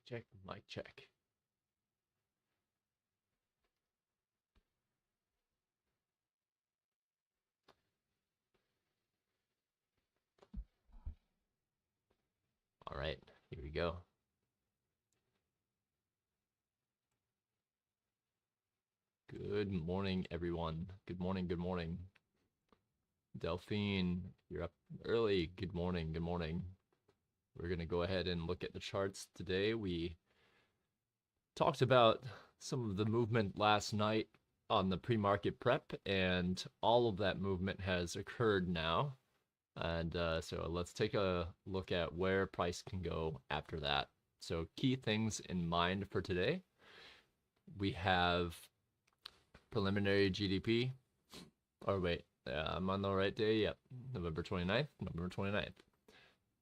check, mic check. All right, here we go. Good morning, everyone. Good morning, good morning. Delphine, you're up early. Good morning, good morning. We're going to go ahead and look at the charts today. We talked about some of the movement last night on the pre-market prep, and all of that movement has occurred now. And so let's take a look at where price can go after that. So key things in mind for today. We have preliminary GDP. Or wait, I'm on the right day. Yep, November 29th.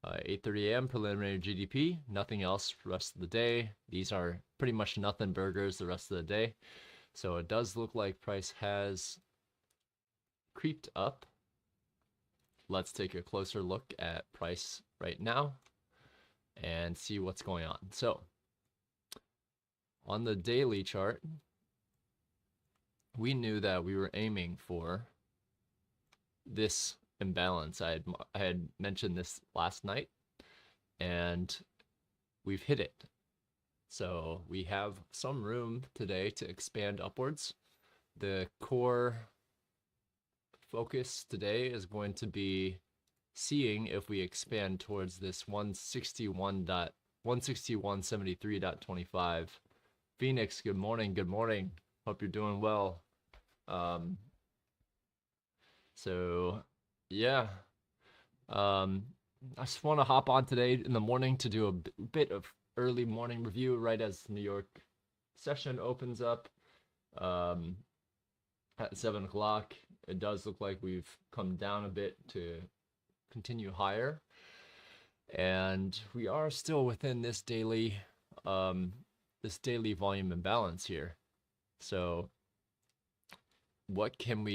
8:30 a.m. preliminary GDP. Nothing else for the rest of the day. These are pretty much nothing burgers the rest of the day. So it does look like price has creeped up. Let's take a closer look at price right now and see what's going on. So on the daily chart, we knew that we were aiming for this imbalance. I had mentioned this last night, and we've hit it. So we have some room today to expand upwards. The core focus today is going to be seeing if we expand towards this 161.161.73.25. Phoenix, good morning. Good morning. Hope you're doing well. So yeah, I just want to hop on today in the morning to do a bit of early morning review right as New York session opens up at 7 o'clock. It does look like we've come down a bit to continue higher, and we are still within this daily volume imbalance here. So what can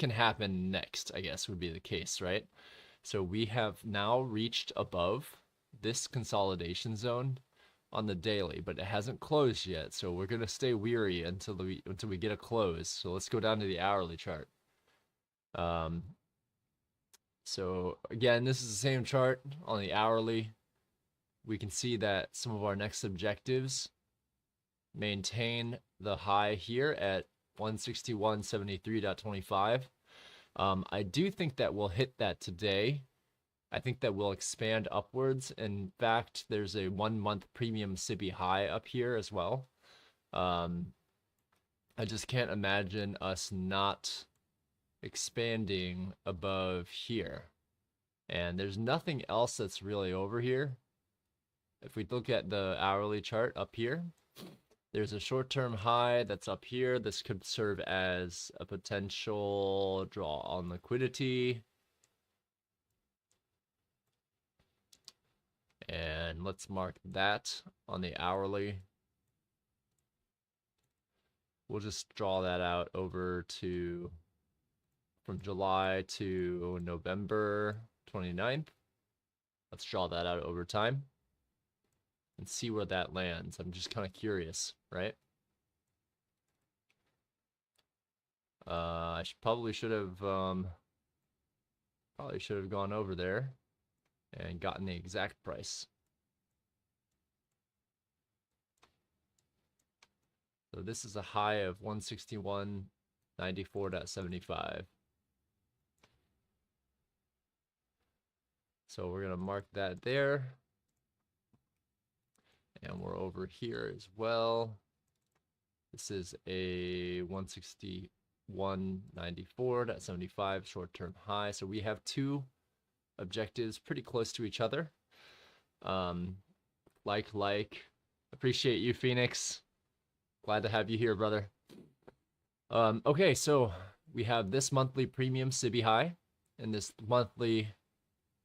happen next, I guess, would be the case, right? So we have now reached above this consolidation zone on the daily, but it hasn't closed yet. So we're gonna stay weary until we get a close. So let's go down to the hourly chart. So again, this is the same chart on the hourly. We can see that some of our next objectives maintain the high here at 161.73.25. I do think that we'll hit that today. I think that we'll expand upwards. In fact, there's a 1 month premium SIBI high up here as well. I just can't imagine us not expanding above here. And there's nothing else that's really over here. If we look at the hourly chart up here, there's a short-term high that's up here. This could serve as a potential draw on liquidity. And let's mark that on the hourly. We'll just draw that out over to from July to November 29th. Let's draw that out over time and see where that lands. I'm just kind of curious, right? I probably should have gone over there and gotten the exact price. So this is a high of 161.94.75. So we're gonna mark that there. And we're over here as well. This is a 161.94.75 short-term high. So we have two objectives pretty close to each other. Appreciate you, Phoenix. Glad to have you here, brother. Okay, so we have this monthly premium SIBI high and this monthly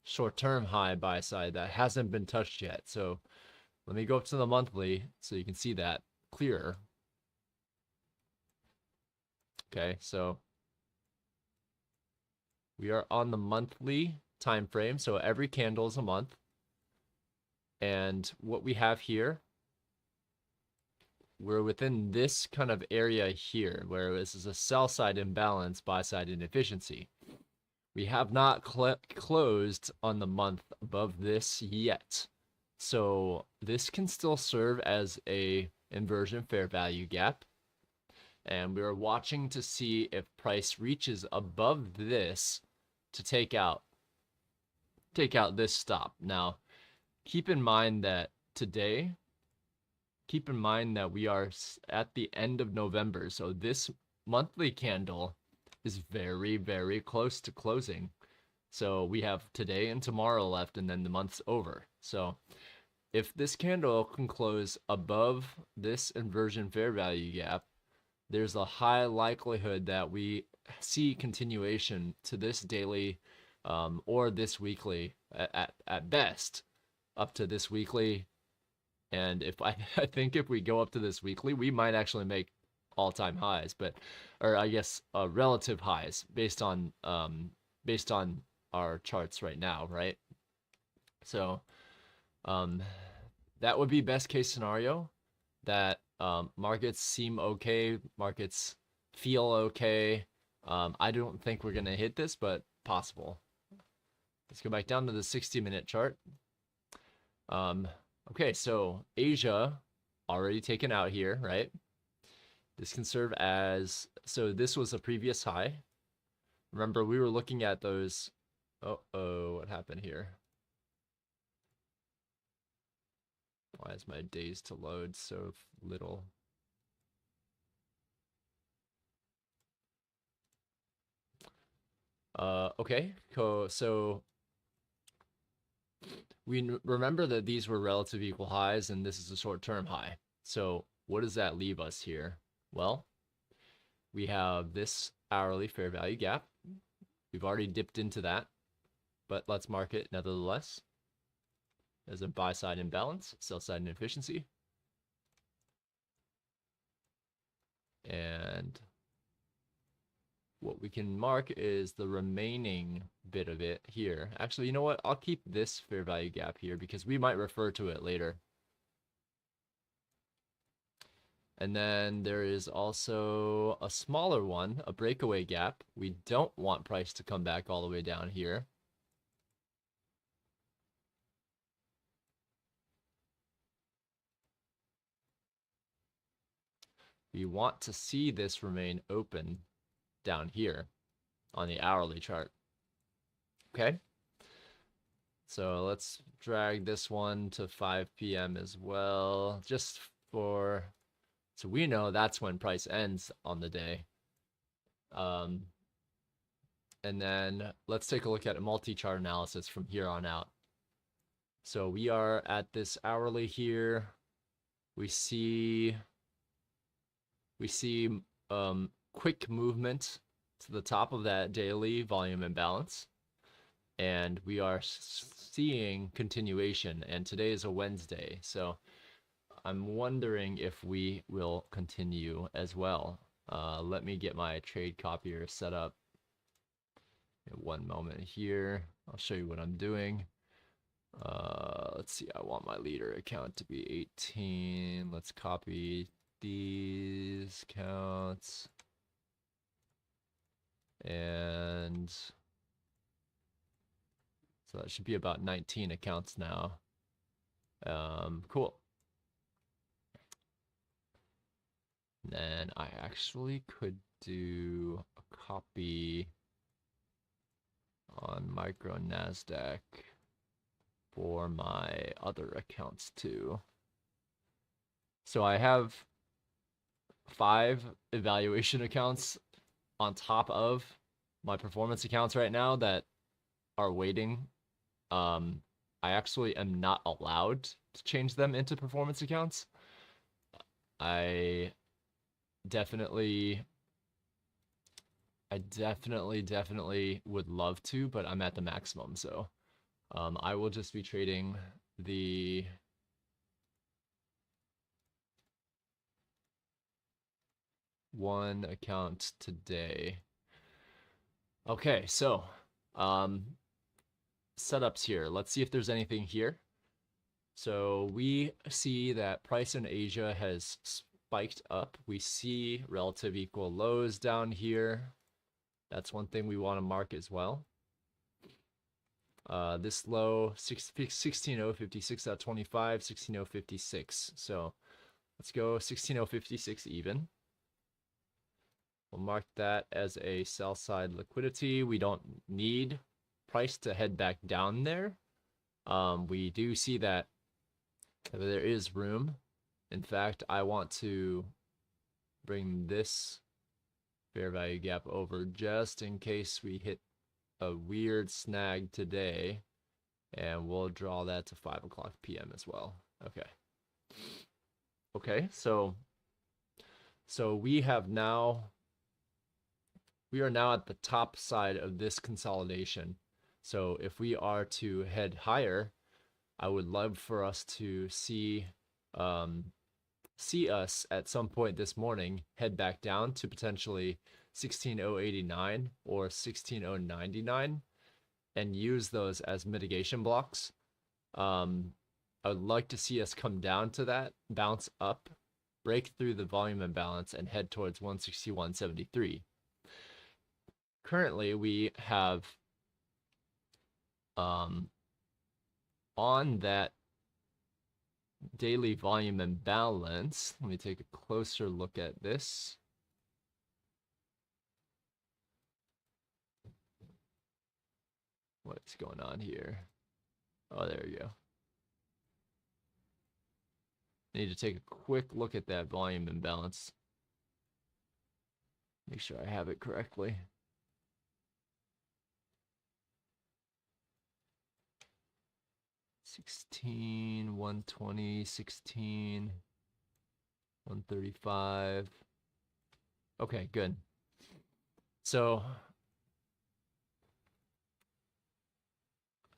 short-term high buy side that hasn't been touched yet. So let me go up to the monthly so you can see that clearer. Okay, so we are on the monthly time frame, so every candle is a month. And what we have here we're within this kind of area here, where this is a sell side imbalance, buy side inefficiency. We have not closed on the month above this yet. So this can still serve as a inversion fair value gap. And we're watching to see if price reaches above this to take out this stop. Now, keep in mind that we are at the end of November. So this monthly candle is very, very close to closing. So we have today and tomorrow left, and then the month's over. So if this candle can close above this inversion fair value gap, there's a high likelihood that we see continuation to this daily or this weekly at best up to this weekly. And if I think if we go up to this weekly, we might actually make all-time highs, or I guess relative highs based on our charts right now, right? So that would be best case scenario, that markets seem okay, markets feel okay. I don't think we're gonna hit this, but possible. Let's go back down to the 60-minute chart. Okay, so Asia already taken out here, right? This can serve as, so this was a previous high. Remember, we were looking at those. What happened here? Why is my days to load so little? Okay, so we remember that these were relative equal highs, and this is a short-term high. So what does that leave us here? Well, we have this hourly fair value gap. We've already dipped into that, but let's mark it nevertheless as a buy side imbalance, sell side inefficiency. And what we can mark is the remaining bit of it here. Actually, you know what? I'll keep this fair value gap here because we might refer to it later. And then there is also a smaller one, a breakaway gap. We don't want price to come back all the way down here. We want to see this remain open down here on the hourly chart. Okay. So let's drag this one to 5 p.m. as well, just for, so we know that's when price ends on the day. And then let's take a look at a multi-chart analysis from here on out. So we are at this hourly here. We see quick movement to the top of that daily volume imbalance, and we are seeing continuation, and today is a Wednesday, so I'm wondering if we will continue as well. Let me get my trade copier set up in one moment here. I'll show you what I'm doing. Let's see, I want my leader account to be 18. Let's copy these counts, and so that should be about 19 accounts now. Cool. And then I actually could do a copy on micro NASDAQ for my other accounts too. So I have 5 evaluation accounts on top of my performance accounts right now that are waiting. I actually am not allowed to change them into performance accounts. I definitely would love to, but I'm at the maximum. So I will just be trading the one account today. Okay, so setups here. Let's see if there's anything here. So we see that price in Asia has spiked up. We see relative equal lows down here. That's one thing we want to mark as well. This low, 16.056.25, 16.056. So let's go 16.056 even. We'll mark that as a sell side liquidity. We don't need price to head back down there. We do see that there is room. In fact, I want to bring this fair value gap over just in case we hit a weird snag today, and we'll draw that to 5 o'clock p.m. as well. Okay, so we are now at the top side of this consolidation. So if we are to head higher, I would love for us to see us at some point this morning head back down to potentially 16.089 or 16.099 and use those as mitigation blocks. I would like to see us come down to that, bounce up, break through the volume imbalance, and head towards 161.73. Currently, we have on that daily volume imbalance, let me take a closer look at this. What's going on here? Oh, there you go. I need to take a quick look at that volume imbalance. Make sure I have it correctly. $16, $120, $16, $135. Okay, good. So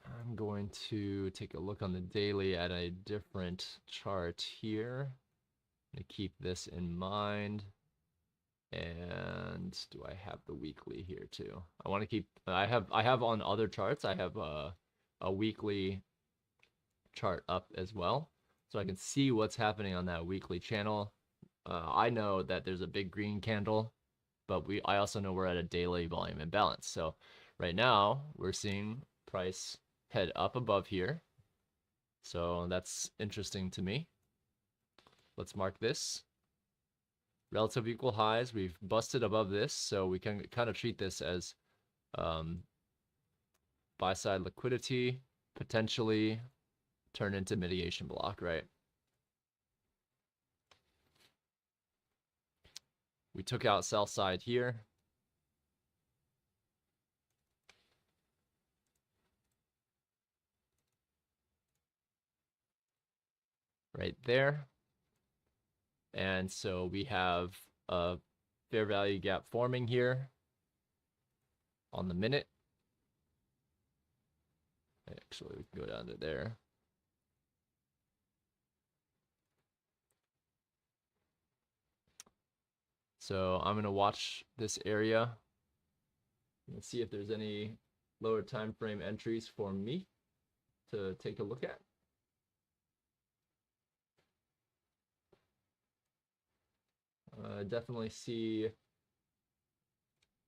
I'm going to take a look on the daily at a different chart here. I'm going to keep this in mind. And do I have the weekly here too? I want to keep, I have on other charts, I have a weekly chart up as well, so I can see what's happening on that weekly channel. I know that there's a big green candle, but I also know we're at a daily volume imbalance. So right now we're seeing price head up above here, so that's interesting to me. Let's mark this. Relative equal highs, we've busted above this, so we can kind of treat this as buy side liquidity, potentially turn into mitigation block, right? We took out sell side here. Right there. And so we have a fair value gap forming here on the minute. Actually, we can go down to there. So I'm going to watch this area and see if there's any lower time frame entries for me to take a look at. Definitely see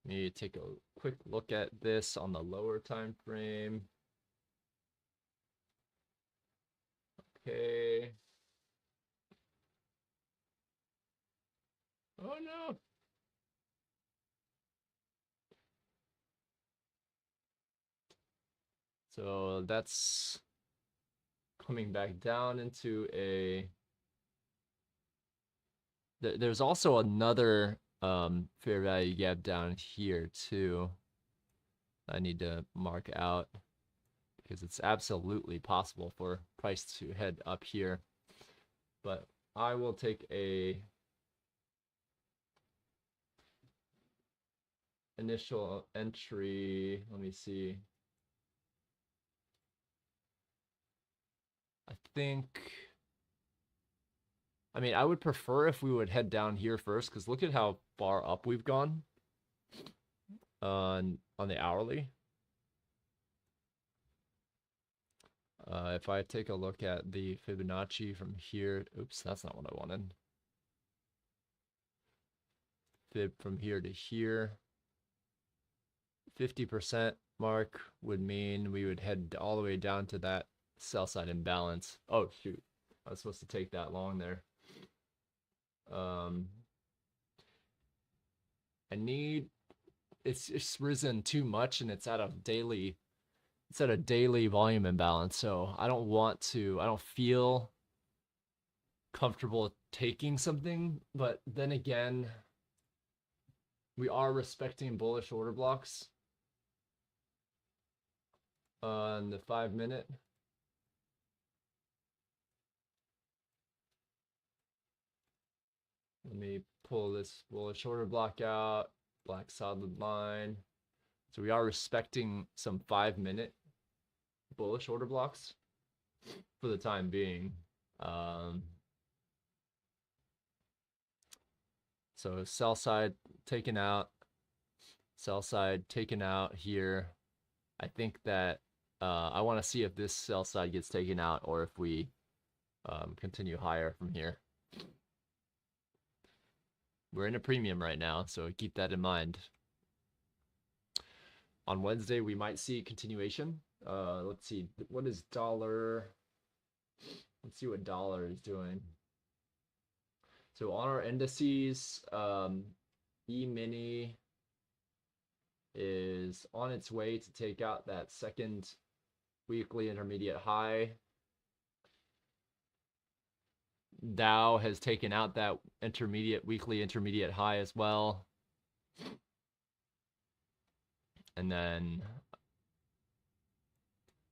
me take a quick look at this on the lower time frame. Okay. Oh no. So that's coming back down into a, there's also another fair value gap down here too. I need to mark out because it's absolutely possible for price to head up here. But I will take a initial entry. Let me see. I mean, I would prefer if we would head down here first, because look at how far up we've gone on the hourly. If I take a look at the Fibonacci from here, oops, that's not what I wanted. fib from here to here. 50% mark would mean we would head all the way down to that sell side imbalance. Oh shoot, I was supposed to take that long there. I need, it's risen too much and it's at a daily volume imbalance. So I don't feel comfortable taking something, but then again, we are respecting bullish order blocks on the 5-minute. Let me pull this bullish order block out, black solid line. So we are respecting some 5-minute bullish order blocks for the time being. So sell side taken out, sell side taken out here. I think that I want to see if this sell side gets taken out or if we continue higher from here. We're in a premium right now, so keep that in mind. On Wednesday, we might see continuation. Let's see, what is dollar? Let's see what dollar is doing. So on our indices, E-mini is on its way to take out that second weekly intermediate high. Dow has taken out that weekly intermediate high as well. And then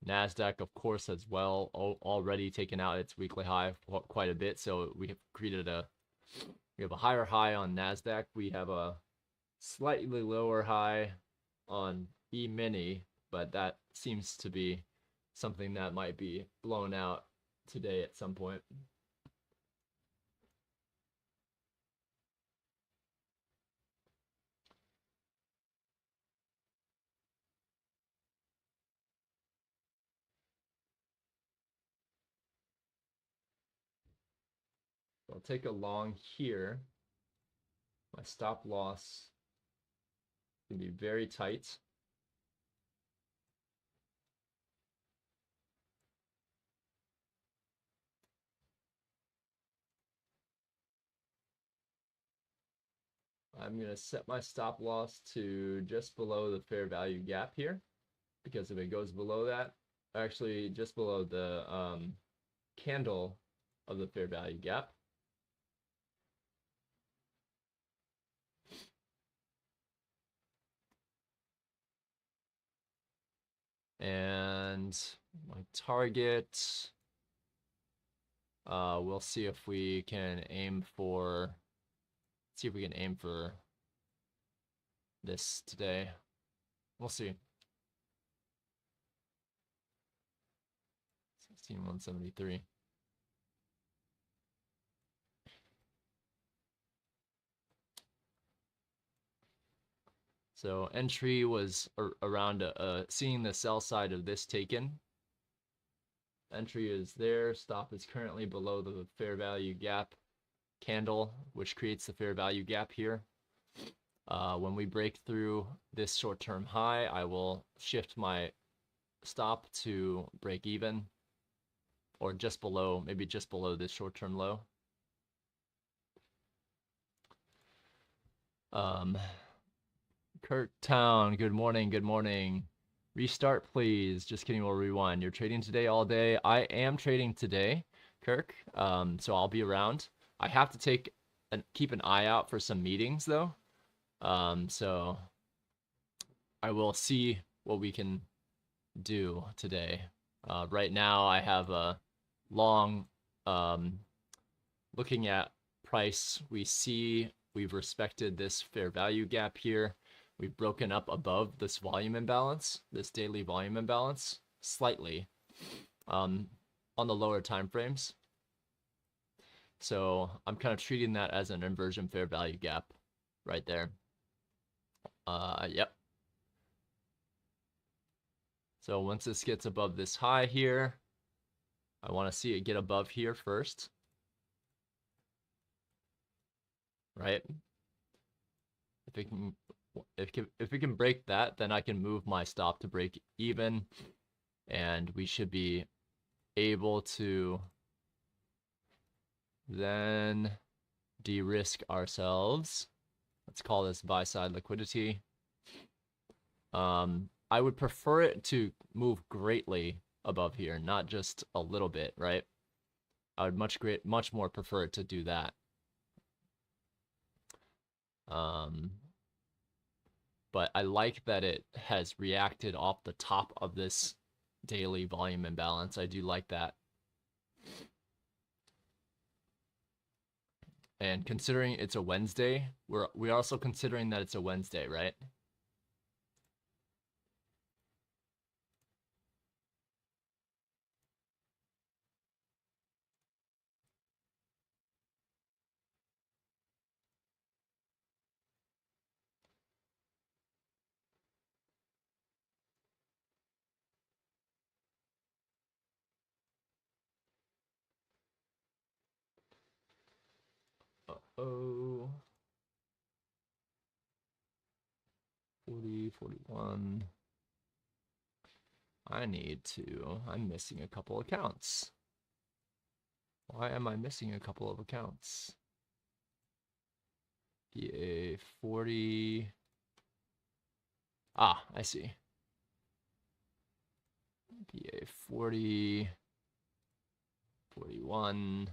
NASDAQ, of course, as well, already taken out its weekly high quite a bit. So we have created we have a higher high on NASDAQ. We have a slightly lower high on E-mini, but that seems to be something that might be blown out today at some point. I'll take a long here. My stop loss can be very tight. I'm going to set my stop loss to just below the fair value gap here, because if it goes below that, actually just below the candle of the fair value gap. And my target, we'll see if we can aim for, this today. We'll see. 16,173. So entry was around seeing the sell side of this taken. Entry is there. Stop is currently below the fair value gap candle, which creates the fair value gap here. When we break through this short-term high, I will shift my stop to break even, or just below, maybe just below this short-term low. Kirktown, good morning, good morning. Restart, please. Just kidding, we'll rewind. You're trading today all day? I am trading today, Kirk, so I'll be around. I have to keep an eye out for some meetings, though. So I will see what we can do today. Right now, I have a long, looking at price. We've respected this fair value gap here. We've broken up above this volume imbalance, this daily volume imbalance, slightly on the lower time frames. So I'm kind of treating that as an inversion fair value gap right there. Yep. So once this gets above this high here, I want to see it get above here first. Right? if it can break that, then I can move my stop to break even, and we should be able to then de-risk ourselves. Let's call this buy side liquidity. I would prefer it to move greatly above here, not just a little bit, right? I would much more prefer it to do that. But I like that it has reacted off the top of this daily volume imbalance. I do like that. And considering it's a Wednesday, we're also considering that it's a Wednesday, right? Uh-oh. 40, 41. I'm missing a couple accounts. Why am I missing a couple of accounts? PA 40. Ah, I see. PA 40, 41.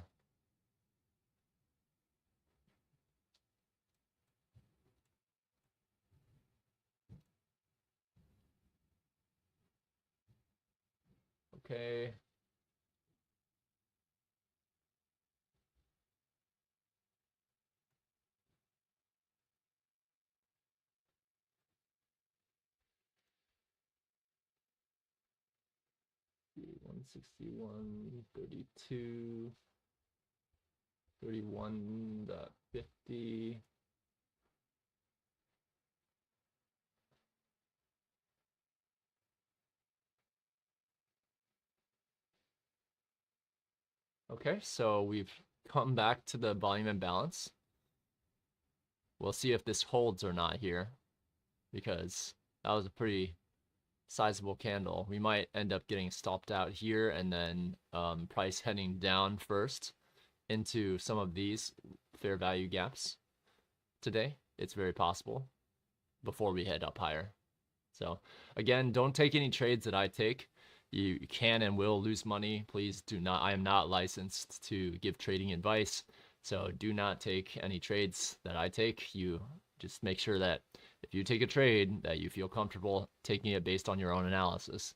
Okay. One 61, 32, 31.50. Okay, so we've come back to the volume imbalance. We'll see if this holds or not here, because that was a pretty sizable candle. We might end up getting stopped out here and then price heading down first into some of these fair value gaps today. It's very possible before we head up higher. So again, don't take any trades that I take. You can and will lose money. Please do not. I am not licensed to give trading advice. So do not take any trades that I take. You just make sure that if you take a trade that you feel comfortable taking it based on your own analysis.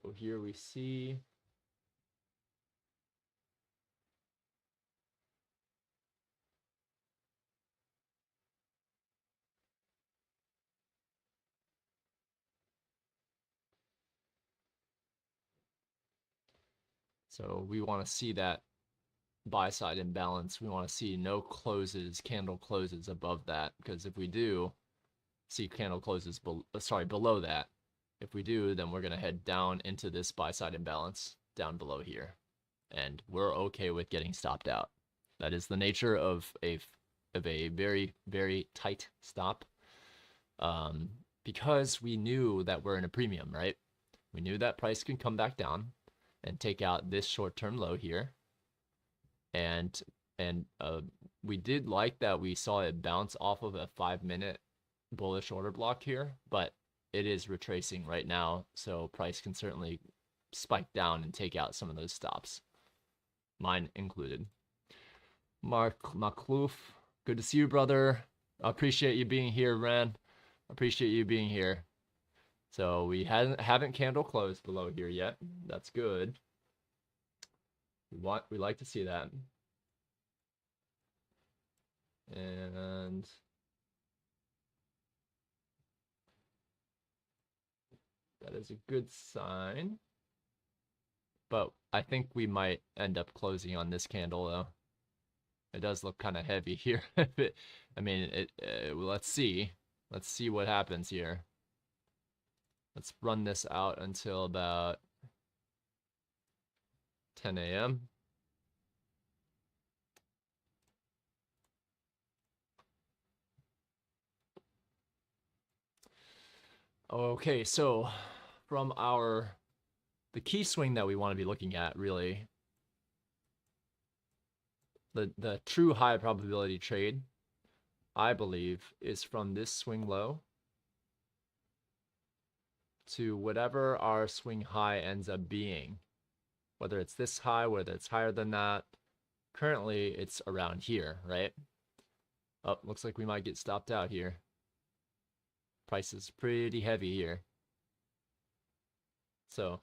So here we see so we want to see that buy side imbalance. We want to see no closes, candle closes above that, because if we do see candle closes below that, if we do, then we're going to head down into this buy side imbalance down below here, and we're okay with getting stopped out. That is the nature of a very, very tight stop, because we knew that we're in a premium, right? We knew that price can come back down and take out this short-term low here, and we did like that we saw it bounce off of a 5-minute bullish order block here, but it is retracing right now, so price can certainly spike down and take out some of those stops, mine included. Mark Maklouf, good to see you, brother. I appreciate you being here, Ran. Appreciate you being here. So we haven't candle closed below here yet. That's good. We like to see that. And that is a good sign. But I think we might end up closing on this candle though. It does look kind of heavy here. I mean, let's see. Let's see what happens here. Let's run this out until about 10 a.m. Okay, so from the key swing that we want to be looking at, really, the true high probability trade, I believe, is from this swing low to whatever our swing high ends up being. Whether it's this high, whether it's higher than that. Currently, it's around here, right? Oh, looks like we might get stopped out here. Price is pretty heavy here. So,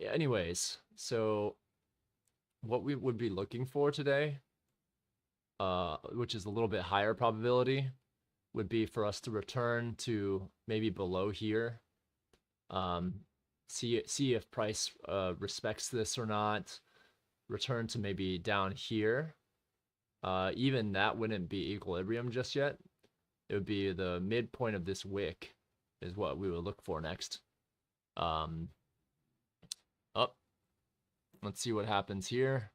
anyways, so what we would be looking for today, which is a little bit higher probability, would be for us to return to maybe below here. See if price respects this or not. Return to maybe down here. Even that wouldn't be equilibrium just yet. It would be the midpoint of this wick is what we would look for next. Let's see what happens here.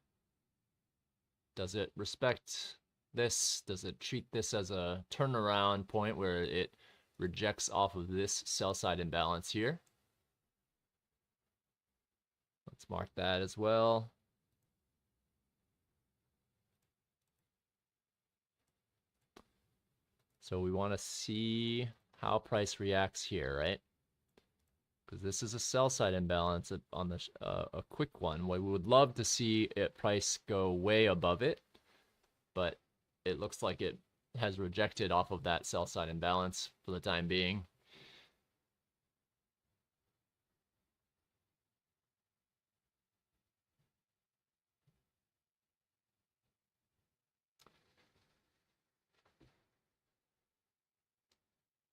Does it respect this? Does it treat this as a turnaround point where it rejects off of this sell side imbalance here? Let's mark that as well. So we want to see how price reacts here, right? Because this is a sell side imbalance on the a quick one. We would love to see price go way above it, but it looks like it has rejected off of that sell side imbalance for the time being.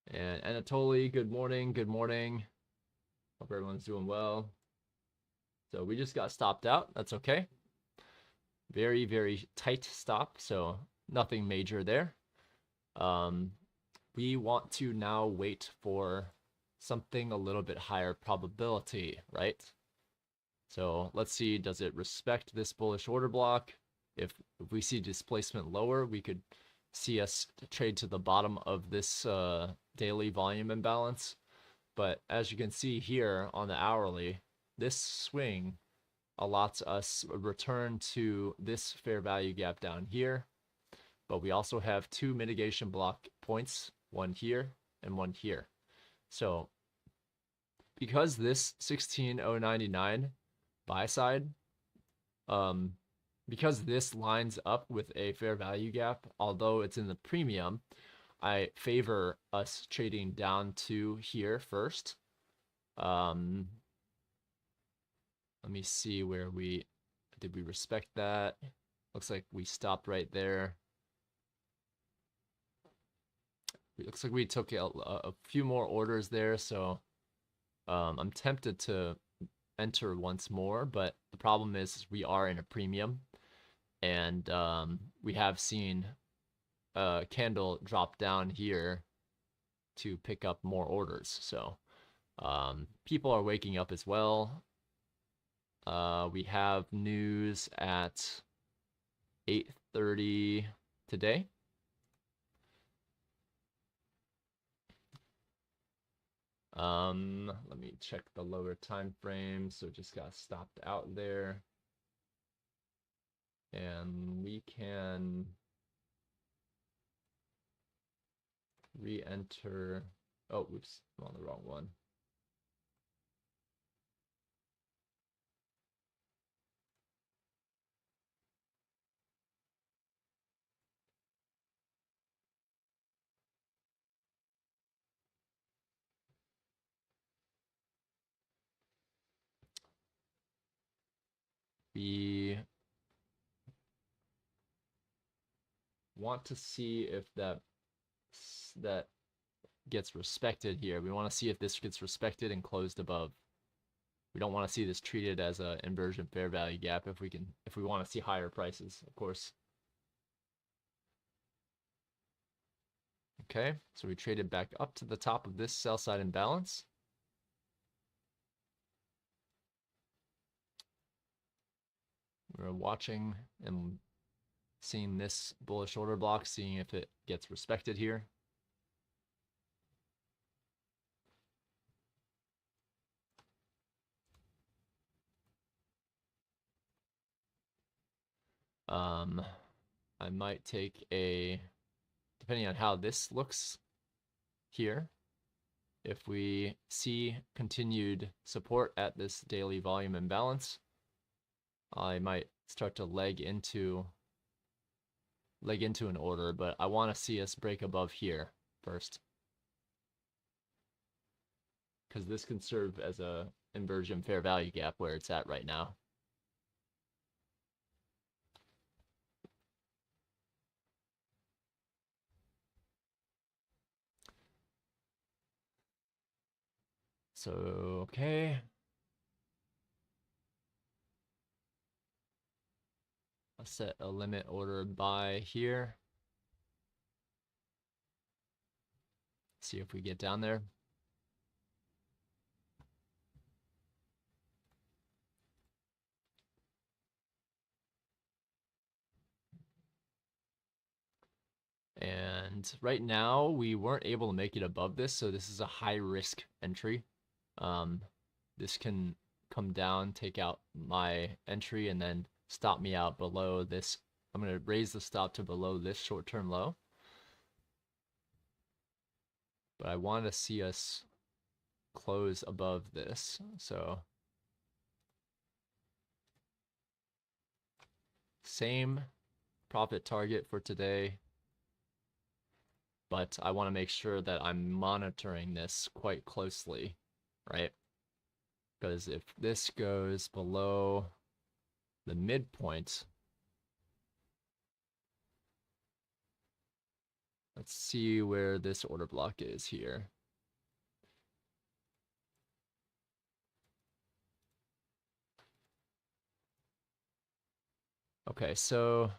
And Anatoly, good morning. Good morning. Hope everyone's doing well. So we just got stopped out. That's okay. Very, very tight stop. So nothing major there. We want to now wait for something a little bit higher probability, right? So let's see, does it respect this bullish order block? If we see displacement lower, we could see us trade to the bottom of this daily volume imbalance. But as you can see here on the hourly, this swing allots us a return to this fair value gap down here. But we also have two mitigation block points, one here and one here. So because this 16,099 buy side, because this lines up with a fair value gap, although it's in the premium, I favor us trading down to here first. Let me see where did we respect that? Looks like we stopped right there. It looks like we took a few more orders there, so I'm tempted to enter once more, but the problem is we are in a premium, and we have seen a candle drop down here to pick up more orders. So people are waking up as well. We have news at 8:30 today. Let me check the lower time frame. So it just got stopped out there. And we can re-enter. Oh, oops, I'm on the wrong one. We want to see if that gets respected here. We want to see if this gets respected and closed above. We don't want to see this treated as an inversion fair value gap if we want to see higher prices, of course. Okay, so we traded back up to the top of this sell side imbalance. We're watching and seeing this bullish order block, seeing if it gets respected here. I might take a, depending on how this looks here, if we see continued support at this daily volume imbalance, I might start to leg into an order, but I want to see us break above here first, because this can serve as a inversion fair value gap where it's at right now. So, okay. I'll set a limit order buy here. See if we get down there. And right now we weren't able to make it above this, so this is a high risk entry. This can come down, take out my entry, and then stop me out below this. I'm going to raise the stop to below this short-term low. But I want to see us close above this. So same profit target for today, but I want to make sure that I'm monitoring this quite closely, right? Because if this goes below the midpoint, let's see where this order block is here. Okay, so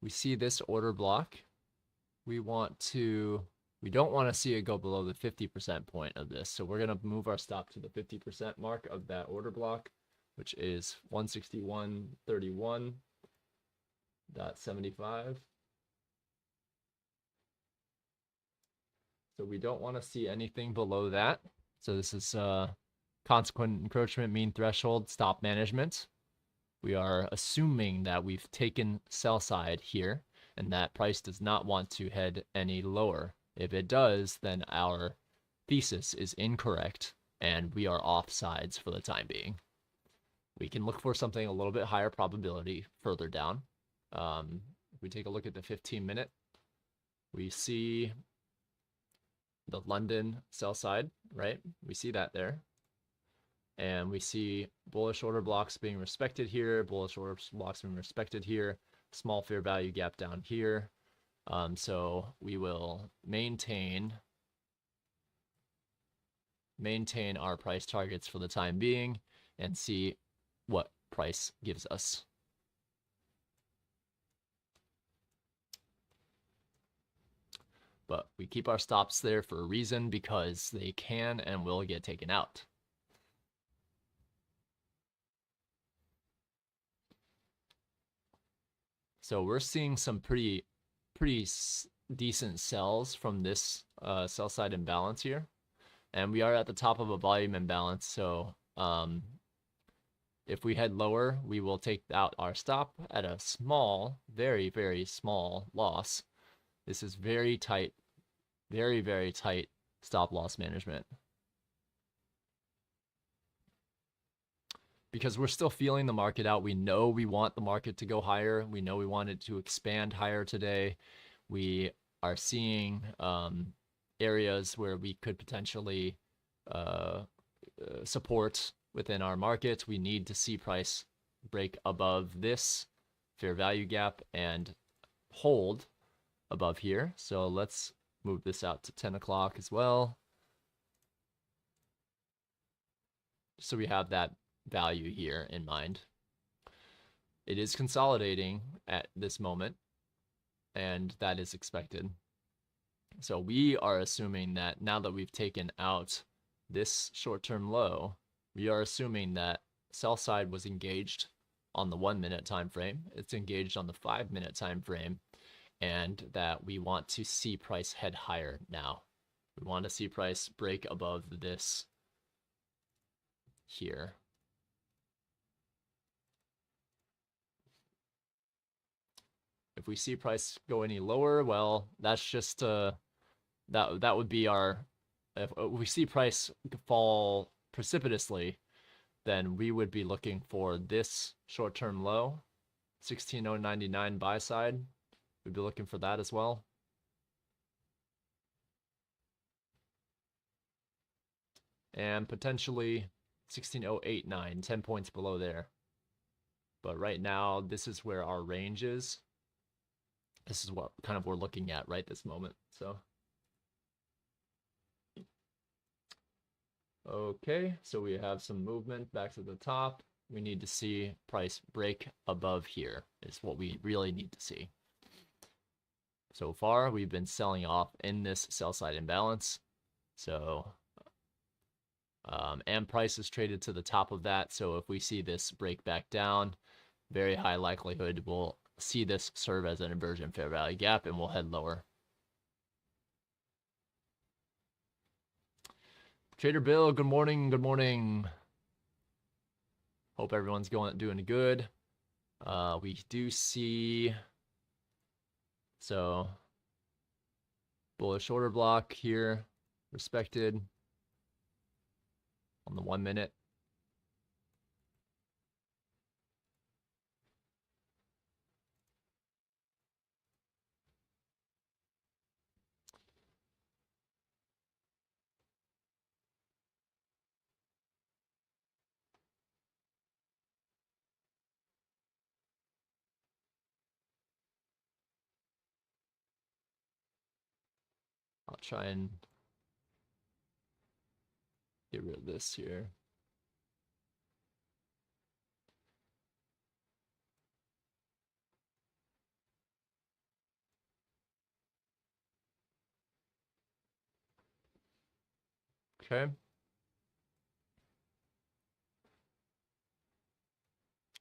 we see this order block. We don't want to see it go below the 50% point of this. So we're going to move our stop to the 50% mark of that order block, which is 161.31.75. So we don't want to see anything below that. So this is consequent encroachment, mean threshold, stop management. We are assuming that we've taken sell side here and that price does not want to head any lower. If it does, then our thesis is incorrect and we are off sides for the time being. We can look for something a little bit higher probability further down. If we take a look at the 15-minute, we see the London sell side, right? We see that there. And we see bullish order blocks being respected here, bullish order blocks being respected here, small fair value gap down here. So we will maintain our price targets for the time being and see what price gives us. But we keep our stops there for a reason, because they can and will get taken out. So we're seeing some pretty decent sells from this sell side imbalance here. And we are at the top of a volume imbalance. So if we head lower, we will take out our stop at a small, very small loss. This is very tight, very tight stop loss management. Because we're still feeling the market out. We know we want the market to go higher. We know we want it to expand higher today. We are seeing areas where we could potentially support within our market. We need to see price break above this fair value gap and hold above here. So let's move this out to 10 o'clock as well. So we have that value here in mind. It is consolidating at this moment, and that is expected. So we are assuming that now that we've taken out this short-term low, we are assuming that sell side was engaged on the 1 minute time frame, it's engaged on the 5 minute time frame, and that we want to see price head higher now. We want to see price break above this here. If we see price go any lower, well, that's just that would be our, if we see price fall precipitously, then we would be looking for this short-term low, 16,099 buy side. We'd be looking for that as well. And potentially 16,089, 10 points below there. But right now, this is where our range is. This is what kind of we're looking at right this moment. So, okay, so we have some movement back to the top. We need to see price break above here is what we really need to see. So far, we've been selling off in this sell side imbalance. So, and price is traded to the top of that. So if we see this break back down, very high likelihood we'll see this serve as an inversion fair value gap and we'll head lower. Trader Bill, good morning. Good morning. Hope everyone's doing good. We do see, so bullish order block here, respected on the 1 minute. I'll try and get rid of this here. Okay.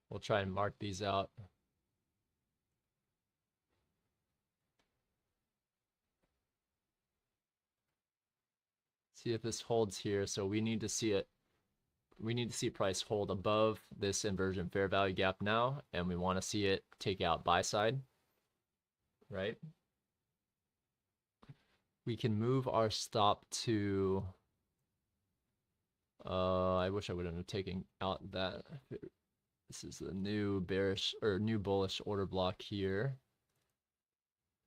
We'll try and mark these out. See if this holds here. So we need to see it. We need to see price hold above this inversion fair value gap now, and we want to see it take out buy side, right? We can move our stop to, I wish I wouldn't have taken out that. This is the new bearish or new bullish order block here.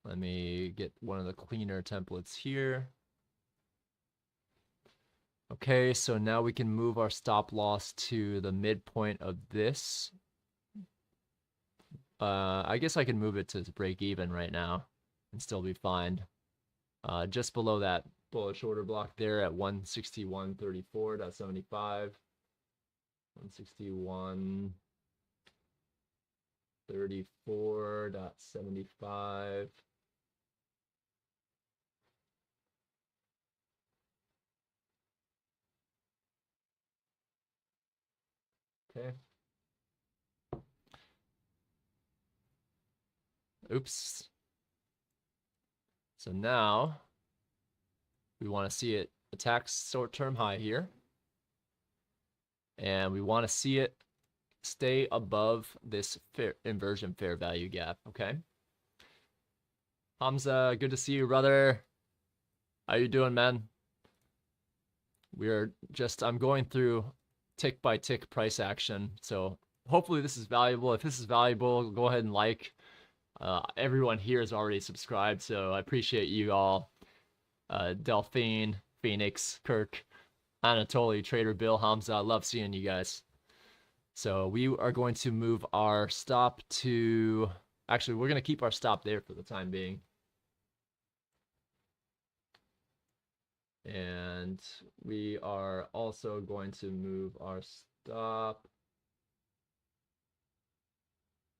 Let me get one of the cleaner templates here. Okay, so now we can move our stop loss to the midpoint of this. I guess I can move it to break even right now and still be fine. Just below that bullish order block there at 161.34.75. 161.34.75. Okay. Oops. So now we want to see it attack short-term high here. And we want to see it stay above this inversion fair value gap, okay? Hamza, good to see you, brother. How you doing, man? I'm going through tick by tick price action. So hopefully this is valuable. If this is valuable, go ahead and like. Everyone here is already subscribed, so I appreciate you all. Delphine, Phoenix, Kirk, Anatoly, Trader Bill, Hamza. I love seeing you guys. So we are going to move our stop to, actually, we're going to keep our stop there for the time being. And we are also going to move our stop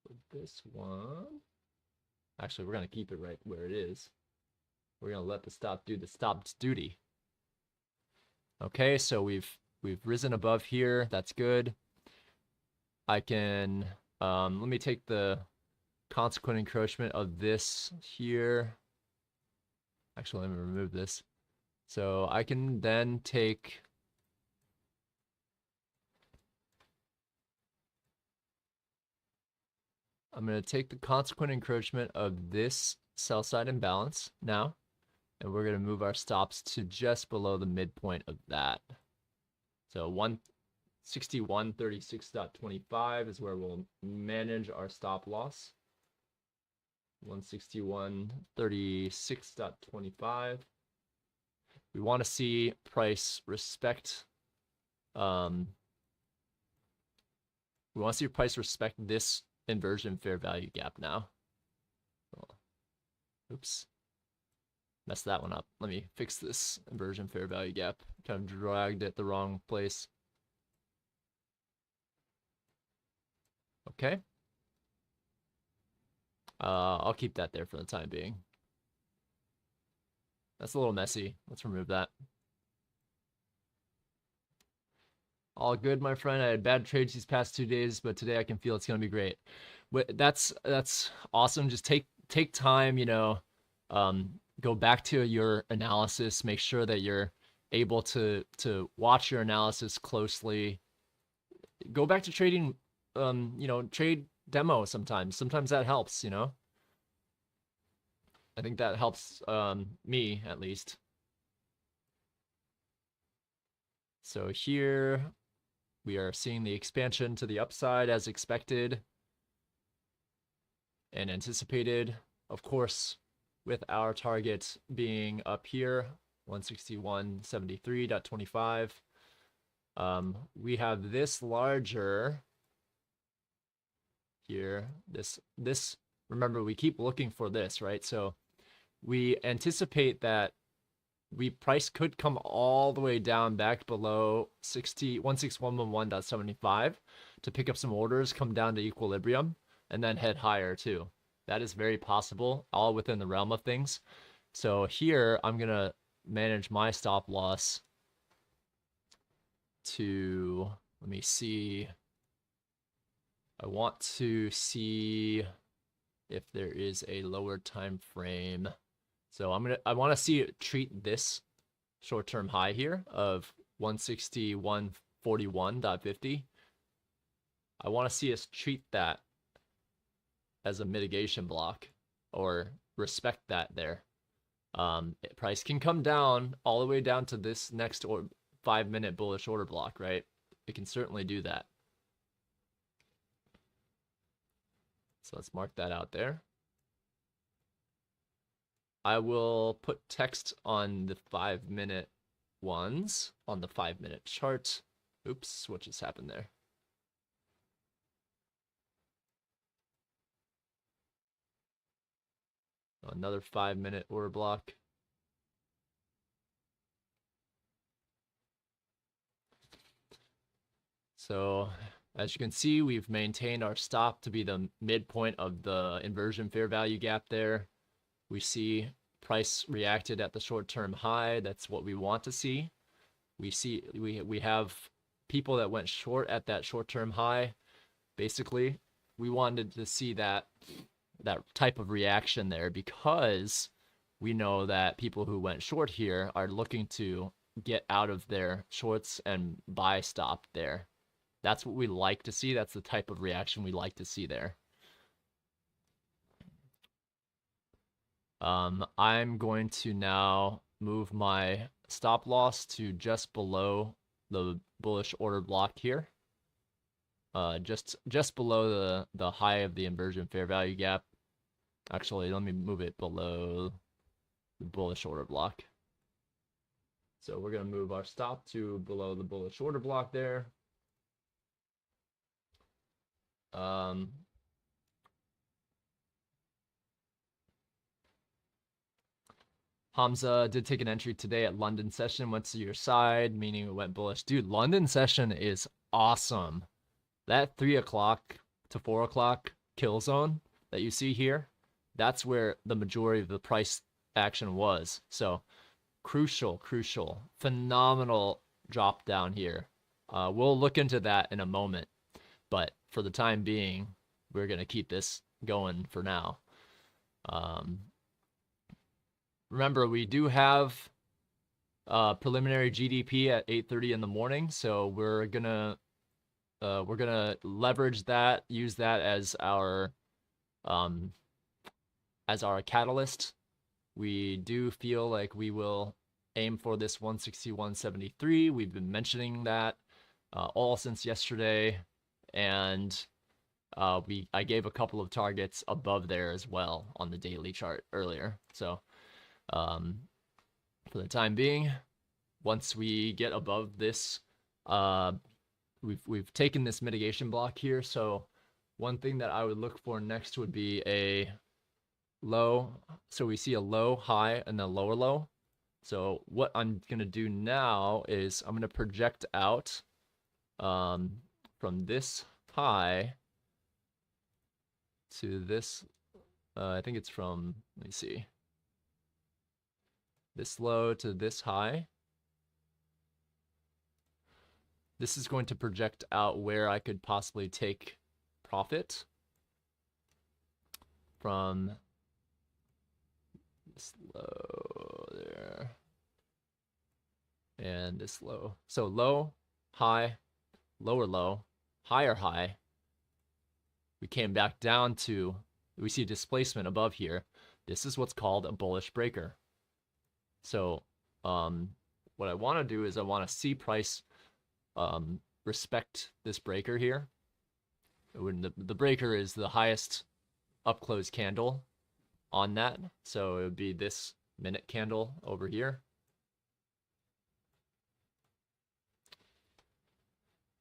with this one. Actually, we're going to keep it right where it is. We're going to let the stop do the stop's duty. Okay, so we've risen above here. That's good. I can let me take the consequent encroachment of this here. Actually, let me remove this. So I can then take I'm going to take the consequent encroachment of this sell side imbalance now, and we're going to move our stops to just below the midpoint of that. So 161.36.25 is where we'll manage our stop loss. 161.36.25. We want to see price respect. We want to see price respect this inversion fair value gap now. Oh, oops. Messed that one up. Let me fix this inversion fair value gap. Kind of dragged it the wrong place. Okay. I'll keep that there for the time being. That's a little messy. Let's remove that. All good, my friend. I had bad trades these past 2 days, but today I can feel it's gonna be great. That's awesome. Just take time, you know, go back to your analysis. Make sure that you're able to watch your analysis closely. Go back to trading, you know, trade demo sometimes. Sometimes that helps, you know. I think that helps me at least. So here we are seeing the expansion to the upside as expected and anticipated. Of course, with our target being up here, 161.73.25. We have this larger here. This remember, we keep looking for this, right? So we anticipate that price could come all the way down back below 16111.75 to pick up some orders, come down to equilibrium, and then head higher too. That is very possible, all within the realm of things. So here I'm gonna manage my stop loss to, let me see, I want to see if there is a lower time frame. So I want to see it treat this short-term high here of 161.41.50. I want to see us treat that as a mitigation block or respect that there. Price can come down all the way down to this next 5-minute bullish order block, right? It can certainly do that. So let's mark that out there. I will put text on the 5-minute ones on the 5-minute chart. Oops, what just happened there? Another 5-minute order block. So as you can see, we've maintained our stop to be the midpoint of the inversion fair value gap there. We see price reacted at the short-term high. That's what we want to see. We have people that went short at that short-term high. Basically, we wanted to see that type of reaction there because we know that people who went short here are looking to get out of their shorts and buy stop there. That's what we like to see. That's the type of reaction we like to see there. I'm going to now move my stop loss to just below the bullish order block here. Just below the high of the inversion fair value gap. Actually, let me move it below the bullish order block. So we're going to move our stop to below the bullish order block there. Hamza did take an entry today at London session, went to your side, meaning it went bullish. Dude, London session is awesome. That 3 o'clock to 4 o'clock kill zone that you see here, that's where the majority of the price action was. So crucial, phenomenal drop down here. We'll look into that in a moment, but for the time being, we're going to keep this going for now. Remember, we do have preliminary GDP at 8:30 in the morning, so we're gonna leverage that, use that as our catalyst. We do feel like we will aim for this 161.73. We've been mentioning that all since yesterday, and I gave a couple of targets above there as well on the daily chart earlier. So for the time being, once we get above this, we've taken this mitigation block here. So one thing that I would look for next would be a low. So we see a low, high, and a lower low. So what I'm gonna do now is I'm gonna project out from this high to this. I think it's from, let me see, this low to this high. This is going to project out where I could possibly take profit from this low there and this low. So low, high, lower low, higher high. We came back down to, we see displacement above here. This is what's called a bullish breaker. So what I want to do is I want to see price respect this breaker here. When the breaker is the highest up close candle on that, so it would be this minute candle over here.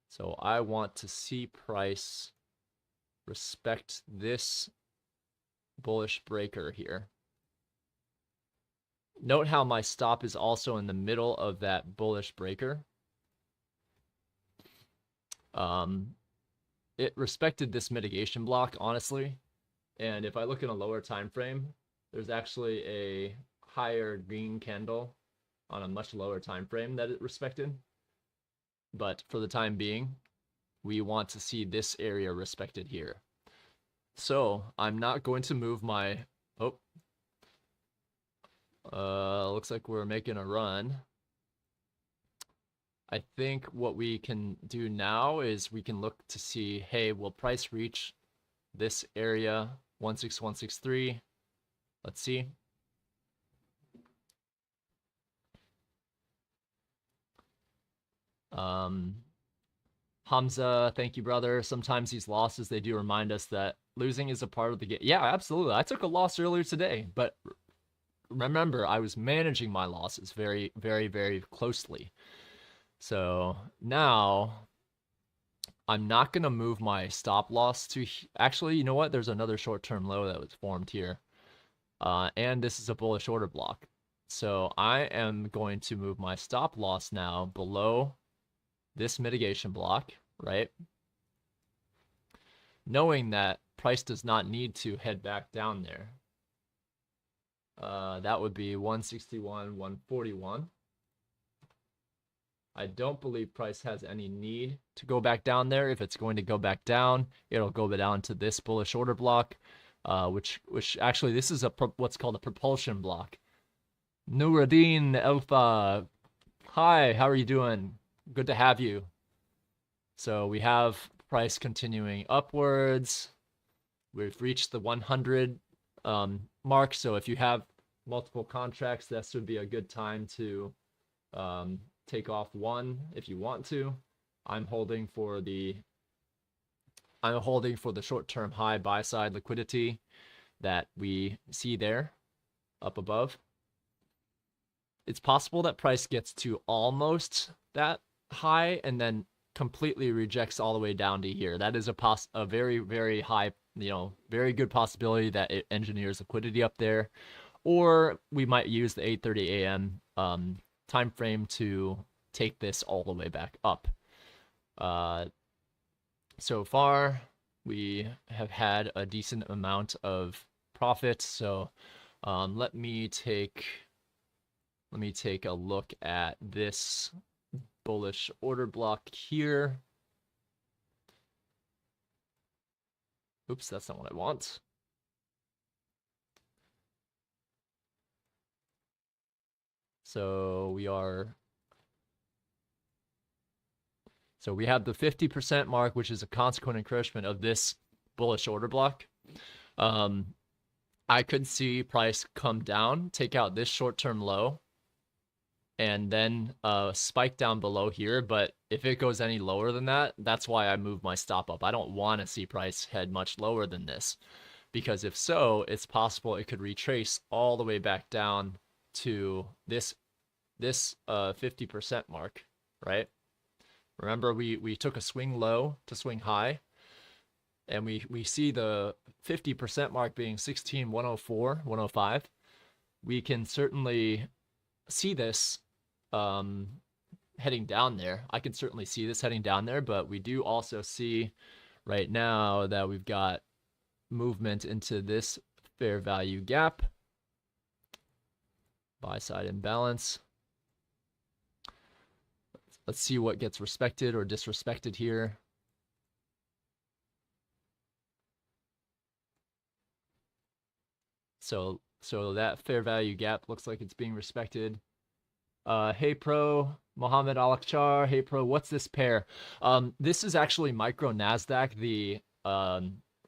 So I want to see price respect this bullish breaker here. Note how my stop is also in the middle of that bullish breaker. It respected this mitigation block, honestly. And if I look in a lower time frame, there's actually a higher green candle on a much lower time frame that it respected. But for the time being, we want to see this area respected here. So I'm not going to move my, looks like we're making a run. I think what we can do now is we can look to see, hey, will price reach this area, 16163? Let's see. Hamza, thank you, brother. Sometimes these losses, they do remind us that losing is a part of the game. Yeah, absolutely. I took a loss earlier today, but remember, I was managing my losses very, very, very closely. So now I'm not going to move my stop loss to, actually, you know what? There's another short-term low that was formed here. And this is a bullish order block. So I am going to move my stop loss now below this mitigation block, right? Knowing that price does not need to head back down there. That would be 161, 141. I don't believe price has any need to go back down there. If it's going to go back down, it'll go down to this bullish order block, which actually this is what's called a propulsion block. Nuruddin Alpha, hi, how are you doing? Good to have you. So we have price continuing upwards. We've reached the 100 mark. So if you have multiple contracts, this would be a good time to take off one if you want to. I'm holding for the short-term high buy side liquidity that we see there up above. It's possible that price gets to almost that high and then completely rejects all the way down to here. That is a very, very high, very good possibility that it engineers liquidity up there. or we might use the 8:30 a.m. Time frame to take this all the way back up. So far, we have had a decent amount of profit. So let me take a look at this bullish order block here. Oops, that's not what I want. So we have the 50% mark, which is a consequent encroachment of this bullish order block. I could see price come down, take out this short-term low, and then spike down below here. But if it goes any lower than that, that's why I move my stop up. I don't want to see price head much lower than this, because if so, it's possible it could retrace all the way back down to this 50% mark, right? Remember, we took a swing low to swing high, and we see the 50% mark being 16,104, 105. We can certainly see this heading down there. I can certainly see this heading down there, but we do also see right now that we've got movement into this fair value gap, buy side imbalance. Let's see what gets respected or disrespected here. So that fair value gap looks like it's being respected. Hey pro, Mohammed Al-Akhtar. Hey pro, what's this pair? This is actually micro Nasdaq, the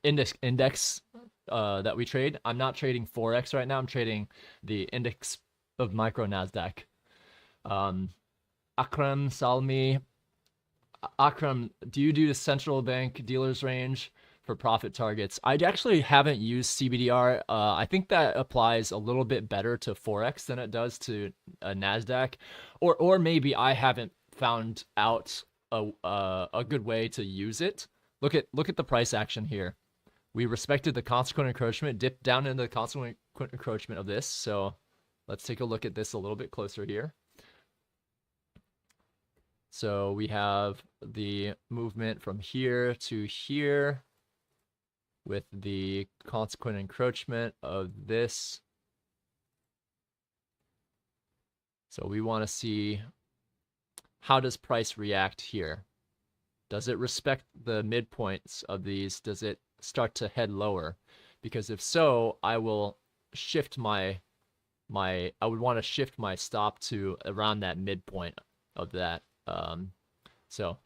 index that we trade. I'm not trading Forex right now. I'm trading the index of micro Nasdaq. Akram Salmi. Akram, do you do the central bank dealers range for profit targets? I actually haven't used CBDR. I think that applies a little bit better to Forex than it does to Nasdaq, or maybe I haven't found out a good way to use it. Look at the price action here. We respected the consequent encroachment, dipped down into the consequent encroachment of this. So let's take a look at this a little bit closer here. So we have the movement from here to here with the consequent encroachment of this. So we want to see, how does price react here? Does it respect the midpoints of these? Does it start to head lower? Because if so, I will shift I would want to shift my stop to around that midpoint of that. So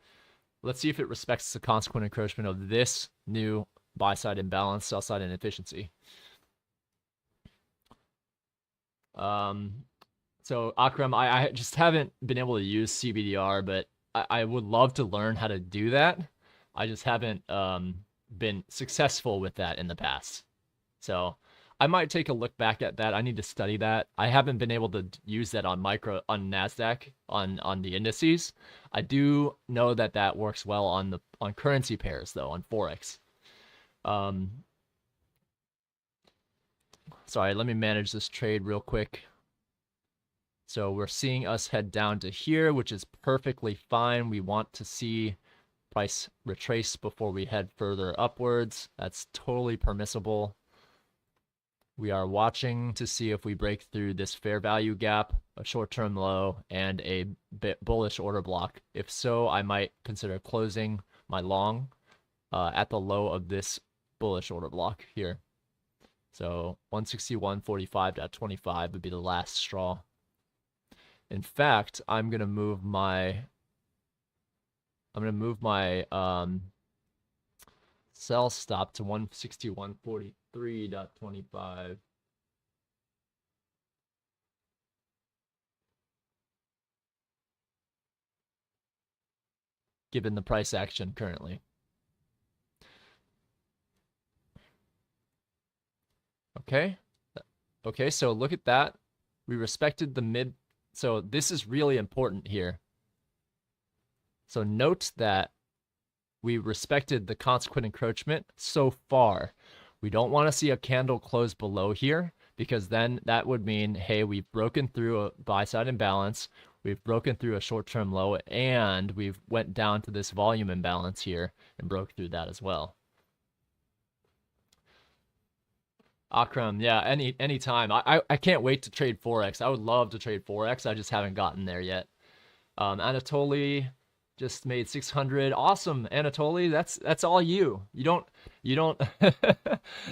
let's see if it respects the consequent encroachment of this new buy side imbalance, sell side inefficiency. So Akram, I just haven't been able to use CBDR, but I would love to learn how to do that. I just haven't been successful with that in the past. So I might take a look back at that. I need to study that. I haven't been able to use that on Nasdaq on the indices. I do know that works well on currency pairs though, on Forex. Sorry, let me manage this trade real quick. So we're seeing us head down to here, which is perfectly fine. We want to see price retrace before we head further upwards. That's totally permissible. We are watching to see if we break through this fair value gap, a short-term low, and a bullish order block. If so, I might consider closing my long at the low of this bullish order block here. So 161.45.25 would be the last straw. In fact, I'm gonna move my sell stop to 161.43.25. Given the price action currently. Okay, so look at that. We respected the mid. So this is really important here. So note that we respected the consequent encroachment so far. We don't want to see a candle close below here because then that would mean, hey, we've broken through a buy side imbalance, we've broken through a short-term low, and we've went down to this volume imbalance here and broke through that as well. Akram, yeah, any time. I can't wait to trade Forex. I would love to trade Forex. I just haven't gotten there yet. Anatoly just made 600. Awesome, Anatoly. That's all you. You don't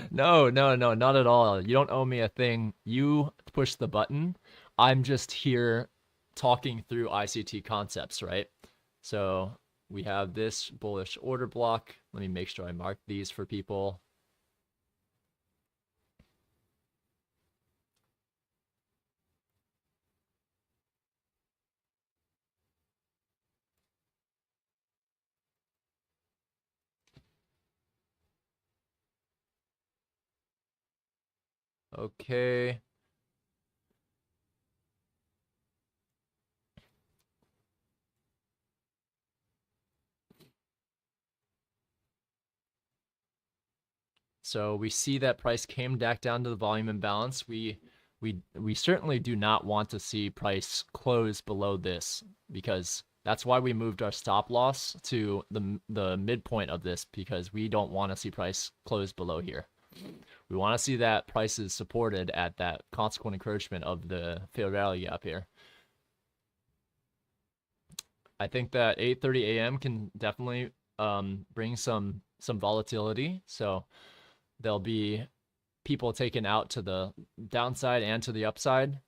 no, not at all. You don't owe me a thing. You push the button. I'm just here talking through ICT concepts, right? So we have this bullish order block. Let me make sure I mark these for people. Okay. So we see that price came back down to the volume imbalance. We certainly do not want to see price close below this, because that's why we moved our stop loss to the midpoint of this, because we don't want to see price close below here. We want to see that price is supported at that consequent encroachment of the fair value gap here. I think that 8:30 a.m. can definitely bring some volatility. So there'll be people taken out to the downside and to the upside.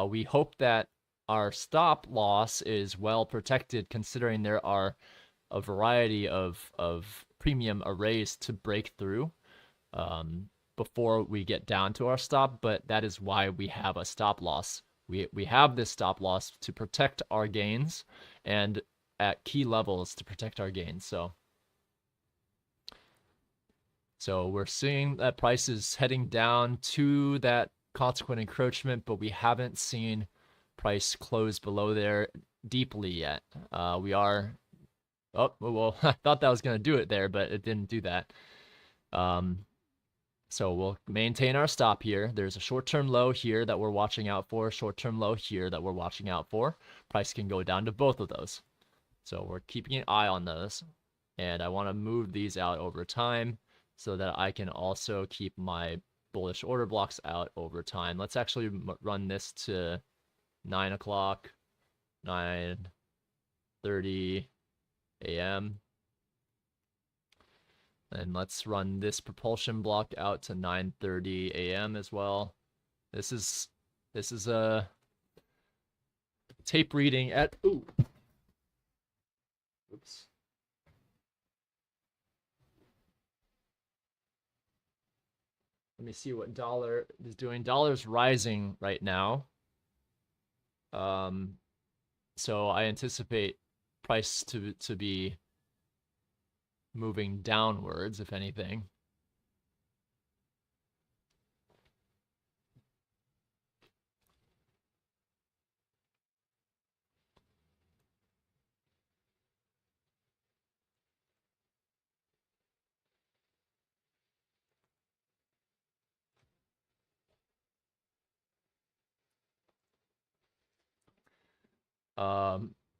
We hope that our stop loss is well protected, considering there are a variety of premium arrays to break through before we get down to our stop. But that is why we have a stop loss. We have this stop loss to protect our gains, and at key levels to protect our gains. So we're seeing that price is heading down to that consequent encroachment, but we haven't seen price close below there deeply yet. We are, oh, well, I thought that was going to do it there, but it didn't do that. So we'll maintain our stop here. There's a short-term low here that we're watching out for, short-term low here that we're watching out for. Price can go down to both of those. So we're keeping an eye on those. And I want to move these out over time so that I can also keep my bullish order blocks out over time. Let's actually run this to 9 o'clock, 9:30 a.m. And let's run this propulsion block out to 9:30 a.m. as well. This is a tape reading at, ooh. Oops. Let me see what dollar is doing. Dollar's rising right now. So I anticipate price to be moving downwards, if anything.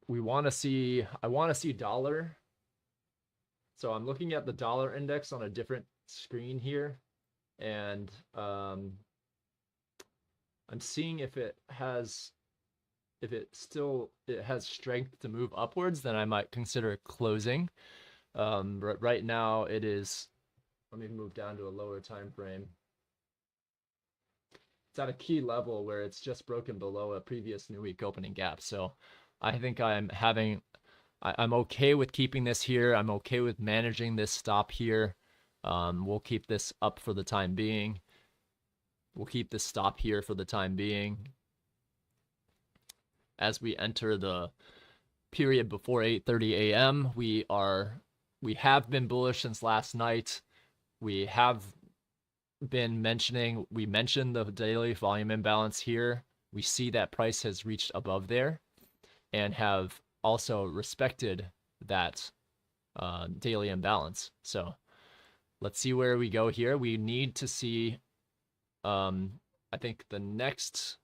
We want to see, I want to see dollar. So I'm looking at the dollar index on a different screen here, and I'm seeing if it has, if it has strength to move upwards, then I might consider closing. Right now it is, let me move down to a lower time frame. It's at a key level where it's just broken below a previous new week opening gap. So I think I'm okay with keeping this here. I'm okay with managing this stop here. We'll keep this up for the time being. We'll keep this stop here for the time being. As we enter the period before 8:30 a.m., we have been bullish since last night. We mentioned the daily volume imbalance here. We see that price has reached above there and have also respected that daily imbalance. So let's see where we go here. We need to see, I I think the next,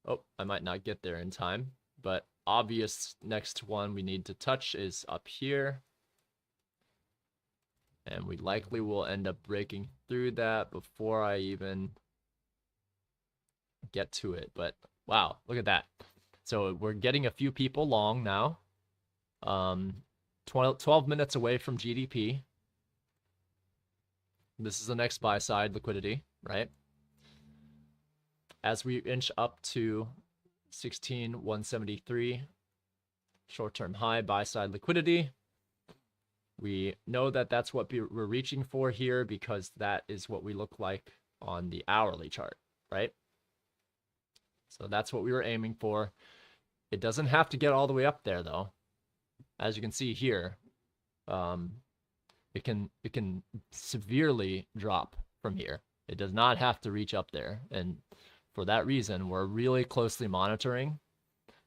oh, I might not get there in time, but obvious next one we need to touch is up here. And we likely will end up breaking through that before I even get to it. But wow, look at that. So we're getting a few people long now. 12 minutes away from GDP. This is the next buy side liquidity, right? As we inch up to 16,173, short-term high buy side liquidity. We know that that's what we're reaching for here because that is what we look like on the hourly chart, right? So that's what we were aiming for. It doesn't have to get all the way up there though. As you can see here, it can severely drop from here. It does not have to reach up there. And for that reason, we're really closely monitoring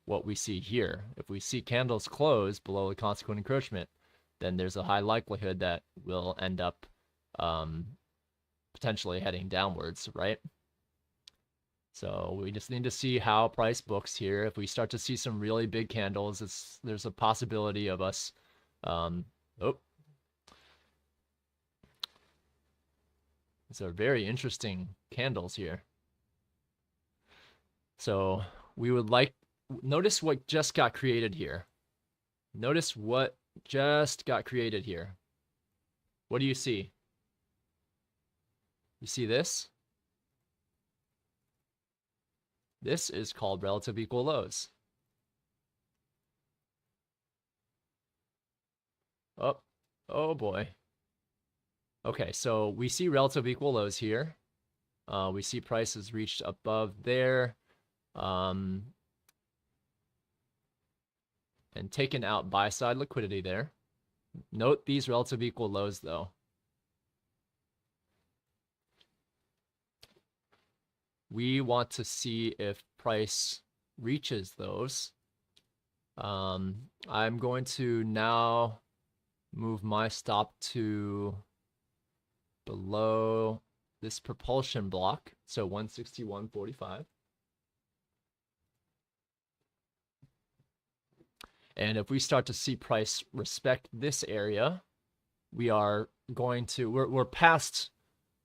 what we see here. If we see candles close below the consequent encroachment, then there's a high likelihood that we'll end up potentially heading downwards, right? So we just need to see how price books here. If we start to see some really big candles, there's a possibility of us, these are very interesting candles here. So we would like, notice what just got created here. Notice what just got created here. What do you see? You see this? This is called relative equal lows. Oh boy. Okay, so we see relative equal lows here. We see prices reached above there. And taken out buy side liquidity there. Note these relative equal lows though. We want to see if price reaches those. I'm going to now move my stop to below this propulsion block, so 161.45. And if we start to see price respect this area, we are going to, we're past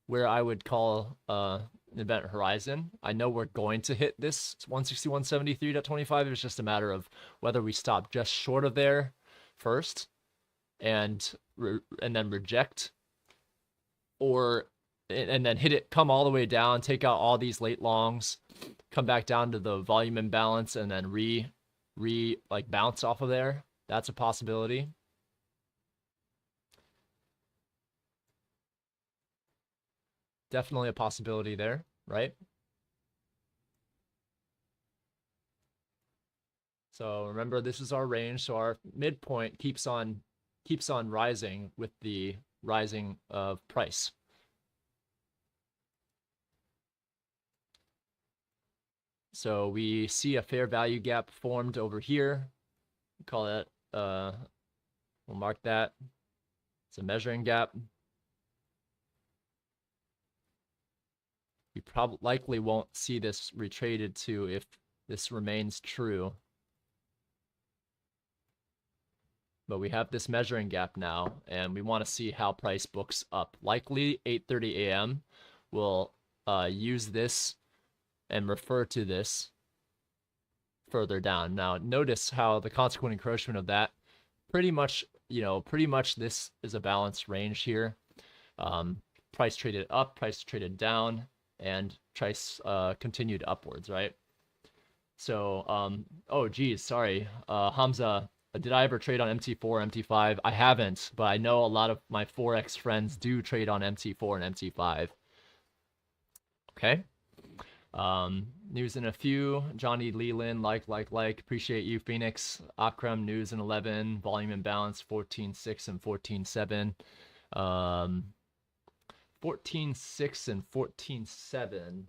where I would call an event horizon. I know we're going to hit this 161.73.25. It's just a matter of whether we stop just short of there first and then reject, or and then hit it, come all the way down, take out all these late longs, come back down to the volume imbalance, and then like bounce off of there. That's a possibility. Definitely a possibility there, right? So remember, this is our range, so our midpoint keeps on rising with the rising of price. So we see a fair value gap formed over here. We call that, we'll mark that. It's a measuring gap. We probably likely won't see this retraded to if this remains true. But we have this measuring gap now, and we want to see how price books up. Likely 8:30 a.m. We'll use this and refer to this further down. Now, notice how the consequent encroachment of that pretty much this is a balanced range here. Price traded up, price traded down, and price continued upwards, right? So, oh geez, sorry, Hamza, did I ever trade on MT4, MT5? I haven't, but I know a lot of my Forex friends do trade on MT4 and MT5. Okay. News in a few. Johnny Leland, like. Appreciate you, Phoenix. Akram, news in 11. Volume imbalance, 14.6 and 14.7. 14.6 and 14.7.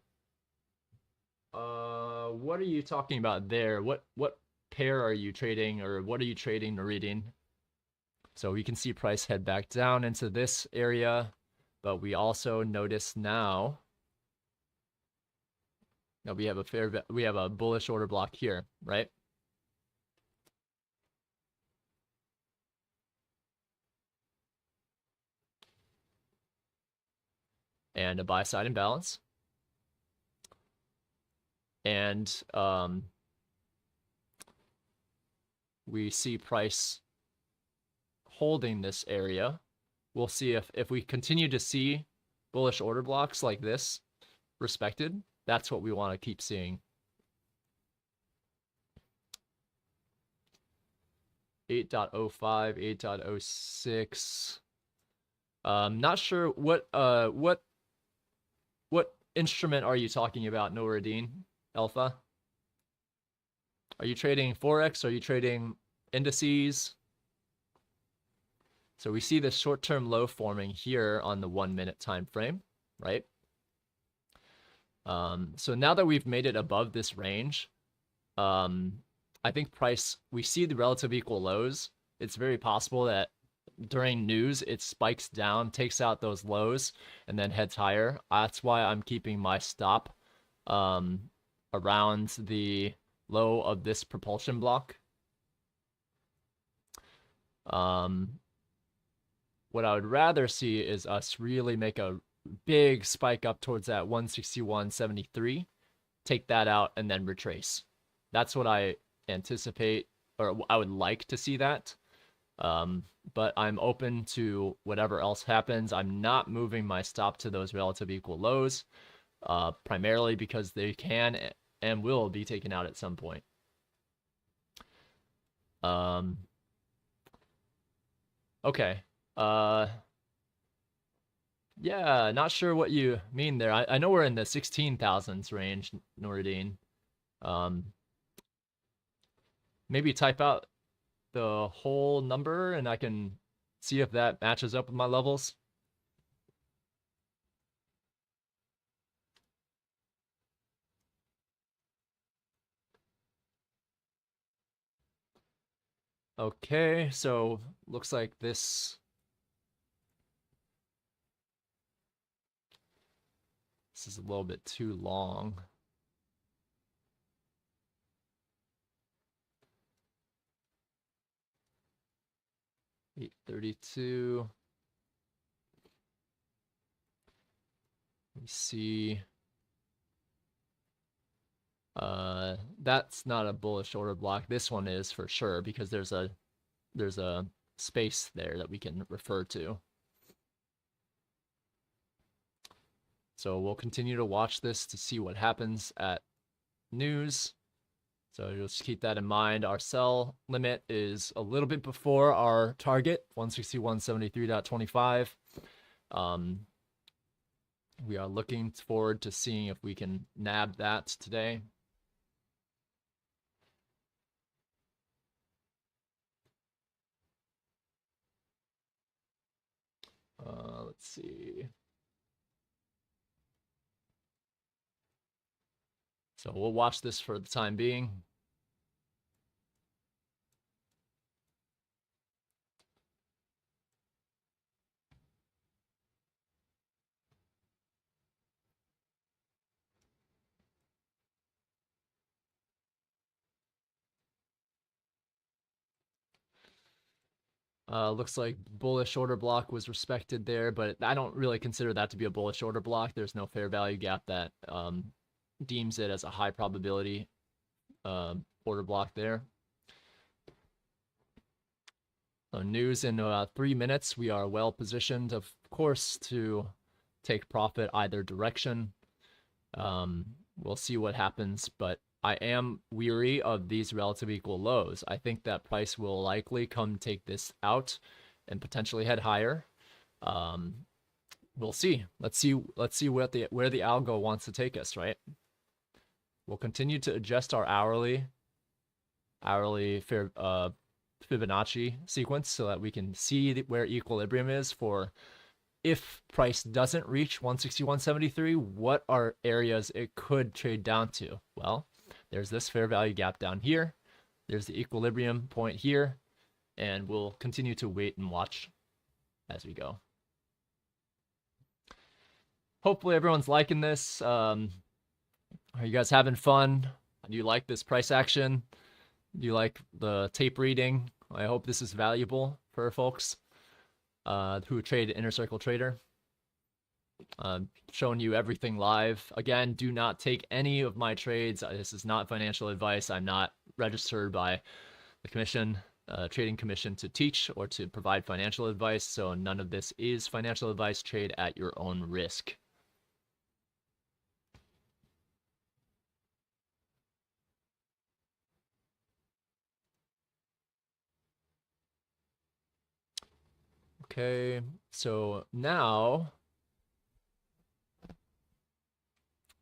What are you talking about there? What pair are you trading, or what are you trading or reading? So we can see price head back down into this area, but we also notice now Now we have a bullish order block here, right? And a buy side imbalance. And we see price holding this area. We'll see if we continue to see bullish order blocks like this respected. That's what we want to keep seeing. 8.05, 8.06. Not sure what instrument are you talking about, Noradine Alpha? Are you trading Forex? Are you trading indices? So we see the short-term low forming here on the 1 minute time frame, right? So now that we've made it above this range, I think we see the relative equal lows. It's very possible that during news, it spikes down, takes out those lows, and then heads higher. That's why I'm keeping my stop around the low of this propulsion block. What I would rather see is us really make a big spike up towards that 161.73, take that out, and then retrace. That's what I anticipate, or I would like to see that. But I'm open to whatever else happens. I'm not moving my stop to those relative equal lows, primarily because they can and will be taken out at some point. Okay. Yeah, not sure what you mean there. I know we're in the 16,000s range, Noradine. Maybe type out the whole number and I can see if that matches up with my levels. Okay, so looks like this is a little bit too long. $832. Let me see. That's not a bullish order block. This one is for sure because there's a space there that we can refer to. So we'll continue to watch this to see what happens at news. So just keep that in mind. Our sell limit is a little bit before our target, 161.73.25. We are looking forward to seeing if we can nab that today. Let's see. So we'll watch this for the time being. Looks like bullish order block was respected there, but I don't really consider that to be a bullish order block. There's no fair value gap that deems it as a high probability order block there. News in 3 minutes. We are well positioned, of course, to take profit either direction. We'll see what happens, but I am weary of these relative equal lows. I think that price will likely come take this out and potentially head higher. We'll see. Let's see where the algo wants to take us, right? We'll continue to adjust our hourly Fibonacci sequence so that we can see where equilibrium is for if price doesn't reach 161.73, what are areas it could trade down to? Well, there's this fair value gap down here. There's the equilibrium point here. And we'll continue to wait and watch as we go. Hopefully everyone's liking this. Are you guys having fun? Do you like this price action? Do you like the tape reading? I hope this is valuable for folks who trade Inner Circle Trader. Showing you everything live. Again, do not take any of my trades. This is not financial advice. I'm not registered by the commission, trading commission, to teach or to provide financial advice. So none of this is financial advice. Trade at your own risk. Okay, so now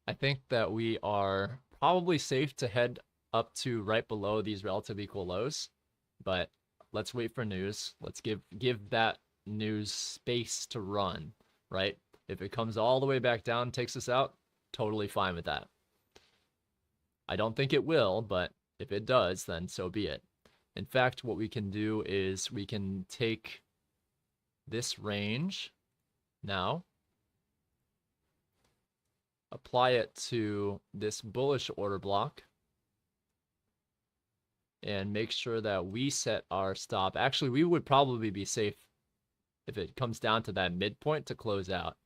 I think that we are probably safe to head up to right below these relative equal lows, but let's wait for news. Let's give that news space to run, right? If it comes all the way back down, takes us out, totally fine with that. I don't think it will, but if it does, then so be it. In fact, what we can do is we can take this range now, apply it to this bullish order block, and make sure that we set our stop. Actually, we would probably be safe if it comes down to that midpoint to close out.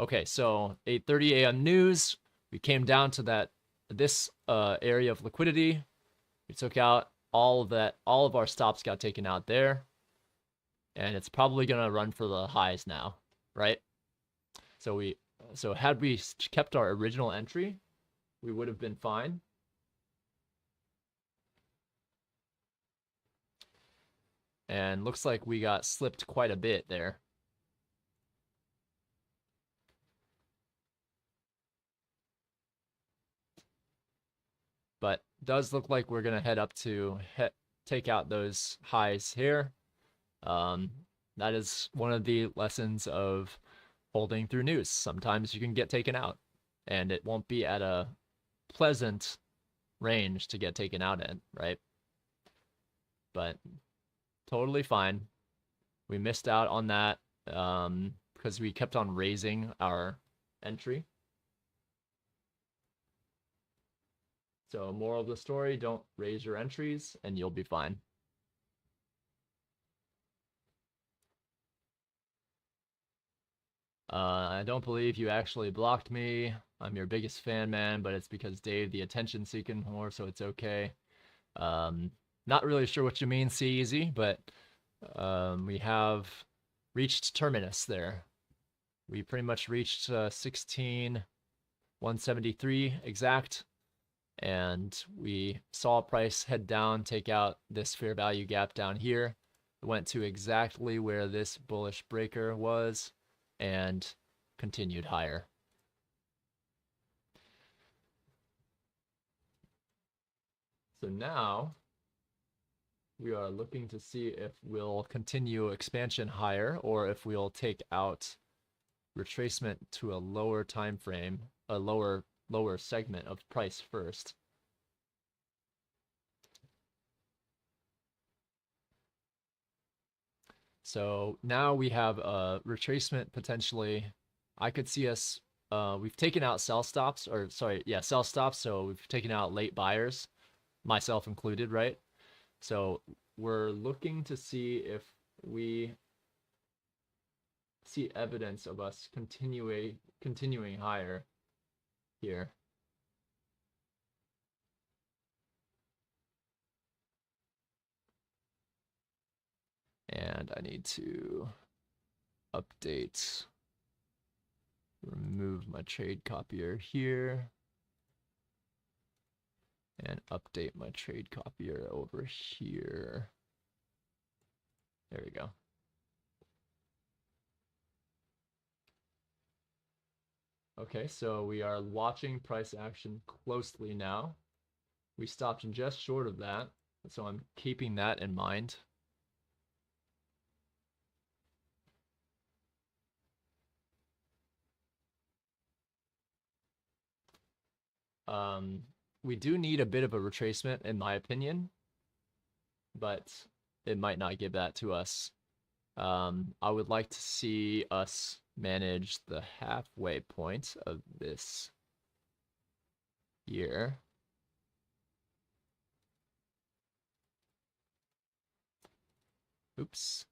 Okay, so 8:30 a.m. news. We came down to this area of liquidity. We took out all of that. All of our stops got taken out there, and it's probably gonna run for the highs now, right? So had we kept our original entry, we would have been fine. And looks like we got slipped quite a bit there. But does look like we're going to head up to take out those highs here. That is one of the lessons of holding through news. Sometimes you can get taken out, and it won't be at a pleasant range to get taken out in, right? But totally fine. We missed out on that because we kept on raising our entry. So moral of the story, don't raise your entries and you'll be fine. I don't believe you actually blocked me. I'm your biggest fan, man, but it's because Dave the attention-seeking whore, so it's okay. Not really sure what you mean, C-Easy, but we have reached terminus there. We pretty much reached 16,173 exact, and we saw price head down, take out this fair value gap down here. It went to exactly where this bullish breaker was and continued higher. So now we are looking to see if we'll continue expansion higher or if we'll take out retracement to a lower time frame, a lower segment of price first. So now we have a retracement potentially. I could see us, we've taken out sell stops, or sorry, yeah, sell stops. So we've taken out late buyers, myself included, right? So we're looking to see if we see evidence of us continuing higher here. And I need to remove my trade copier here, and update my trade copier over here. There we go. Okay, so we are watching price action closely now. We stopped just short of that, so I'm keeping that in mind. We do need a bit of a retracement, in my opinion, but it might not give that to us. I would like to see us manage the halfway point of this here. Oops.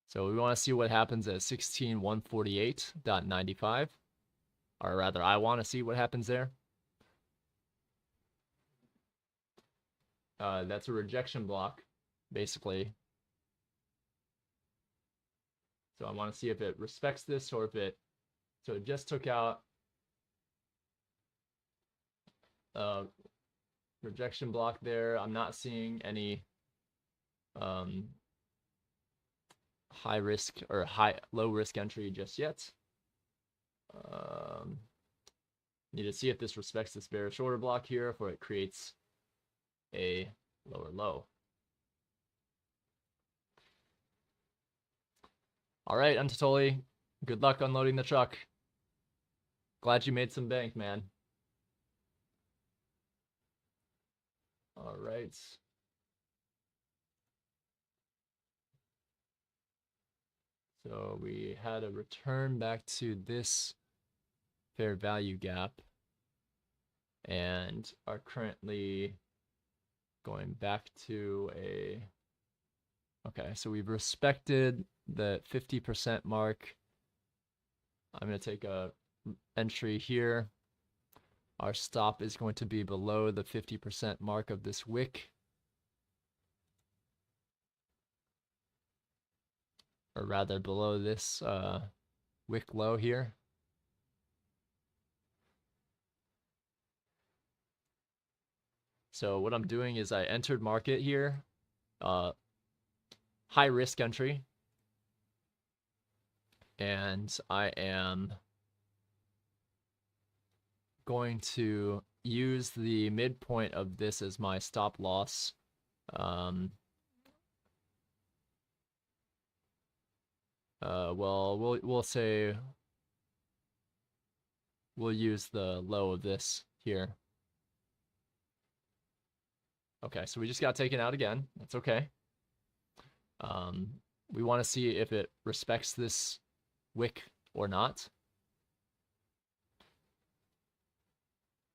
So we want to see what happens at 16,148.95. Or rather, I want to see what happens there. That's a rejection block, basically. So I want to see if it respects this or if it... So it just took out rejection block there. I'm not seeing any high risk or low risk entry just yet. Need to see if this respects this bearish order block here, or it creates a lower low. All right, Antatoli, good luck unloading the truck. Glad you made some bank, man. All right. So we had a return back to this fair value gap and are currently going back to a... Okay, so we've respected the 50% mark. I'm going to take a entry here. Our stop is going to be below the 50% mark of this wick. Or rather below this wick low here. So what I'm doing is I entered market here. High risk entry. And I am going to use the midpoint of this as my stop loss. Well, we'll say we'll use the low of this here. Okay, so we just got taken out again. That's okay. We want to see if it respects this wick or not.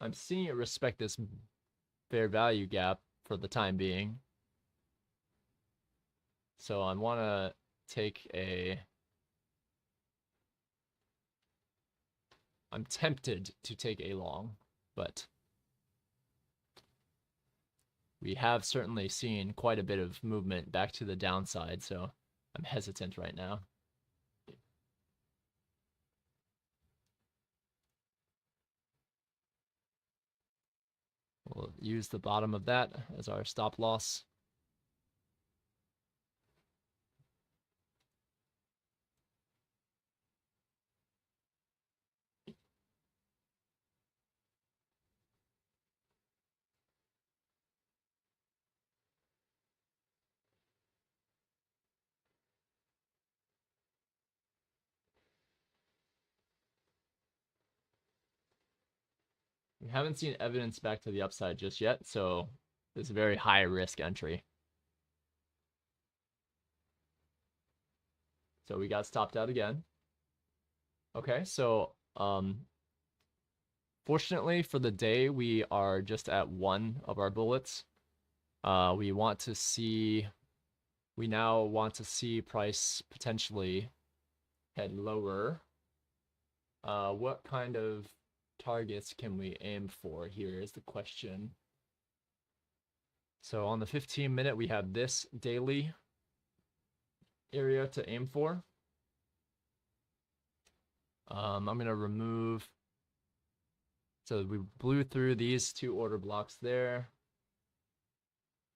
I'm seeing it respect this fair value gap for the time being. So I want to take a... I'm tempted to take a long, but we have certainly seen quite a bit of movement back to the downside, so I'm hesitant right now. We'll use the bottom of that as our stop loss. We haven't seen evidence back to the upside just yet, so it's a very high risk entry. So we got stopped out again. Okay, so fortunately for the day, we are just at one of our bullets. We now want to see price potentially head lower. What kind of targets can we aim for here is the question. So on the 15-minute, we have this daily area to aim for. I'm going to remove... So we blew through these two order blocks there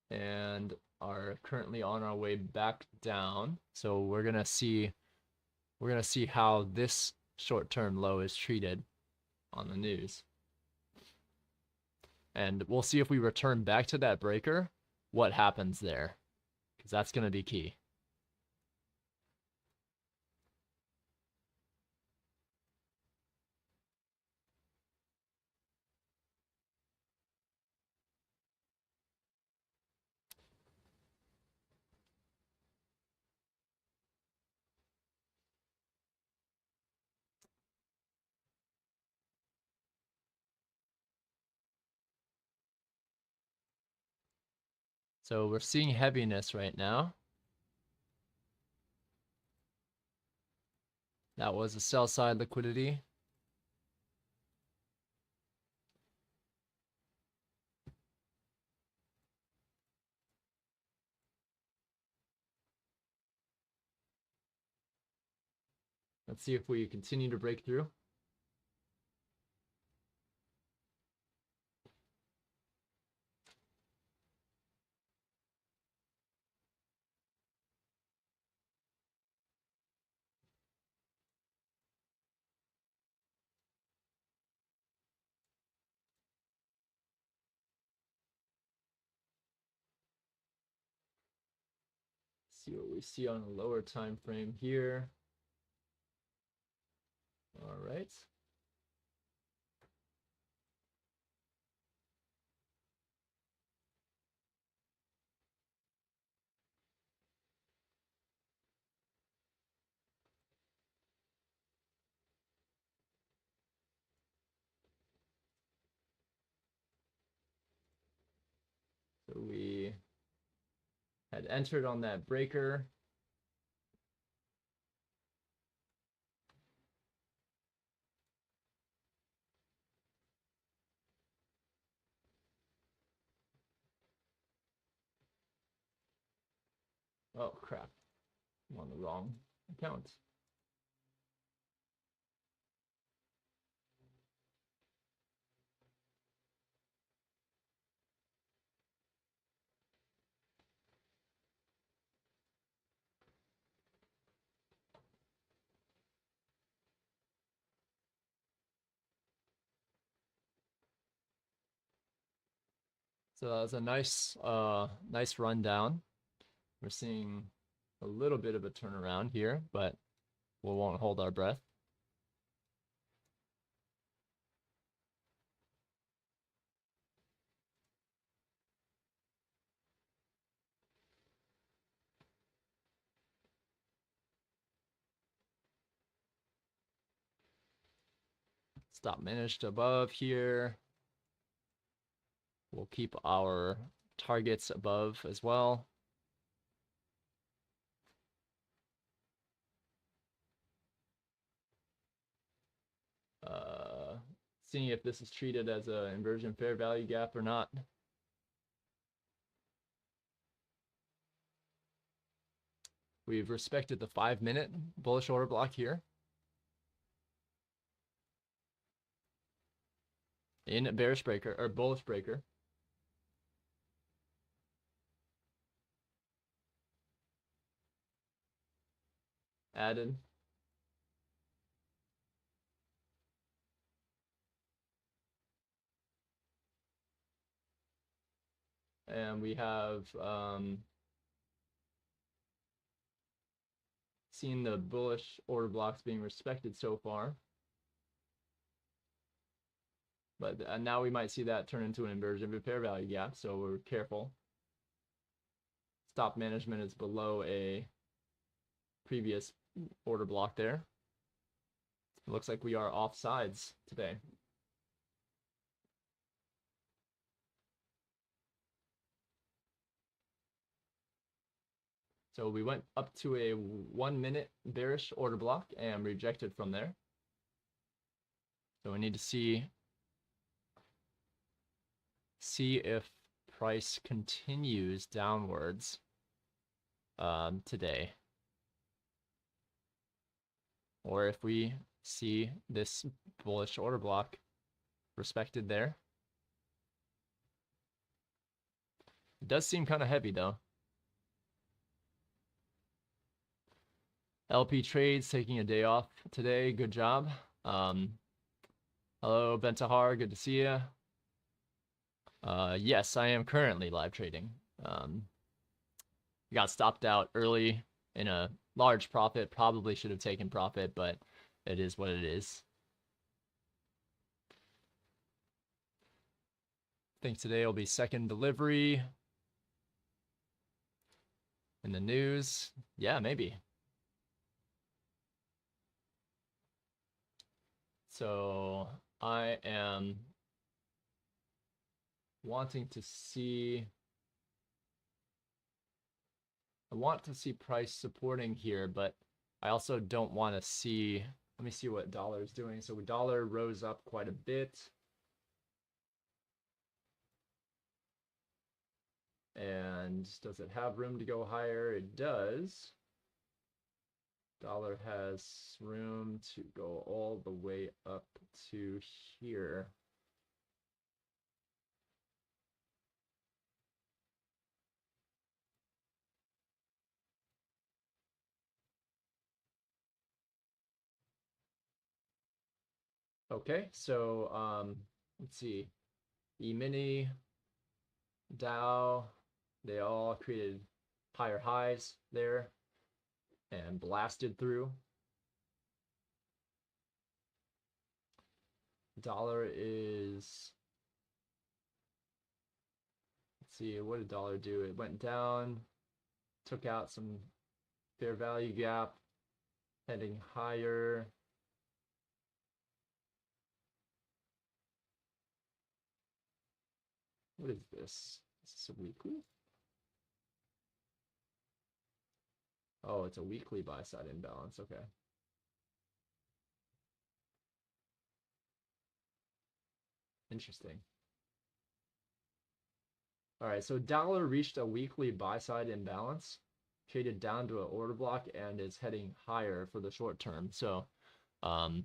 and are currently on our way back down. So we're going to see how this short-term low is treated on the news. And we'll see if we return back to that breaker, what happens there, because that's going to be key. So we're seeing heaviness right now. That was a sell side liquidity. Let's see if we continue to break through. See what we see on a lower time frame here. All right. So we had entered on that breaker. Oh, crap. I'm on the wrong account. So that was a nice rundown. We're seeing a little bit of a turnaround here, but we won't hold our breath. Stop managed above here. We'll keep our targets above as well. Seeing if this is treated as an inversion fair value gap or not. We've respected the 5-minute bullish order block here. In a bearish breaker or bullish breaker. Added. And we have seen the bullish order blocks being respected so far. But now we might see that turn into an inversion of a fair value gap, so we're careful. Stop management is below a previous order block there. It looks like we are off sides today. So we went up to a 1-minute bearish order block and rejected from there. So we need to see if price continues downwards today, or if we see this bullish order block respected there. It does seem kind of heavy though. LP Trades taking a day off today. Good job. Hello, Bentahar. Good to see you. Yes, I am currently live trading. Got stopped out early in a large profit. Probably should have taken profit, but it is what it is. I think today will be second delivery in the news. Yeah, maybe. So I am wanting to see I want to see price supporting here, but I also don't want to see, let me see what dollar is doing. So dollar rose up quite a bit. And does it have room to go higher? It does. Dollar has room to go all the way up to here. Okay, so let's see. E-mini, Dow, they all created higher highs there and blasted through. Dollar is, let's see, what did dollar do? It went down, took out some fair value gap, heading higher. What is this? Is this a weekly? Oh, it's a weekly buy side imbalance. Okay. Interesting. All right, so dollar reached a weekly buy side imbalance, traded down to an order block, and is heading higher for the short term. So I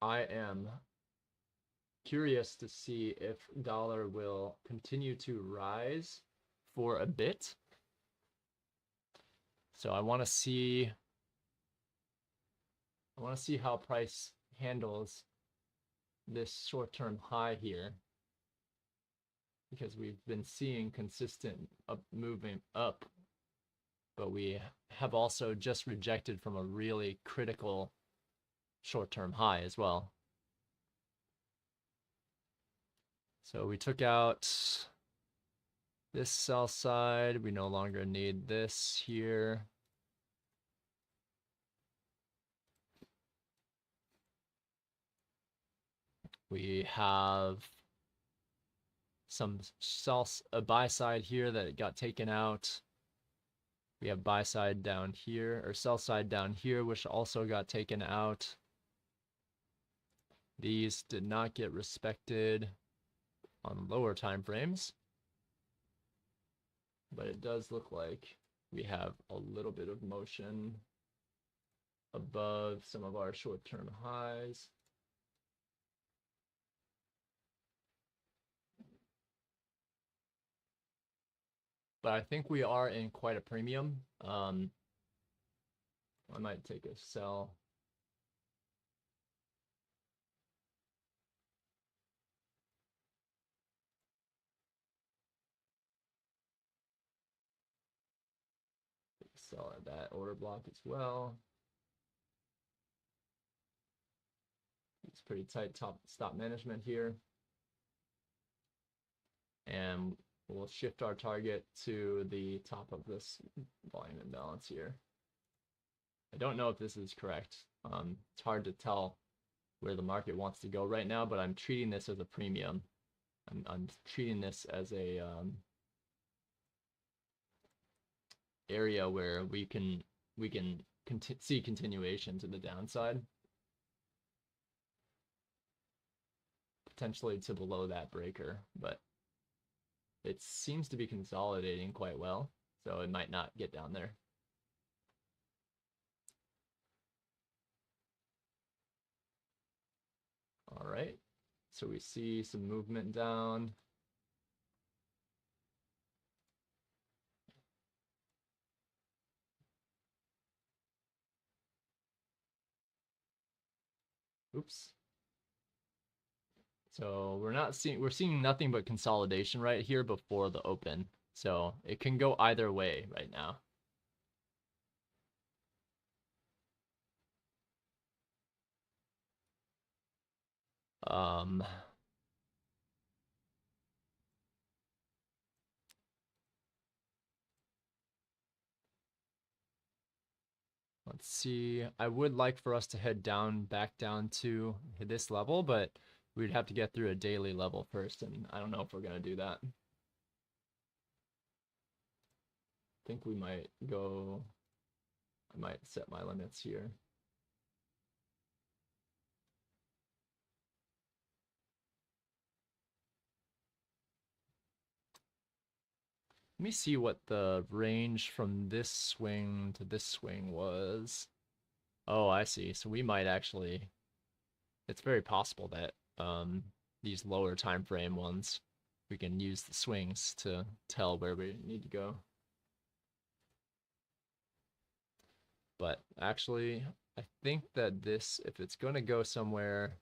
am curious to see if dollar will continue to rise for a bit. So I want to see how price handles this short-term high here, because we've been seeing consistent movement up, but we have also just rejected from a really critical short-term high as well. So we took out this sell side. We no longer need this here. We have some a buy side here that got taken out. We have buy side down here, or sell side down here, which also got taken out. These did not get respected on lower time frames, but it does look like we have a little bit of motion above some of our short-term highs. But I think we are in quite a premium. I might take a sell. Sell at that order block as well. It's pretty tight stop management here. And we'll shift our target to the top of this volume imbalance here. I don't know if this is correct. It's hard to tell where the market wants to go right now, but I'm treating this as a premium. I'm treating this as a area where we can see continuation to the downside, potentially to below that breaker, but it seems to be consolidating quite well, so it might not get down there. All right, so we see some movement down. Oops. So we're seeing nothing but consolidation right here before the open. So it can go either way right now. Let's see. I would like for us to head back down to this level, but we'd have to get through a daily level first, and I don't know if we're gonna do that. think we might go, I might set my limits here. Let me see what the range from this swing to this swing was. Oh, I see. So we might actually, it's very possible that these lower time frame ones, we can use the swings to tell where we need to go. But actually, I think that this, if it's going to go somewhere,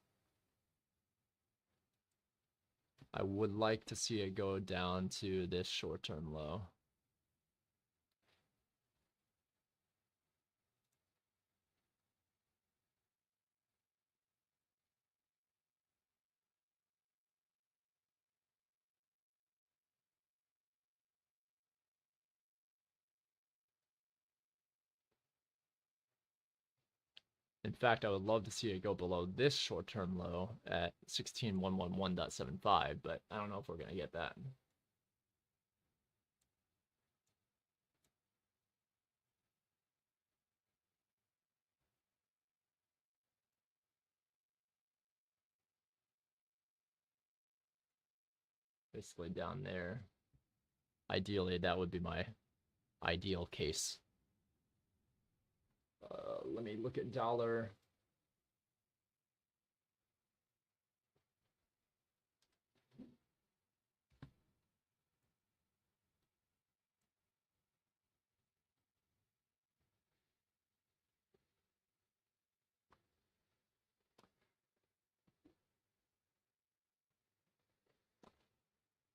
I would like to see it go down to this short-term low. In fact, I would love to see it go below this short-term low at 16111.75, but I don't know if we're going to get that. Basically down there. Ideally, that would be my ideal case. Let me look at dollar.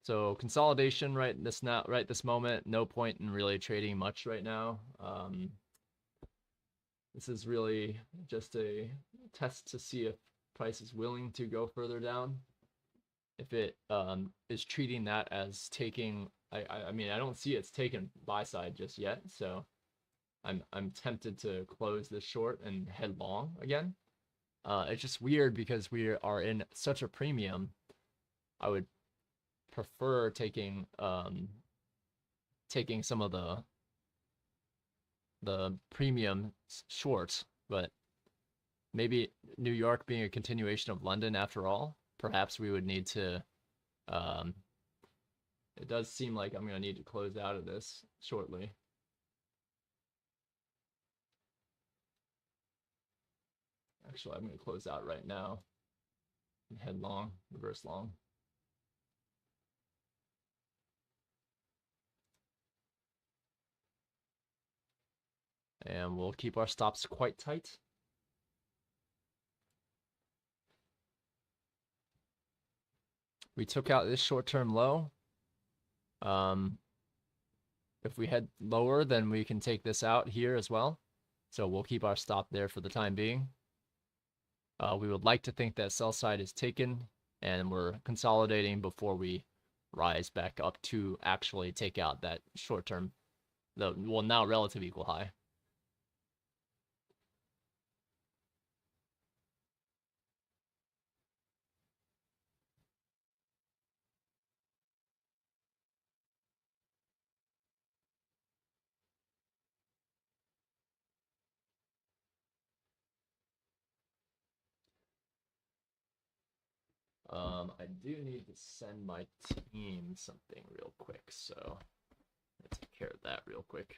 So consolidation right this moment, no point in really trading much right now. This is really just a test to see if price is willing to go further down. If it is treating that as taking, I mean, I don't see it's taken buy side just yet, so I'm tempted to close this short and head long again. It's just weird because we are in such a premium. I would prefer taking taking some of the premium shorts, but maybe New York being a continuation of London after all, perhaps we would need to it does seem like I'm going to need to close out of this shortly. Actually, I'm going to close out right now and head long, reverse long. And we'll keep our stops quite tight. We took out this short-term low. If we head lower, then we can take this out here as well. So we'll keep our stop there for the time being. We would like to think that sell side is taken and we're consolidating before we rise back up to actually take out that short-term, well, now relative equal high. I do need to send my team something real quick, so let's take care of that real quick.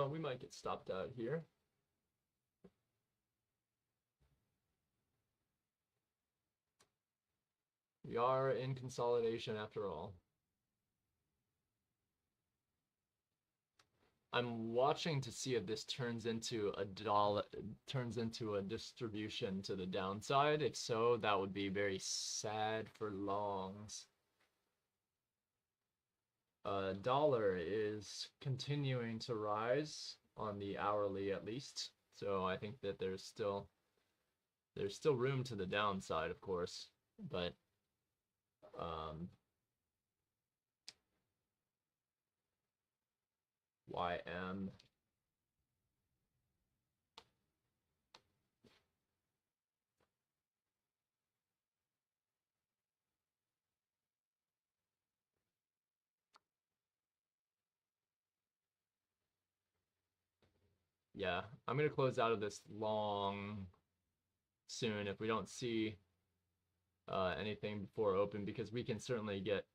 We might get stopped out here. We are in consolidation after all. I'm watching to see if this turns into a distribution to the downside. If so, that would be very sad for longs. Dollar is continuing to rise on the hourly at least, so I think that there's still room to the downside, of course. but YM. Yeah, I'm gonna close out of this long soon if we don't see anything before open, because we can certainly get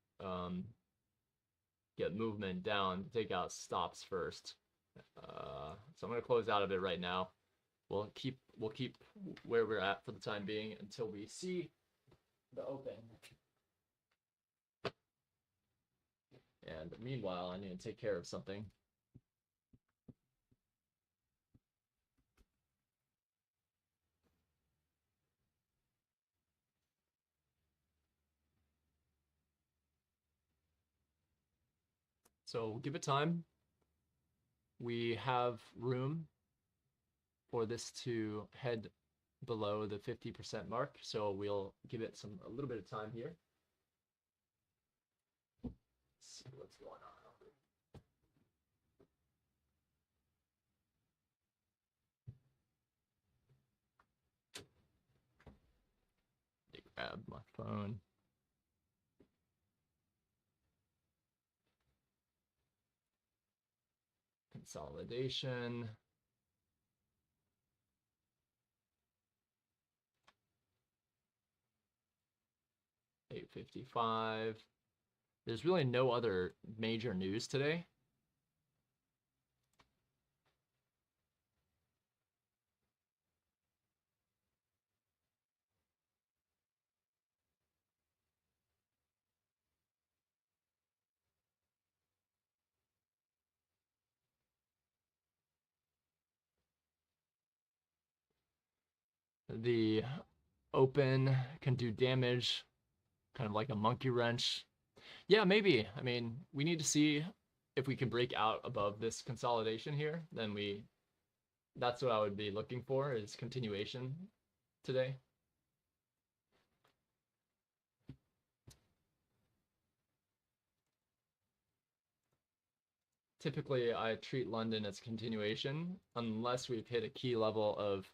movement down, take out stops first. So I'm gonna close out of it right now. We'll keep where we're at for the time being until we see the open. And meanwhile, I need to take care of something. So give it time. We have room for this to head below the 50% mark, so we'll give it a little bit of time here. Let's see what's going on. Grab my phone. Consolidation. $8.55. There's really no other major news today. The open can do damage, kind of like a monkey wrench. Yeah, maybe. I mean, we need to see if we can break out above this consolidation here. Then that's what I would be looking for, is continuation today. Typically, I treat London as continuation unless we've hit a key level of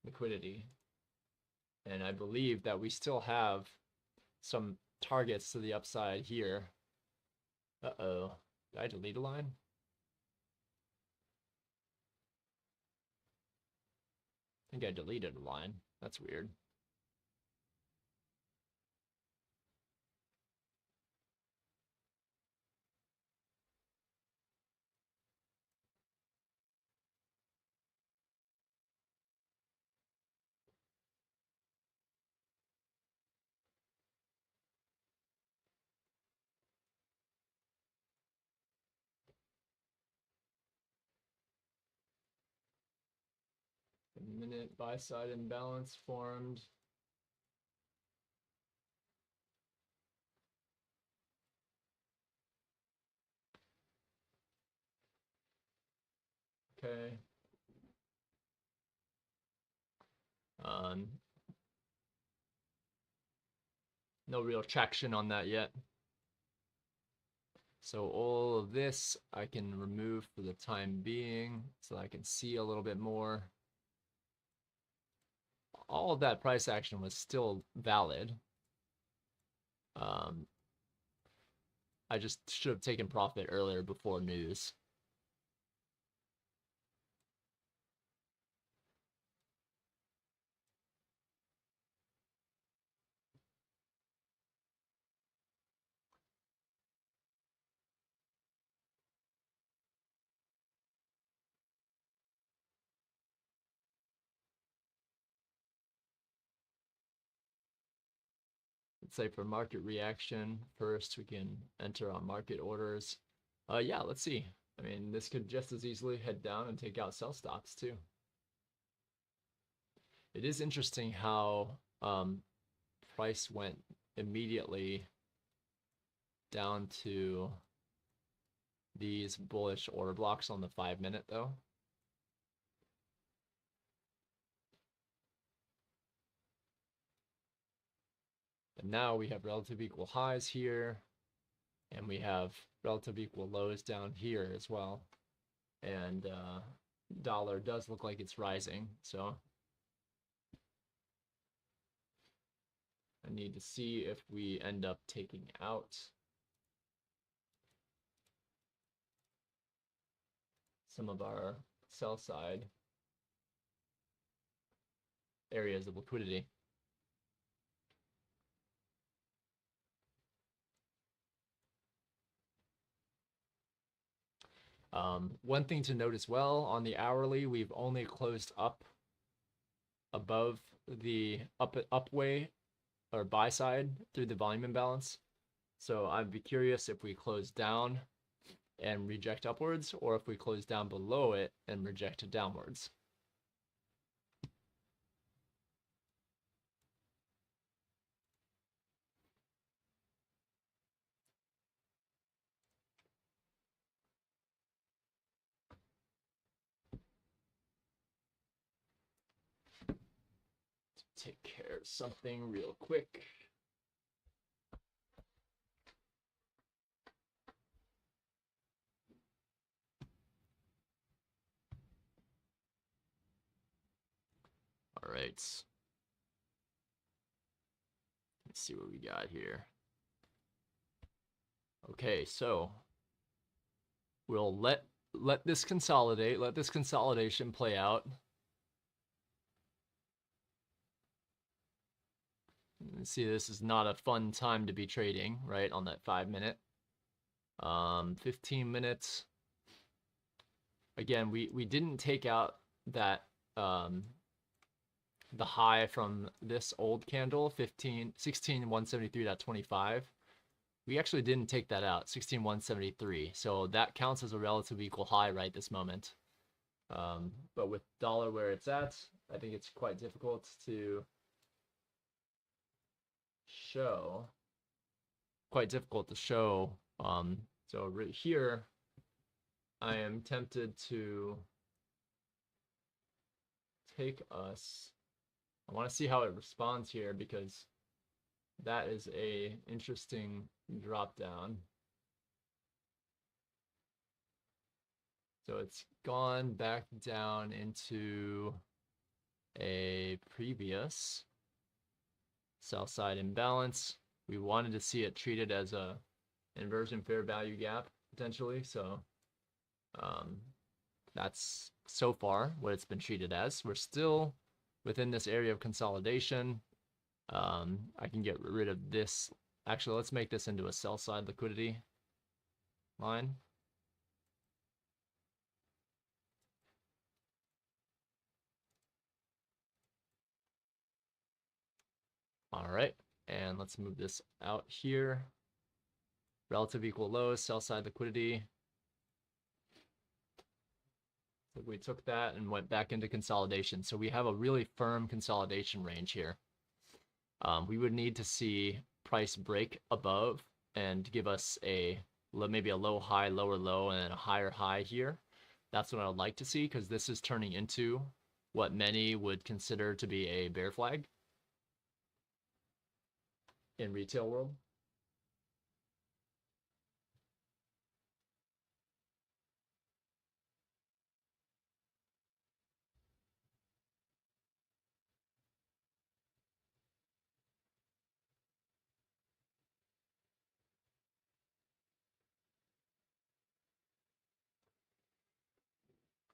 liquidity. And I believe that we still have some targets to the upside here. Uh-oh. Did I delete a line? I think I deleted a line. That's weird. Minute buy side imbalance formed. Okay. No real traction on that yet. So all of this I can remove for the time being so I can see a little bit more. All of that price action was still valid. I just should have taken profit earlier before news. Let's say for market reaction, first we can enter on market orders. Yeah, let's see. I mean, this could just as easily head down and take out sell stops too. It is interesting how price went immediately down to these bullish order blocks on the 5-minute though. And now we have relative equal highs here, and we have relative equal lows down here as well. And dollar does look like it's rising, so I need to see if we end up taking out some of our sell side areas of liquidity. One thing to note as well, on the hourly, we've only closed up above the upway or buy side through the volume imbalance. So I'd be curious if we close down and reject upwards, or if we close down below it and reject downwards. Take care of something real quick. All right. Let's see what we got here. Okay, so we'll let this consolidate, let this consolidation play out. See, this is not a fun time to be trading, right, on that 5 minute. 15 minutes. Again, we didn't take out that the high from this old candle, 16,173.25. We actually didn't take that out, 16,173. So that counts as a relative equal high right this moment. But with dollar where it's at, I think it's quite difficult to show. So right here, I am tempted to take us. I want to see how it responds here, because that is a interesting drop down. So it's gone back down into a previous sell side imbalance. We wanted to see it treated as a inversion fair value gap potentially. So that's so far what it's been treated as. We're still within this area of consolidation. I can get rid of this. Actually, let's make this into a sell side liquidity line. All right, and let's move this out here. Relative equal lows, sell side liquidity. So we took that and went back into consolidation. So we have a really firm consolidation range here. We would need to see price break above and give us maybe a low high, lower low, and a higher high here. That's what I would like to see, because this is turning into what many would consider to be a bear flag in retail world.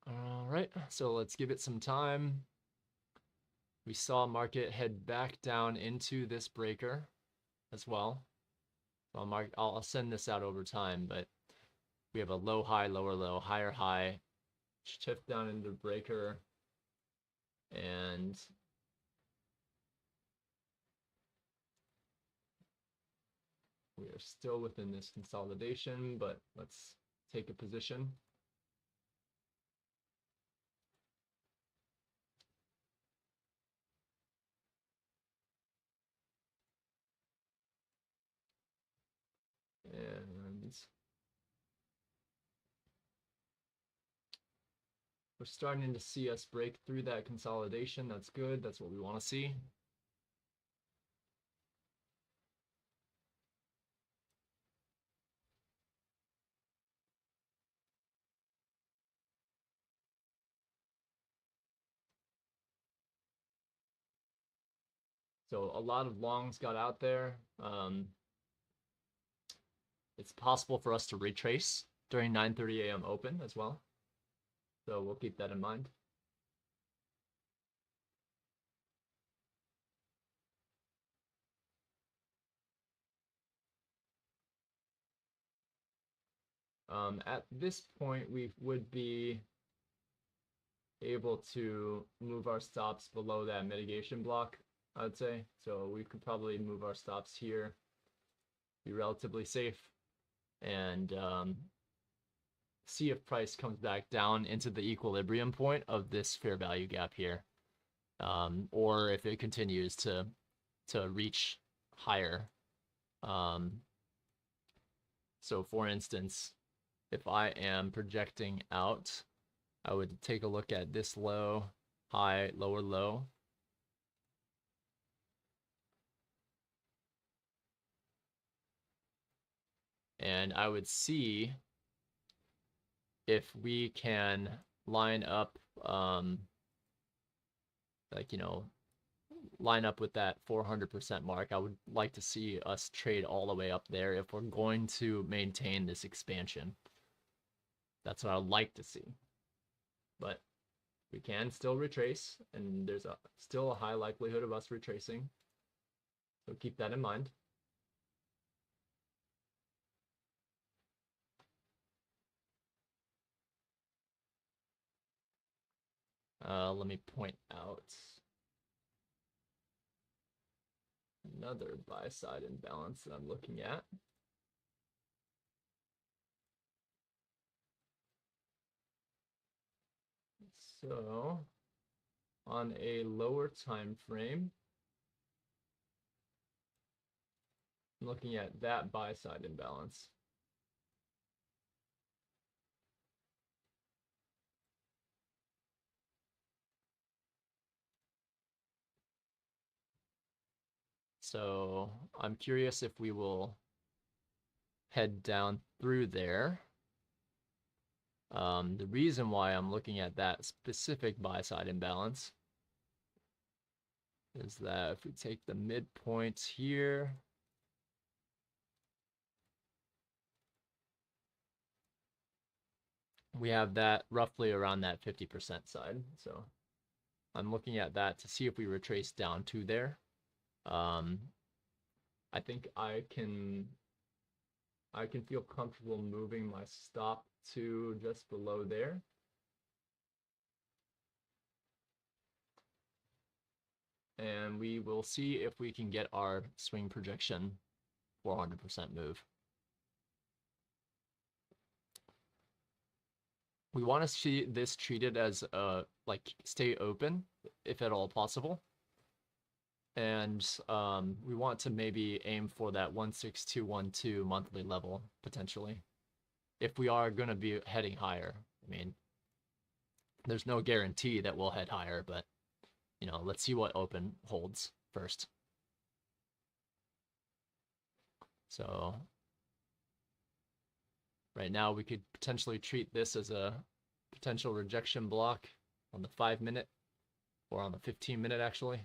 All right, so let's give it some time. We saw market head back down into this breaker as well. So I'll send this out over time, but we have a low high, lower low, higher high, shift down into the breaker, and we are still within this consolidation, but let's take a position. And we're starting to see us break through that consolidation. That's good. That's what we want to see. So a lot of longs got out there. It's possible for us to retrace during 9:30 a.m. open as well. So we'll keep that in mind. At this point, we would be able to move our stops below that mitigation block, I would say. So we could probably move our stops here, be relatively safe, and see if price comes back down into the equilibrium point of this fair value gap here, or if it continues to reach higher. So for instance, if I am projecting out, I would take a look at this low, high, lower low. And I would see if we can line up, like, you know, line up with that 400% mark. I would like to see us trade all the way up there if we're going to maintain this expansion. That's what I'd like to see. But we can still retrace, and there's still a high likelihood of us retracing. So keep that in mind. Let me point out another buy side imbalance that I'm looking at. So on a lower time frame, I'm looking at that buy side imbalance. So I'm curious if we will head down through there. The reason why I'm looking at that specific buy side imbalance is that if we take the midpoint here, we have that roughly around that 50% side. So I'm looking at that to see if we retrace down to there. I think I can feel comfortable moving my stop to just below there. And we will see if we can get our swing projection 400% move. We want to see this treated as like stay open if at all possible. And we want to maybe aim for that 16212 monthly level potentially, if we are going to be heading higher. I mean, there's no guarantee that we'll head higher, but you know, let's see what open holds first. So right now we could potentially treat this as a potential rejection block on the 5-minute or on the 15-minute actually.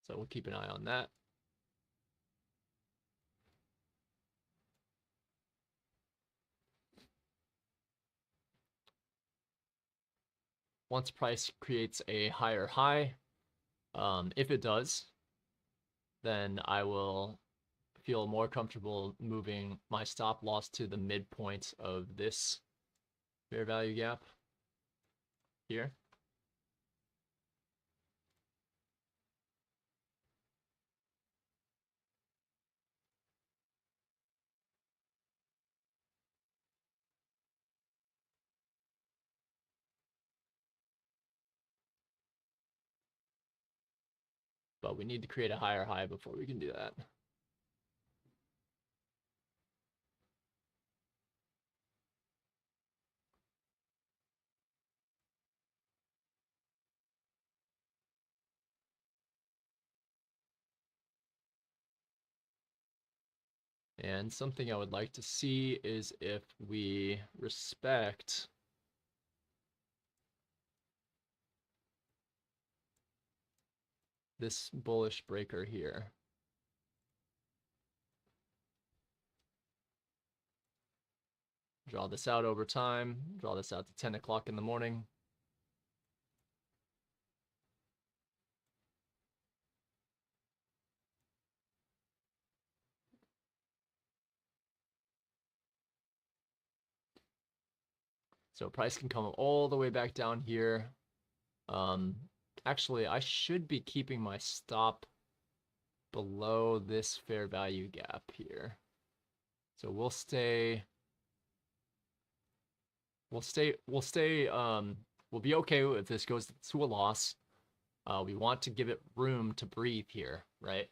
So we'll keep an eye on that. Once price creates a higher high, if it does, then I will feel more comfortable moving my stop loss to the midpoint of this fair value gap here. But we need to create a higher high before we can do that. And something I would like to see is if we respect this bullish breaker here. Draw this out over time, draw this out to 10 o'clock in the morning. So price can come all the way back down here. Actually, I should be keeping my stop below this fair value gap here. So we'll be okay if this goes to a loss. We want to give it room to breathe here, right?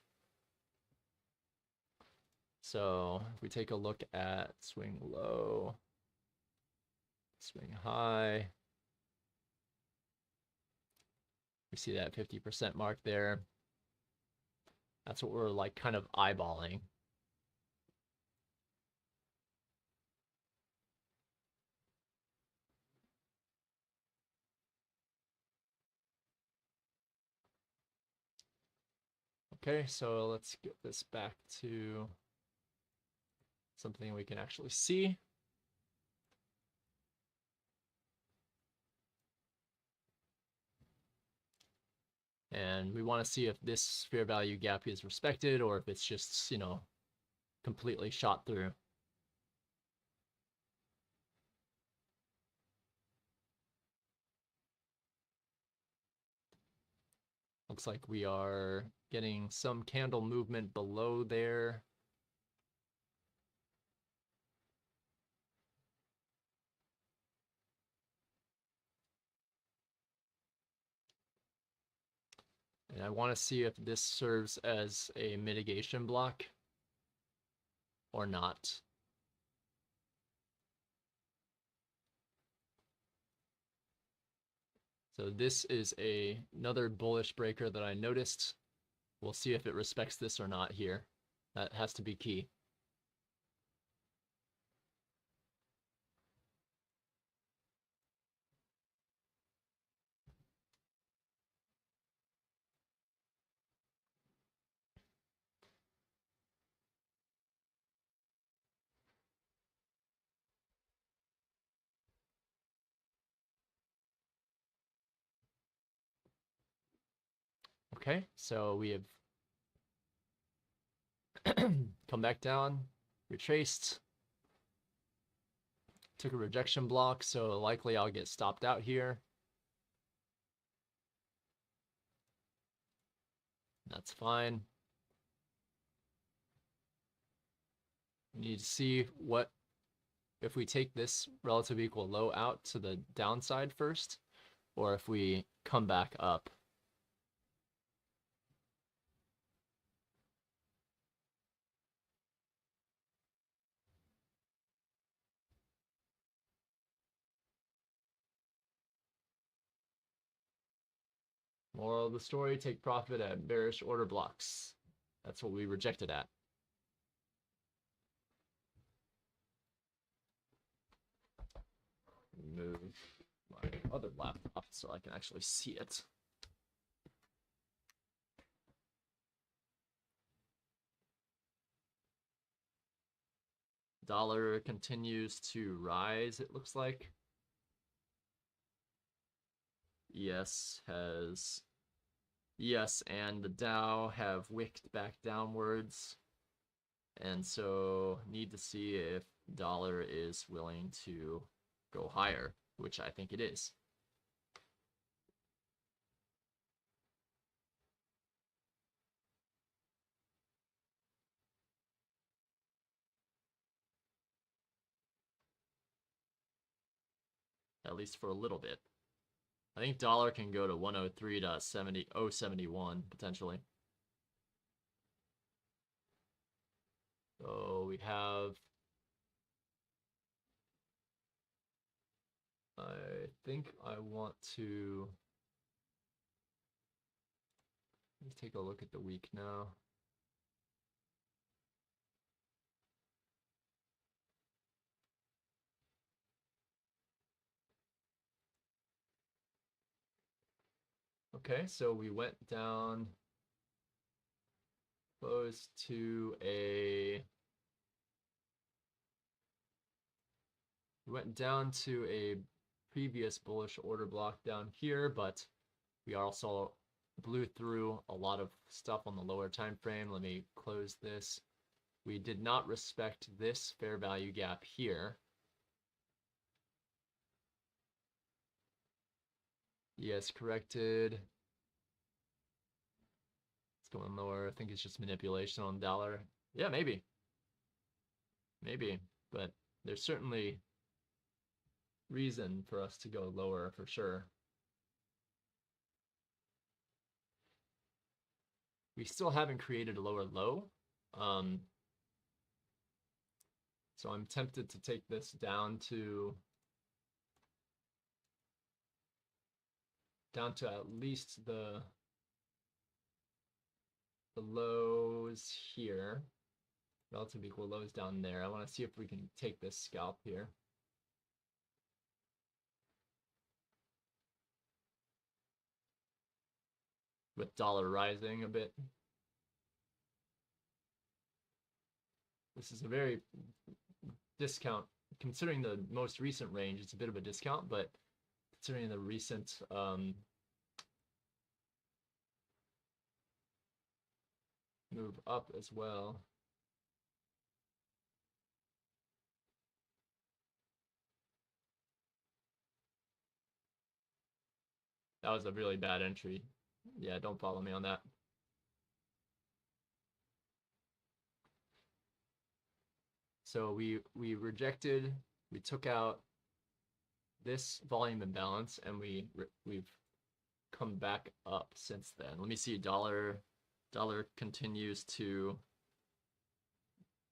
So if we take a look at swing low, swing high, we see that 50% mark there. That's what we're like kind of eyeballing. Okay, so let's get this back to something we can actually see. And we want to see if this fair value gap is respected or if it's just, completely shot through. Looks like we are getting some candle movement below there. And I want to see if this serves as a mitigation block or not. So this is another bullish breaker that I noticed. We'll see if it respects this or not here. That has to be key. Okay, so we have come back down, retraced, took a rejection block, so likely I'll get stopped out here. That's fine. We need to see what if we take this relative equal low out to the downside first, or if we come back up. Moral of the story, take profit at bearish order blocks. That's what we rejected at. Move my other laptop so I can actually see it. Dollar continues to rise, it looks like. Yes, and the Dow have wicked back downwards. And so need to see if dollar is willing to go higher, which I think it is. At least for a little bit. I think dollar can go to 103.071 potentially. So we have, I think I want to, let's take a look at the week now. Okay, so we went down close to a previous bullish order block down here, but we also blew through a lot of stuff on the lower time frame. Let me close this. We did not respect this fair value gap here. Yes, corrected. It's going lower. I think it's just manipulation on dollar. Yeah, maybe. Maybe. But there's certainly reason for us to go lower for sure. We still haven't created a lower low. So I'm tempted to take this down to at least the lows here. Relative equal lows down there. I want to see if we can take this scalp here. With dollar rising a bit. This is a very discount, considering the most recent range, it's a bit of a discount, but considering the recent move up as well. That was a really bad entry. Yeah, don't follow me on that. So we rejected, we took out this volume imbalance, and we've come back up since then. Let me see. Dollar continues to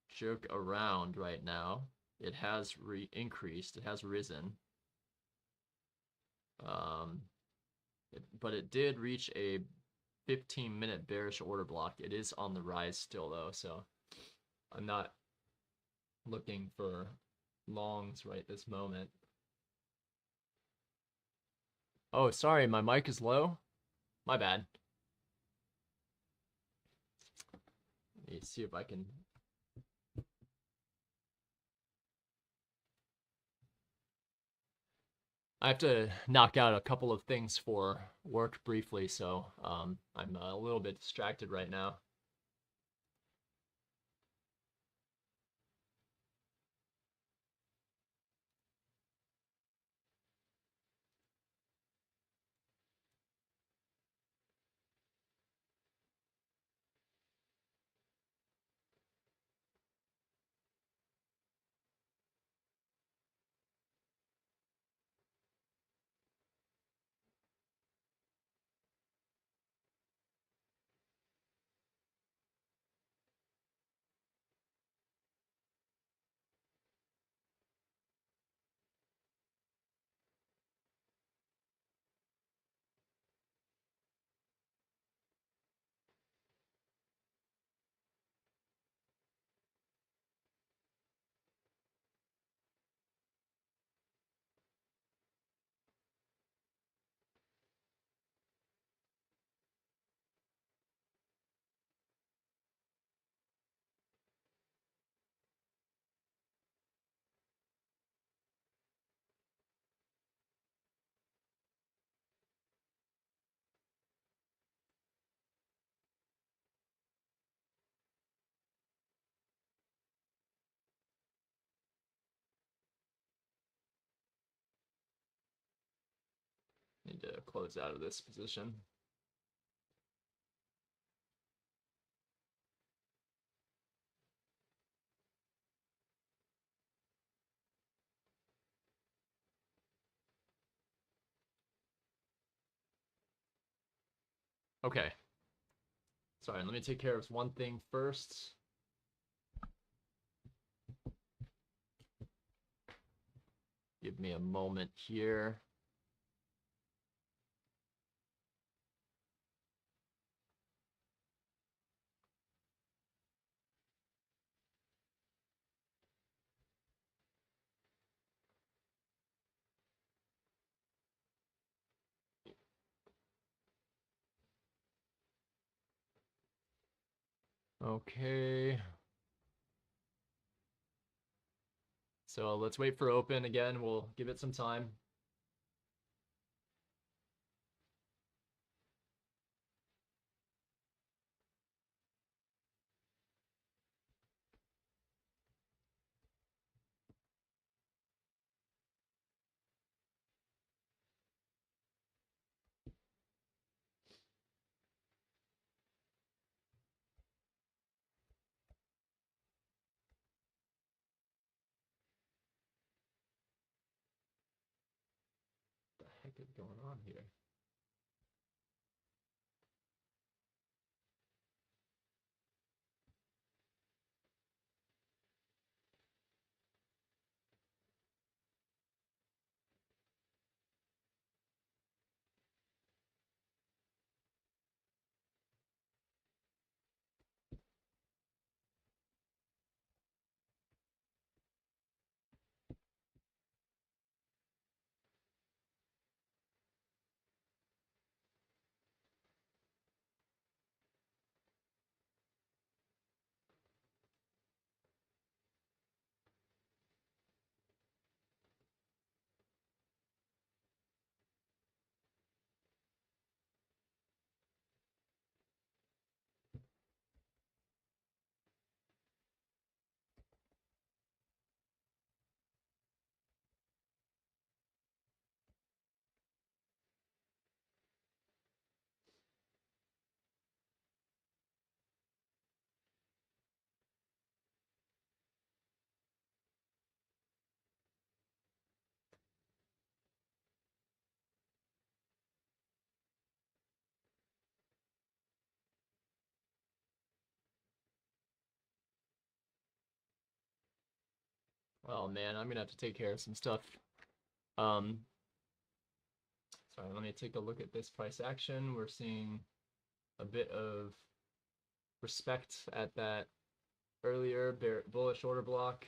joke around right now. It has increased. It has risen. But it did reach a 15-minute bearish order block. It is on the rise still, though, so I'm not looking for longs right this moment. Oh, sorry, my mic is low. My bad. Let me see if I can. I have to knock out a couple of things for work briefly, so I'm a little bit distracted right now. Need to close out of this position. Okay. Sorry, let me take care of one thing first. Give me a moment here. Okay. So let's wait for open again. We'll give it some time. What the heck is going on here? Oh man, I'm gonna have to take care of some stuff. Um, Sorry, let me take a look at this price action. We're seeing a bit of respect at that earlier bullish order block.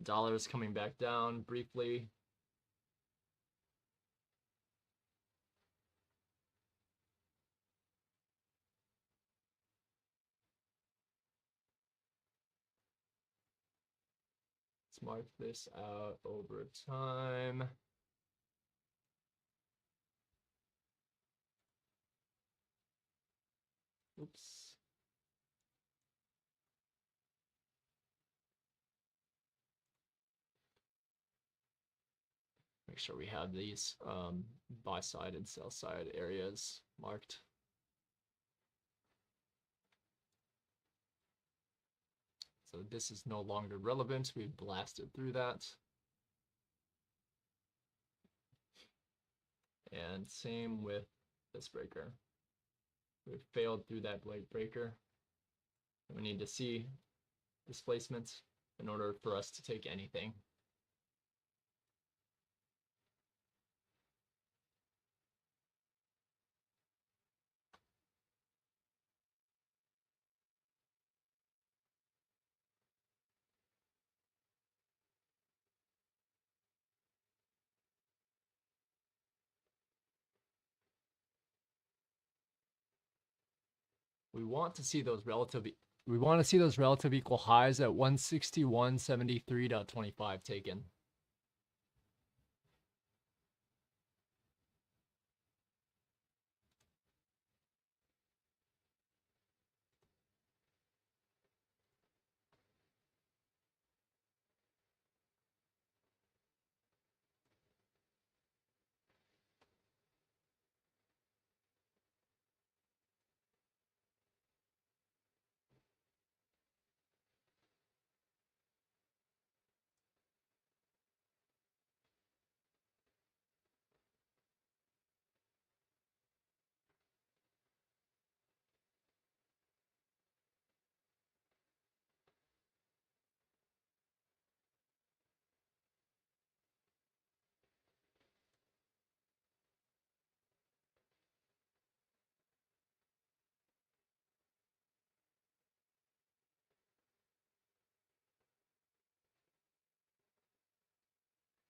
Dollars coming back down briefly. Let's mark this out over time. Oops. Make sure we have these buy side and sell side areas marked. So this is no longer relevant. We've blasted through that. And same with this breaker. We've failed through that blade breaker. We need to see displacement in order for us to take anything. We want to see those relative equal highs at 161.73.25 taken.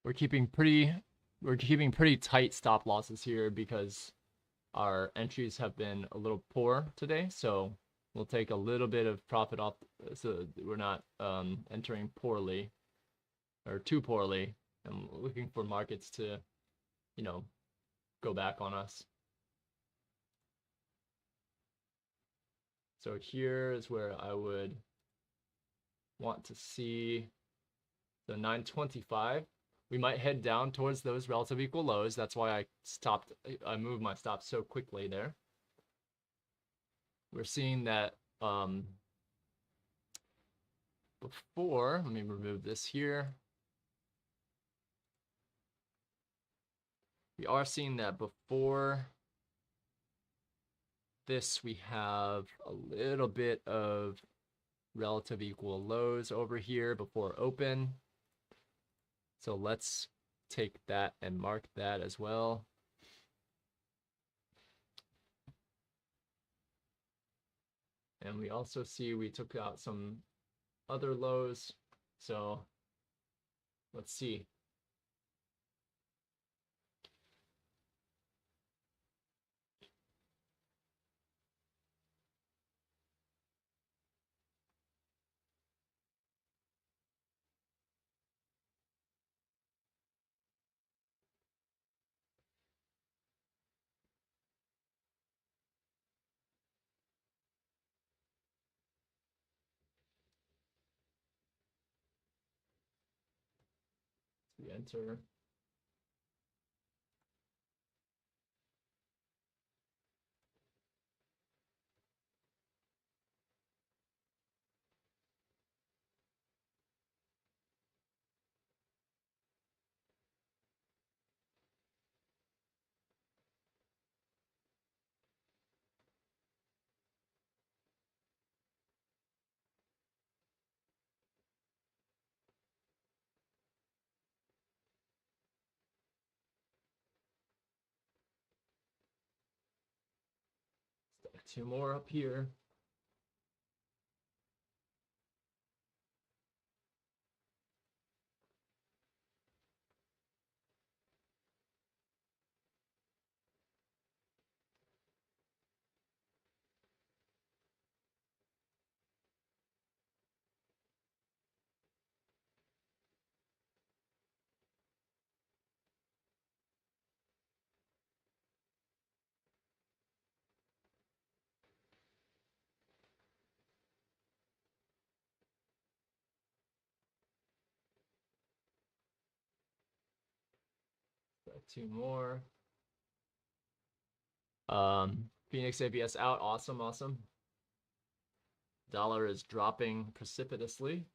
We're keeping pretty tight stop losses here because our entries have been a little poor today, so we'll take a little bit of profit off so we're not entering poorly or too poorly. I'm looking for markets to, you know, go back on us. So here is where I would want to see the 925. We might head down towards those relative equal lows. That's why I moved my stop so quickly there. We're seeing that before, let me remove this here. We are seeing that before this, we have a little bit of relative equal lows over here before open. So let's take that and mark that as well. And we also see we took out some other lows. So let's see. We enter. Two more up here. Two more. Phoenix ABS out. Awesome, awesome. Dollar is dropping precipitously.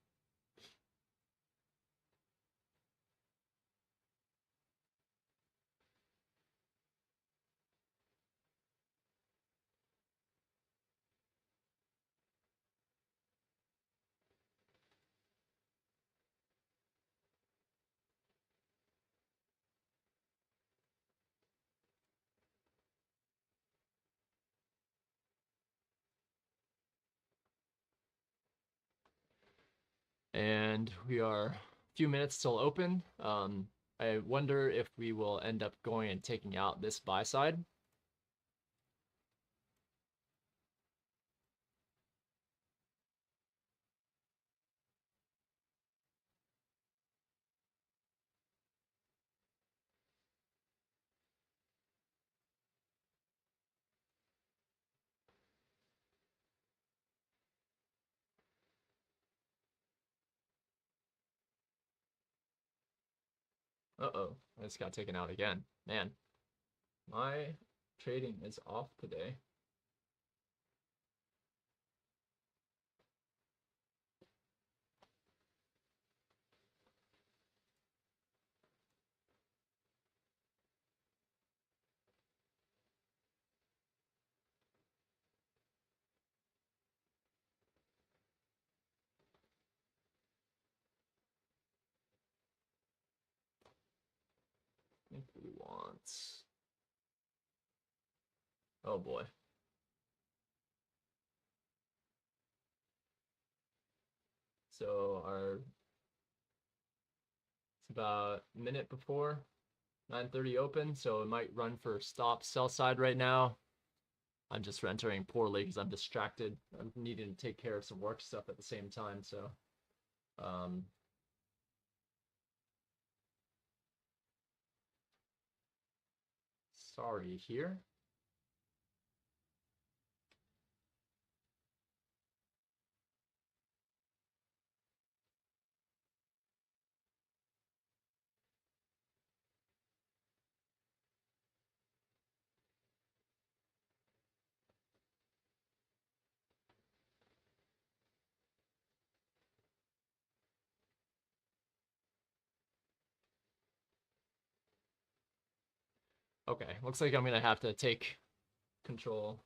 And we are a few minutes till open. I wonder if we will end up going and taking out this buy side. Uh-oh, I just got taken out again. Man, my trading is off today. I think we want... Oh boy. So it's about a minute before. 9:30 open, so it might run for stop sell side right now. I'm just entering poorly because I'm distracted. I'm needing to take care of some work stuff at the same time, so um, sorry here. Okay, looks like I'm gonna have to take control.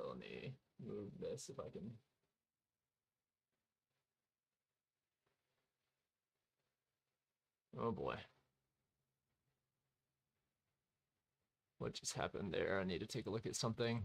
Let me move this if I can. Oh boy. What just happened there? I need to take a look at something.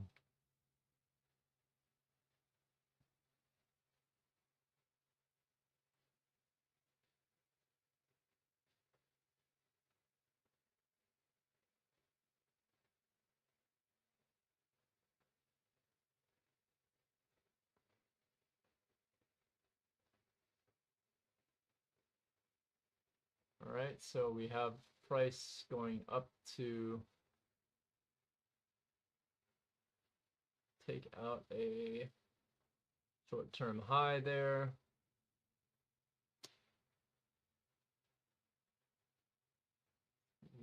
All right, so we have price going up to take out a short-term high there.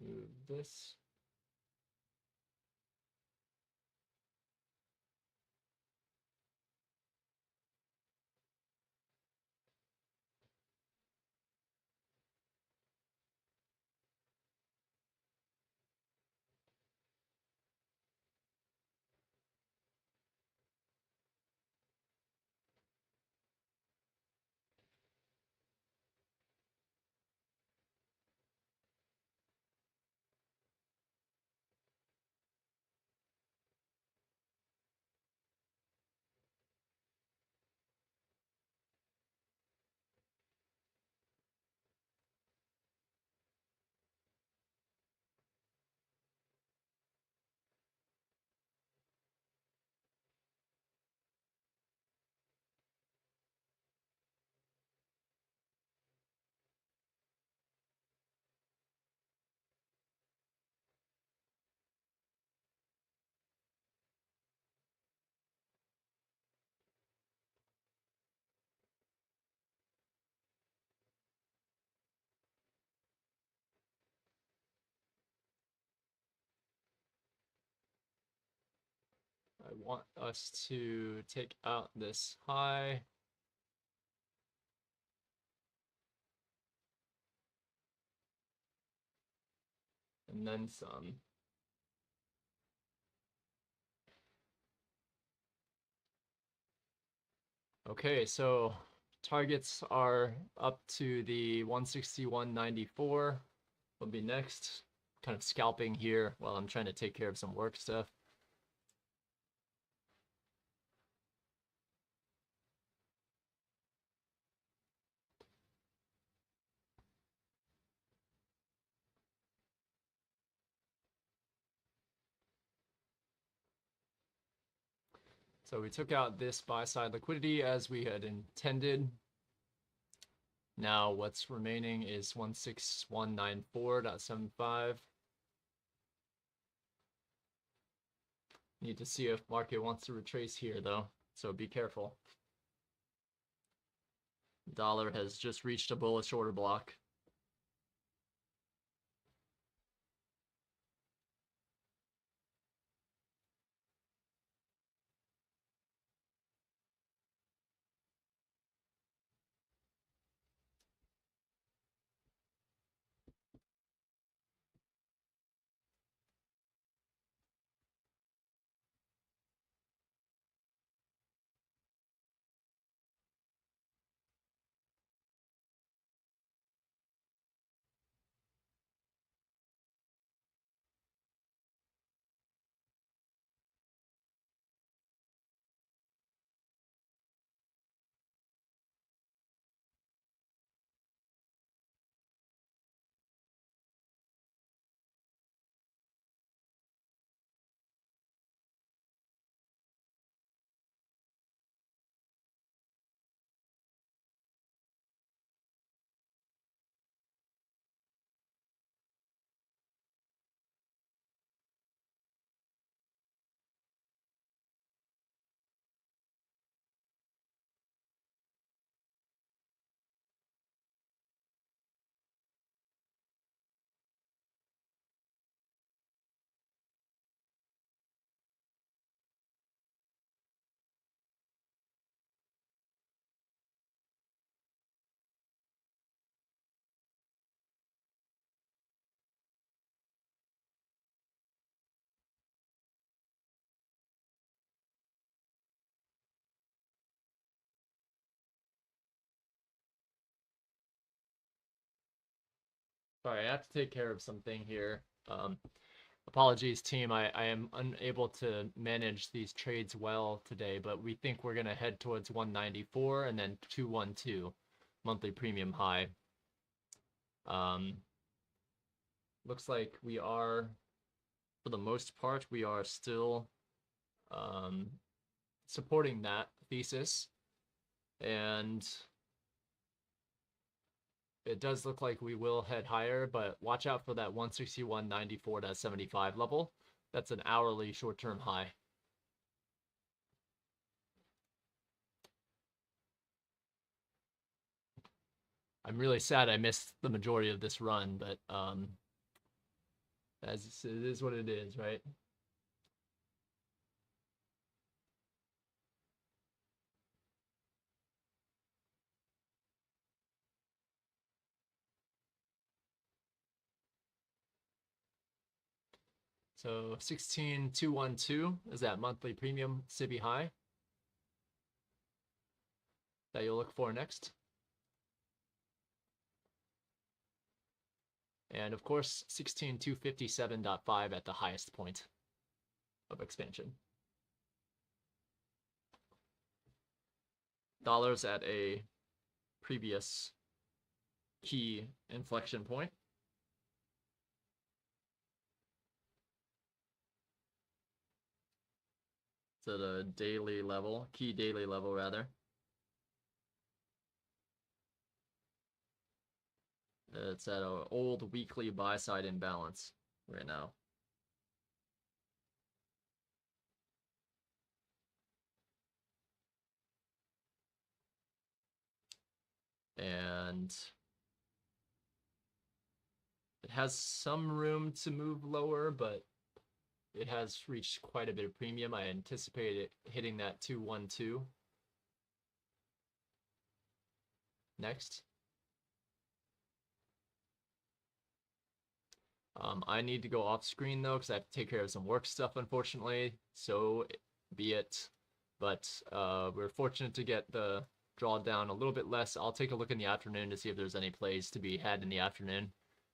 Move this. I want us to take out this high. And then some. Okay, so targets are up to the 161.94 will be next. Kind of scalping here while I'm trying to take care of some work stuff. So we took out this buy side liquidity as we had intended. Now what's remaining is 16194.75. Need to see if market wants to retrace here though, so be careful. Dollar has just reached a bullish order block. Sorry, I have to take care of something here. Apologies, team. I am unable to manage these trades well today, but we think we're going to head towards 194 and then 212 monthly premium high. Looks like we are, for the most part, we are still supporting that thesis. And it does look like we will head higher, but watch out for that 161.94.75 level. That's an hourly short-term high. I'm really sad I missed the majority of this run, but as it is what it is, right? So 16,212 is that monthly premium SIBI high that you'll look for next. And of course, 16,257.5 at the highest point of expansion. Dollars at a previous key inflection point. To the daily level, key daily level rather. It's at an old weekly buy side imbalance right now. And it has some room to move lower, but it has reached quite a bit of premium. I anticipate it hitting that 212 next. I need to go off screen though because I have to take care of some work stuff, unfortunately. So be it. But we're fortunate to get the drawdown a little bit less. I'll take a look in the afternoon to see if there's any plays to be had in the afternoon.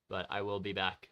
But I will be back.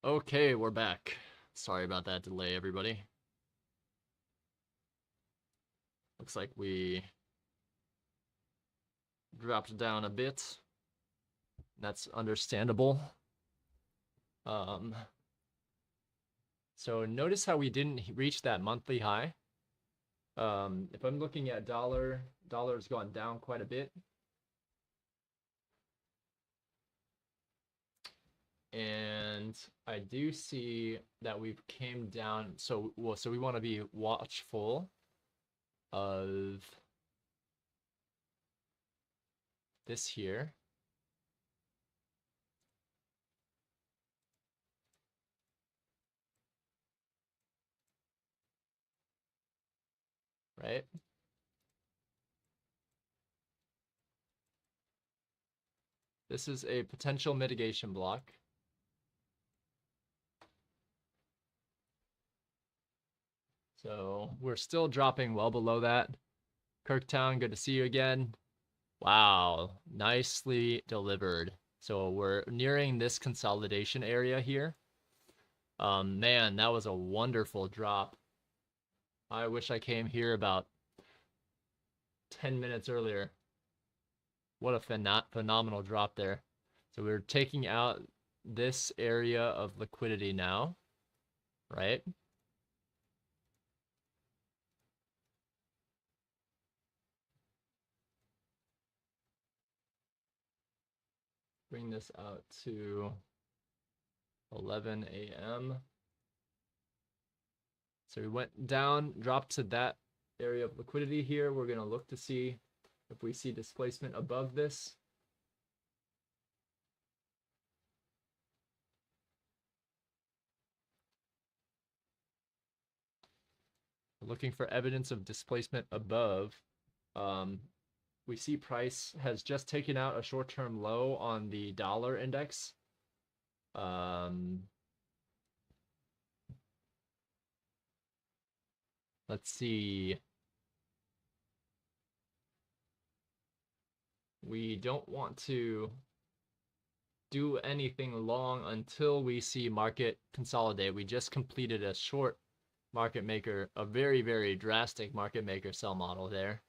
Okay, we're back. Sorry about that delay, everybody. Looks like we dropped down a bit. That's understandable. So notice how we didn't reach that monthly high. If I'm looking at dollar's gone down quite a bit. And I do see that we've came down. So we want to be watchful of this here. Right? This is a potential mitigation block. So we're still dropping well below that. Kirktown, good to see you again. Wow, nicely delivered. So we're nearing this consolidation area here. Man, that was a wonderful drop. I wish I came here about 10 minutes earlier. What a phenomenal drop there. So we're taking out this area of liquidity now, right? Bring this out to 11 a.m. So we went down, dropped to that area of liquidity here. We're going to look to see if we see displacement above this. We're looking for evidence of displacement above. We see price has just taken out a short-term low on the dollar index. Let's see. We don't want to do anything long until we see market consolidate. We just completed a short market maker, a very, very drastic market maker sell model there.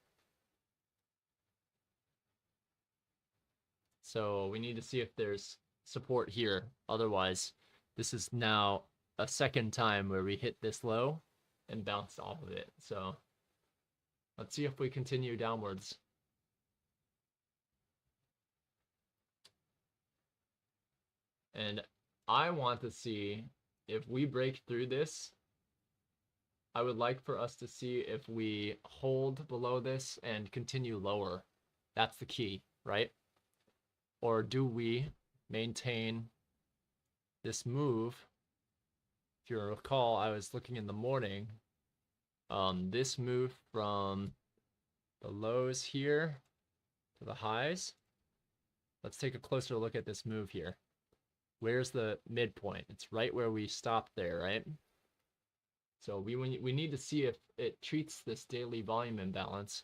So we need to see if there's support here. Otherwise, this is now a second time where we hit this low and bounced off of it. So let's see if we continue downwards. And I want to see if we break through this. I would like for us to see if we hold below this and continue lower. That's the key, right? Or do we maintain this move? If you recall, I was looking in the morning. This move from the lows here to the highs. Let's take a closer look at this move here. Where's the midpoint? It's right where we stopped there, right? So we need to see if it treats this daily volume imbalance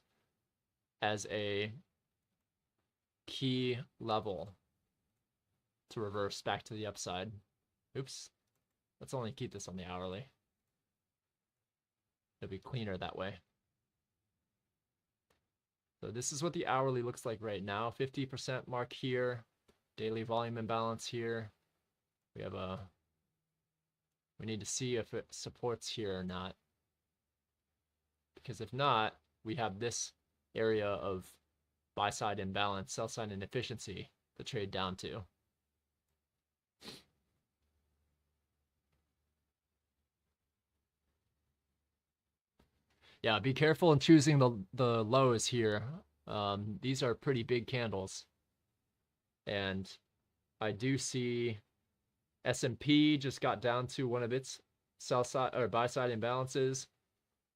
as a key level to reverse back to the upside. Oops. Let's only keep this on the hourly. It'll be cleaner that way. So this is what the hourly looks like right now. 50% mark here. Daily volume imbalance here. We need to see if it supports here or not. Because if not, we have this area of buy side imbalance, sell side inefficiency to trade down to. Yeah, be careful in choosing the lows here. These are pretty big candles. And I do see S&P just got down to one of its sell side or buy side imbalances.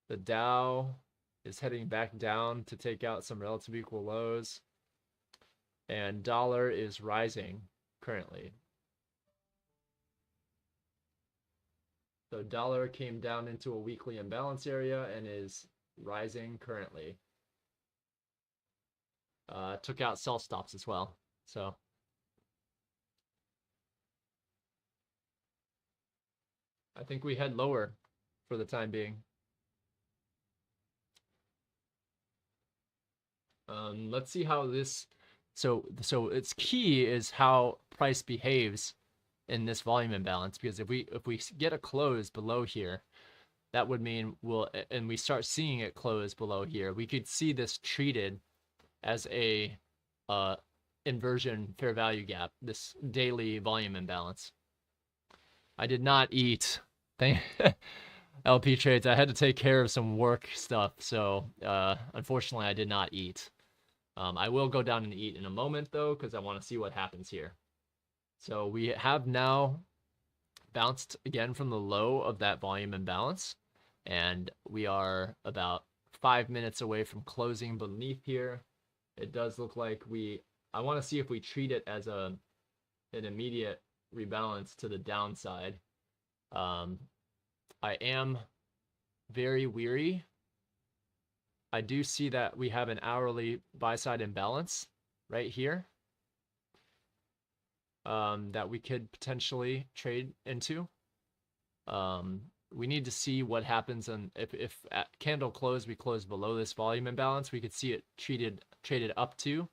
The Dow is heading back down to take out some relative equal lows. And dollar is rising currently. So dollar came down into a weekly imbalance area and is rising currently. Took out sell stops as well. So I think we head lower for the time being. Let's see how this. So its key is how price behaves in this volume imbalance, because if we get a close below here, that would mean and we start seeing it close below here, we could see this treated as a inversion fair value gap, this daily volume imbalance. I did not eat. Thank LP trades. I had to take care of some work stuff, so unfortunately I did not eat. I will go down and eat in a moment though, because I want to see what happens here. So we have now bounced again from the low of that volume imbalance, and we are about 5 minutes away from closing beneath here. It does look like I want to see if we treat it as an immediate rebalance to the downside. I am very weary. I do see that we have an hourly buy side imbalance right here that we could potentially trade into. We need to see what happens, and if at candle close we close below this volume imbalance, we could see it traded up to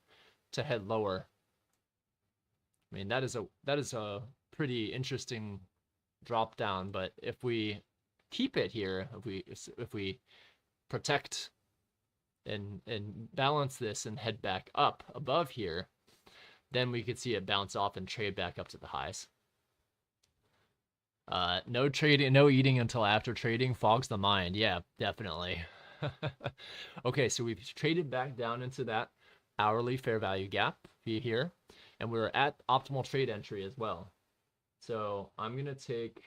head lower. I mean, that is a pretty interesting drop down, but if we keep it here, if we protect and balance this and head back up above here, then we could see it bounce off and trade back up to the highs. No trading, no eating until after trading fogs the mind. Yeah, definitely. Okay, so we've traded back down into that hourly fair value gap here, and we're at optimal trade entry as well. So I'm gonna seek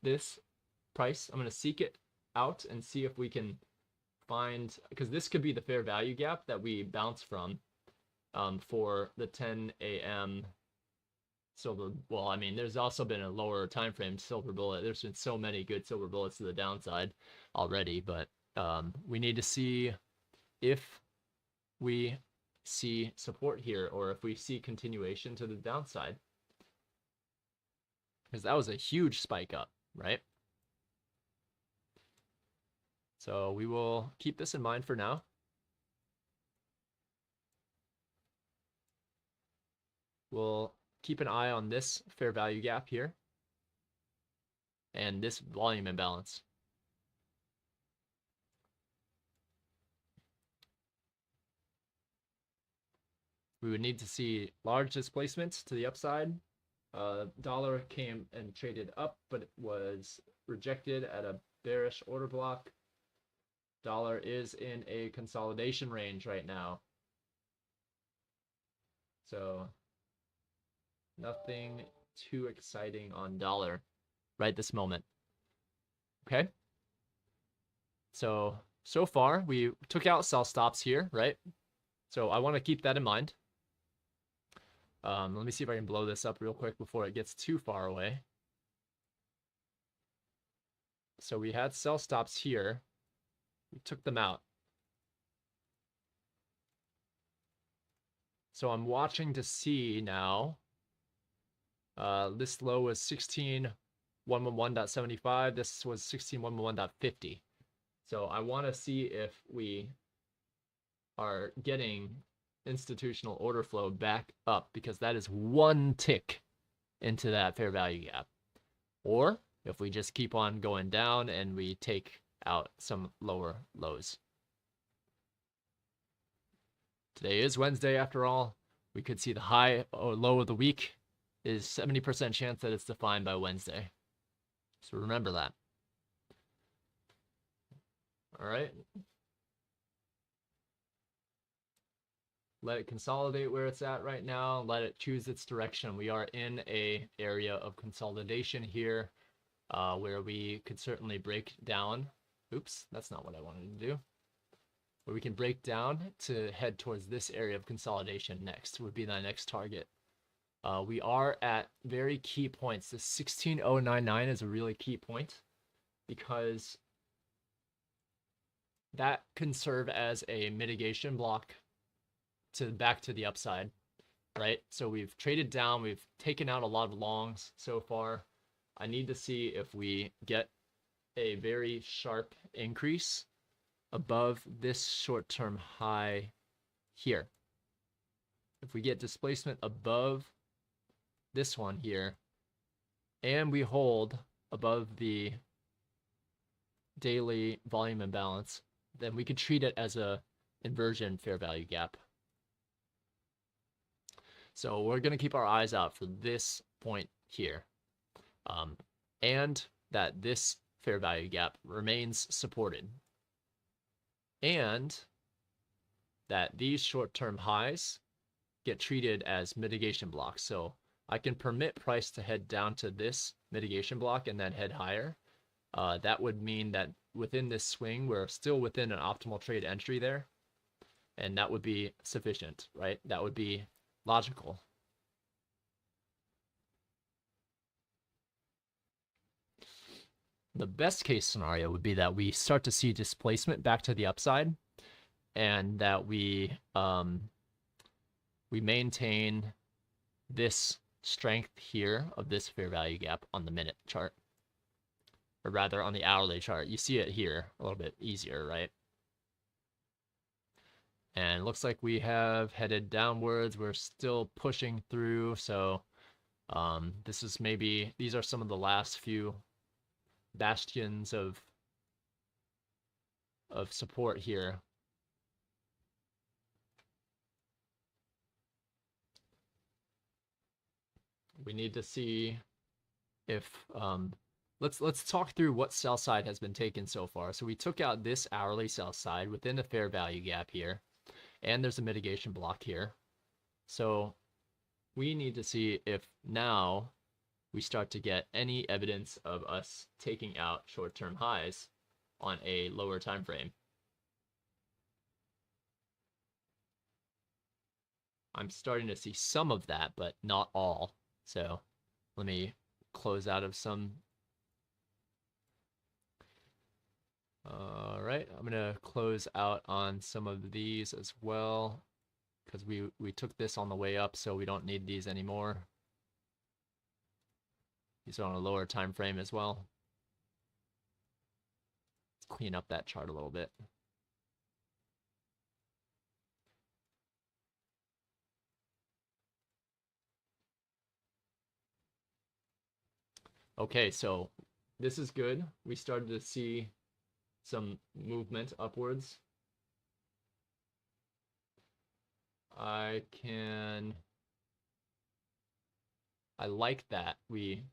this price. I'm gonna seek it out and see if we can find, because this could be the fair value gap that we bounce from for the 10 a.m. silver. Well, I mean, there's also been a lower time frame silver bullet. There's been so many good silver bullets to the downside already, but we need to see if we see support here or if we see continuation to the downside, because that was a huge spike up, right? So we will keep this in mind for now. We'll keep an eye on this fair value gap here and this volume imbalance. We would need to see large displacements to the upside. Dollar came and traded up, but it was rejected at a bearish order block. Dollar is in a consolidation range right now. So nothing too exciting on dollar right this moment. Okay. So far we took out sell stops here, right? So I want to keep that in mind. Let me see if I can blow this up real quick before it gets too far away. So we had sell stops here. We took them out. So I'm watching to see now. This low was 16,111.75. This was 16,111.50. So I want to see if we are getting institutional order flow back up, because that is one tick into that fair value gap. Or if we just keep on going down and we take out some lower lows. Today is Wednesday after all. We could see the high or low of the week is 70% chance that it's defined by Wednesday. So remember that. All right. Let it consolidate where it's at right now. Let it choose its direction. We are in a area of consolidation here where we could certainly break down. Oops, that's not what I wanted to do. Where we can break down to head towards this area of consolidation next would be the next target. We are at very key points. The 16,099 is a really key point because that can serve as a mitigation block back to the upside. right? So we've traded down, we've taken out a lot of longs so far. I need to see if we get a very sharp increase above this short-term high here. If we get displacement above this one here, and we hold above the daily volume imbalance, then we could treat it as a inversion fair value gap. So we're going to keep our eyes out for this point here, and that this fair value gap remains supported, and that these short-term highs get treated as mitigation blocks. So I can permit price to head down to this mitigation block and then head higher. That would mean that within this swing, we're still within an optimal trade entry there. And that would be sufficient, right? That would be logical. The best case scenario would be that we start to see displacement back to the upside, and that we maintain this strength here of this fair value gap on the minute chart, or rather on the hourly chart. You see it here a little bit easier, right? And it looks like we have headed downwards. We're still pushing through. So this is maybe, these are some of the last few bastions of support here. We need to see if let's talk through what sell side has been taken so far. So we took out this hourly sell side within the fair value gap here, and there's a mitigation block here. So we need to see if now we start to get any evidence of us taking out short-term highs on a lower time frame. I'm starting to see some of that, but not all. So let me close out of some. All right, I'm gonna close out on some of these as well, because we took this on the way up, so we don't need these anymore. These are on a lower time frame as well. Let's clean up that chart a little bit. Okay, so this is good. We started to see some movement upwards. I like that we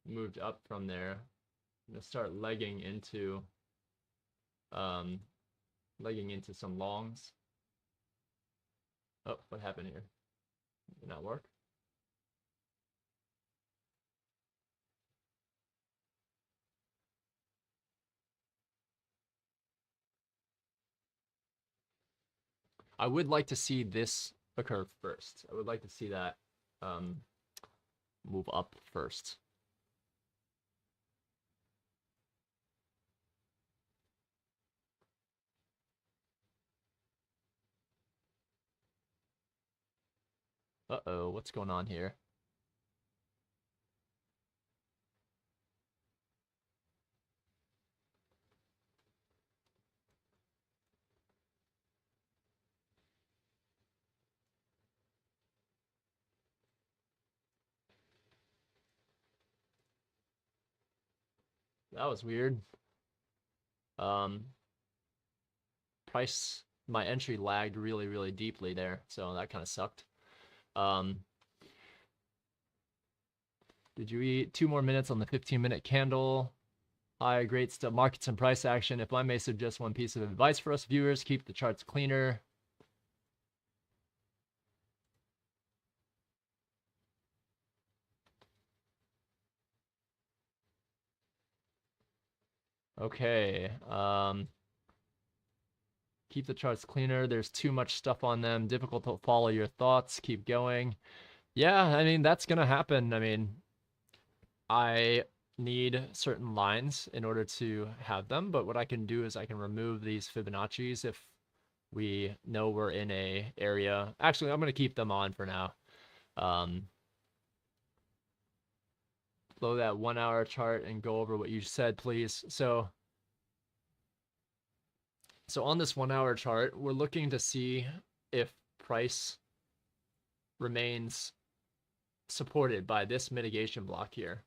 moved up from there. I'm gonna start legging into some longs. Oh, what happened here? Did not work. I would like to see this occur first. I would like to see that move up first. Uh-oh, what's going on here? That was weird. Price, my entry lagged really, really deeply there, so that kind of sucked. Did you eat 2 more minutes on the 15-minute candle? Hi, great stuff. Markets and price action. If I may suggest one piece of advice for us viewers, keep the charts cleaner. Okay. Keep the charts cleaner. There's too much stuff on them. Difficult to follow your thoughts. Keep going. Yeah, I mean, that's going to happen. I mean, I need certain lines in order to have them, but what I can do is I can remove these Fibonacci's if We know we're in a area. Actually, I'm going to keep them on for now. Blow that 1 hour chart and go over what you said, please. So on this 1 hour chart, we're looking to see if price remains supported by this mitigation block here.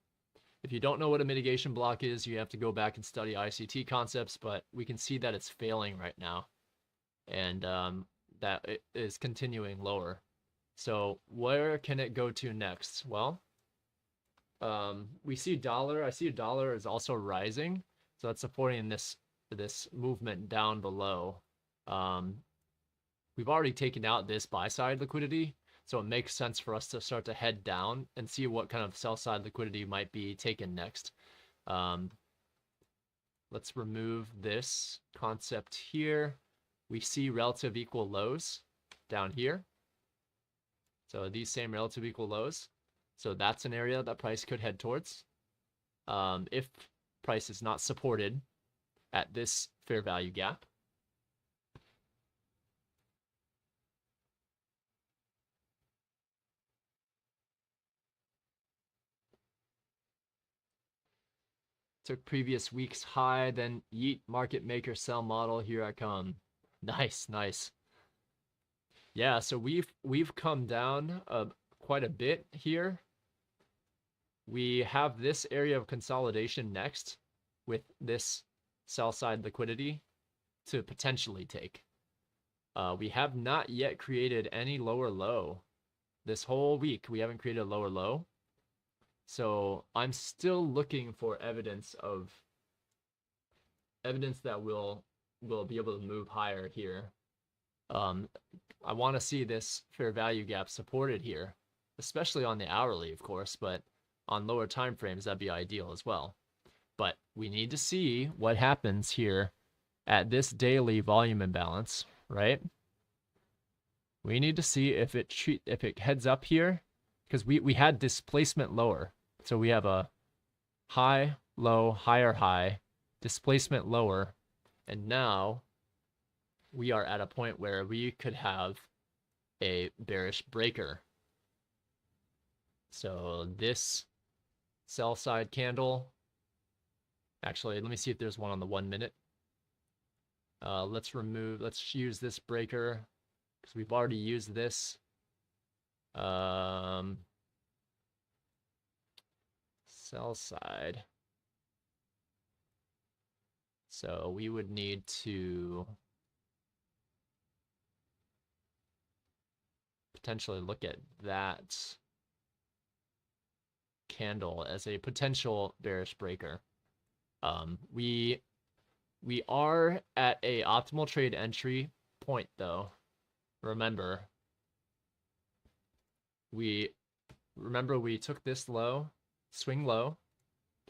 If you don't know what a mitigation block is, you have to go back and study ICT concepts, but we can see that it's failing right now, and that it is continuing lower. So where can it go to next? Well, we see dollar. I see a dollar is also rising, so that's supporting this movement down below. We've already taken out this buy side liquidity, so it makes sense for us to start to head down and see what kind of sell side liquidity might be taken next. Let's remove this concept here. We see relative equal lows down here. So these same relative equal lows. So that's an area that price could head towards. If price is not supported at this fair value gap. Took previous week's high, then yeet market maker sell model. Here I come. Nice, nice. Yeah, so we've come down quite a bit here. We have this area of consolidation next with this sell side liquidity to potentially take. We have not yet created any lower low. This whole week, we haven't created a lower low. So I'm still looking for evidence that will be able to move higher here. I want to see this fair value gap supported here, especially on the hourly, of course, but on lower time frames, that'd be ideal as well. But we need to see what happens here at this daily volume imbalance, right? We need to see if it heads up here, because we had displacement lower. So we have a high, low, higher high, displacement lower, and now we are at a point where we could have a bearish breaker. So this sell side candle, actually, let me see if there's one on the 1 minute. Let's use this breaker because we've already used this. Sell side. So we would need to potentially look at that candle as a potential bearish breaker. We are at a optimal trade entry point though. Remember we took this low, swing low,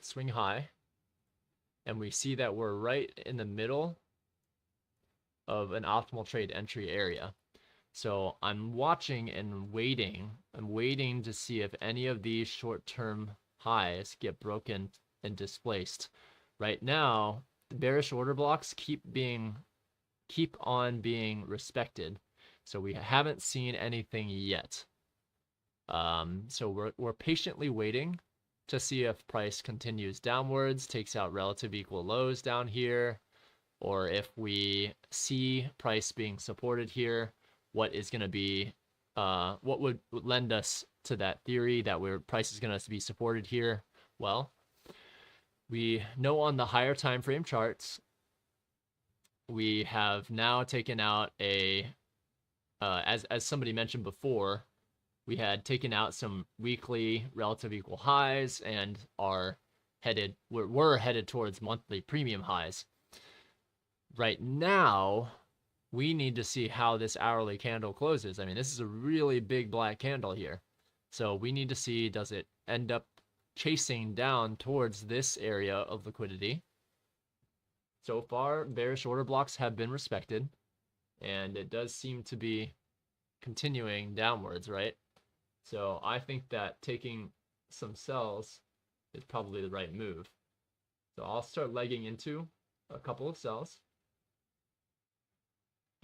swing high, and we see that we're right in the middle of an optimal trade entry area. So I'm watching and waiting. I'm waiting to see if any of these short-term highs get broken and displaced. Right now, the bearish order blocks keep on being respected. So we haven't seen anything yet. So we're patiently waiting to see if price continues downwards, takes out relative equal lows down here, or if we see price being supported here, what is going to be, what would lend us to that theory that price is going to be supported here? Well, we know on the higher time frame charts, we have now taken out as somebody mentioned before, we had taken out some weekly relative equal highs and we're headed towards monthly premium highs. Right now, we need to see how this hourly candle closes. I mean, this is a really big black candle here. So we need to see, does it end up chasing down towards this area of liquidity? So far, bearish order blocks have been respected, and it does seem to be continuing downwards, right? So I think that taking some sells is probably the right move. So I'll start legging into a couple of sells.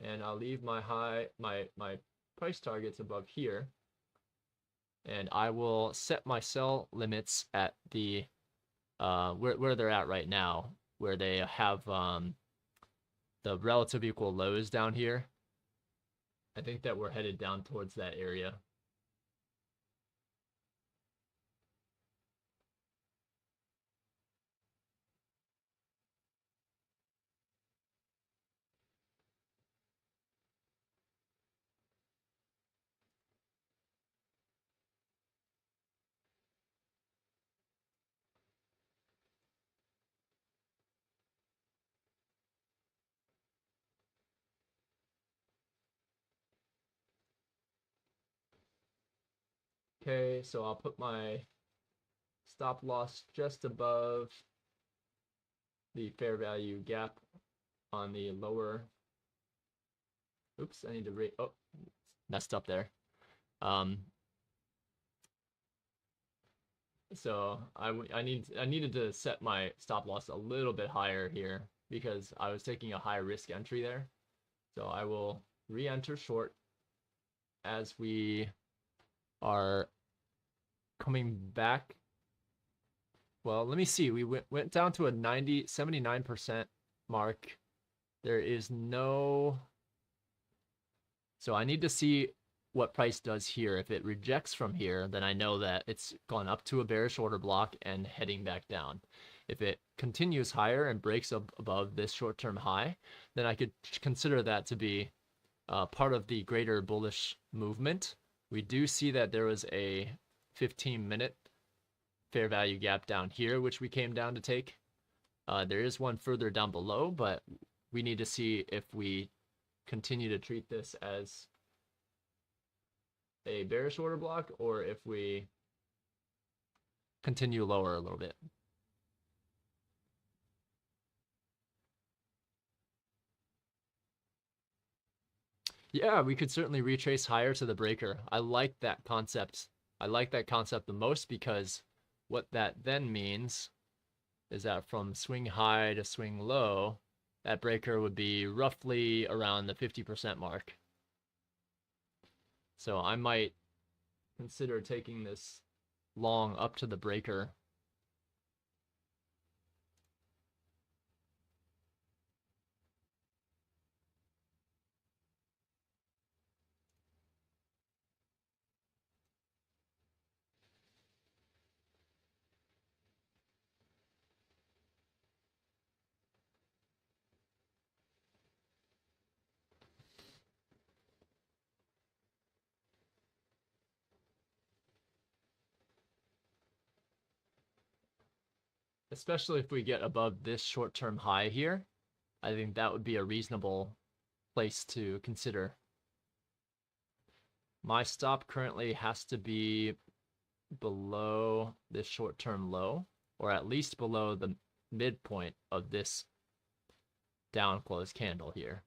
and I'll leave my my price targets above here, and I will set my sell limits at the where they're at right now, where they have the relative equal lows down here. I think that we're headed down towards that area. Okay, so I'll put my stop loss just above the fair value gap on the lower. Oops, I need to rate. Oh, messed up there. So I needed to set my stop loss a little bit higher here because I was taking a high risk entry there. So I will re-enter short as we are coming back. Well, let me see. We went down to a 79% mark. There is no. So I need to see what price does here. If it rejects from here, then I know that it's gone up to a bearish order block and heading back down. If it continues higher and breaks up above this short-term high, then I could consider that to be part of the greater bullish movement. We do see that there was a 15-minute fair value gap down here, which we came down to take. There is one further down below, but we need to see if we continue to treat this as a bearish order block or if we continue lower a little bit. Yeah, we could certainly retrace higher to the breaker. I like that concept. I like that concept the most because what that then means is that from swing high to swing low, that breaker would be roughly around the 50% mark. So I might consider taking this long up to the breaker. Especially if we get above this short-term high here, I think that would be a reasonable place to consider. My stop currently has to be below this short-term low, or at least below the midpoint of this down close candle here.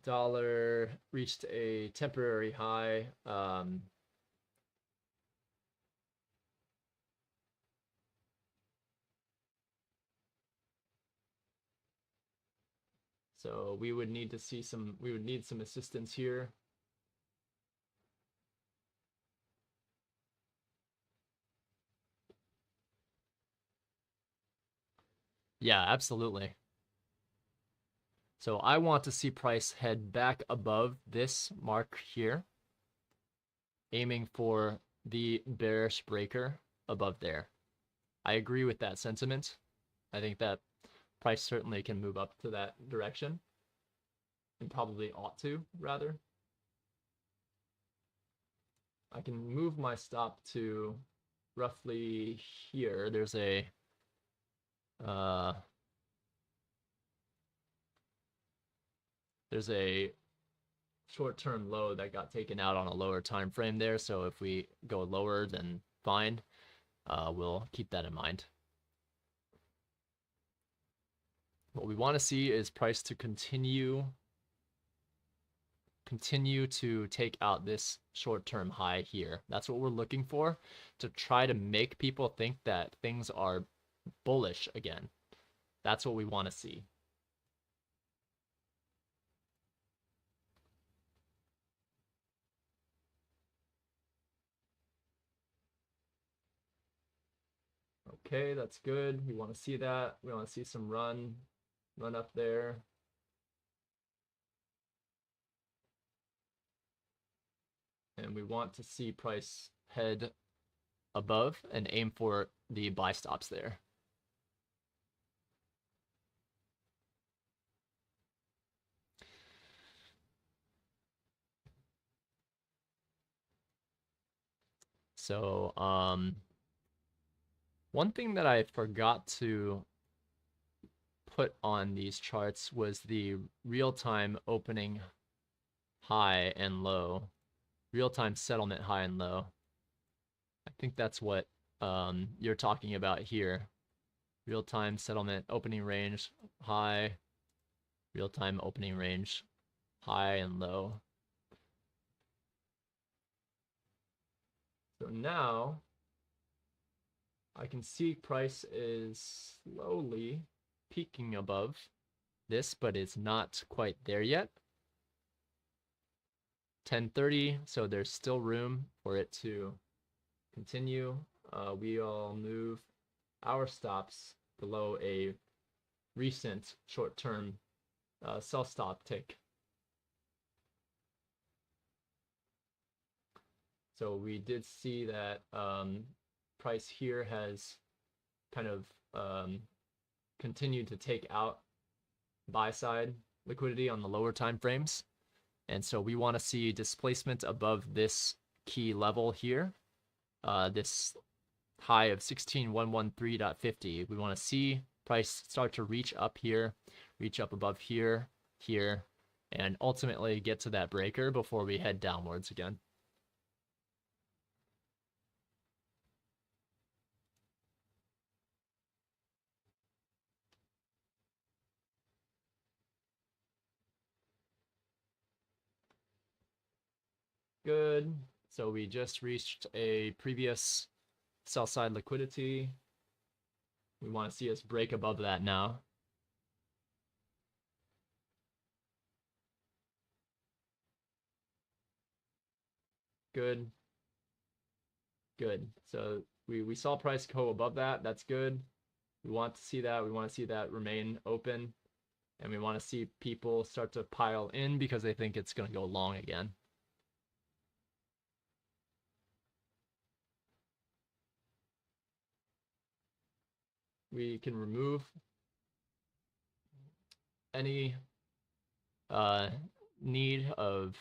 Dollar reached a temporary high. So we would need to see some, we would need some assistance here. Yeah, absolutely. So I want to see price head back above this mark here, aiming for the bearish breaker above there. I agree with that sentiment. I think that price certainly can move up to that direction, and probably ought to, rather. I can move my stop to roughly here. There's a short-term low that got taken out on a lower time frame there. So if we go lower, then fine. We'll keep that in mind. What we want to see is price to continue continue to take out this short-term high here. That's what we're looking for, to try to make people think that things are bullish again. That's what we want to see. Okay, that's good. We want to see that. We want to see some run up there. And we want to see price head above and aim for the buy stops there. So, one thing that I forgot to put on these charts was the real-time opening high and low, real-time settlement high and low. I think that's what you're talking about here. Real-time settlement opening range high, real-time opening range high and low. So now I can see price is slowly peaking above this, but it's not quite there yet. 1030, so there's still room for it to continue. We'll move our stops below a recent short-term sell stop tick. So we did see that price here has kind of continued to take out buy side liquidity on the lower time frames. And so we want to see displacement above this key level here, this high of 16113.50. We want to see price start to reach up here, reach up above here, here, and ultimately get to that breaker before we head downwards again. Good. So we just reached a previous sell side liquidity. We want to see us break above that now. Good. Good. So we saw price go above that. That's good. We want to see that. We want to see that remain open. And we want to see people start to pile in because they think it's going to go long again. We can remove any need of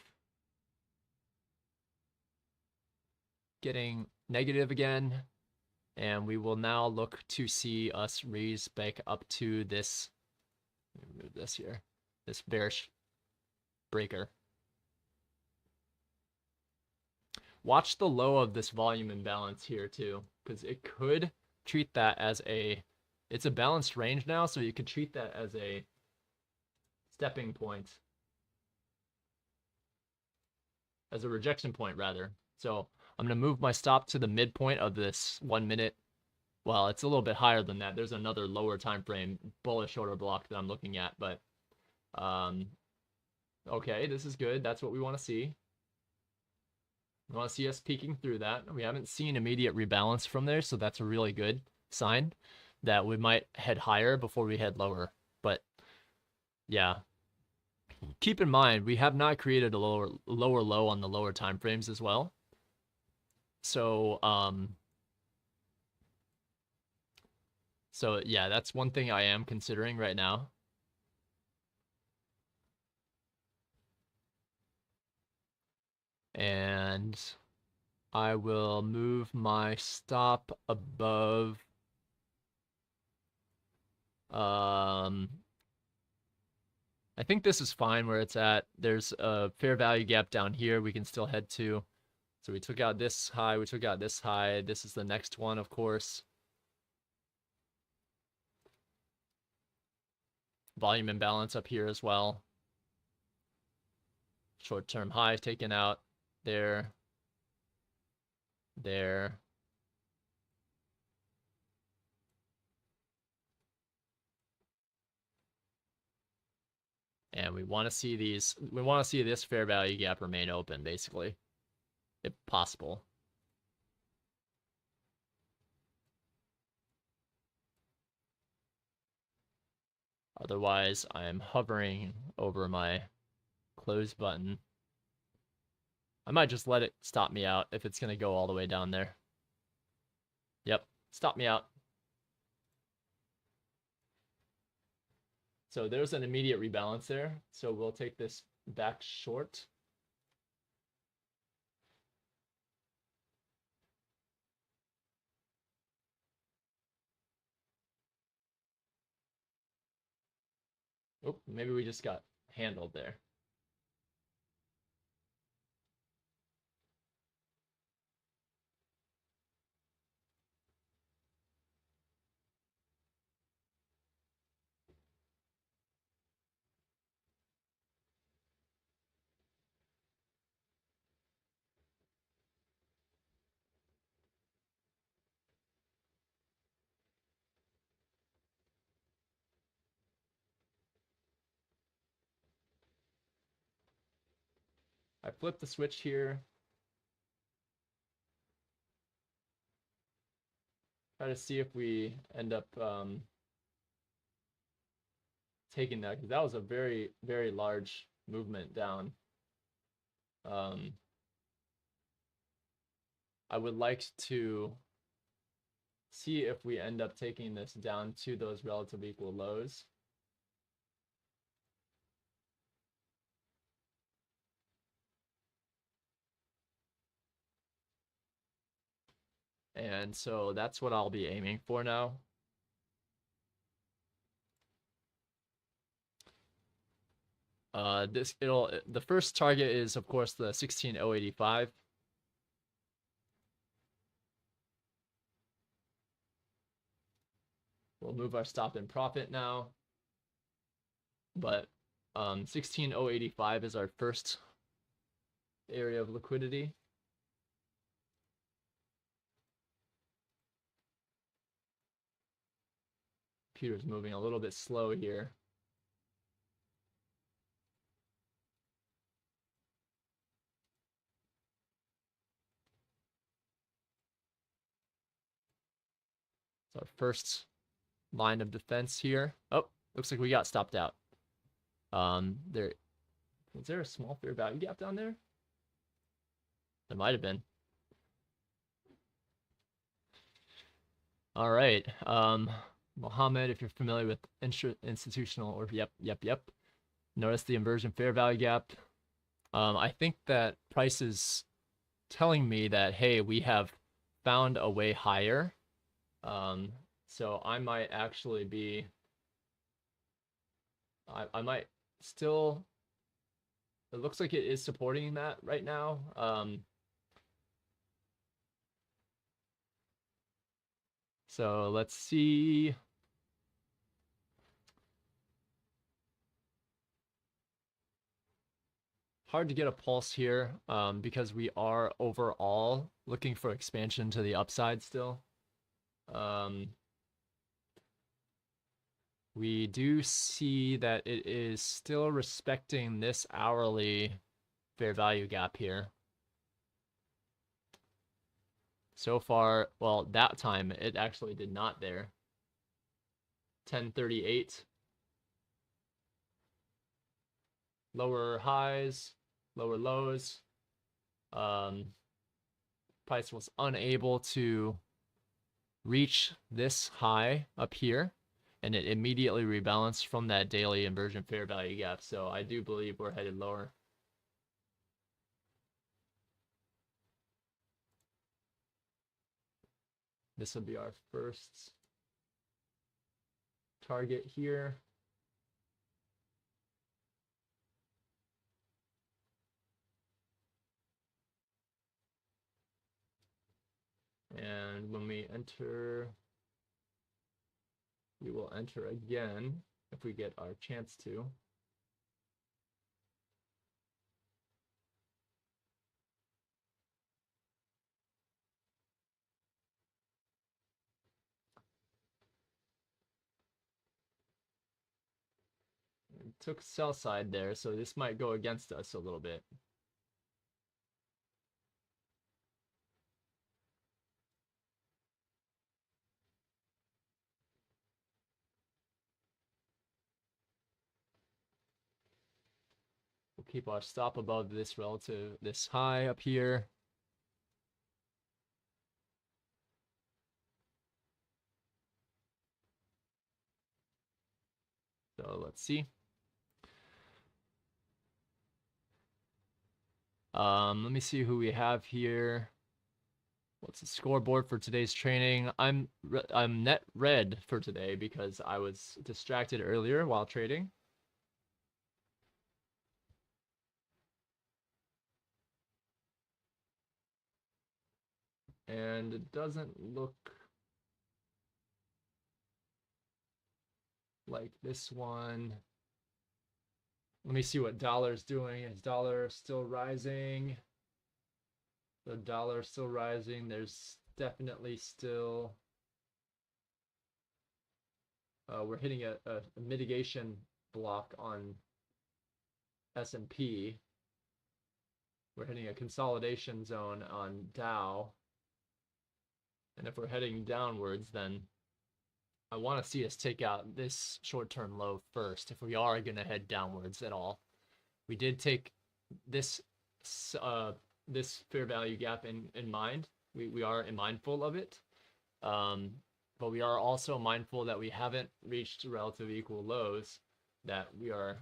getting negative again, and we will now look to see us raise back up to this, move this here, this bearish breaker. Watch the low of this volume imbalance here too, because it could treat that as it's a balanced range now, so you could treat that as a stepping point, as a rejection point rather. So I'm going to move my stop to the midpoint of this 1 minute. Well, it's a little bit higher than that. There's another lower time frame bullish order block that I'm looking at, but okay, this is good. That's what we want to see. We want to see us peeking through that. We haven't seen immediate rebalance from there, so that's a really good sign that we might head higher before we head lower. But yeah, keep in mind, we have not created a lower low on the lower time frames as well. So yeah, that's one thing I am considering right now. And I will move my stop above I think this is fine where it's at. There's a fair value gap down here we can still head to. So we took out this high, we took out this high. This is the next one, of course. Volume imbalance up here as well. Short-term high taken out there. There. And we want to see this fair value gap remain open, basically, if possible. Otherwise, I'm hovering over my close button. I might just let it stop me out if it's going to go all the way down there. Yep, stop me out. So there's an immediate rebalance there. So we'll take this back short. Oh, maybe we just got handled there. I flipped the switch here. Try to see if we end up taking that, because that was a very, very large movement down. I would like to see if we end up taking this down to those relative equal lows. And so that's what I'll be aiming for now. The first target is, of course, the 16,085. We'll move our stop and profit now. But 16,085 is our first area of liquidity. Computer's moving a little bit slow here. It's our first line of defense here. Oh, looks like we got stopped out. Was there a small fair value gap down there? There might have been. All right. Mohammed, if you're familiar with institutional, or yep. Notice the inversion fair value gap. I think that price is telling me that, hey, we have found a way higher. So I might actually be, I might still, it looks like it is supporting that right now. So let's see. Hard to get a pulse here because we are overall looking for expansion to the upside still. We do see that it is still respecting this hourly fair value gap here. So far, well, that time it actually did not there. 1038. Lower highs, lower lows. Price was unable to reach this high up here, and it immediately rebalanced from that daily inversion fair value gap. So I do believe we're headed lower. This will be our first target here. And when we enter, we will enter again if we get our chance to. took sell side there, so this might go against us a little bit. We'll keep our stop above this high up here. So let's see. Let me see who we have here. What's the scoreboard for today's training? I'm net red for today because I was distracted earlier while trading. And it doesn't look like this one. Let me see what dollar's doing. Is dollar still rising? The dollar still rising. There's definitely still we're hitting a mitigation block on S&P. We're hitting a consolidation zone on Dow. And if we're heading downwards, then I want to see us take out this short-term low first if we are going to head downwards at all. We did take this this fair value gap in mind. We are mindful of it. But we are also mindful that we haven't reached relative equal lows that we are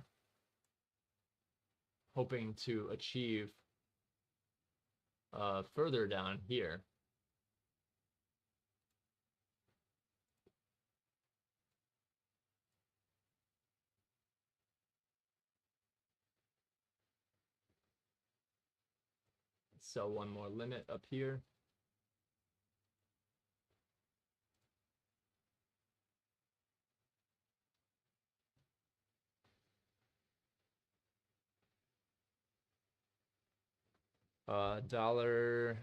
hoping to achieve further down here. So one more limit up here. Dollar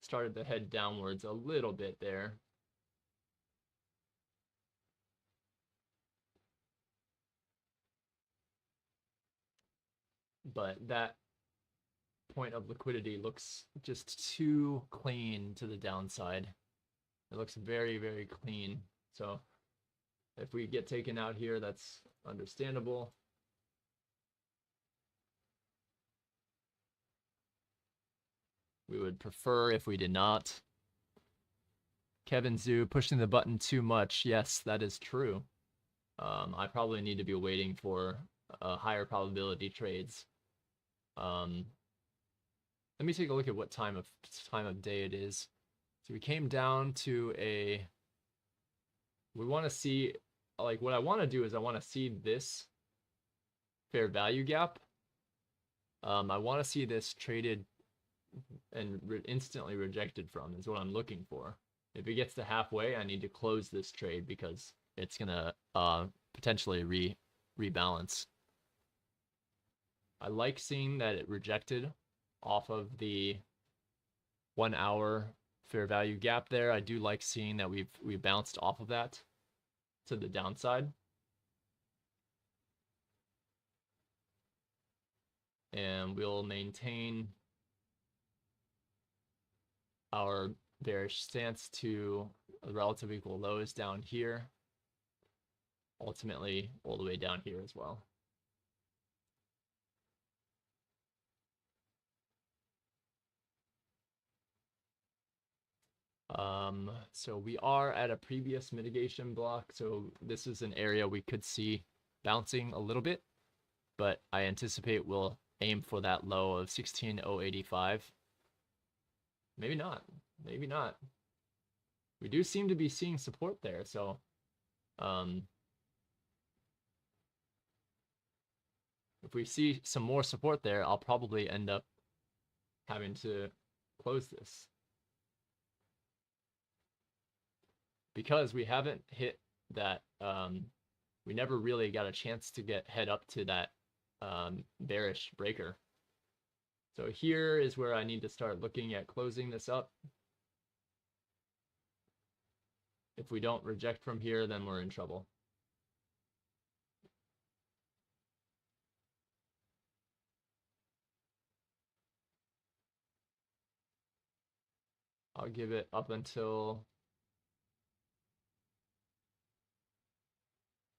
started to head downwards a little bit there. But that point of liquidity looks just too clean to the downside. It looks very, very clean. So if we get taken out here, that's understandable. We would prefer if we did not. Kevin Zoo pushing the button too much. Yes, that is true. I probably need to be waiting for higher probability trades. Let me take a look at what time of day it is. So we came down to we want to see, like, what I want to do is I want to see this fair value gap. I want to see this traded and instantly rejected from is what I'm looking for. If it gets to halfway, I need to close this trade because it's gonna potentially rebalance. I like seeing that it rejected off of the 1 hour fair value gap there. I do like seeing that we bounced off of that to the downside. And we'll maintain our bearish stance to relative equal lows down here, ultimately all the way down here as well. So we are at a previous mitigation block, so this is an area we could see bouncing a little bit, but I anticipate we'll aim for that low of 16,085. Maybe not. Maybe not. We do seem to be seeing support there, so if we see some more support there, I'll probably end up having to close this. Because we haven't hit that, we never really got a chance to head up to that bearish breaker. So here is where I need to start looking at closing this up. If we don't reject from here, then we're in trouble. I'll give it up until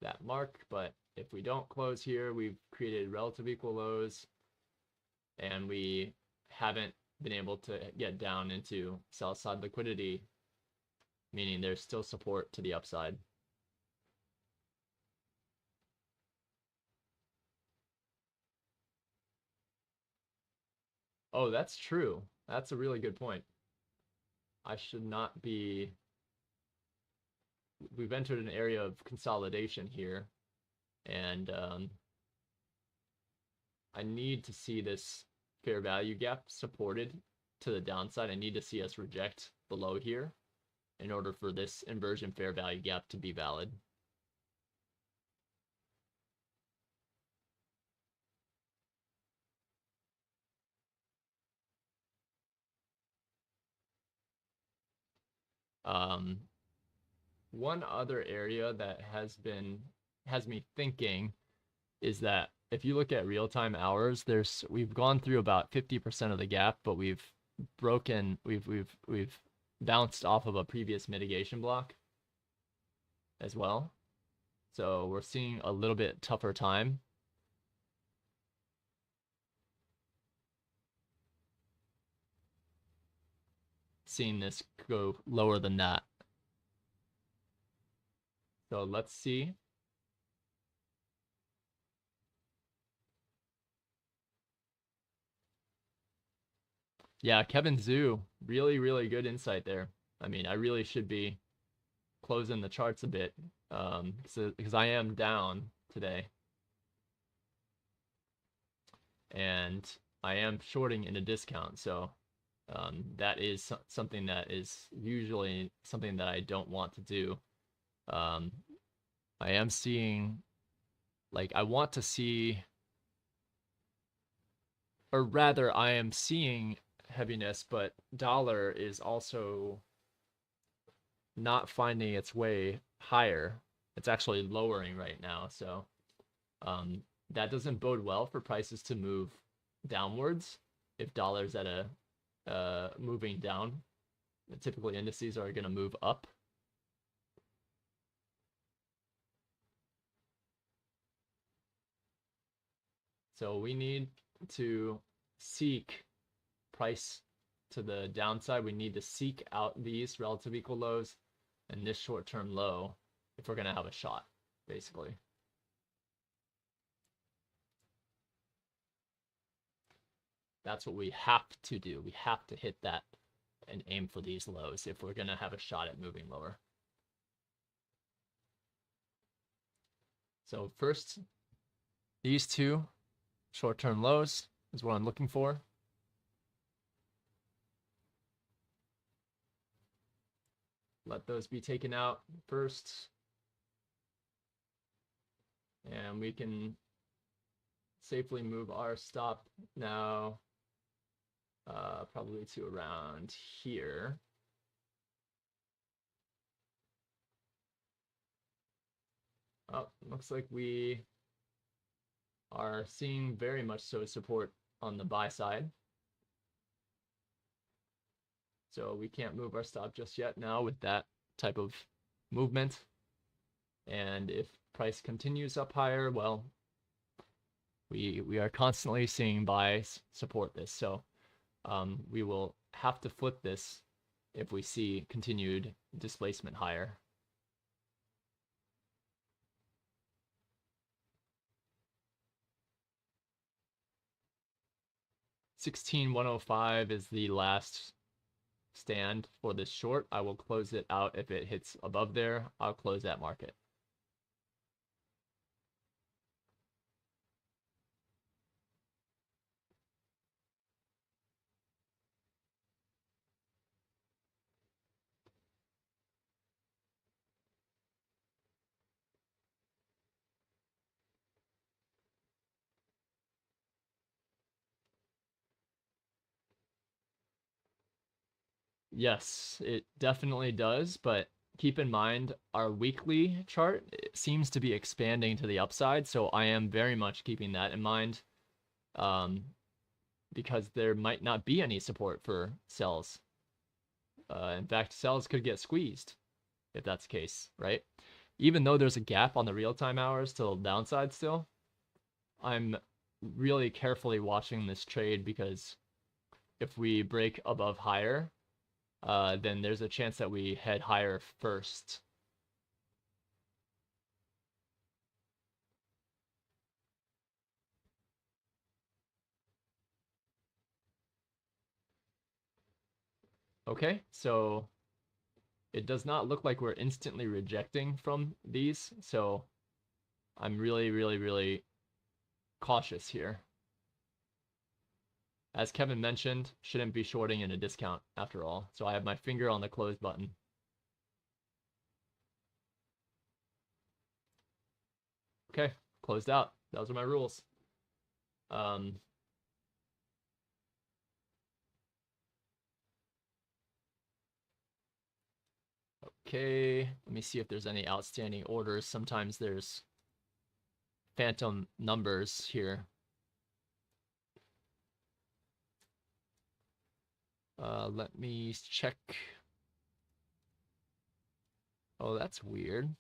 that mark, but if we don't close here, we've created relative equal lows, and we haven't been able to get down into sell side liquidity, meaning there's still support to the upside. Oh, that's true. That's a really good point. I should not be... We've entered an area of consolidation here, and I need to see this fair value gap supported to the downside. I need to see us reject below here in order for this inversion fair value gap to be valid. One other area that has me thinking is that if you look at real-time hours, we've gone through about 50% of the gap, but we've bounced off of a previous mitigation block as well. So we're seeing a little bit tougher time. Seeing this go lower than that. So let's see. Yeah, Kevin Zhu, really, really good insight there. I mean, I really should be closing the charts a bit because I am down today. And I am shorting in a discount. So that is something that is usually something that I don't want to do. I am seeing, like, I want to see, or rather, I am seeing heaviness, but dollar is also not finding its way higher. It's actually lowering right now. So that doesn't bode well for prices to move downwards if dollar's at a moving down. Typically indices are going to move up. So we need to seek price to the downside. We need to seek out these relative equal lows and this short-term low if we're going to have a shot, basically. That's what we have to do. We have to hit that and aim for these lows if we're going to have a shot at moving lower. So first, these two short-term lows is what I'm looking for. Let those be taken out first. And we can safely move our stop now probably to around here. Oh, looks like we are seeing very much so support on the buy side. So we can't move our stop just yet now with that type of movement. And if price continues up higher, well, we are constantly seeing buys support this. So we will have to flip this if we see continued displacement higher. $16,105 is the last stand for this short. I will close it out if it hits above there. I'll close that market. Yes, it definitely does, but keep in mind our weekly chart seems to be expanding to the upside, so I am very much keeping that in mind because there might not be any support for sells In fact, sells could get squeezed if that's the case, right? Even though there's a gap on the real-time hours to the downside still, I'm really carefully watching this trade because if we break above higher, then there's a chance that we head higher first. Okay, so it does not look like we're instantly rejecting from these, so I'm really, really, really cautious here. As Kevin mentioned, shouldn't be shorting in a discount after all, so I have my finger on the close button. Okay, closed out. Those are my rules. Okay, let me see if there's any outstanding orders. Sometimes there's phantom numbers here. Let me check. Oh, that's weird.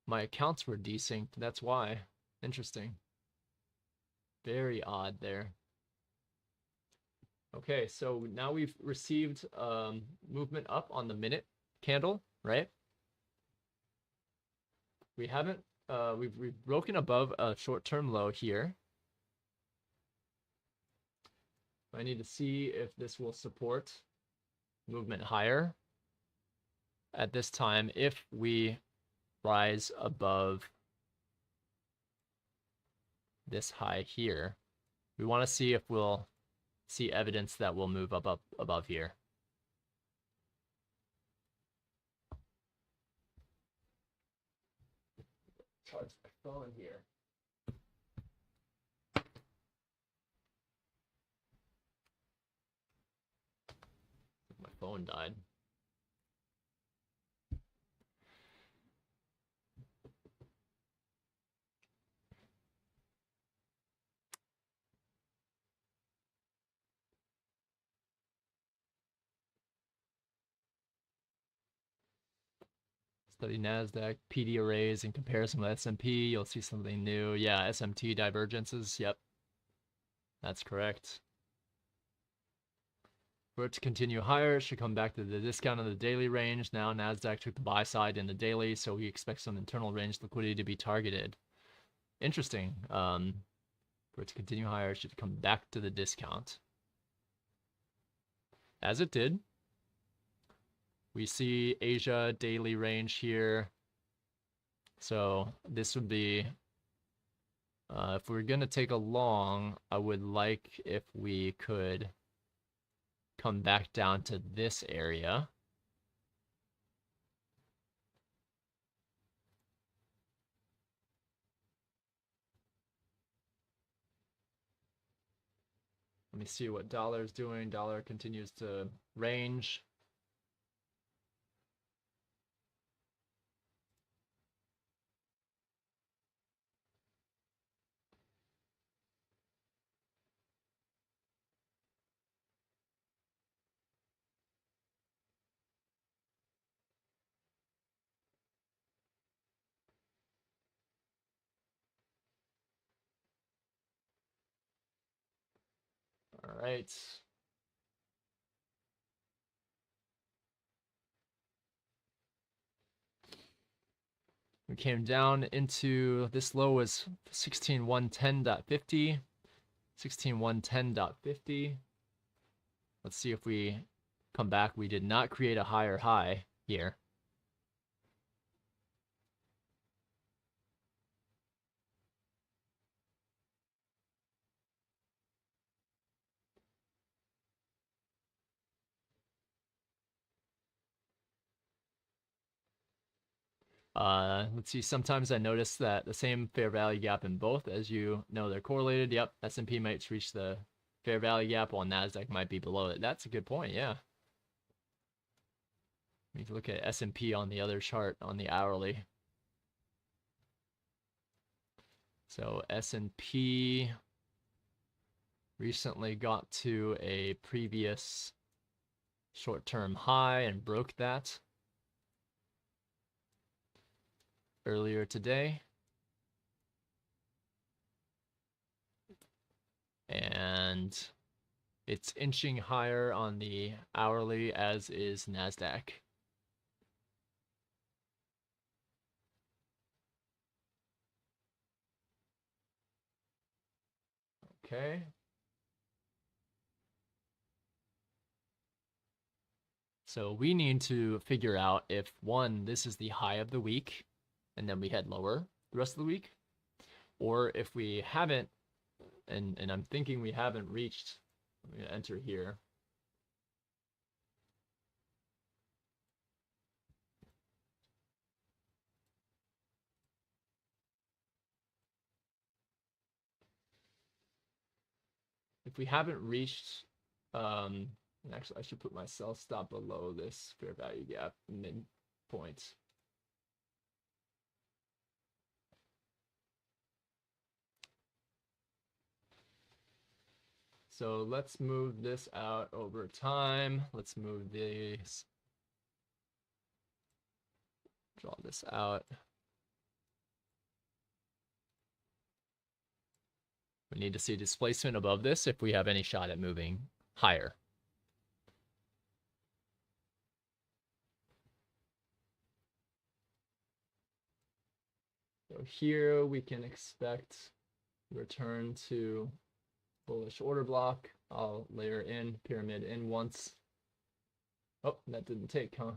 My accounts were desynced. That's why. Interesting. Very odd there. Okay, so now we've received movement up on the minute candle, right? We haven't, we've broken above a short-term low here. I need to see if this will support movement higher at this time if we rise above this high here. We want to see if we'll see evidence that will move up above here. Charge my phone here. My phone died. Study NASDAQ, PD arrays in comparison with S&P. You'll see something new. Yeah, SMT divergences. Yep. That's correct. For it to continue higher, it should come back to the discount of the daily range. Now NASDAQ took the buy side in the daily, so we expect some internal range liquidity to be targeted. Interesting. For it to continue higher, it should come back to the discount. As it did. We see Asia daily range here. So this would be, if we're going to take a long, I would like if we could come back down to this area. Let me see what dollar is doing. Dollar continues to range. All right. We came down into, this low was 16110.50, 16110.50. Let's see if we come back. We did not create a higher high here. Let's see, sometimes I notice that the same fair value gap in both, as you know, they're correlated. Yep, S&P might reach the fair value gap while NASDAQ might be below it. That's a good point, yeah. We can look at S&P on the other chart on the hourly. So S&P recently got to a previous short-term high and broke that earlier today. And it's inching higher on the hourly, as is NASDAQ. Okay. So we need to figure out if, one, this is the high of the week, and then we head lower the rest of the week, or if we haven't, and I'm thinking we haven't reached, I'm going to enter here. If we haven't reached, and actually I should put my sell stop below this fair value gap midpoint. So let's move this out over time. Let's move these, draw this out. We need to see displacement above this if we have any shot at moving higher. So here we can expect return to bullish order block. I'll layer in pyramid in once. Oh, that didn't take, huh?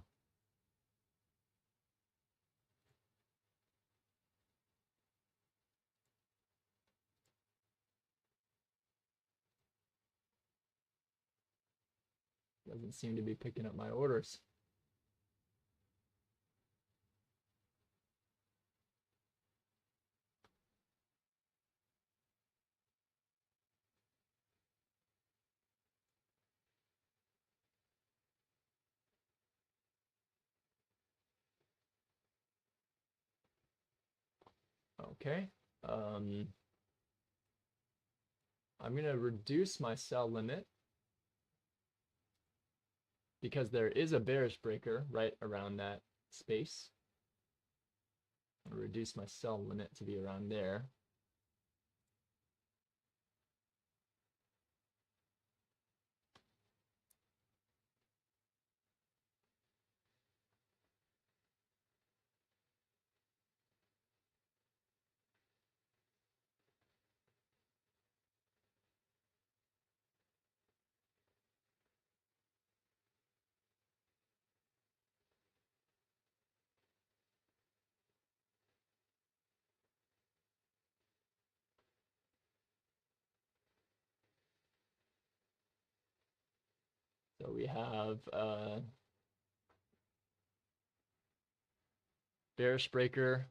Doesn't seem to be picking up my orders. Okay. I'm going to reduce my sell limit because there is a bearish breaker right around that space. I'll reduce my sell limit to be around there. So we have bearish breaker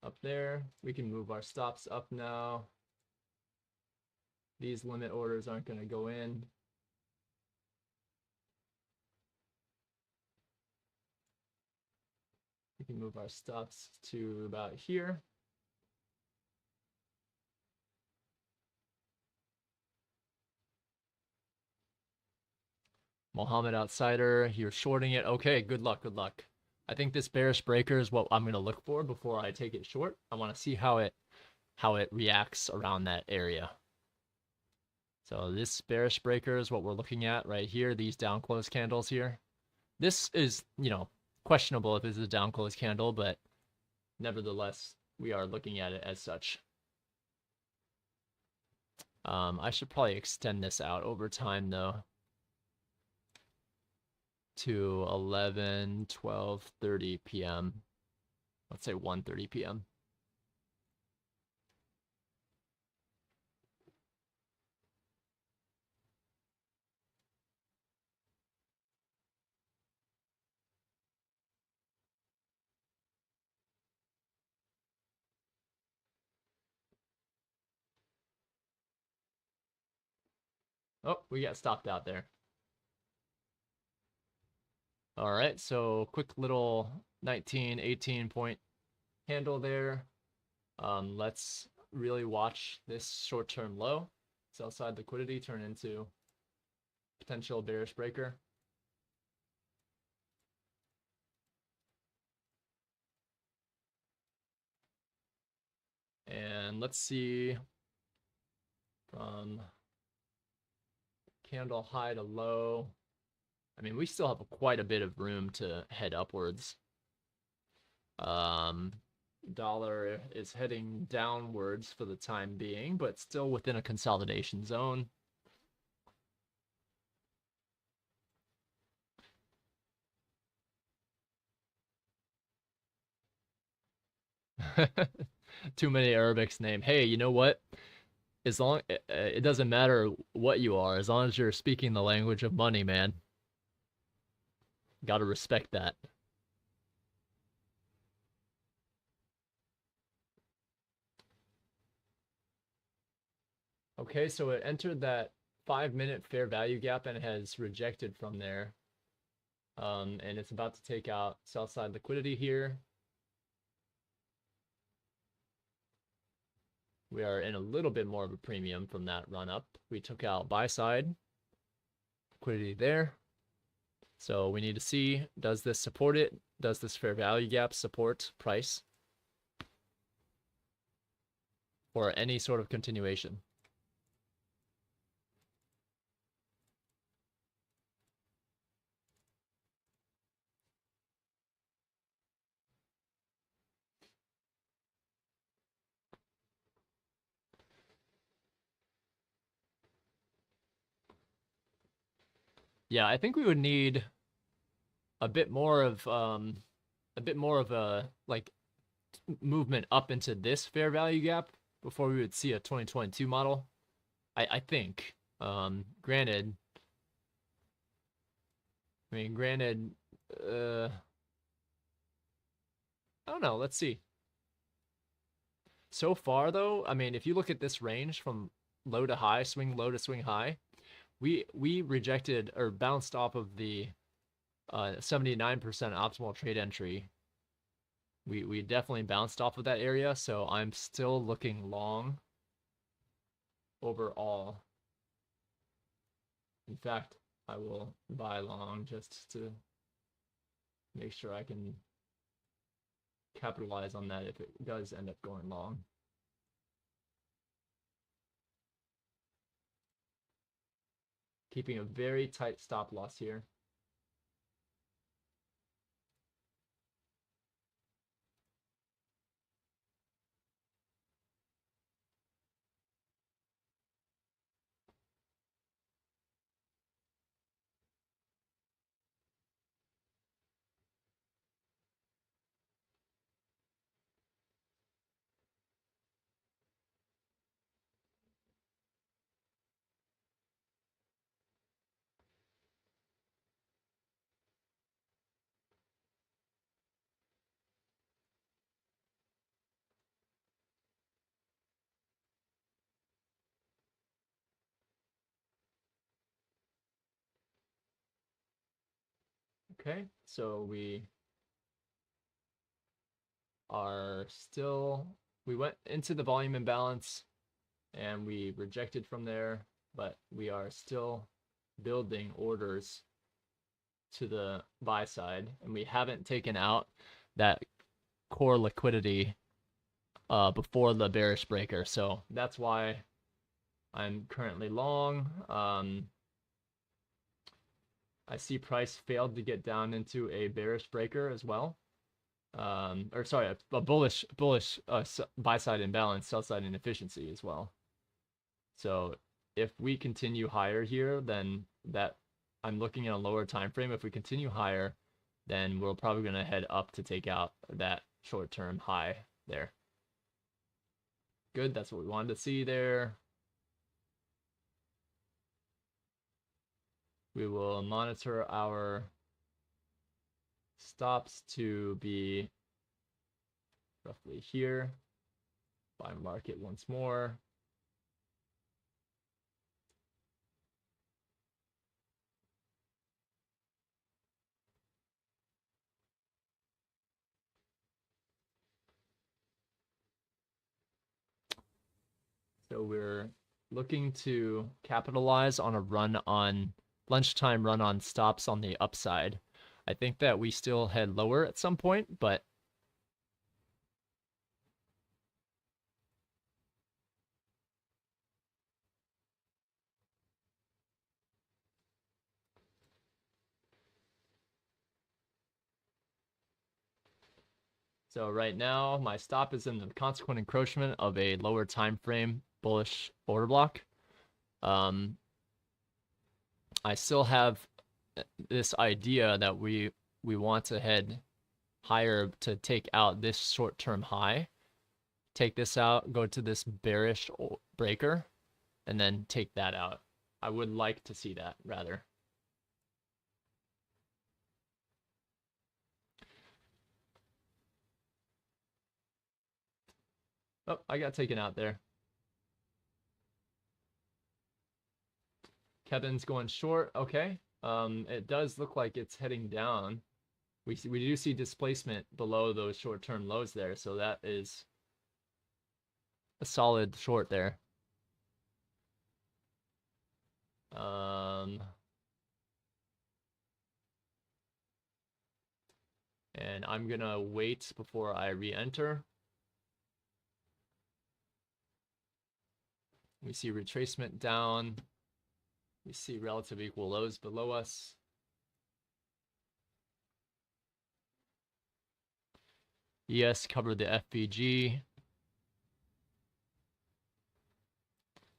up there. We can move our stops up now. These limit orders aren't going to go in. We can move our stops to about here. Mohammed Outsider, you're shorting it. Okay, good luck, good luck. I think this bearish breaker is what I'm going to look for before I take it short. I want to see how it reacts around that area. So this bearish breaker is what we're looking at right here, these down close candles here. This is, you know, questionable if it's a down close candle, but nevertheless, we are looking at it as such. I should probably extend this out over time though, to 11, 12:30 p.m. Let's say 1:30 p.m. Oh, we got stopped out there. All right, so quick little 19, 18 point handle there. Let's really watch this short-term low. sell side liquidity turn into potential bearish breaker. And let's see from candle high to low. I mean, we still have quite a bit of room to head upwards. Dollar is heading downwards for the time being, but still within a consolidation zone. Too many Arabics name. Hey, you know what? As long it doesn't matter what you are, as long as you're speaking the language of money, man. Got to respect that. Okay, so it entered that 5-minute fair value gap and has rejected from there. And it's about to take out sell side liquidity here. We are in a little bit more of a premium from that run up. We took out buy side liquidity there. So we need to see, does this support it? Does this fair value gap support price? Or any sort of continuation? Yeah, I think we would need a bit more of a like movement up into this fair value gap before we would see a 2022 model. I think. Granted, I don't know. Let's see. So far, though, I mean, if you look at this range from low to high, swing low to swing high, we rejected or bounced off of the 79% optimal trade entry. We definitely bounced off of that area, so I'm still looking long overall. In fact, I will buy long just to make sure I can capitalize on that if it does end up going long. Keeping a very tight stop loss here. Okay, so we are still, we went into the volume imbalance and we rejected from there, but we are still building orders to the buy side, and we haven't taken out that core liquidity before the bearish breaker. So that's why I'm currently long. I see price failed to get down into a bearish breaker as well. Or sorry, a bullish buy side imbalance, sell side inefficiency as well. So if we continue higher here, then that I'm looking at a lower time frame. If we continue higher, then we're probably going to head up to take out that short-term high there. Good, that's what we wanted to see there. We will monitor our stops to be roughly here. Buy market once more. So we're looking to capitalize on a run on lunchtime run on stops on the upside. I think that we still head lower at some point, but so right now my stop is in the consequent encroachment of a lower time frame bullish order block. I still have this idea that we want to head higher to take out this short-term high, take this out, go to this bearish breaker, and then take that out. I would like to see that rather. Oh, I got taken out there. Kevin's going short. Okay. It does look like it's heading down. We do see displacement below those short-term lows there, so that is a solid short there. And I'm gonna wait before I re-enter. We see retracement down. We see relative equal lows below us. ES covered the FVG.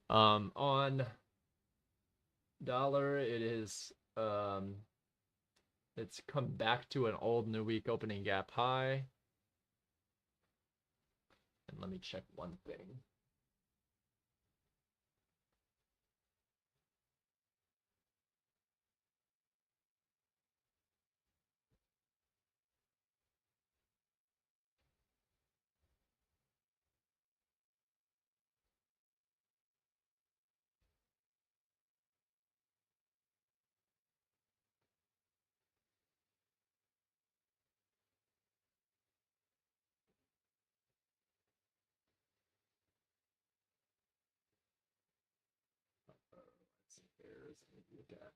On dollar, it is it's come back to an old new week opening gap high. And let me check one thing. Look at.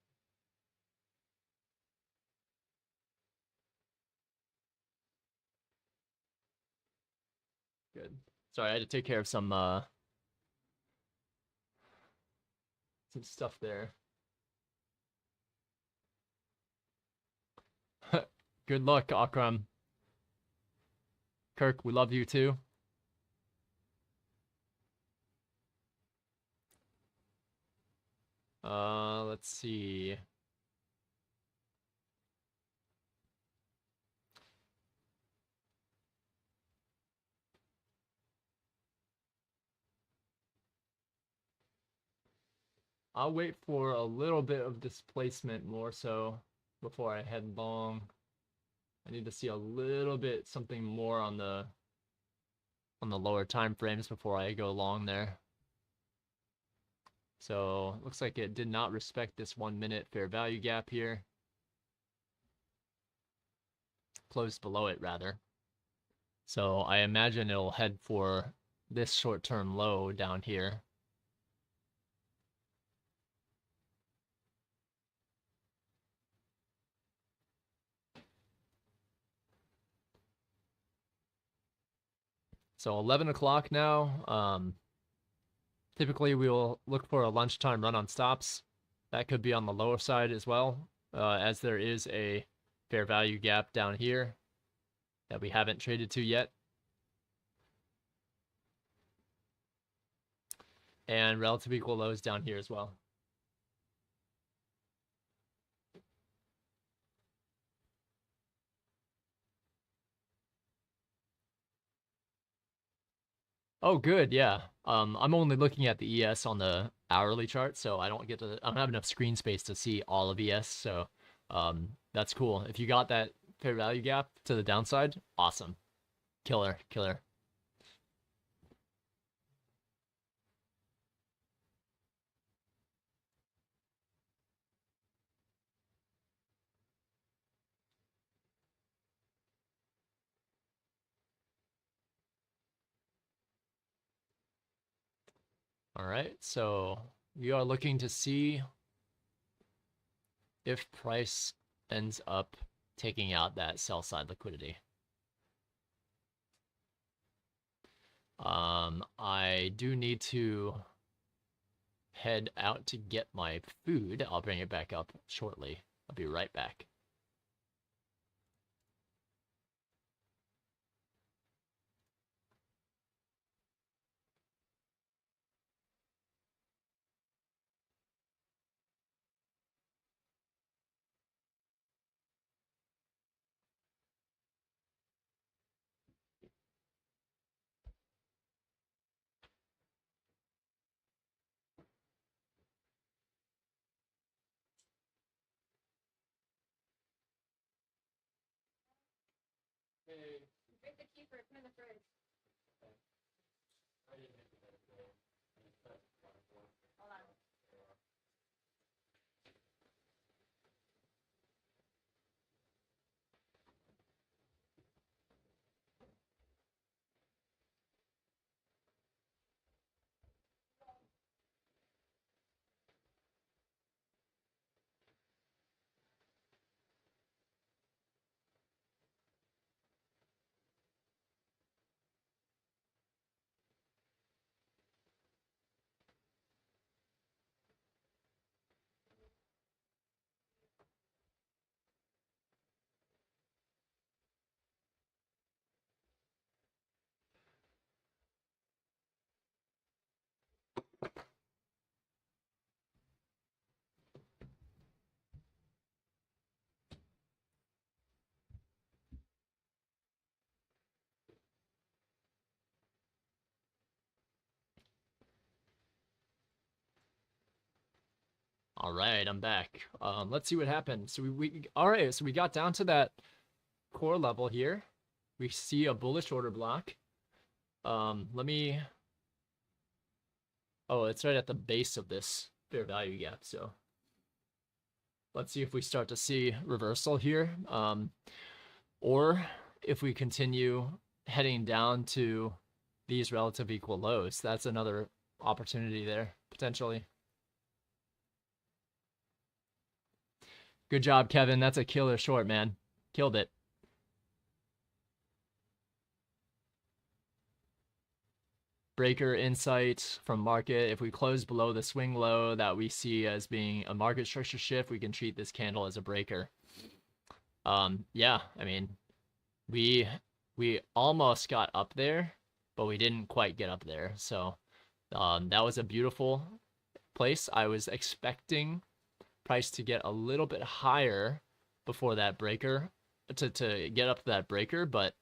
Good. Sorry, I had to take care of some stuff there. Good luck, Akram. Kirk, we love you too. Let's see. I'll wait for a little bit of displacement more so before I head long. I need to see a little bit something more on the lower time frames before I go long there. So looks like it did not respect this 1 minute fair value gap here. Closed below it rather. So I imagine it'll head for this short-term low down here. So 11 o'clock now. Typically, we will look for a lunchtime run on stops. That could be on the lower side as well, as there is a fair value gap down here that we haven't traded to yet. And relative equal lows down here as well. Oh, good, yeah. I'm only looking at the ES on the hourly chart, so I don't have enough screen space to see all of ES, so that's cool. If you got that fair value gap to the downside, awesome. Killer, killer. All right, so we are looking to see if price ends up taking out that sell side liquidity. I do need to head out to get my food. I'll bring it back up shortly. I'll be right back. Break the keeper, put in the fridge. Hold on. All right, I'm back. Let's see what happened. So we all right. So we got down to that core level here. We see a bullish order block. Let me. Oh, it's right at the base of this fair value gap. So let's see if we start to see reversal here, or if we continue heading down to these relative equal lows. That's another opportunity there potentially. Good job, Kevin. That's a killer short, man. Killed it. Breaker insight from market. If we close below the swing low that we see as being a market structure shift, we can treat this candle as a breaker. Yeah, I mean, we almost got up there, but we didn't quite get up there. So that was a beautiful place. I was expecting price to get a little bit higher before that breaker, to get up to that breaker, but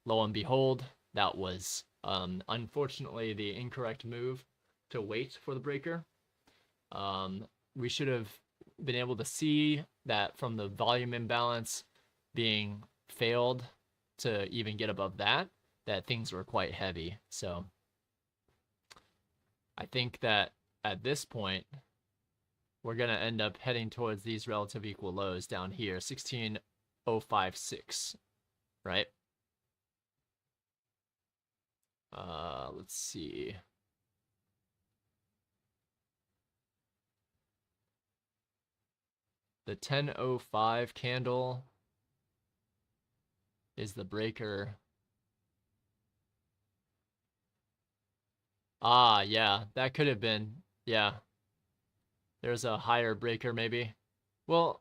lo and behold, that was unfortunately the incorrect move to wait for the breaker. We should have been able to see that from the volume imbalance being failed to even get above that things were quite heavy. So I think that at this point, we're going to end up heading towards these relative equal lows down here, 16,056, right? Let's see. The 10.05 candle is the breaker. Ah, yeah, that could have been, yeah. There's a higher breaker maybe. Well,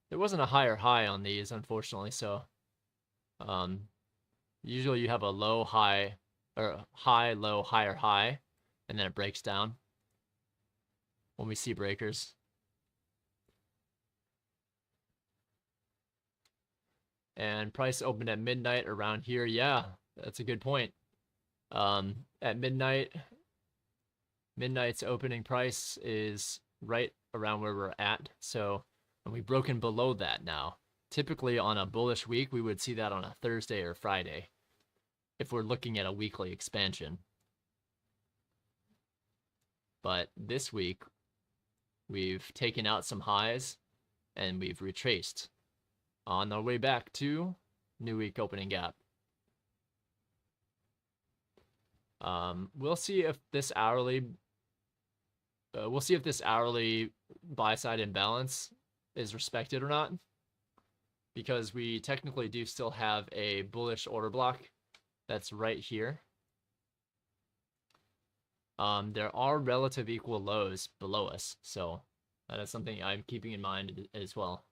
there wasn't a higher high on these, unfortunately, so usually you have a low high, or high low higher high, and then it breaks down when we see breakers. And price opened at midnight around here. Yeah, that's a good point. At midnight's opening price is right around where we're at. So, and we've broken below that now. Typically on a bullish week, we would see that on a Thursday or Friday if we're looking at a weekly expansion. But this week, we've taken out some highs and we've retraced on our way back to new week opening gap. We'll see if this hourly we'll see if this hourly buy side imbalance is respected or not, because we technically do still have a bullish order block that's right here. There are relative equal lows below us, so that is something I'm keeping in mind as well.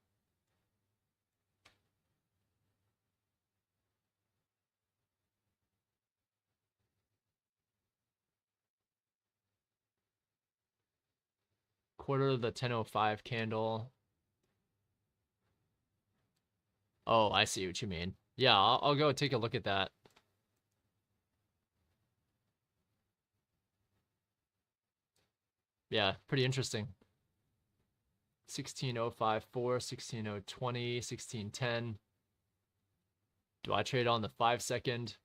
Quarter of the 1005 candle. Oh, I see what you mean. Yeah, I'll go take a look at that. Yeah, pretty interesting. 16054, 16020, 1610. Do I trade on the 5-second?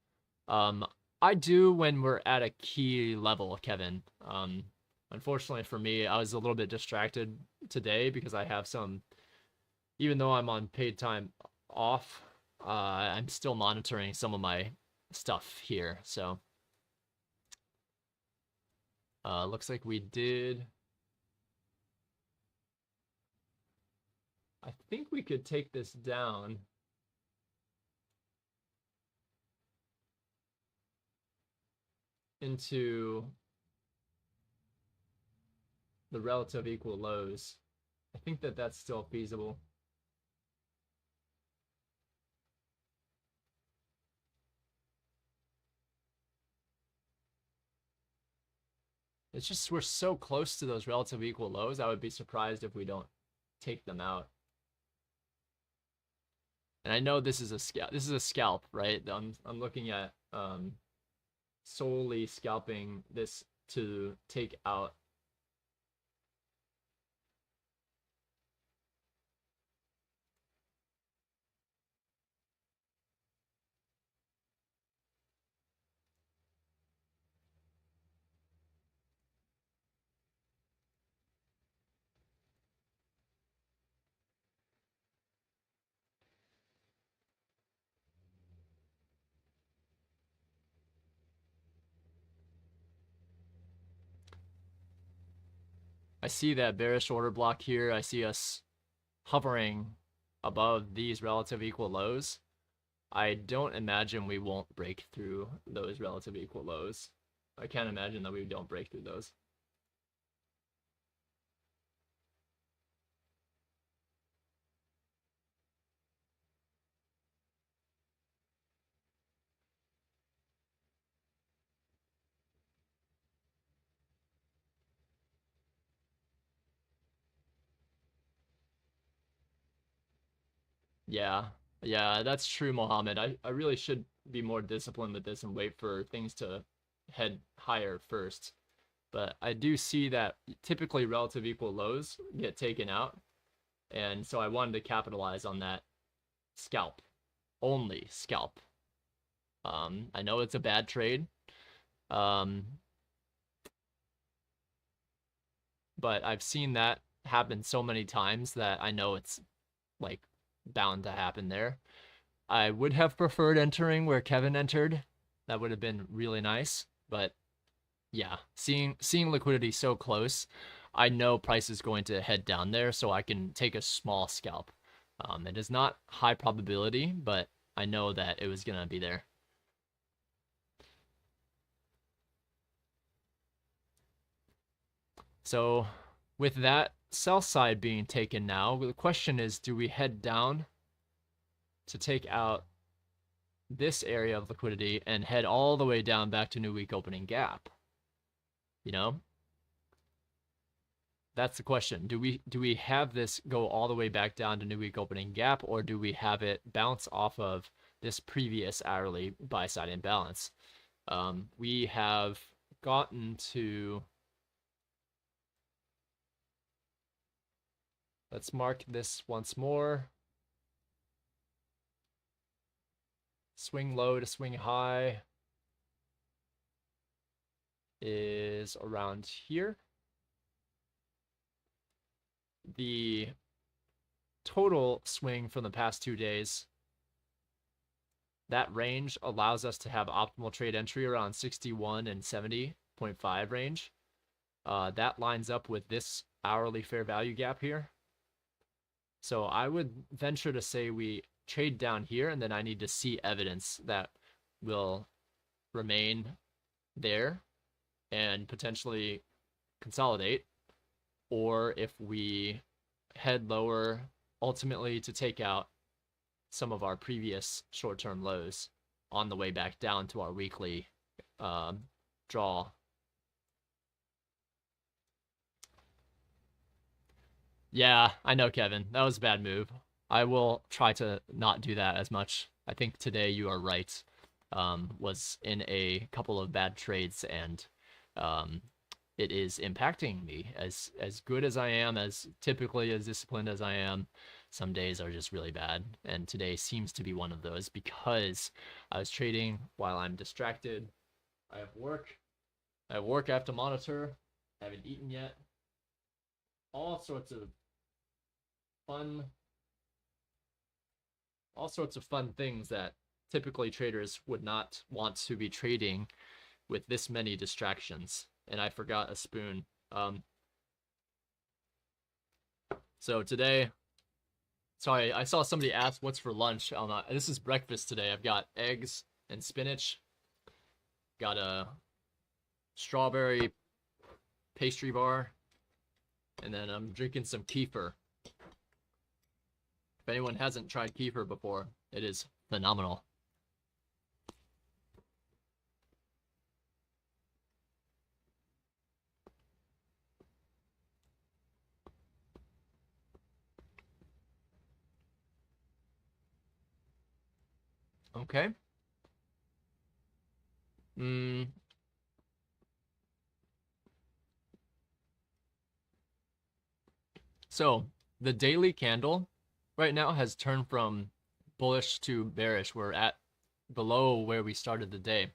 I do when we're at a key level, Kevin. Unfortunately for me, I was a little bit distracted today because I have some, even though I'm on paid time off, I'm still monitoring some of my stuff here. So looks like we did. I think we could take this down. Into the relative equal lows. I think that that's still feasible. It's just we're so close to those relative equal lows. I would be surprised if we don't take them out. And I know this is a scalp. This is a scalp, right? I'm looking at solely scalping this to take out. I see that bearish order block here. I see us hovering above these relative equal lows. I don't imagine we won't break through those relative equal lows. I can't imagine that we don't break through those. Yeah, yeah, that's true, Mohammed. I really should be more disciplined with this and wait for things to head higher first. But I do see that typically relative equal lows get taken out. And so I wanted to capitalize on that scalp, only scalp. I know it's a bad trade. But I've seen that happen so many times that I know it's like bound to happen there. I would have preferred entering where Kevin entered. That would have been really nice. But yeah, seeing liquidity so close, I know price is going to head down there, so I can take a small scalp. It is not high probability, but I know that it was gonna be there. So with that sell side being taken now, the question is, do we head down to take out this area of liquidity and head all the way down back to new week opening gap? You know, that's the question. Do we have this go all the way back down to new week opening gap, or do we have it bounce off of this previous hourly buy side imbalance? We have gotten to, let's mark this once more. Swing low to swing high is around here. The total swing from the past 2 days, that range allows us to have optimal trade entry around 61 and 70.5 range. that lines up with this hourly fair value gap here. So I would venture to say we trade down here, and then I need to see evidence that will remain there and potentially consolidate, or if we head lower ultimately to take out some of our previous short-term lows on the way back down to our weekly draw. Yeah, I know, Kevin. That was a bad move. I will try to not do that as much. I think today you are right. Was in a couple of bad trades, and it is impacting me. As good as I am, as typically as disciplined as I am, some days are just really bad, and today seems to be one of those because I was trading while I'm distracted. I have work. I have to monitor. I haven't eaten yet. All sorts of fun things that typically traders would not want to be trading with this many distractions. And I forgot a spoon. So today, sorry, I saw somebody ask what's for lunch. This is breakfast today. I've got eggs and spinach. Got a strawberry pastry bar. And then I'm drinking some kefir. If anyone hasn't tried kefir before, it is phenomenal. Okay. So the daily candle right now has turned from bullish to bearish. We're at below where we started the day.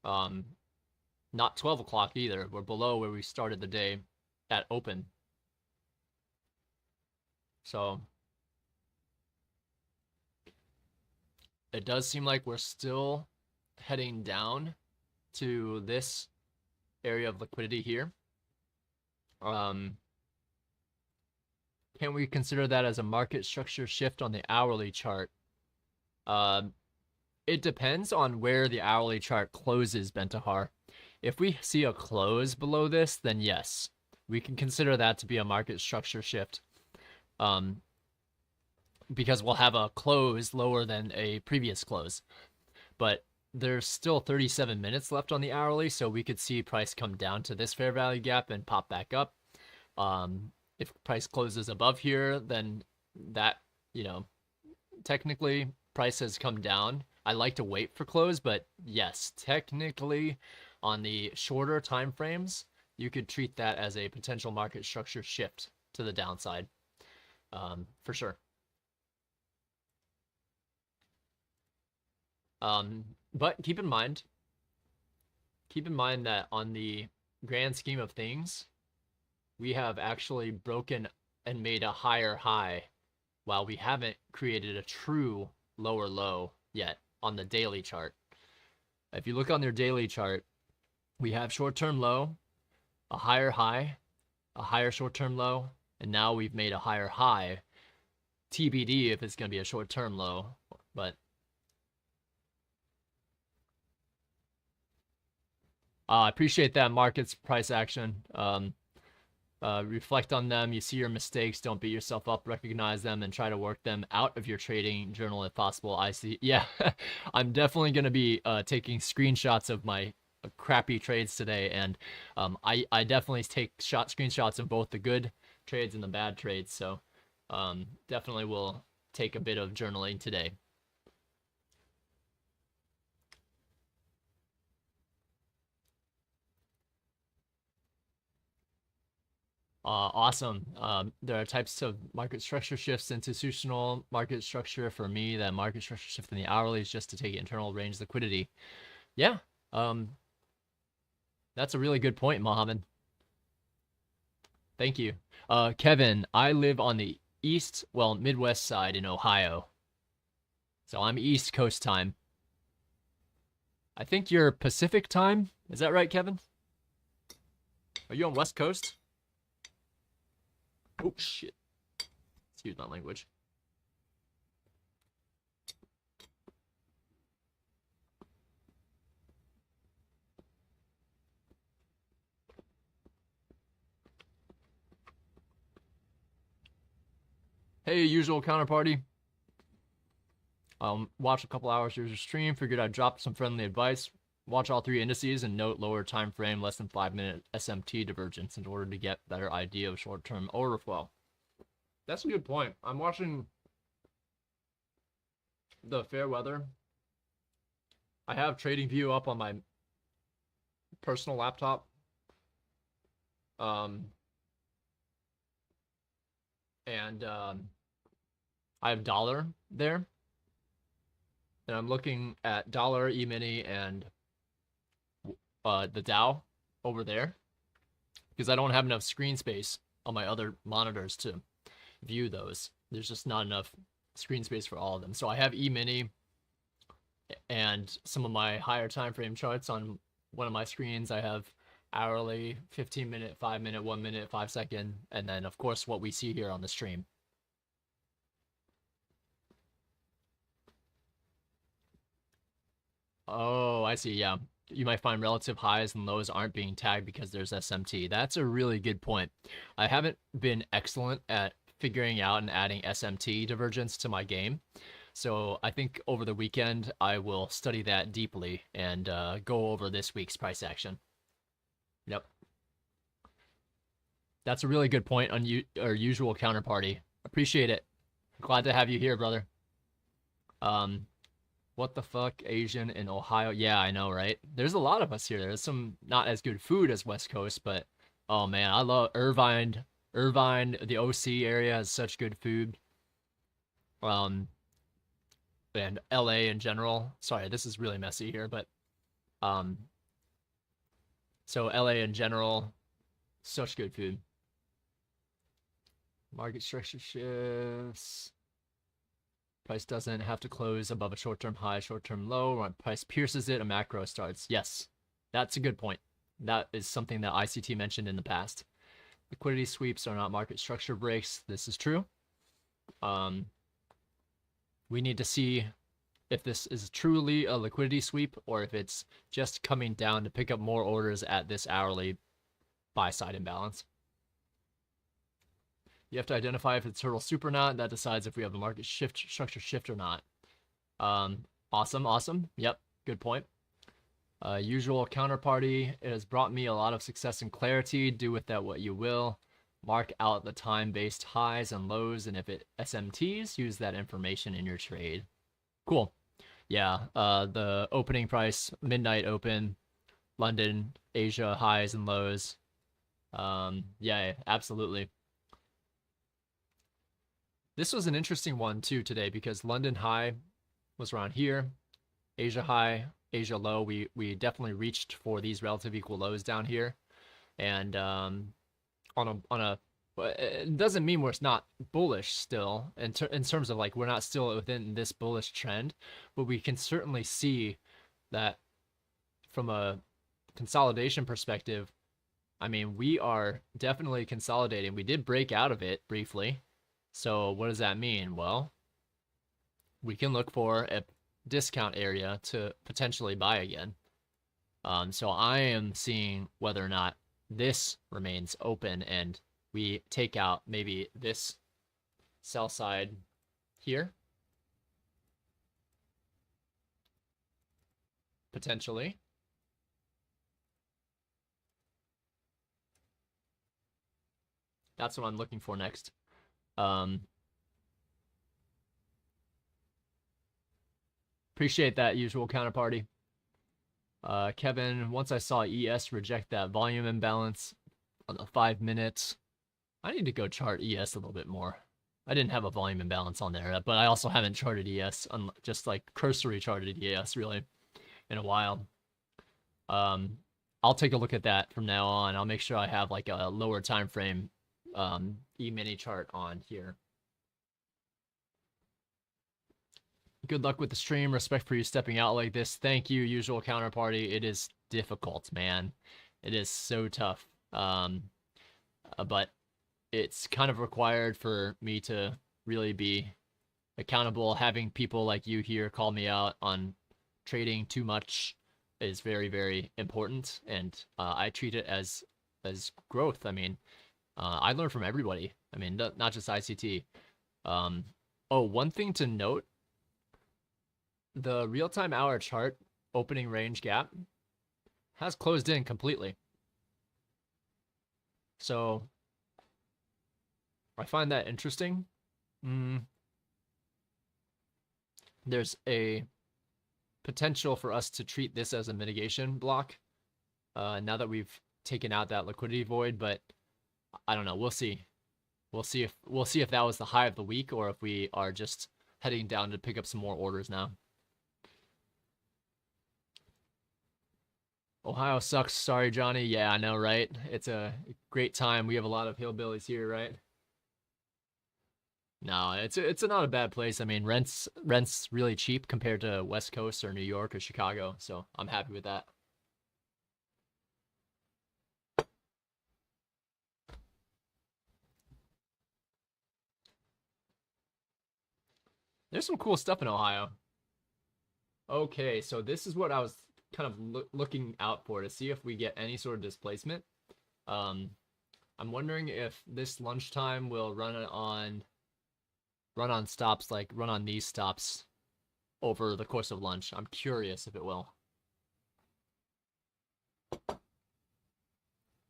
Not 12 o'clock either. We're below where we started the day at open. So it does seem like we're still heading down to this area of liquidity here. Can we consider that as a market structure shift on the hourly chart? It depends on where the hourly chart closes, Bentahar. If we see a close below this, then yes, we can consider that to be a market structure shift. Because we'll have a close lower than a previous close. But there's still 37 minutes left on the hourly, so we could see price come down to this fair value gap and pop back up. If price closes above here, then that, technically price has come down. I like to wait for close, but yes, technically on the shorter time frames, you could treat that as a potential market structure shift to the downside, for sure. But keep in mind that on the grand scheme of things, we have actually broken and made a higher high while we haven't created a true lower low yet on the daily chart. If you look on their daily chart, we have short-term low, a higher high, a higher short-term low, and now we've made a higher high. TBD if it's going to be a short-term low, but I appreciate that market's price action. Reflect on them. You see your mistakes. Don't beat yourself up. Recognize them and try to work them out of your trading journal if possible. I see. Yeah, I'm definitely going to be taking screenshots of my crappy trades today, and I definitely take screenshots of both the good trades and the bad trades. So definitely will take a bit of journaling today. Awesome. There are types of market structure shifts. Institutional market structure for me, that market structure shift in the hourly is just to take internal range liquidity. Yeah. That's a really good point, Mohammed. Thank you. Kevin, I live on the Midwest side in Ohio. So I'm East Coast time. I think you're Pacific time. Is that right, Kevin? Are you on West Coast? Oh shit. Excuse my language. Hey, usual counterparty. Watch a couple hours of your stream. Figured I'd drop some friendly advice. Watch all 3 indices and note lower time frame, less than 5-minute SMT divergence in order to get better idea of short-term order flow. That's a good point. I'm watching the fair weather. I have TradingView up on my personal laptop. I have dollar there. And I'm looking at dollar, E-mini, and the Dow over there. Because I don't have enough screen space on my other monitors to view those. There's just not enough screen space for all of them. So I have E-mini and some of my higher time frame charts on one of my screens. I have hourly, 15-minute, 5-minute, 1-minute, 5-second, and then of course what we see here on the stream. Oh, I see. Yeah. You might find relative highs and lows aren't being tagged because there's SMT. That's a really good point. I haven't been excellent at figuring out and adding SMT divergence to my game. So I think over the weekend, I will study that deeply and go over this week's price action. Yep. That's a really good point on our usual counterparty. Appreciate it. Glad to have you here, brother. What the fuck, Asian in Ohio? Yeah, I know, right? There's a lot of us here. There's some not as good food as West Coast, but oh man, I love Irvine. Irvine, the OC area has such good food. And LA in general. Sorry, this is really messy here, but so LA in general, such good food. Market structure shifts. Price doesn't have to close above a short-term high, short-term low. When price pierces it, a macro starts. Yes, that's a good point. That is something that ICT mentioned in the past. Liquidity sweeps are not market structure breaks. This is true. We need to see if this is truly a liquidity sweep or if it's just coming down to pick up more orders at this hourly buy-side imbalance. You have to identify if it's hurdle soup or not. That decides if we have a market structure shift or not. Awesome. Yep, good point. Usual counterparty. It has brought me a lot of success and clarity. Do with that what you will. Mark out the time-based highs and lows, and if it SMTs, use that information in your trade. Cool. Yeah, the opening price, midnight open, London, Asia highs and lows. Yeah, absolutely. This was an interesting one too today because London high was around here, Asia high, Asia low. We definitely reached for these relative equal lows down here, and on a it doesn't mean we're not bullish still in terms of like we're not still within this bullish trend, but we can certainly see that from a consolidation perspective. I mean, we are definitely consolidating. We did break out of it briefly. So what does that mean? Well, we can look for a discount area to potentially buy again. So I am seeing whether or not this remains open and we take out maybe this sell side here. Potentially. That's what I'm looking for next. Appreciate that, usual counterparty. Kevin, once I saw ES reject that volume imbalance on the 5 minutes, I need to go chart ES a little bit more. I didn't have a volume imbalance on there, but I also haven't charted ES, just like cursory charted ES really in a while. I'll take a look at that from now on. I'll make sure I have like a lower time frame E-mini chart on here. Good luck with the stream. Respect for you stepping out like this. Thank you, usual counterparty. It is difficult, man. It is so tough. But it's kind of required for me to really be accountable. Having people like you here call me out on trading too much is very, very important, and I treat it as growth. I mean, I learn from everybody. I mean, not just ICT. Um, oh, one thing to note: the real-time hour chart opening range gap has closed in completely. So I find that interesting. There's a potential for us to treat this as a mitigation block now that we've taken out that liquidity void, but I don't know. We'll see. We'll see if that was the high of the week or if we are just heading down to pick up some more orders now. Ohio sucks. Sorry, Johnny. Yeah, I know, right? It's a great time. We have a lot of hillbillies here, right? No, it's not a bad place. I mean, rent's really cheap compared to West Coast or New York or Chicago, so I'm happy with that. There's some cool stuff in Ohio. Okay, so this is what I was kind of looking out for to see if we get any sort of displacement. Um, I'm wondering if this lunchtime will run on stops, like run on these stops over the course of lunch. I'm curious if it will.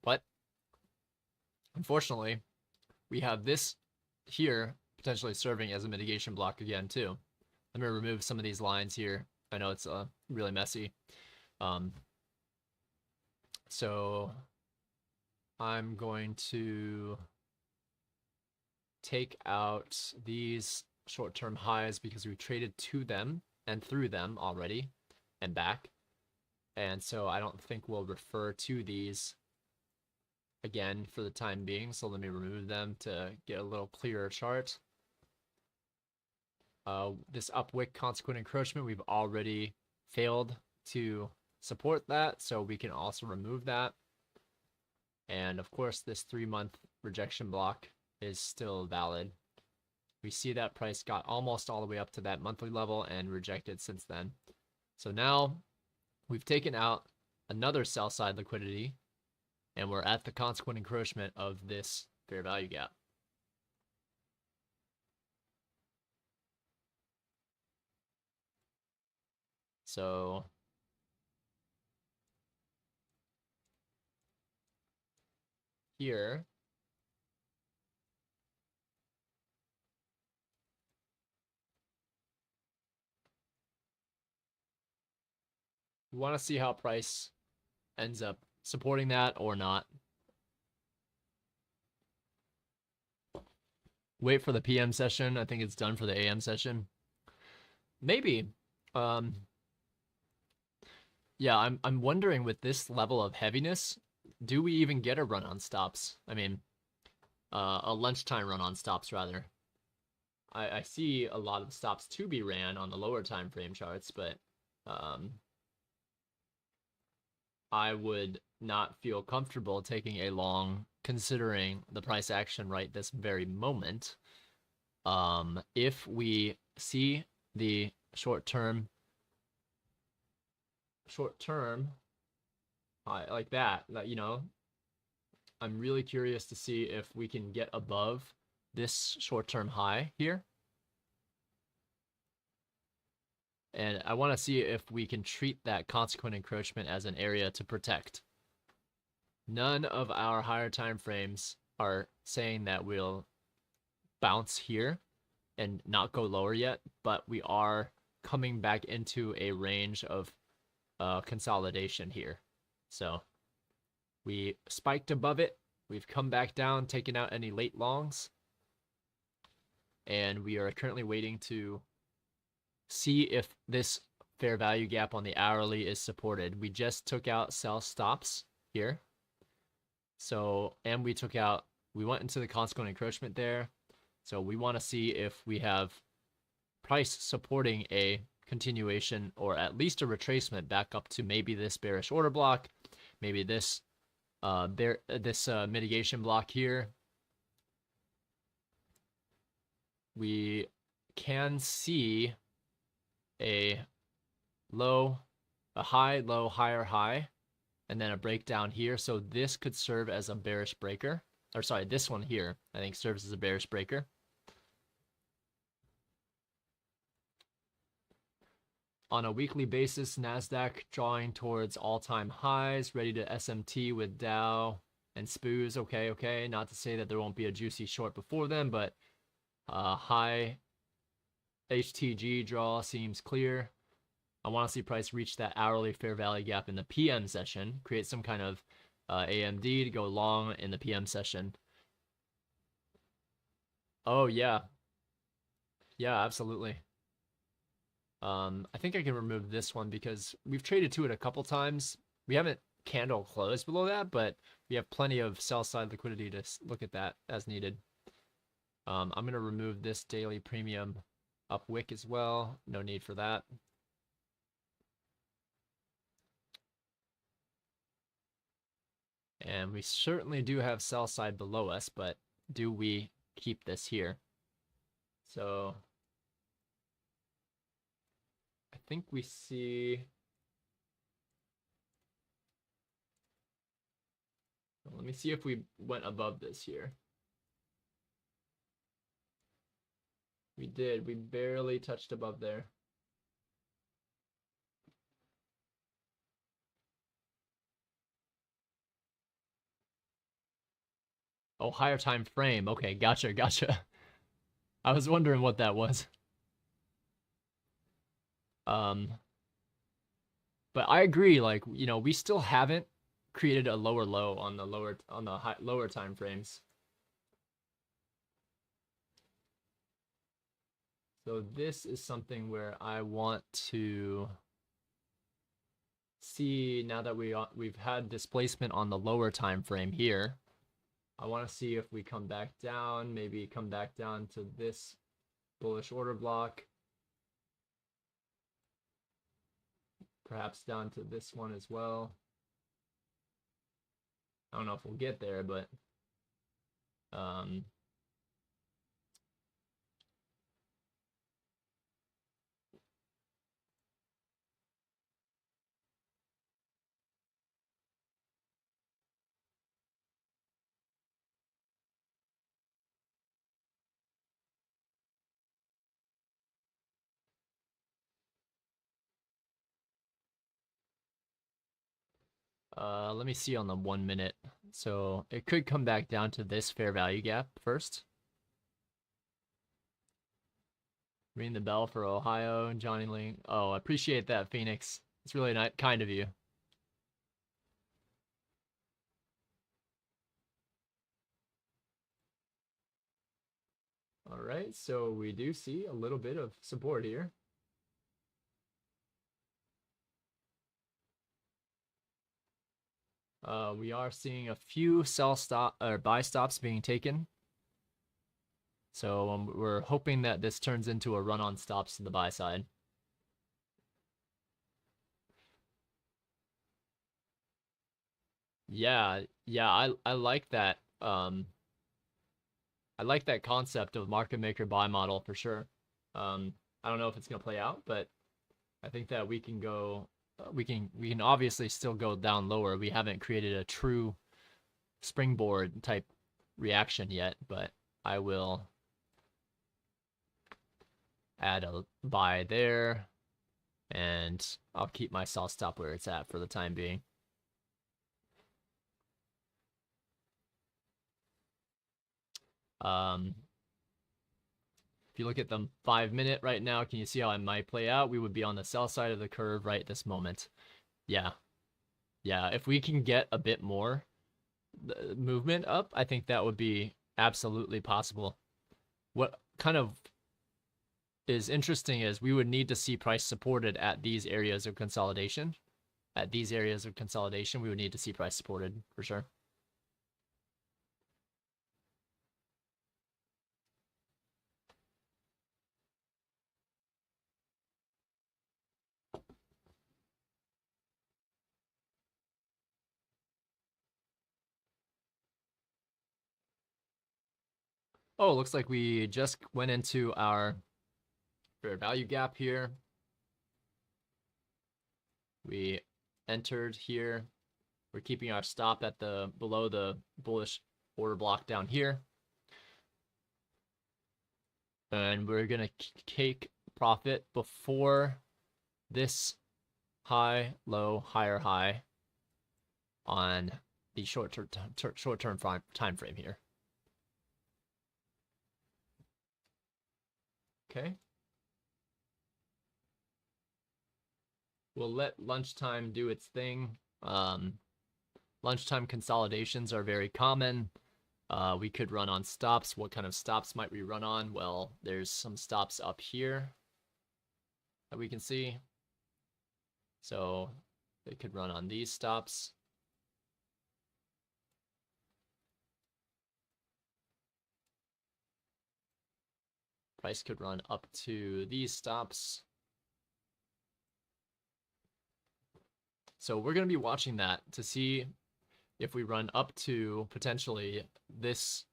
But unfortunately, we have this here potentially serving as a mitigation block again too. Let me remove some of these lines here. I know it's really messy. So I'm going to take out these short-term highs because we traded to them and through them already and back. And so I don't think we'll refer to these again for the time being. So let me remove them to get a little clearer chart. This upwick consequent encroachment, we've already failed to support that, so we can also remove that. And of course, this 3-month rejection block is still valid. We see that price got almost all the way up to that monthly level and rejected since then. So now we've taken out another sell side liquidity, and we're at the consequent encroachment of this fair value gap. So here, we want to see how price ends up supporting that or not. Wait for the PM session. I think it's done for the AM session. Maybe. Yeah, I'm wondering with this level of heaviness, do we even get a run on stops? I mean, a lunchtime run on stops rather. I see a lot of stops to be ran on the lower time frame charts, but I would not feel comfortable taking a long considering the price action right this very moment. If we see the short-term like that, you know, I'm really curious to see if we can get above this short-term high here. And I want to see if we can treat that consequent encroachment as an area to protect. None of our higher time frames are saying that we'll bounce here and not go lower yet, but we are coming back into a range of consolidation here. So we spiked above it. We've come back down, taken out any late longs. And we are currently waiting to see if this fair value gap on the hourly is supported. We just took out sell stops here. So, and we went into the consequent encroachment there. So we want to see if we have price supporting a continuation or at least a retracement back up to maybe this bearish order block, maybe this this mitigation block here, we can see a low, a high, low, higher, high, and then a breakdown here. So this could serve as a bearish breaker. Or sorry, this one here, I think serves as a bearish breaker. On a weekly basis, NASDAQ drawing towards all-time highs, ready to SMT with Dow and SPOOs. Okay. Not to say that there won't be a juicy short before them, but high HTG draw seems clear. I want to see price reach that hourly fair value gap in the PM session, create some kind of AMD to go long in the PM session. Oh, yeah. Yeah, absolutely. I think I can remove this one because we've traded to it a couple times. We haven't candle closed below that, but we have plenty of sell side liquidity to look at that as needed. I'm going to remove this daily premium up wick as well. No need for that. And we certainly do have sell side below us, but do we keep this here? So I think we see. Let me see if we went above this here. We did. We barely touched above there. Oh, higher time frame. Okay, gotcha. I was wondering what that was. But I agree. Like, you know, we still haven't created a lower low on the lower time frames. So this is something where I want to see, now that we've had displacement on the lower time frame here. I want to see if we come back down, maybe come back down to this bullish order block. Perhaps down to this one as well. I don't know if we'll get there, but let me see on the 1 minute. So it could come back down to this fair value gap first. Ring the bell for Ohio, Johnny Ling. Oh, I appreciate that, Phoenix. It's really not kind of you. All right, so we do see a little bit of support here. We are seeing a few buy stops being taken. So we're hoping that this turns into a run on stops to the buy side. Yeah, I like that. I like that concept of market maker buy model for sure. I don't know if it's gonna play out, but I think that we can go. We can obviously still go down lower. We haven't created a true springboard type reaction yet, but I will add a buy there, and I'll keep my sell stop where it's at for the time being. If you look at the 5 minute right now, can you see how it might play out? We would be on the sell side of the curve right this moment. Yeah. If we can get a bit more movement up, I think that would be absolutely possible. What kind of is interesting is we would need to see price supported at these areas of consolidation. At these areas of consolidation, we would need to see price supported for sure. Oh, looks like we just went into our fair value gap here. We entered here. We're keeping our stop at the below the bullish order block down here. And we're going to take profit before this high, low, higher high on the short-term time frame here. Okay. We'll let lunchtime do its thing. Lunchtime consolidations are very common. We could run on stops. What kind of stops might we run on? Well, there's some stops up here that we can see. So they could run on these stops. Price could run up to these stops. So we're going to be watching that to see if we run up to potentially this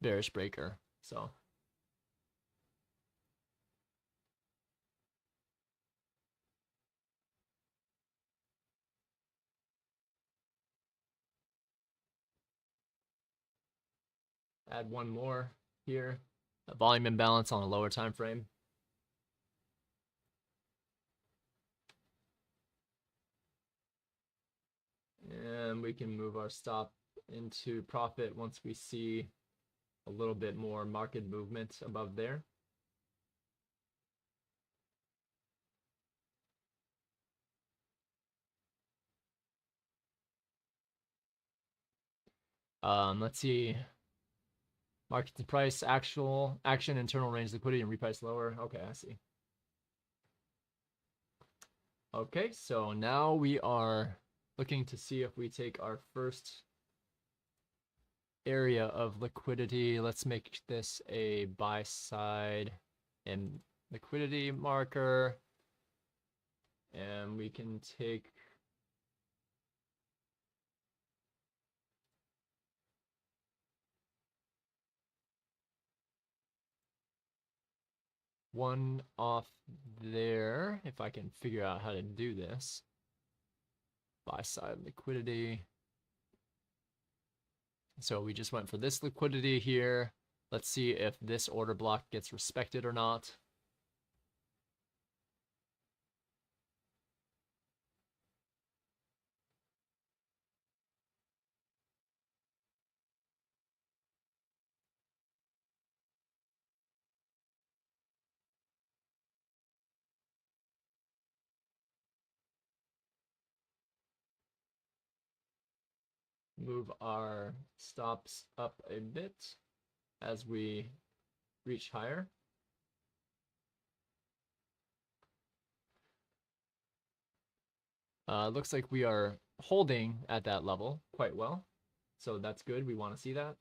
bearish breaker. So add one more here, a volume imbalance on a lower time frame. And we can move our stop into profit once we see a little bit more market movement above there. Let's see. Market to price, actual action, internal range liquidity, and reprice lower. Okay, I see. Okay, so now we are looking to see if we take our first area of liquidity. Let's make this a buy side and liquidity marker. And we can take one off there, if I can figure out how to do this. Buy side liquidity. So we just went for this liquidity here. Let's see if this order block gets respected or not. Move our stops up a bit as we reach higher. Looks like we are holding at that level quite well. So that's good. We want to see that.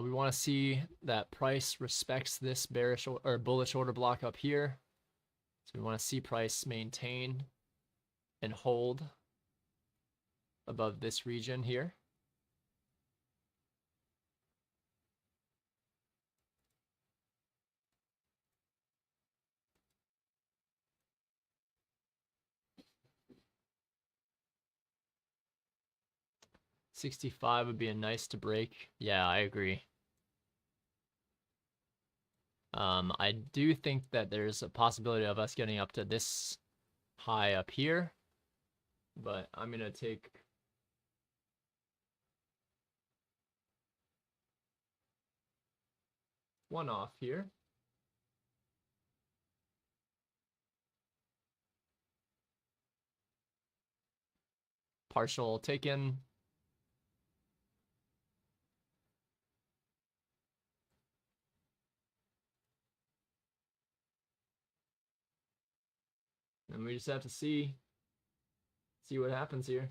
We want to see that price respects this bearish or bullish order block up here. So we want to see price maintain and hold above this region here. $65 would be a nice to break. Yeah, I agree. I do think that there's a possibility of us getting up to this high up here, but I'm going to take one off here. Partial taken. And we just have to see what happens here.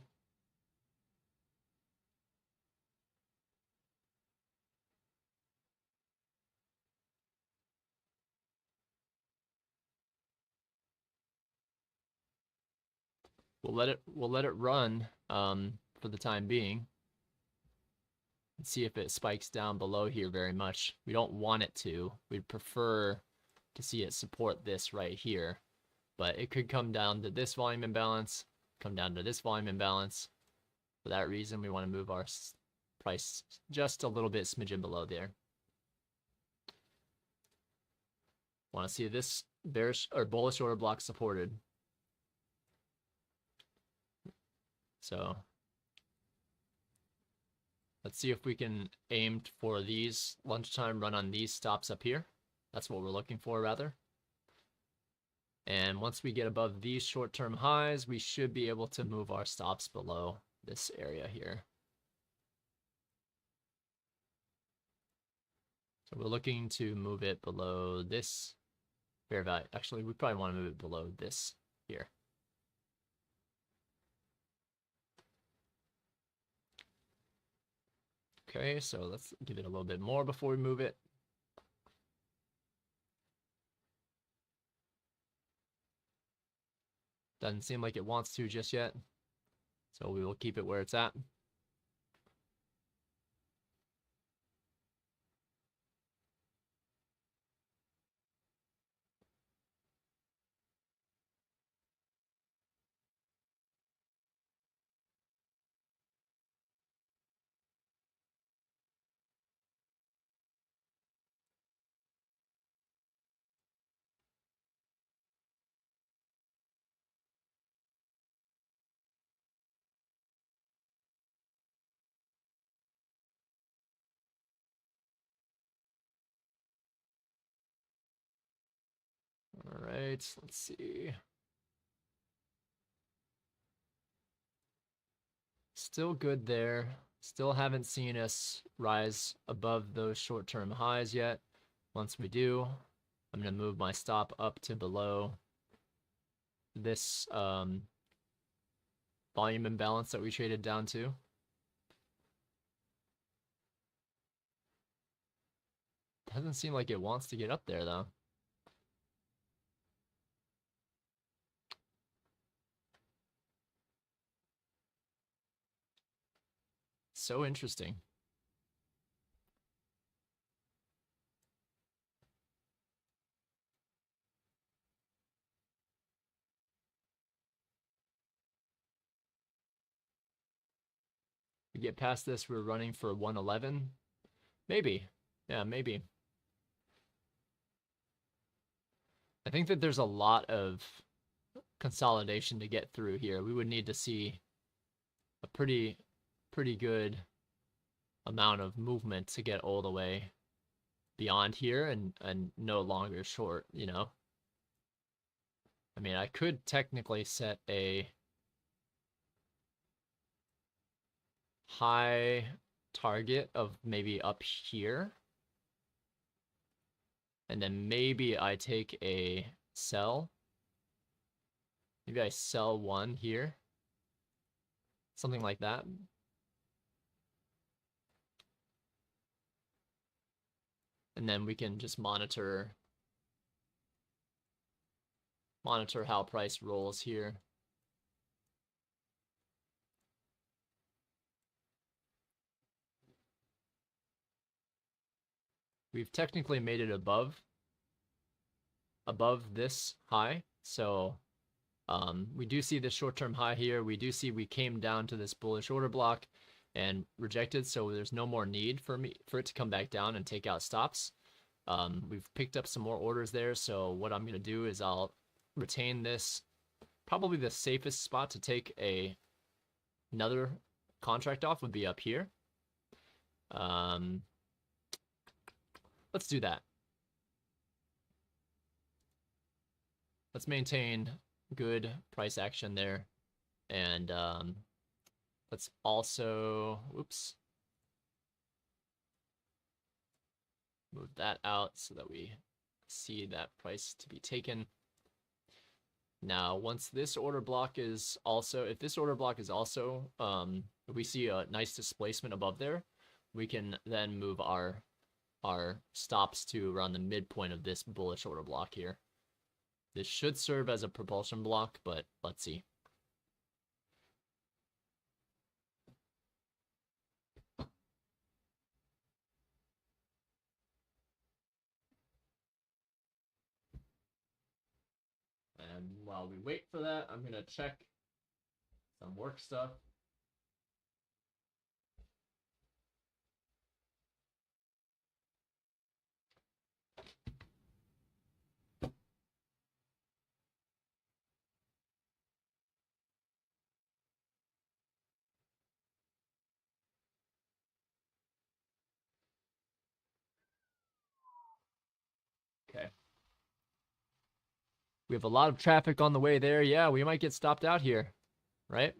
we'll let it run for the time being and see if it spikes down below here very much. We don't want it to. We'd prefer to see it support this right here, but it could come down to this volume imbalance, come down to this volume imbalance. For that reason, we want to move our price just a little bit smidgen below there. Want to see this bearish or bullish order block supported. So let's see if we can aim for these lunchtime run on these stops up here. That's what we're looking for, rather. And once we get above these short-term highs, we should be able to move our stops below this area here. So we're looking to move it below this fair value. Actually, we probably want to move it below this here. Okay, so let's give it a little bit more before we move it. Doesn't seem like it wants to just yet, so we will keep it where it's at. All right, let's see. Still good there. Still haven't seen us rise above those short-term highs yet. Once we do, I'm going to move my stop up to below this volume imbalance that we traded down to. Doesn't seem like it wants to get up there, though. So interesting. We get past this, we're running for 111. Maybe. Yeah, maybe. I think that there's a lot of consolidation to get through here. We would need to see a pretty good amount of movement to get all the way beyond here and no longer short, you know? I mean, I could technically set a high target of maybe up here. And then maybe I take a sell. Maybe I sell one here. Something like that. And then we can just monitor how price rolls here. We've technically made it above this high. So we do see this short-term high here. We do see we came down to this bullish order block and rejected. So there's no more need for it to come back down and take out stops. We've picked up some more orders there. So what I'm going to do is I'll retain this. Probably the safest spot to take another contract off would be up here. Let's do that. Let's maintain good price action there. And let's also, whoops, move that out so that we see that price to be taken. Now, once this order block is also, if this order block is also, if we see a nice displacement above there, we can then move our stops to around the midpoint of this bullish order block here. This should serve as a propulsion block, but let's see. And while we wait for that, I'm gonna check some work stuff. Okay. We have a lot of traffic on the way there. Yeah, we might get stopped out here, right?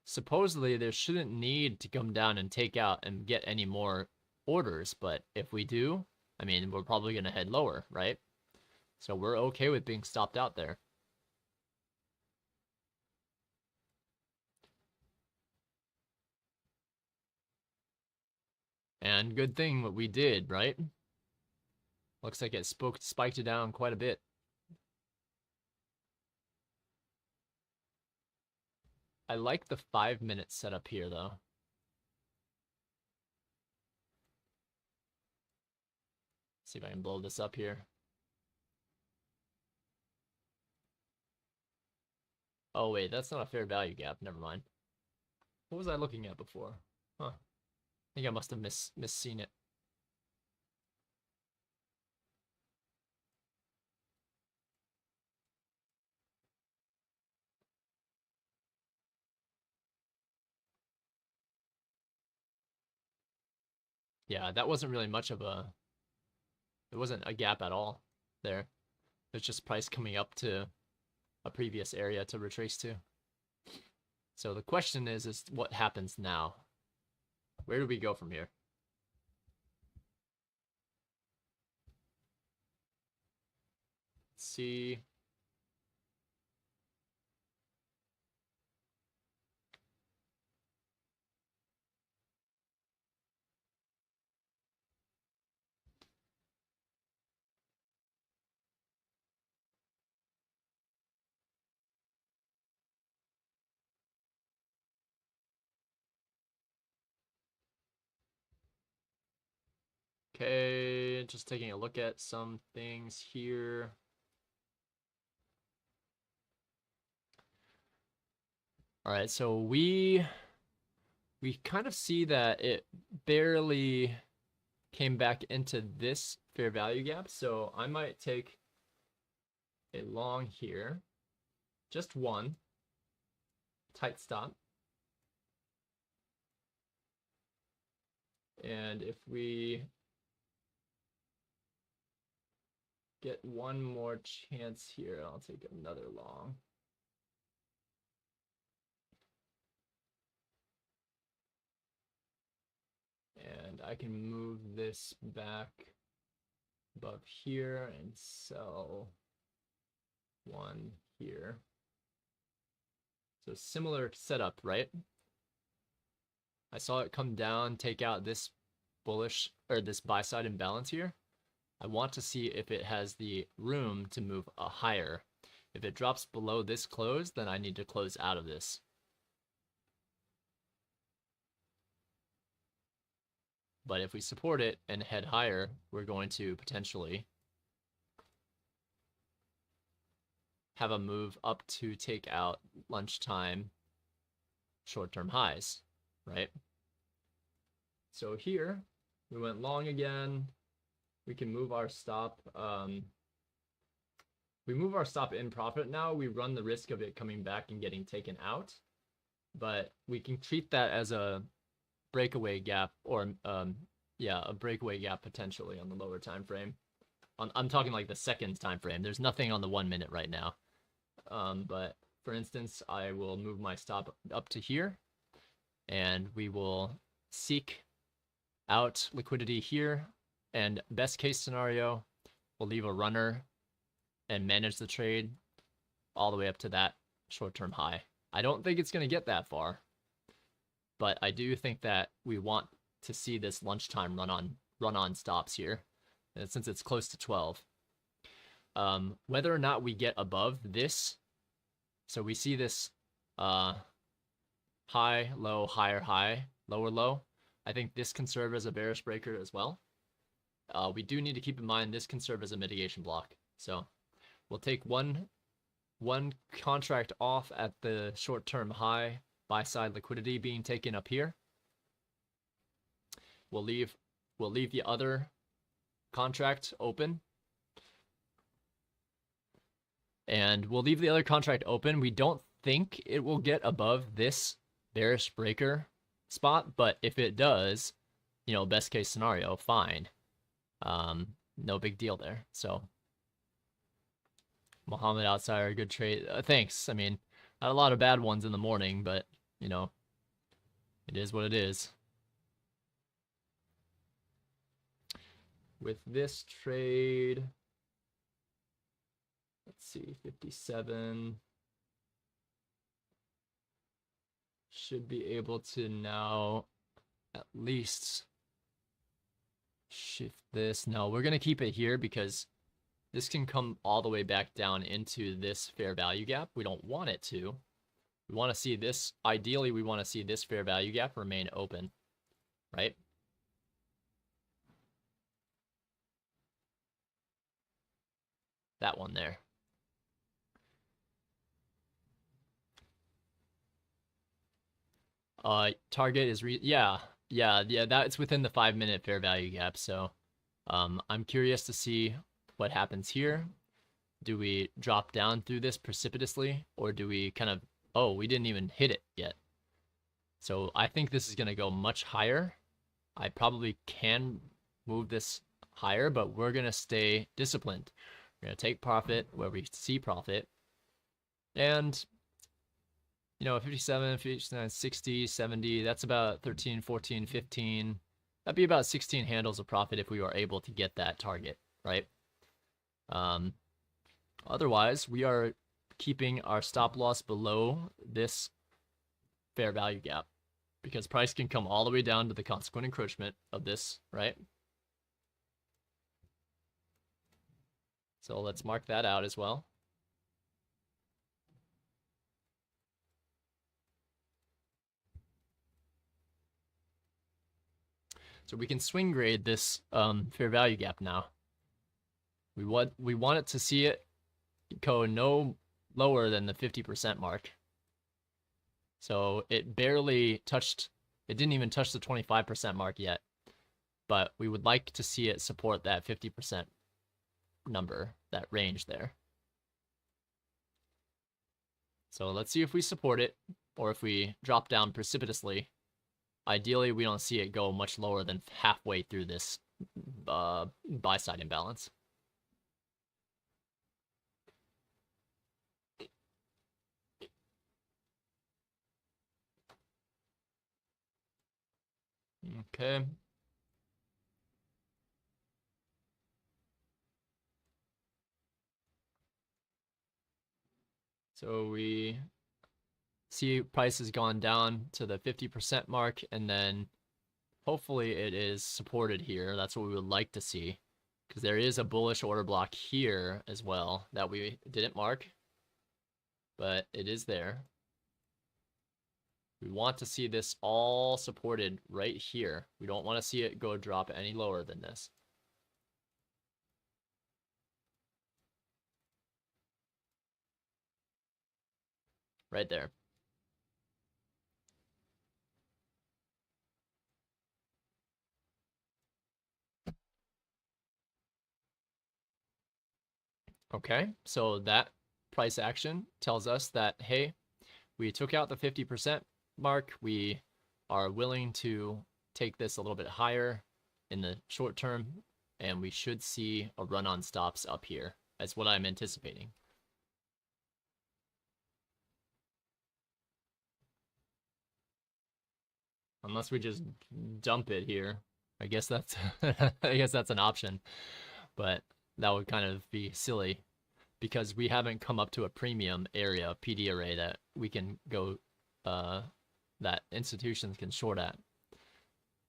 Supposedly, there shouldn't need to come down and take out and get any more orders, but if we do, I mean, we're probably going to head lower, right? So we're okay with being stopped out there. And good thing what we did, right? Looks like it spiked it down quite a bit. I like the 5-minute setup here, though. See if I can blow this up here. Oh, wait, that's not a fair value gap. Never mind. What was I looking at before? Huh. I think I must have misseen it. Yeah, that wasn't really much of a... It wasn't a gap at all there. It's just price coming up to a previous area to retrace to. So the question is what happens now? Where do we go from here? Let's see. Okay, just taking a look at some things here. All right, so we kind of see that it barely came back into this fair value gap. So I might take a long here, just one, tight stop. And if we get one more chance here, I'll take another long. And I can move this back above here and sell one here. So similar setup, right? I saw it come down, take out this bullish or this buy side imbalance here. I want to see if it has the room to move higher. If it drops below this close, then I need to close out of this. But if we support it and head higher, we're going to potentially have a move up to take out lunchtime short-term highs, right? So here, we went long again. We can move our stop. We move our stop in profit now. We run the risk of it coming back and getting taken out. But we can treat that as a breakaway gap or a breakaway gap potentially on the lower time frame. I'm talking like the second time frame. There's nothing on the 1 minute right now. But for instance, I will move my stop up to here and we will seek out liquidity here. And best case scenario, we'll leave a runner and manage the trade all the way up to that short-term high. I don't think it's going to get that far, but I do think that we want to see this lunchtime run on stops here, and since it's close to 12. Whether or not we get above this, so we see this high, low, higher, high, lower, low. I think this can serve as a bearish breaker as well. we do need to keep in mind this can serve as a mitigation block. So we'll take one contract off at the short-term high, buy side liquidity being taken up here. We'll leave the other contract open. And we'll leave the other contract open. We don't think it will get above this bearish breaker spot, but if it does, you know, best case scenario, fine. No big deal there. So Mohammed Outsider, good trade. Thanks. I mean, had a lot of bad ones in the morning, but you know, it is what it is. With this trade, let's see, 57 should be able to now at least shift this. No, we're gonna keep it here because this can come all the way back down into this fair value gap. We don't want it to. We want to see this, ideally we want to see this fair value gap remain open, right? That one there. Target is yeah, that's within the 5-minute fair value gap. So I'm curious to see what happens here. Do we drop down through this precipitously, or do we kind of, oh, we didn't even hit it yet. So I think this is going to go much higher. I probably can move this higher, but we're going to stay disciplined. We're going to take profit where we see profit. And, you know, 57, 59, 60, 70, that's about 13, 14, 15. That'd be about 16 handles of profit if we were able to get that target, right? Otherwise, we are keeping our stop loss below this fair value gap because price can come all the way down to the consequent encroachment of this, right? So let's mark that out as well. So we can swing grade this fair value gap now. We want it to see it go no lower than the 50% mark. So it barely touched, it didn't even touch the 25% mark yet. But we would like to see it support that 50% number, that range there. So let's see if we support it or if we drop down precipitously. Ideally, we don't see it go much lower than halfway through this buy-side imbalance. Okay. So we see price has gone down to the 50% mark, and then hopefully it is supported here. That's what we would like to see, because there is a bullish order block here as well that we didn't mark, but it is there. We want to see this all supported right here. We don't want to see it go drop any lower than this. Right there. Okay, so that price action tells us that, hey, we took out the 50% mark. We are willing to take this a little bit higher in the short term, and we should see a run on stops up here. That's what I'm anticipating. Unless we just dump it here. I guess that's I guess that's an option. But that would kind of be silly because we haven't come up to a premium area, PD array, that we can go that institutions can short at.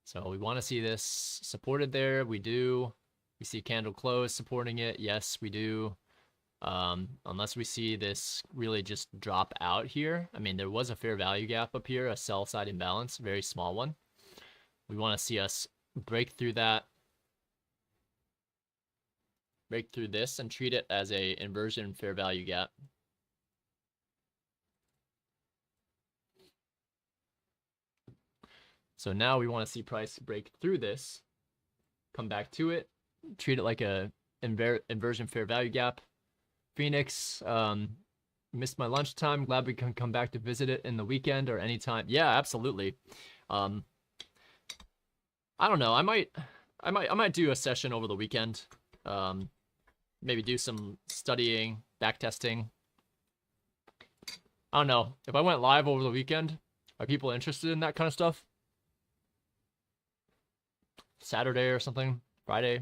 So we want to see this supported there. We do. We see candle close supporting it. Yes, we do. Unless we see this really just drop out here. I mean, there was a fair value gap up here, a sell side imbalance, very small one. We want to see us break through that break through this and treat it as a inversion fair value gap. So now we want to see price break through this, come back to it, treat it like a inversion fair value gap. Phoenix, missed my lunchtime. Glad we can come back to visit it in the weekend or anytime. Yeah, absolutely. I don't know. I might do a session over the weekend. Maybe do some studying, back testing. I don't know. If I went live over the weekend, are people interested in that kind of stuff? Saturday or something? Friday?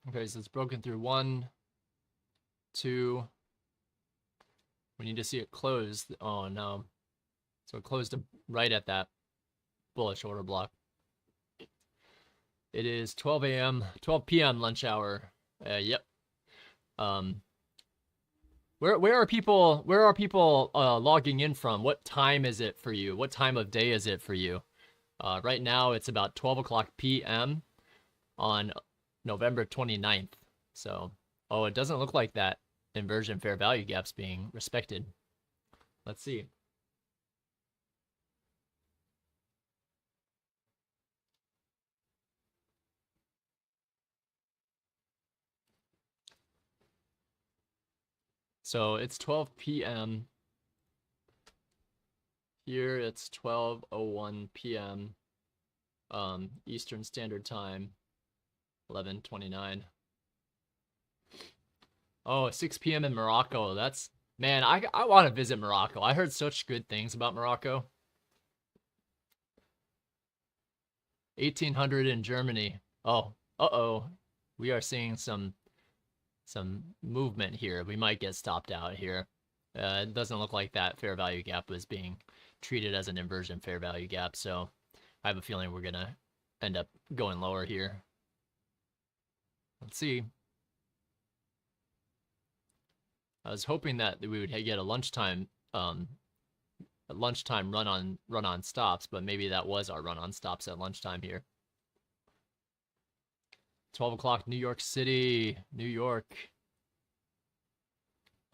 Okay, so it's broken through 1, 2. We need to see it close. Oh no. So it closed right at that bullish order block. It is 12 a.m., 12 p.m. lunch hour. Yep. Where are people logging in from? What time is it for you? What time of day is it for you? Right now it's about 12 o'clock p.m. on November 29th. So, oh, it doesn't look like that inversion fair value gap's being respected. Let's see. So it's 12 p.m. Here it's 12:01 p.m. Eastern Standard Time, 11:29. Oh, 6 p.m. in Morocco. That's, man, I want to visit Morocco. I heard such good things about Morocco. 1800 in Germany. Oh, uh-oh. We are seeing some movement here. We might get stopped out here. It doesn't look like that fair value gap was being treated as an inversion fair value gap, so I have a feeling we're gonna end up going lower here. Let's see. I was hoping that we would get a lunchtime run on stops, but maybe that was our run on stops at lunchtime here. 12 o'clock, New York City, New York.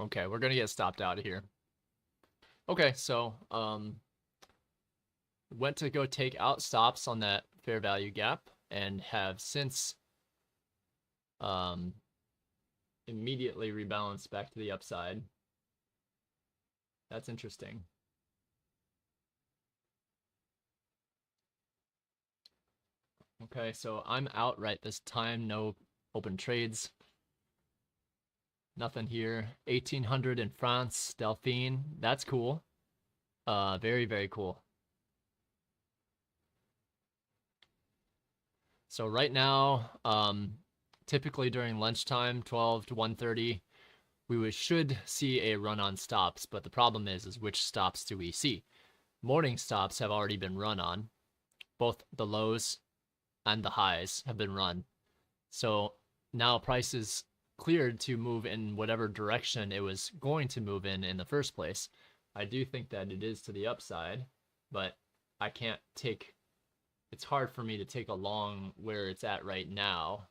Okay, we're gonna get stopped out of here. Okay, so went to go take out stops on that fair value gap and have since immediately rebalanced back to the upside. That's interesting. Okay, so I'm out right this time. No open trades. Nothing here. 1800 in France, Delphine. That's cool. Very, very cool. So right now, typically during lunchtime, 12 to 1:30, we should see a run on stops, but the problem is which stops do we see? Morning stops have already been run on. Both the lows and the highs have been run. So now price is cleared to move in whatever direction it was going to move in the first place. I do think that it is to the upside, but I can't take, it's hard for me to take a long where it's at right now.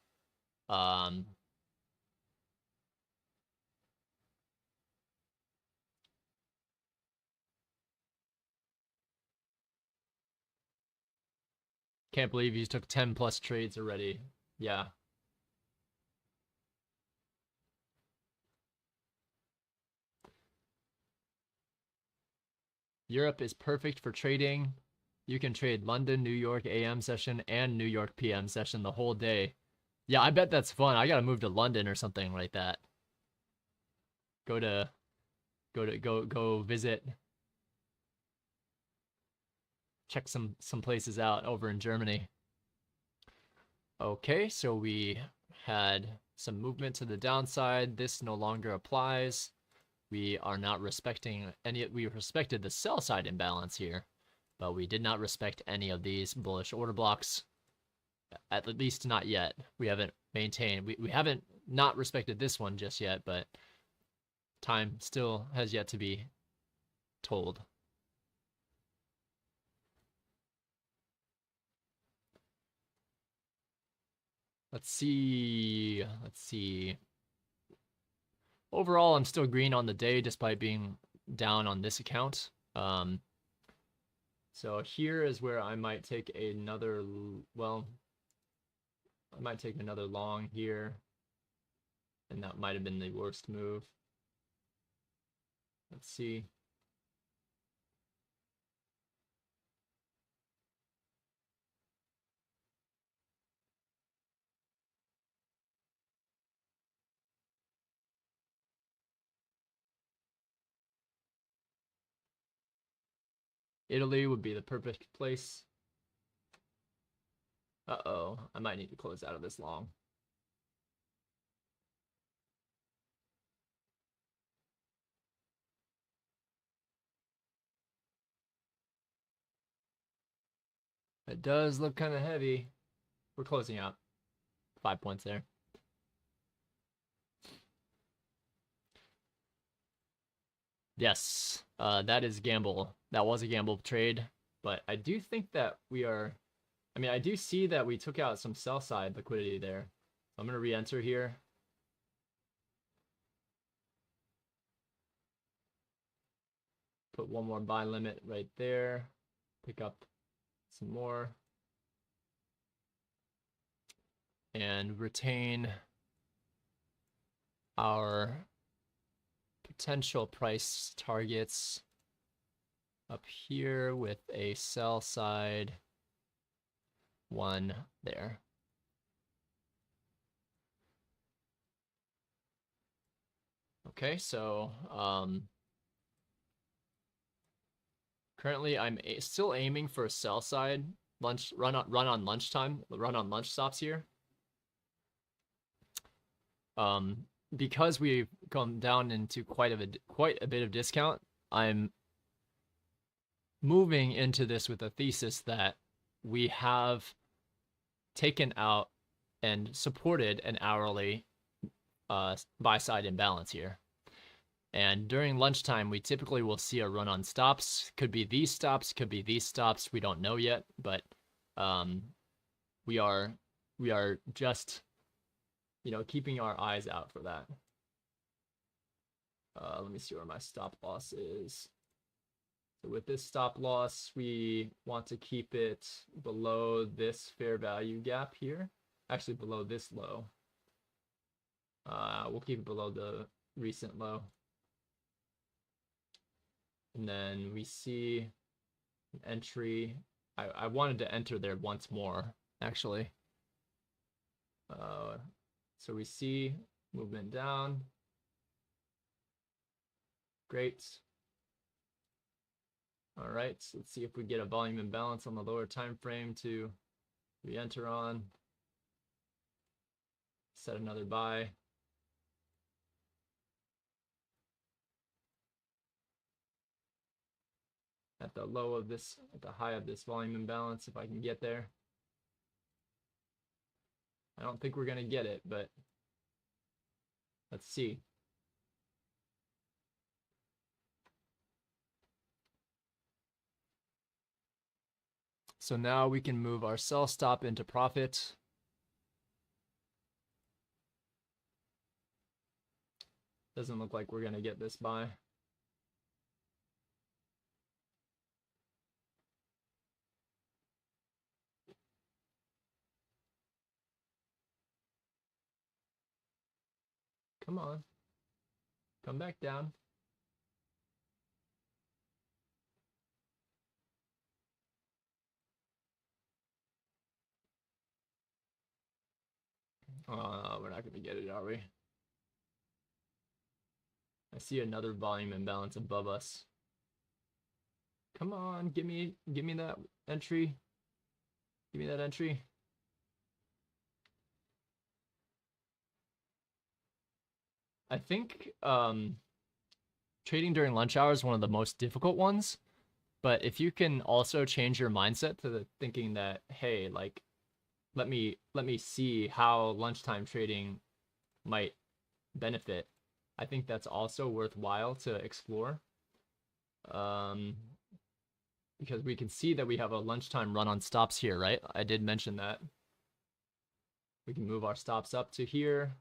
Can't believe you took 10 plus trades already. Yeah. Europe is perfect for trading. You can trade London, New York AM session and New York PM session the whole day. Yeah, I bet that's fun. I gotta move to London or something like that. Go visit. Check some places out over in Germany. Okay, so we had some movement to the downside. This no longer applies. We are not respecting any. We respected the sell side imbalance here, but we did not respect any of these bullish order blocks. At least not yet. We haven't maintained. We haven't not respected this one just yet, but time still has yet to be told. Let's see. Let's see. Overall, I'm still green on the day despite being down on this account. So here is where I might take another, well, I might take another long here. And that might have been the worst move. Let's see. Italy would be the perfect place. Uh-oh, I might need to close out of this long. It does look kind of heavy. We're closing out. 5 points there. Yes, that is gamble. That was a gamble trade, but I do think that we are, I mean, I do see that we took out some sell side liquidity there. I'm going to re-enter here. Put one more buy limit right there. Pick up some more. And retain our potential price targets up here with a sell side one there. Okay, so currently I'm still aiming for a sell side run on lunchtime, run on lunch stops here. Because we've come down into quite a bit of discount, I'm moving into this with a thesis that we have taken out and supported an hourly buy side imbalance here. And during lunchtime, we typically will see a run on stops. Could be these stops, could be these stops. We don't know yet, but we are just, you know, keeping our eyes out for that. Let me see where my stop loss is. So with this stop loss, we want to keep it below this fair value gap here. Actually, below this low. We'll keep it below the recent low. And then we see an entry. I wanted to enter there once more, actually. So we see movement down. Great. All right, so let's see if we get a volume imbalance on the lower time frame to re-enter on. Set another buy. At the low of this, at the high of this volume imbalance, if I can get there. I don't think we're going to get it, but let's see. So now we can move our sell stop into profit. Doesn't look like we're going to get this buy. Come on. Come back down. We're not going to get it, are we? I see another volume imbalance above us. Come on, give me that entry. Give me that entry. I think trading during lunch hour is one of the most difficult ones. But if you can also change your mindset to the thinking that, hey, like, let me see how lunchtime trading might benefit, I think that's also worthwhile to explore. Um, because we can see that we have a lunchtime run on stops here, right? I did mention that. We can move our stops up to here.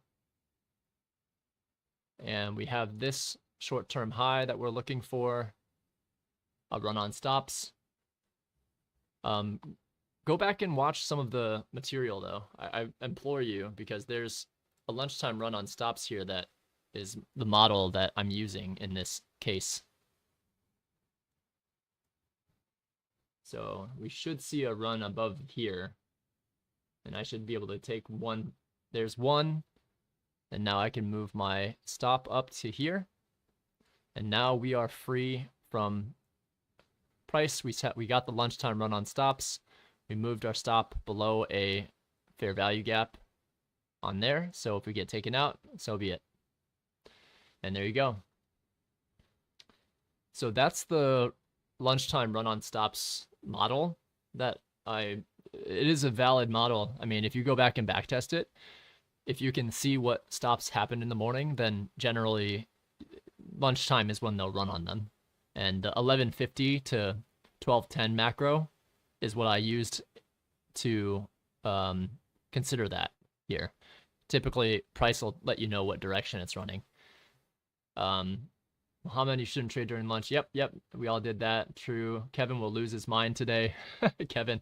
And we have this short-term high that we're looking for. A run on stops. Go back and watch some of the material though. I implore you, because there's a lunchtime run on stops here that is the model that I'm using in this case. So we should see a run above here, and I should be able to take one. There's one, and now I can move my stop up to here. And now we are free from price. We got the lunchtime run on stops. We moved our stop below a fair value gap on there. So if we get taken out, so be it. And there you go. So that's the lunchtime run on stops model that it is a valid model. I mean, if you go back and back test it, if you can see what stops happened in the morning, then generally lunchtime is when they'll run on them. And the 1150 to 1210 macro is what I used to consider that here. Typically, price will let you know what direction it's running. Muhammad, you shouldn't trade during lunch. Yep. We all did that. True. Kevin will lose his mind today. Kevin.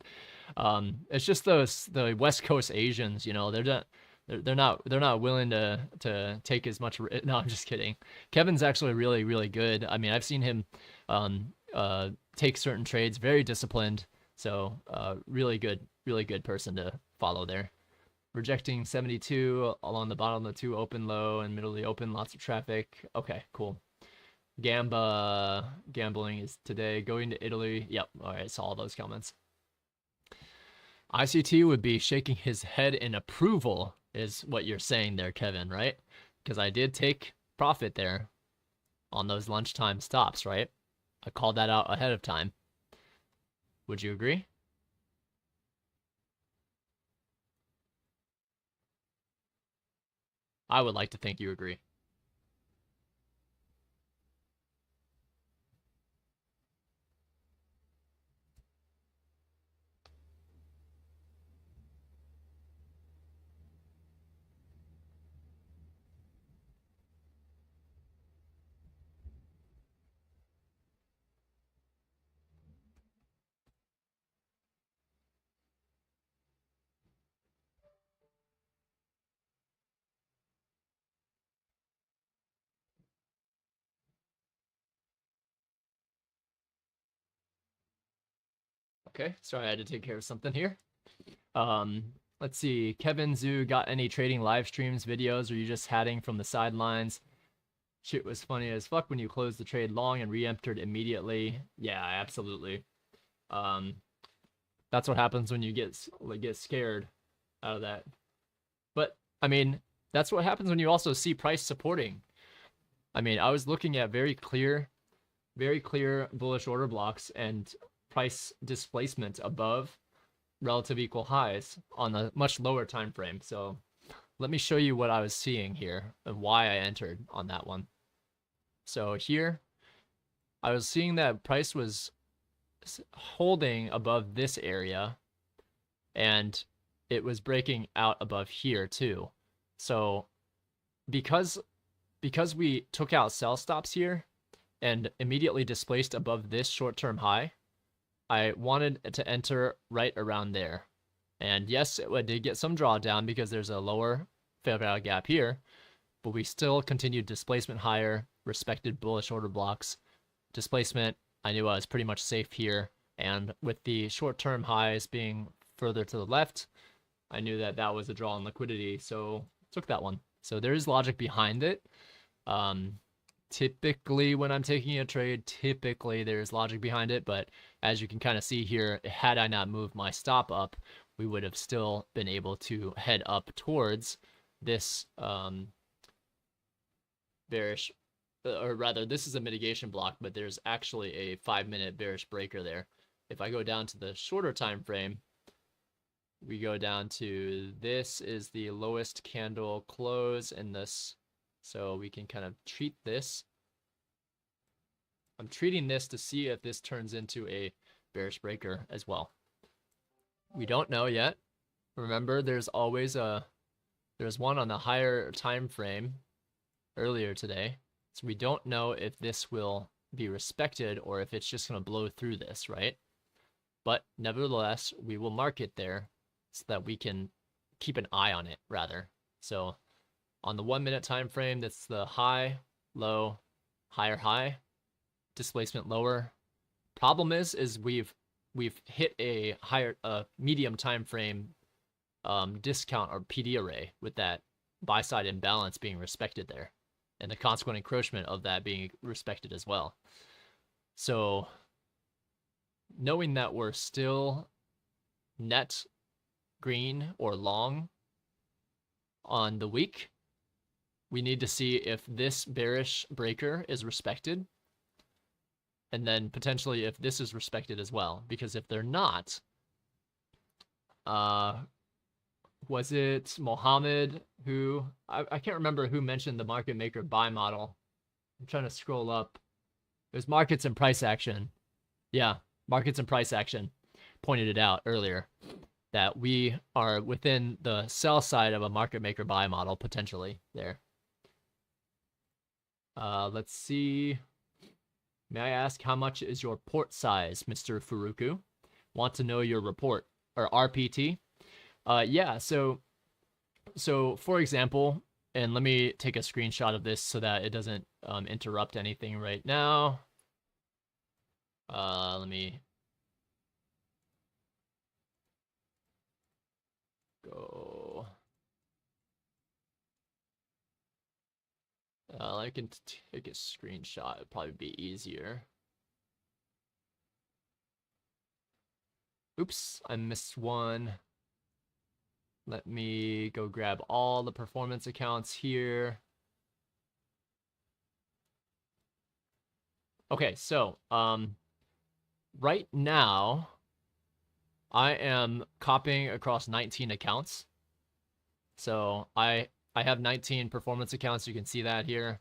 It's just the West Coast Asians, you know, they're not willing to take as much. No, I'm just kidding. Kevin's actually really, really good. I mean, I've seen him take certain trades, very disciplined. So really good person to follow there. Rejecting 72 along the bottom of the two open low and middle of the open, lots of traffic. Okay, cool. Gambling is today. Going to Italy. Yep. All right. Saw all those comments. ICT would be shaking his head in approval, is what you're saying there, Kevin, right? Because I did take profit there on those lunchtime stops, right? I called that out ahead of time. Would you agree? I would like to think you agree. Okay, sorry, I had to take care of something here. Let's see. Kevin Zoo, got any trading live streams, videos, or you just hatting from the sidelines? Shit was funny as fuck when you closed the trade long and re-entered immediately. Yeah, absolutely. That's what happens when you get scared out of that. But I mean, that's what happens when you also see price supporting. I mean, I was looking at very clear bullish order blocks and price displacement above relative equal highs on a much lower time frame. So let me show you what I was seeing here and why I entered on that one. So here, I was seeing that price was holding above this area, and it was breaking out above here too. So because we took out sell stops here and immediately displaced above this short-term high, I wanted to enter right around there. And yes, it did get some drawdown because there's a lower fair value gap here, but we still continued displacement higher, respected bullish order blocks. Displacement, I knew I was pretty much safe here. And with the short-term highs being further to the left, I knew that that was a draw on liquidity, so took that one. So there is logic behind it. Typically when I'm taking a trade, typically there's logic behind it, but as you can kind of see here, had I not moved my stop up, we would have still been able to head up towards this bearish, or rather, this is a mitigation block, but there's actually a 5-minute bearish breaker there. If I go down to the shorter time frame, we go down to this is the lowest candle close in this. So we can kind of treat this. I'm treating this to see if this turns into a bearish breaker as well. We don't know yet. Remember, there's always there's one on the higher time frame earlier today. So we don't know if this will be respected or if it's just going to blow through this, right? But nevertheless, we will mark it there so that we can keep an eye on it, rather. So on the 1-minute time frame, that's the high, low, higher high, displacement lower. Problem is we've hit a higher medium time frame discount or PD array with that buy side imbalance being respected there, and the consequent encroachment of that being respected as well. So knowing that we're still net green or long on the week, we need to see if this bearish breaker is respected, and then potentially if this is respected as well. Because if they're not, was it Mohammed who, I can't remember who mentioned the market maker buy model. I'm trying to scroll up. It was markets and price action. Yeah, markets and price action pointed it out earlier, that we are within the sell side of a market maker buy model potentially there. Let's see. May I ask how much is your port size, Mr. Furuku? Want to know your report, or RPT? Yeah, so for example, and let me take a screenshot of this so that it doesn't interrupt anything right now. Let me go. I can take a screenshot. It'd probably be easier. Oops, I missed one. Let me go grab all the performance accounts here. Okay, so right now I am copying across 19 accounts. So I have 19 performance accounts. You can see that here.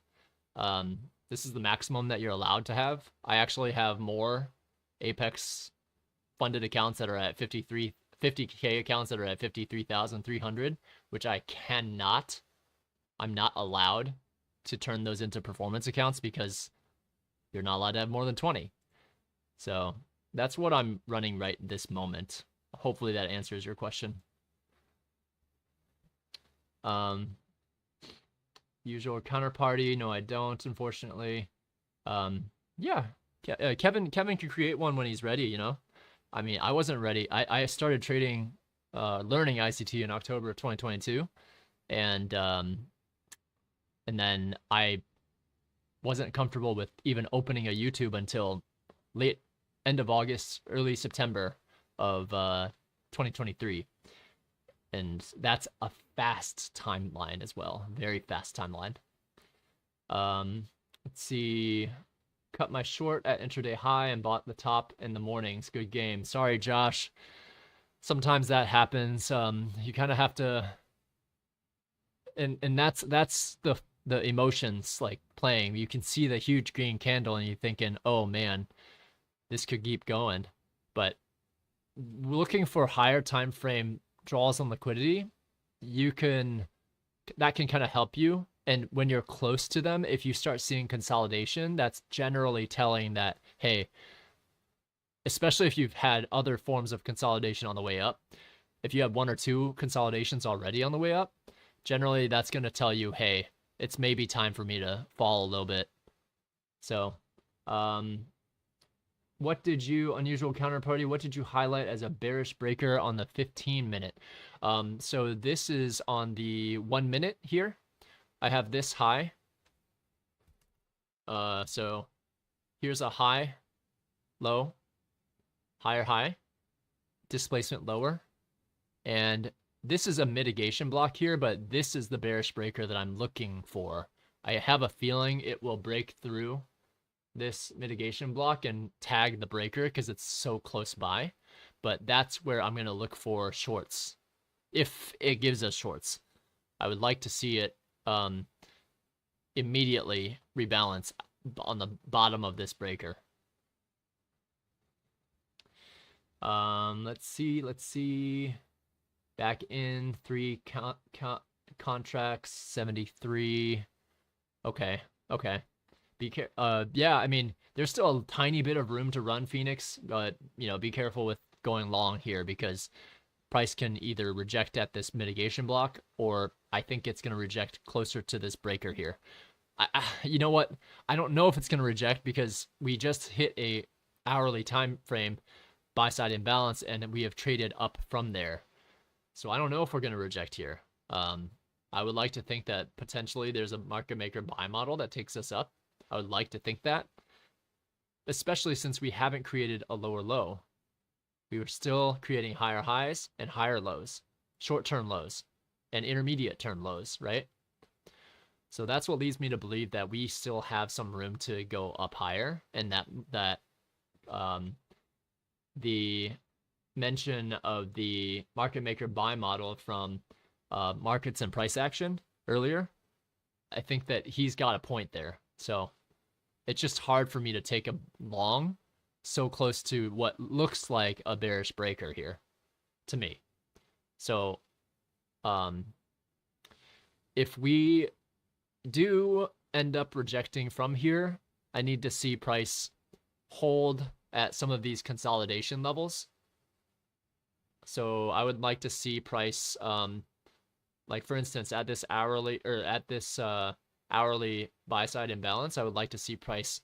This is the maximum that you're allowed to have. I actually have more Apex funded accounts that are at 50K accounts that are at 53,300, which I'm not allowed to turn those into performance accounts because you're not allowed to have more than 20. So that's what I'm running right this moment. Hopefully that answers your question. Usual counterparty. No, I don't, unfortunately. Yeah, Kevin can create one when he's ready, you know? I mean, I wasn't ready. I started trading, learning ICT in October of 2022. And then I wasn't comfortable with even opening a YouTube until end of August, early September of 2023. And that's a fast timeline as well. Very fast timeline. Let's see. Cut my short at intraday high and bought the top in the mornings. Good game. Sorry, Josh. Sometimes that happens. You kind of have to, and that's the emotions like playing. You can see the huge green candle and you're thinking, oh man, this could keep going. But looking for higher time frame draws on liquidity, that can kind of help you. And when you're close to them, if you start seeing consolidation, that's generally telling that, hey, especially if you've had other forms of consolidation on the way up, if you have 1 or 2 consolidations already on the way up, generally that's going to tell you, hey, it's maybe time for me to fall a little bit. So, unusual counterparty, what did you highlight as a bearish breaker on the 15-minute? So this is on the 1 minute here. I have this high. So here's a high, low, higher high, displacement lower. And this is a mitigation block here, but this is the bearish breaker that I'm looking for I have a feeling it will break through this mitigation block and tag the breaker because it's so close by. But that's where I'm going to look for shorts. If it gives us shorts, I would like to see it immediately rebalance on the bottom of this breaker. Let's see. Back in 3 contracts, 73. Okay. Yeah, I mean, there's still a tiny bit of room to run Phoenix, but be careful with going long here because price can either reject at this mitigation block, or I think it's going to reject closer to this breaker here. You know what? I don't know if it's going to reject because we just hit a hourly time frame buy side imbalance and we have traded up from there. So I don't know if we're going to reject here. I would like to think that potentially there's a market maker buy model that takes us up. I would like to think that, especially since we haven't created a lower low. We were still creating higher highs and higher lows, short-term lows and intermediate-term lows, right? So that's what leads me to believe that we still have some room to go up higher, and that the mention of the market maker buy model from markets and price action earlier, I think that he's got a point there. So it's just hard for me to take a long so close to what looks like a bearish breaker here to me. So if we do end up rejecting from here, I need to see price hold at some of these consolidation levels. So I would like to see price, like for instance, at this hourly buy side imbalance, I would like to see price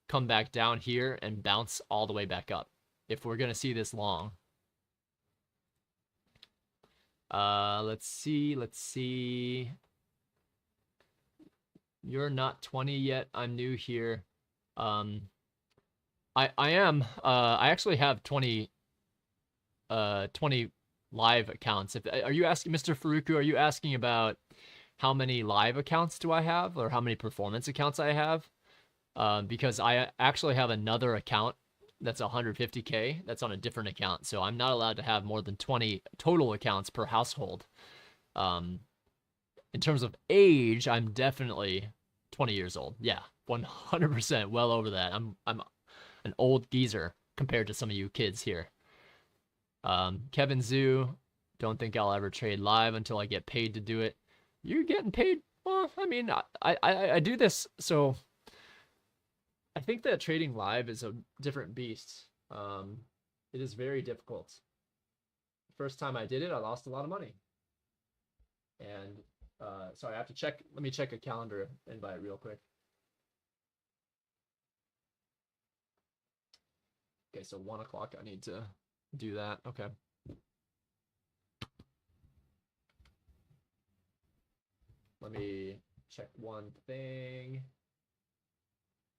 come back down here and bounce all the way back up if we're going to see this long. Let's see. You're not 20 yet. I'm new here. I am. I actually have 20 live accounts. Are you asking, Mr. Faruku, are you asking about how many live accounts do I have or how many performance accounts I have? Because I actually have another account that's 150K that's on a different account. So I'm not allowed to have more than 20 total accounts per household. In terms of age, I'm definitely 20 years old. Yeah, 100% well over that. I'm an old geezer compared to some of you kids here. Kevin Zhu, don't think I'll ever trade live until I get paid to do it. You're getting paid? Well, I mean, I do this, so I think that trading live is a different beast. It is very difficult. First time I did it, I lost a lot of money. And sorry, I have to check. Let me check a calendar invite real quick. Okay, so 1 o'clock, I need to do that. Okay. Let me check one thing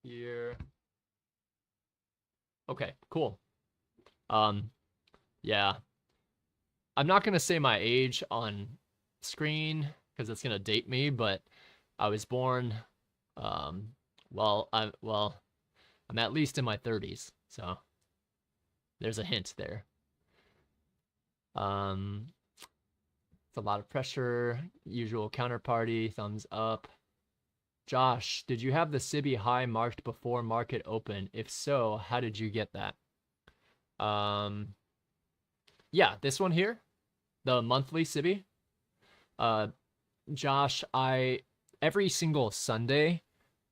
here. Okay, cool. Yeah. I'm not going to say my age on screen because it's going to date me, but I was born I'm at least in my 30s, so there's a hint there. It's a lot of pressure. Usual counterparty, thumbs up. Josh, did you have the SIBI high marked before market open? If so, how did you get that? Yeah, this one here, the monthly SIBI. Josh, every single Sunday,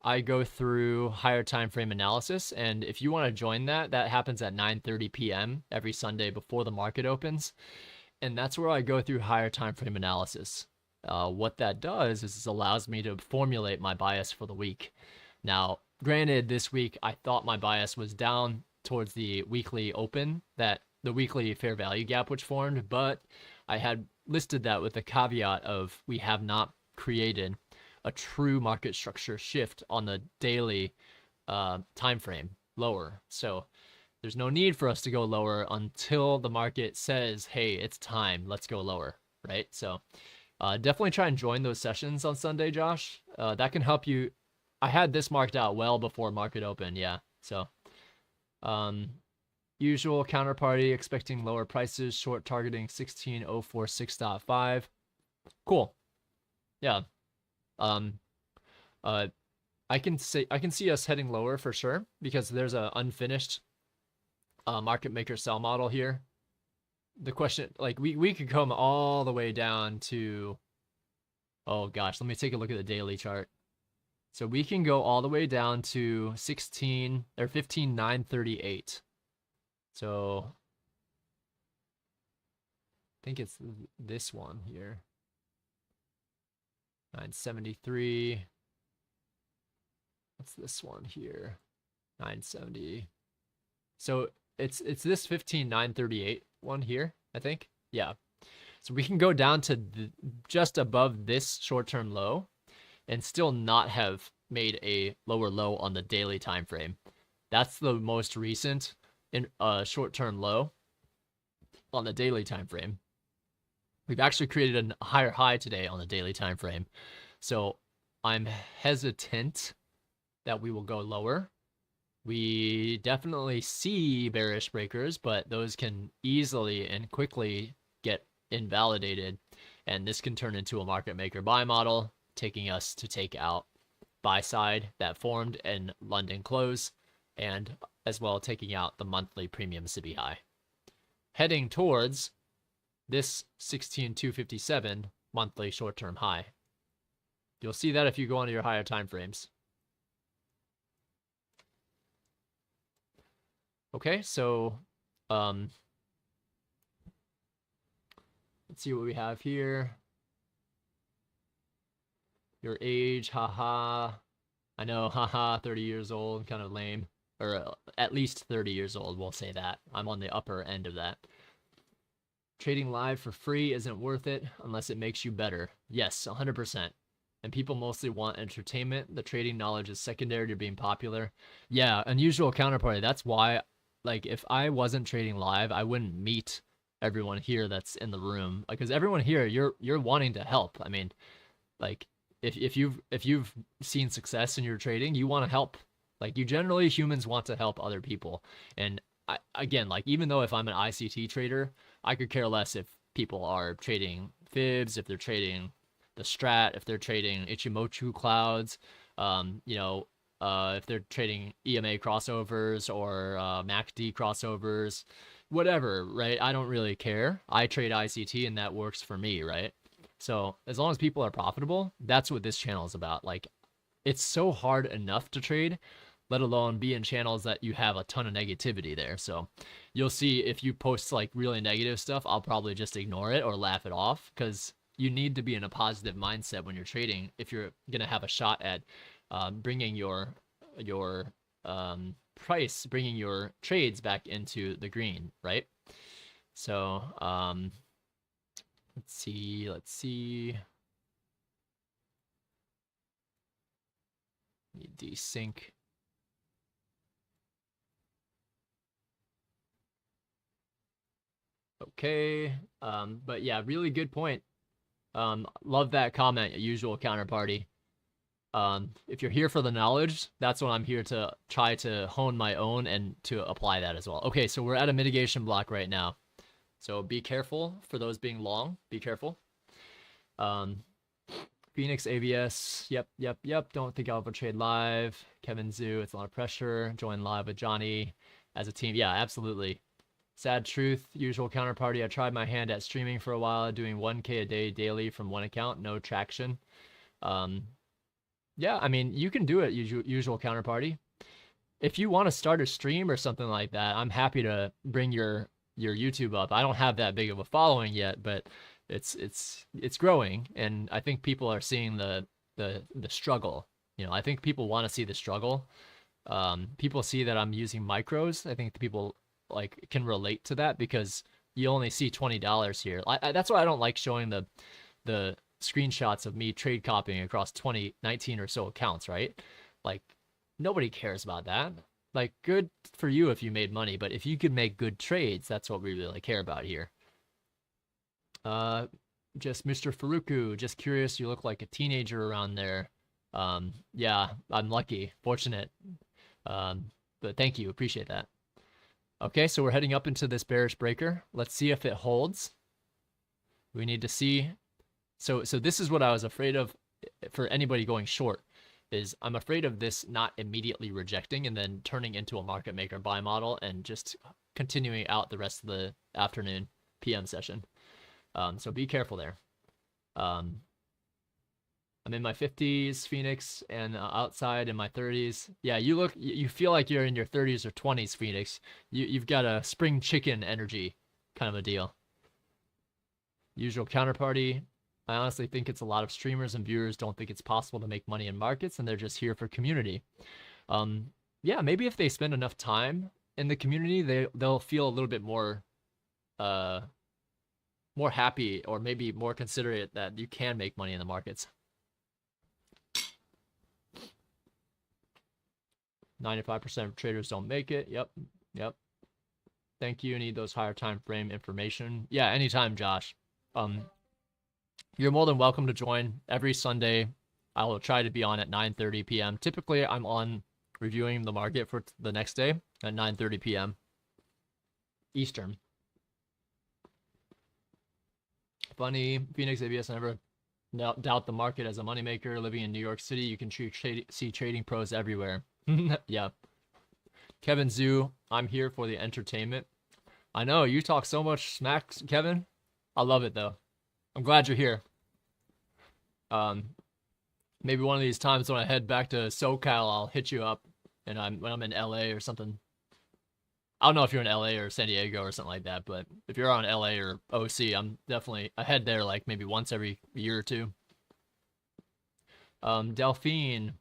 I go through higher time frame analysis, and if you want to join that happens at 9:30 p.m. every Sunday before the market opens, and that's where I go through higher time frame analysis. What that does is it allows me to formulate my bias for the week. Now, granted, this week I thought my bias was down towards the weekly open, that the weekly fair value gap which formed, but I had listed that with the caveat of we have not created a true market structure shift on the daily time frame lower. So there's no need for us to go lower until the market says, hey, it's time, let's go lower, right? So Definitely try and join those sessions on Sunday, Josh. That can help you. I had this marked out well before market open. Yeah. So, um, usual counterparty expecting lower prices, short targeting 16046.5. Cool. Yeah. Um, uh, I can see us heading lower for sure because there's a unfinished market maker sell model here. The question, like we could come all the way down to, oh gosh, let me take a look at the daily chart. So we can go all the way down to 16 or 15,938. So I think it's this one here. 973. What's this one here? 970. So it's this 15,938 one here, I think. Yeah. So we can go down to just above this short-term low and still not have made a lower low on the daily time frame. That's the most recent in short-term low on the daily time frame. We've actually created a higher high today on the daily time frame. So I'm hesitant that we will go lower. We definitely see bearish breakers, but those can easily and quickly get invalidated. And this can turn into a market maker buy model, taking us to take out buy side that formed in London close, and as well taking out the monthly premium SIBI high. Heading towards this 16,257 monthly short-term high. You'll see that if you go onto your higher time frames. Okay, so let's see what we have here. Your age, haha. I know, haha, 30 years old, kind of lame. Or at least 30 years old, we'll say that. I'm on the upper end of that. Trading live for free isn't worth it unless it makes you better. Yes, 100%. And people mostly want entertainment. The trading knowledge is secondary to being popular. Yeah, unusual counterparty. That's why, like, if I wasn't trading live, I wouldn't meet everyone here that's in the room. Like, because everyone here, you're wanting to help. I mean, like, if you've seen success in your trading, you want to help. Like, humans want to help other people. And again, like, even though if I'm an ICT trader, I could care less if people are trading fibs, if they're trading the strat, if they're trading Ichimoku clouds, if they're trading EMA crossovers or MACD crossovers, whatever, right? I don't really care. I trade ICT and that works for me, right? So as long as people are profitable, that's what this channel is about. Like, it's so hard enough to trade, let alone be in channels that you have a ton of negativity there. So you'll see if you post like really negative stuff, I'll probably just ignore it or laugh it off, because you need to be in a positive mindset when you're trading if you're going to have a shot at bringing your price, bringing your trades back into the green, right? So let's see. Need desync. Okay, but yeah, really good point. Love that comment, usual counterparty. If you're here for the knowledge, that's what I'm here to try to hone my own and to apply that as well. Okay, so we're at a mitigation block right now. So be careful for those being long, be careful. Phoenix AVS, yep. Don't think I'll ever trade live. Kevin Zoo, it's a lot of pressure. Join live with Johnny as a team. Yeah, absolutely. Sad truth, usual counterparty. I tried my hand at streaming for a while, doing 1K a day daily from one account, no traction. Yeah, I mean, you can do it, usual counterparty. If you want to start a stream or something like that, I'm happy to bring your YouTube up. I don't have that big of a following yet, but it's growing, and I think people are seeing the struggle. You know, I think people want to see the struggle. People see that I'm using micros. I think the people like can relate to that because you only see $20 here. That's why I don't like showing the screenshots of me trade copying across 19 or so accounts, right? Like, nobody cares about that. Like, good for you if you made money, but if you could make good trades, that's what we really care about here. just Mr. Faruku, just curious, you look like a teenager around there. Yeah, I'm lucky, fortunate. But thank you, appreciate that. Okay, so we're heading up into this bearish breaker. Let's see if it holds. We need to see. So this is what I was afraid of for anybody going short, is I'm afraid of this not immediately rejecting and then turning into a market maker buy model and just continuing out the rest of the afternoon PM session. So be careful there. I'm in my 50s, Phoenix, and outside in my 30s. Yeah, you feel like you're in your 30s or 20s, Phoenix. You've got a spring chicken energy kind of a deal. Usual counterparty. I honestly think it's a lot of streamers and viewers don't think it's possible to make money in markets, and they're just here for community. Yeah, maybe if they spend enough time in the community, they'll feel a little bit more happy, or maybe more considerate that you can make money in the markets. 95% of traders don't make it. Yep. Thank you. Need those higher time frame information. Yeah, anytime, Josh. You're more than welcome to join every Sunday. I will try to be on at 9:30 p.m. Typically, I'm on reviewing the market for the next day at 9:30 p.m. Eastern. Funny, Phoenix ABS never doubt the market as a moneymaker. Living in New York City, you can see trading pros everywhere. Yeah. Kevin Zhu, I'm here for the entertainment. I know, you talk so much smack, Kevin. I love it, though. I'm glad you're here. Maybe one of these times when I head back to SoCal, I'll hit you up, and when I'm in LA or something. I don't know if you're in LA or San Diego or something like that, but if you're on LA or OC, I'm definitely I head there like maybe once every year or two. Delphine,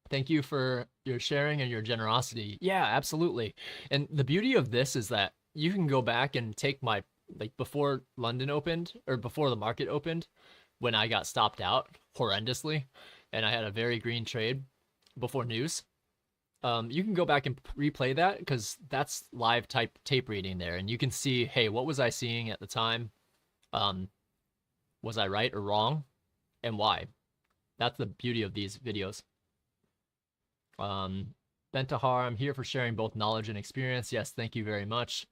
thank you for your sharing and your generosity. Yeah, absolutely. And the beauty of this is that you can go back and take my, like, before London opened, or before the market opened, when I got stopped out horrendously and I had a very green trade before news. You can go back and replay that, because that's live tape reading there, and you can see, hey, what was I seeing at the time? Was I right or wrong, and why? That's the beauty of these videos. Bentahar, I'm here for sharing both knowledge and experience. Yes, thank you very much.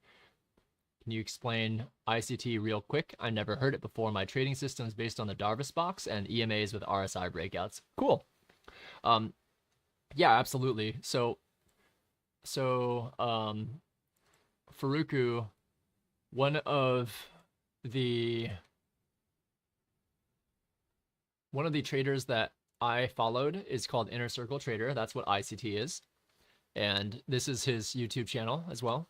Can you explain ICT real quick? I never heard it before. My trading system is based on the Darvis box and EMAs with RSI breakouts. Cool. Yeah, absolutely. So Faruku, one of the traders that I followed is called Inner Circle Trader. That's what ICT is. And this is his YouTube channel as well.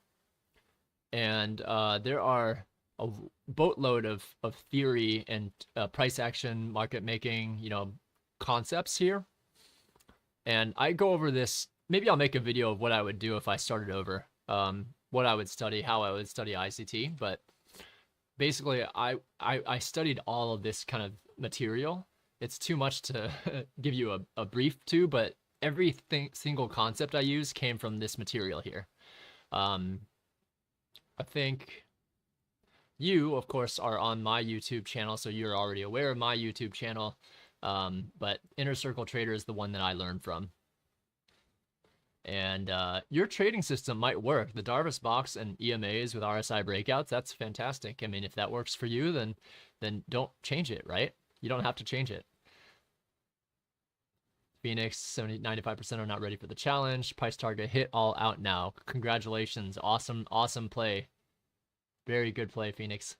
And there are a boatload of theory and price action, market making, concepts here. And I go over this. Maybe I'll make a video of what I would do if I started over, what I would study, how I would study ICT. But basically, I studied all of this kind of material. It's too much to give you a brief to, but every single concept I use came from this material here. I think you, of course, are on my YouTube channel, so you're already aware of my YouTube channel. But Inner Circle Trader is the one that I learned from. And your trading system might work. The Darvis box and EMAs with RSI breakouts, that's fantastic. I mean, if that works for you, then don't change it, right? You don't have to change it. Phoenix, 95% are not ready for the challenge. Price target hit, all out now. Congratulations. Awesome play. Very good play, Phoenix.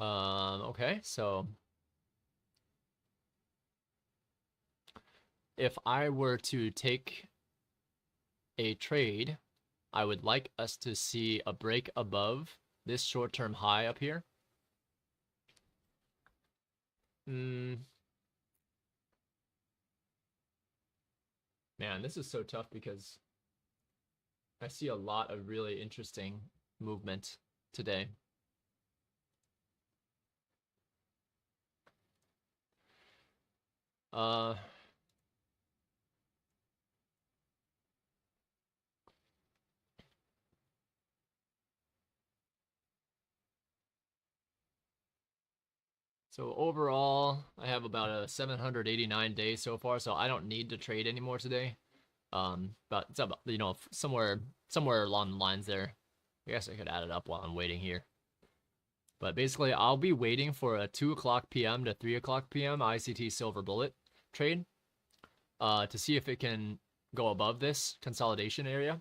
Okay, so if I were to take a trade, I would like us to see a break above this short-term high up here. Man, this is so tough because I see a lot of really interesting movement today. Uh, so overall, I have about a 789 days so far, so I don't need to trade anymore today. But it's about, somewhere along the lines there. I guess I could add it up while I'm waiting here. But basically, I'll be waiting for a 2 o'clock p.m. to 3 o'clock p.m. ICT Silver Bullet trade to see if it can go above this consolidation area.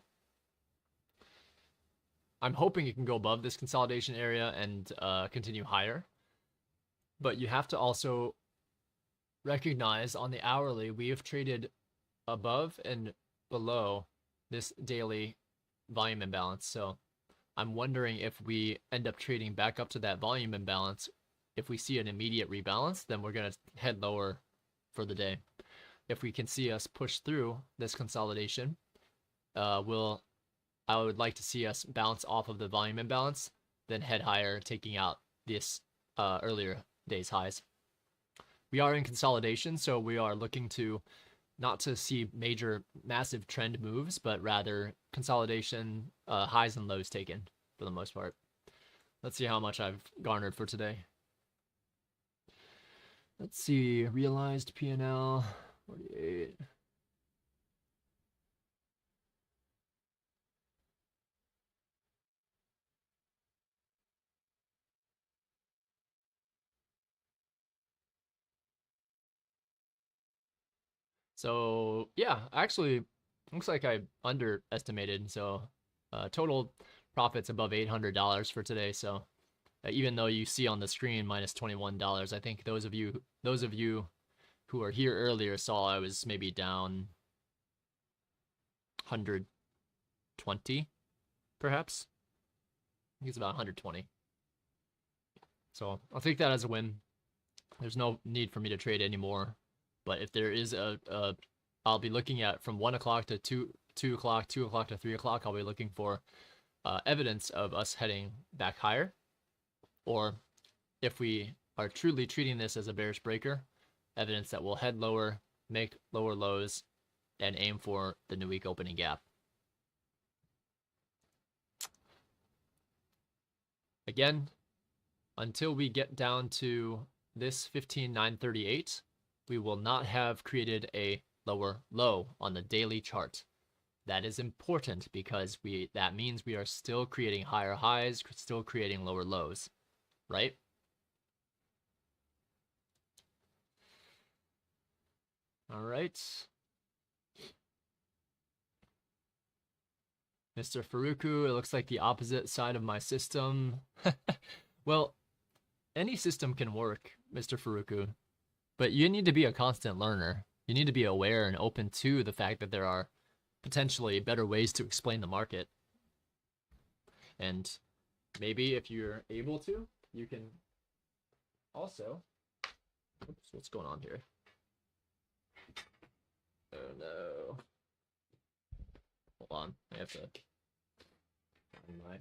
I'm hoping it can go above this consolidation area and continue higher. But you have to also recognize on the hourly, we have traded above and below this daily volume imbalance. So I'm wondering if we end up trading back up to that volume imbalance. If we see an immediate rebalance, then we're going to head lower for the day. If we can see us push through this consolidation, I would like to see us bounce off of the volume imbalance, then head higher, taking out this earlier day's highs. We are in consolidation, so we are looking to not to see massive trend moves, but rather consolidation, highs and lows taken for the most part. Let's see how much I've garnered for today. Let's see, realized P&L, 48. So yeah, actually, looks like I underestimated. So total profits above $800 for today. So even though you see on the screen minus $21, I think those of you who were here earlier saw I was maybe down 120, perhaps. I think it's about 120. So I'll take that as a win. There's no need for me to trade anymore. But if there is I'll be looking at from 1 o'clock to 2 o'clock, 2 o'clock to 3 o'clock. I'll be looking for evidence of us heading back higher, or if we are truly treating this as a bearish breaker, evidence that we'll head lower, make lower lows, and aim for the new week opening gap. Again, until we get down to this 15,938, we will not have created a lower low on the daily chart. That is important because that means we are still creating higher highs, still creating lower lows, right? All right. Mr. Faruku, it looks like the opposite side of my system. Well, any system can work, Mr. Faruku, but you need to be a constant learner. You need to be aware and open to the fact that there are potentially better ways to explain the market. And maybe if you're able to, you can also... Oops, what's going on here? Oh no. Hold on, I have to find my...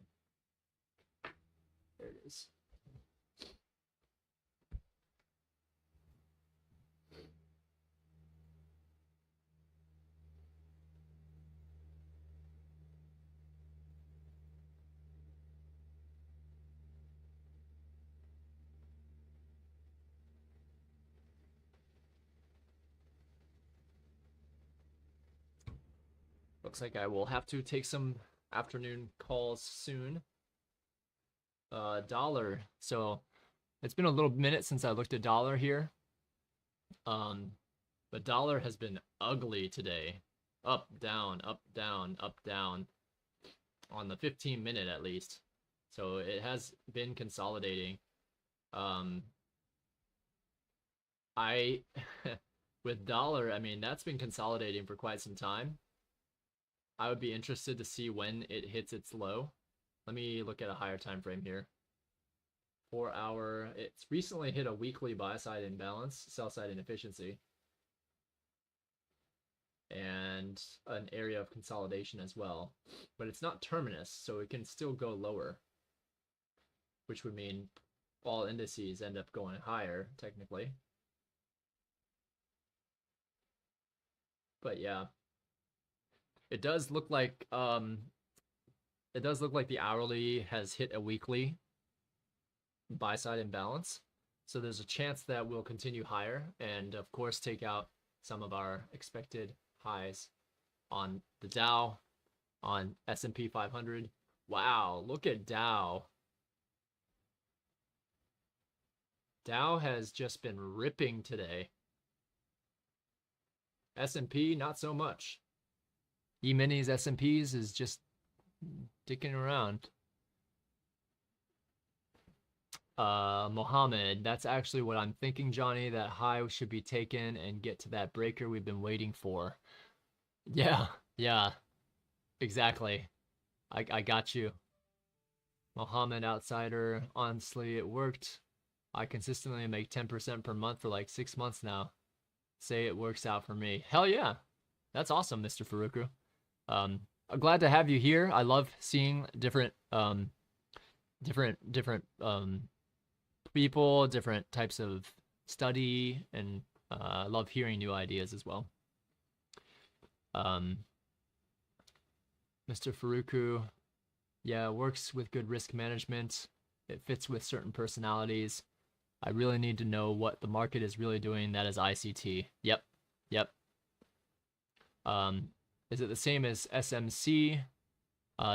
There it is. Looks like I will have to take some afternoon calls soon. Dollar. So it's been a little minute since I looked at dollar here. But dollar has been ugly today. Up, down, up, down, up, down. On the 15-minute at least. So it has been consolidating. I with dollar, I mean, that's been consolidating for quite some time. I would be interested to see when it hits its low. Let me look at a higher time frame here. 4 hour. It's recently hit a weekly buy side imbalance, sell side inefficiency, and an area of consolidation as well. But it's not terminus, so it can still go lower, which would mean all indices end up going higher, technically. But yeah, it does look like the hourly has hit a weekly buy side imbalance. So there's a chance that we'll continue higher and of course take out some of our expected highs on the Dow, on S&P 500. Wow, look at Dow. Dow has just been ripping today. S&P, not so much. E-minis S&Ps is just dicking around. Mohammed, that's actually what I'm thinking, Johnny. That high should be taken and get to that breaker we've been waiting for. Yeah, yeah, exactly. I got you. Mohammed Outsider, honestly, it worked. I consistently make 10% per month for like 6 months now. Say it works out for me. Hell yeah. That's awesome, Mr. Faruku. I'm glad to have you here. I love seeing different people, different types of study, and I love hearing new ideas as well. Mr. Faruku, yeah, works with good risk management. It fits with certain personalities. I really need to know what the market is really doing. That is ICT. Yep. Is it the same as SMC,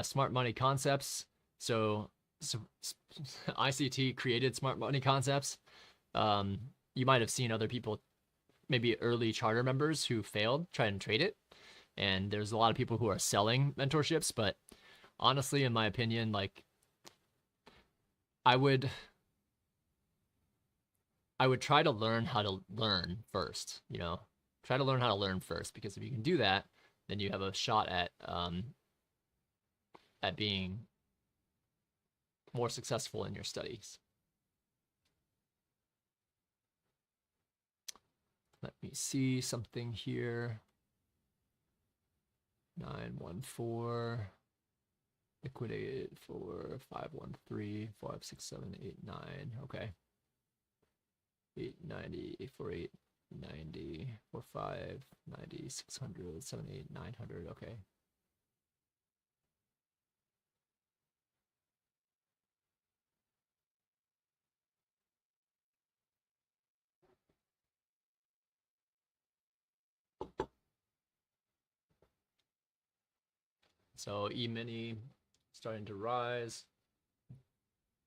Smart Money Concepts? So ICT created Smart Money Concepts. You might have seen other people, maybe early charter members who failed trying to trade it. And there's a lot of people who are selling mentorships, but honestly, in my opinion, like I would try to learn how to learn first, try to learn how to learn first, because if you can do that, then you have a shot at being more successful in your studies. Let me see something here. 914 liquidated for 513 56789. Okay. 890 4890 45 90 600 78 900. Okay. So E-mini starting to rise.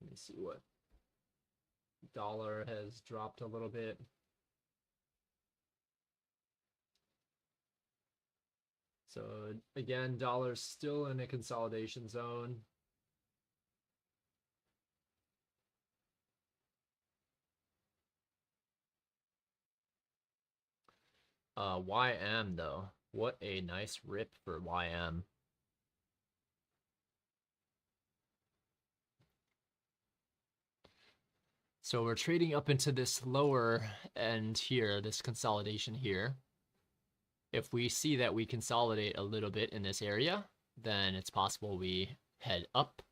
Let me see what dollar has dropped a little bit. So again, dollar's still in a consolidation zone. YM though, what a nice rip for YM. So we're trading up into this lower end here, this consolidation here. If we see that we consolidate a little bit in this area, then it's possible we head up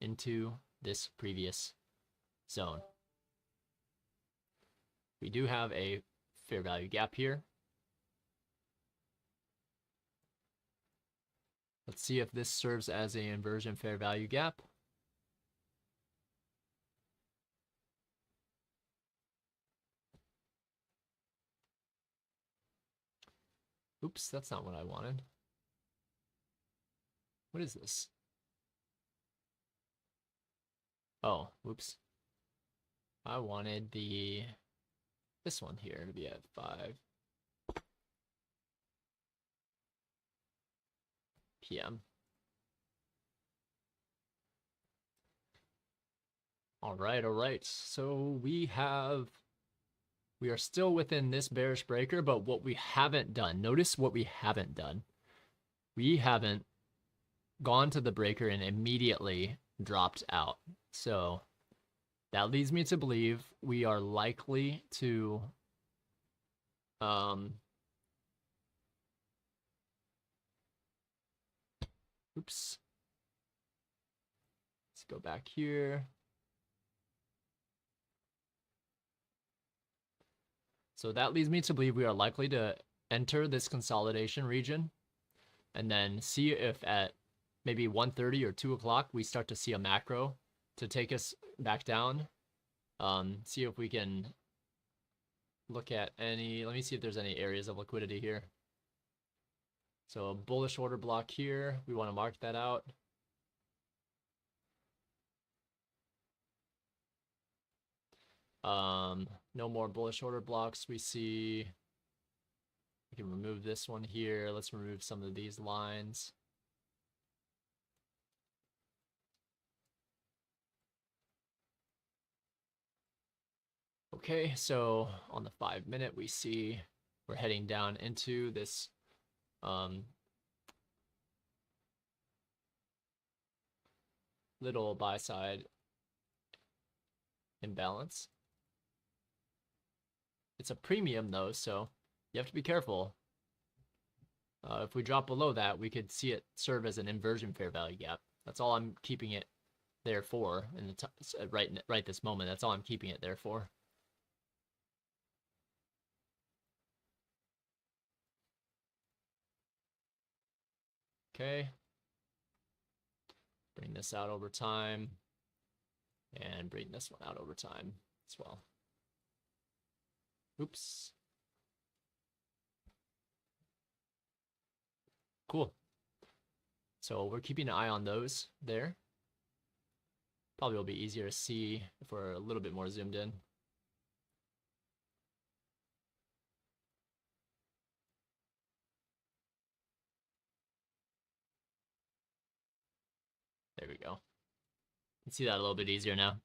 into this previous zone. We do have a fair value gap here. Let's see if this serves as an inversion fair value gap. Oops, that's not what I wanted. What is this? Oh, oops. I wanted this one here to be at 5 p.m. All right. So we are still within this bearish breaker, but what we haven't done, notice what we haven't done. We haven't gone to the breaker and immediately dropped out. So that leads me to believe we are likely to oops. Let's go back here. So that leads me to believe we are likely to enter this consolidation region and then see if at maybe 1:30 or 2 o'clock we start to see a macro to take us back down. See if we can look at any, let me see if there's any areas of liquidity here. So a bullish order block here, we want to mark that out. No more bullish order blocks. We see, we can remove this one here. Let's remove some of these lines. Okay, so on the 5-minute, we see we're heading down into this little buy side imbalance. It's a premium though, so you have to be careful. If we drop below that, we could see it serve as an inversion fair value gap. That's all I'm keeping it there for in the right this moment. That's all I'm keeping it there for. Okay. Bring this out over time and bring this one out over time as well. Oops. Cool. So we're keeping an eye on those there. Probably will be easier to see if we're a little bit more zoomed in. There we go. You can see that a little bit easier now.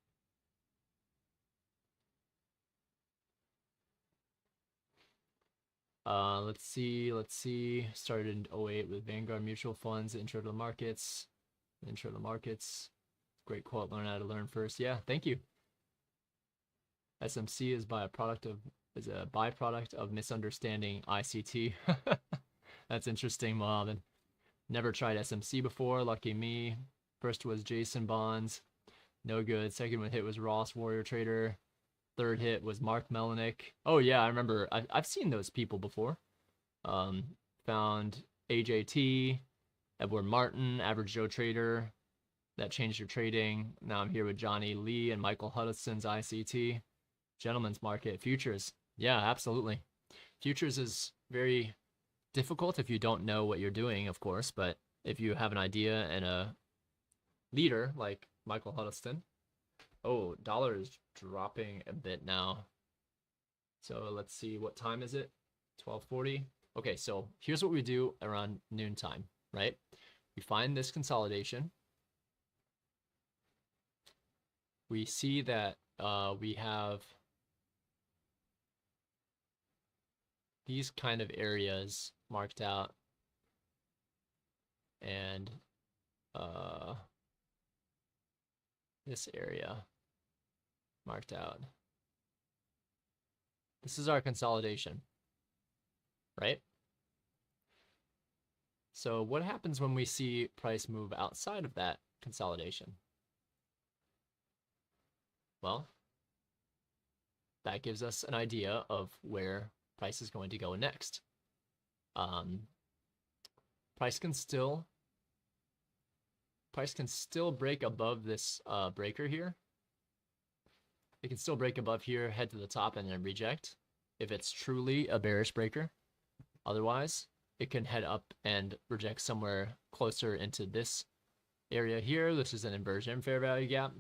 Let's see. Started in 08 with Vanguard Mutual Funds, intro to the markets. Great quote, learn how to learn first. Yeah, thank you. SMC is a byproduct of misunderstanding ICT. That's interesting, Mohammed. Never tried SMC before, lucky me. First was Jason Bonds, no good. Second one hit was Ross Warrior Trader. Third hit was Mark Melanik. Oh yeah, I remember. I've seen those people before. Found AJT, Edward Martin, Average Joe Trader. That changed your trading. Now I'm here with Johnny Lee and Michael Huddleston's ICT. Gentleman's Market, futures. Yeah, absolutely. Futures is very difficult if you don't know what you're doing, of course, but if you have an idea and a leader like Michael Huddleston. Oh, dollar is dropping a bit now. So let's see, what time is it? 12:40. Okay, so here's what we do around noontime, right? We find this consolidation. We see that we have these kind of areas marked out, and this area marked out. This is our consolidation, right? So what happens when we see price move outside of that consolidation? Well, that gives us an idea of where price is going to go next. Price can still break above this breaker here. It can still break above here, head to the top, and then reject if it's truly a bearish breaker. Otherwise, it can head up and reject somewhere closer into this area here. This is an inversion fair value gap.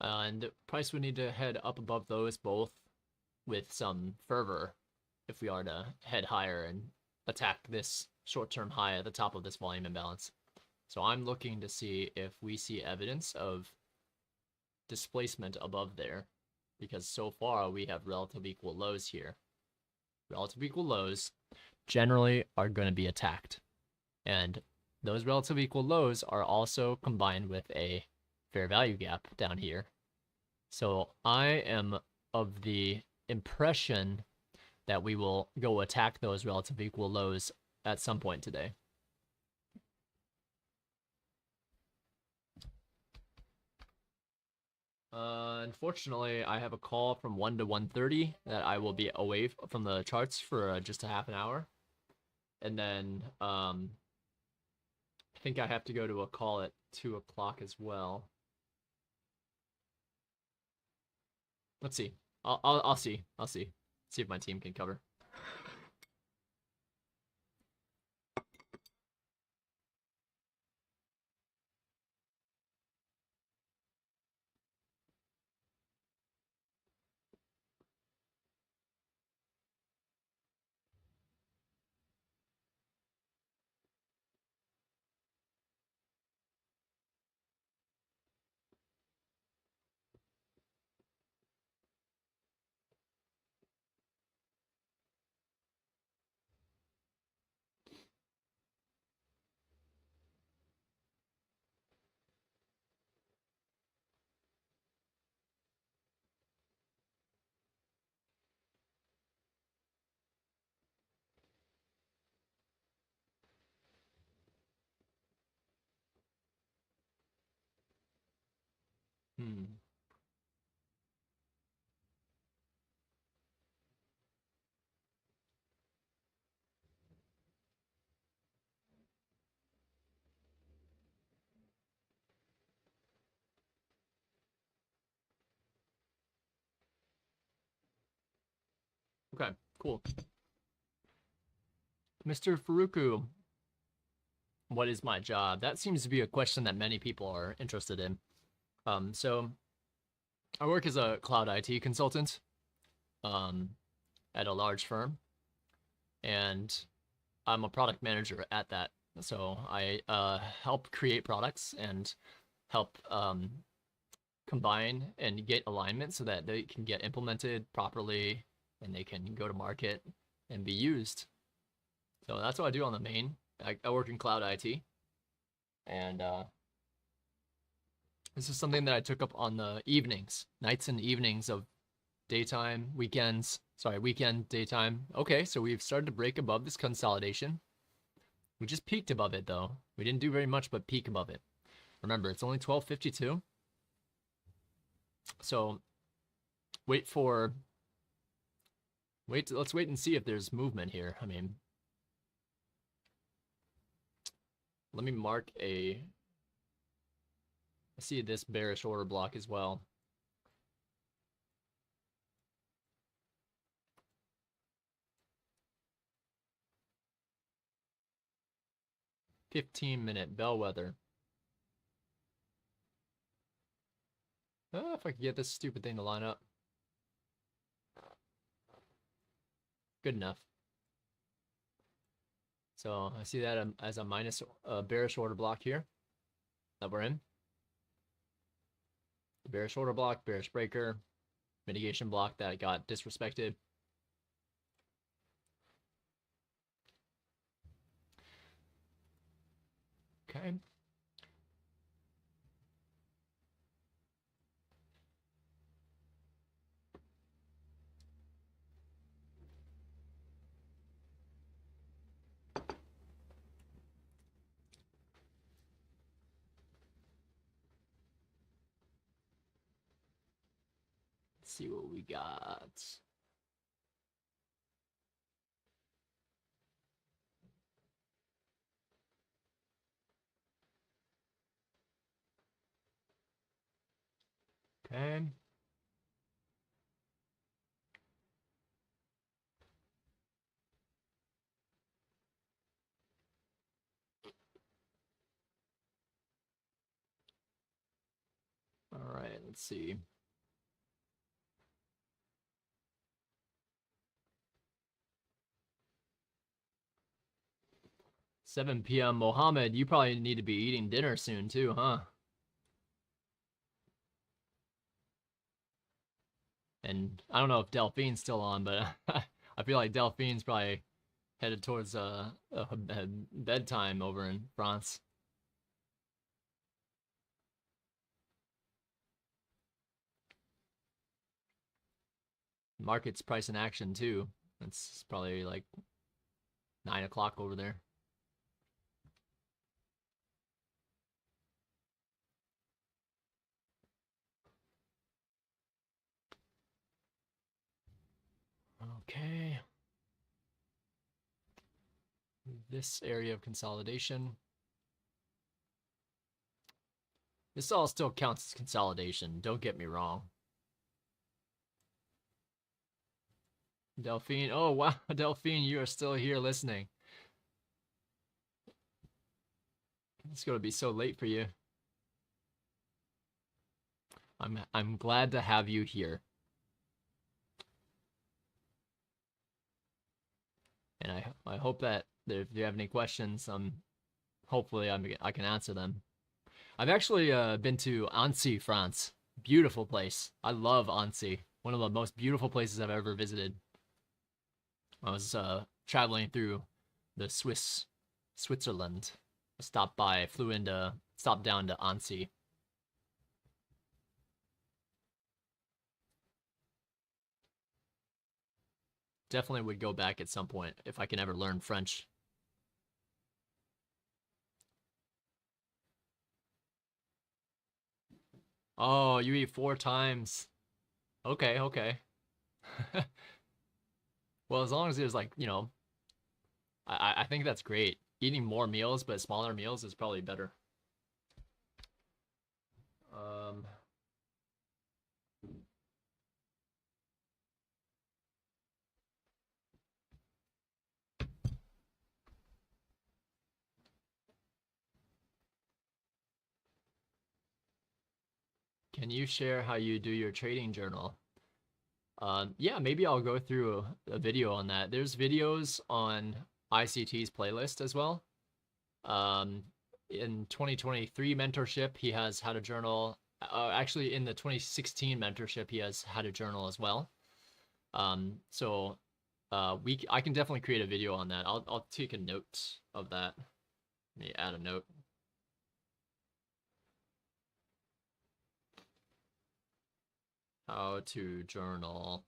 And price would need to head up above those both with some fervor if we are to head higher and attack this short-term high at the top of this volume imbalance. So I'm looking to see if we see evidence of displacement above there, because so far we have relative equal lows here. Relative equal lows generally are going to be attacked. And those relative equal lows are also combined with a fair value gap down here. So I am of the impression that we will go attack those relative equal lows at some point today. Unfortunately, I have a call from 1 to 1:30 that I will be away from the charts for just a half an hour. And then I think I have to go to a call at 2 o'clock as well. Let's see. I'll see. I'll see. See if my team can cover. Hmm. Okay, cool. Mr. Furuku, what is my job? That seems to be a question that many people are interested in. So I work as a cloud IT consultant at a large firm, and I'm a product manager at that. So I help create products and help combine and get alignment so that they can get implemented properly and they can go to market and be used. So that's what I do on the main. I work in cloud IT, and this is something that I took up on the evenings, nights and evenings of daytime, weekends. Sorry, weekend, daytime. Okay, so we've started to break above this consolidation. We just peaked above it, though. We didn't do very much but peak above it. Remember, it's only 12:52. So let's wait and see if there's movement here. I mean, let me mark I see this bearish order block as well. $15-minute bellwether. If I could get this stupid thing to line up. Good enough. So I see that as a minus bearish order block here that we're in. Bearish order block, bearish breaker, mitigation block that got disrespected. Okay. Let's see what we got. Okay. All right, let's see. $7 p.m. Mohammed, you probably need to be eating dinner soon too, huh? And I don't know if Delphine's still on, but I feel like Delphine's probably Headed towards bedtime over in France. Market's price in action too. It's probably like 9 o'clock over there. Okay. This area of consolidation. This all still counts as consolidation. Don't get me wrong. Delphine. Oh, wow. Delphine, you are still here listening. It's going to be so late for you. I'm glad to have you here. And I hope that if you have any questions, hopefully I can answer them. I've actually been to Annecy, France. Beautiful place. I love Annecy. One of the most beautiful places I've ever visited. I was traveling through the Switzerland. Stopped down to Annecy. Definitely would go back at some point if I can ever learn French. Oh, you eat 4 times. Okay, okay. Well, as long as there's like, I think that's great. Eating more meals, but smaller meals is probably better. Um, can you share how you do your trading journal? Yeah, maybe I'll go through a video on that. There's videos on ICT's playlist as well. In 2023 mentorship, he has how to journal. Actually, in the 2016 mentorship, he has how to journal as well. So I can definitely create a video on that. I'll take a note of that. Let me add a note. How to journal.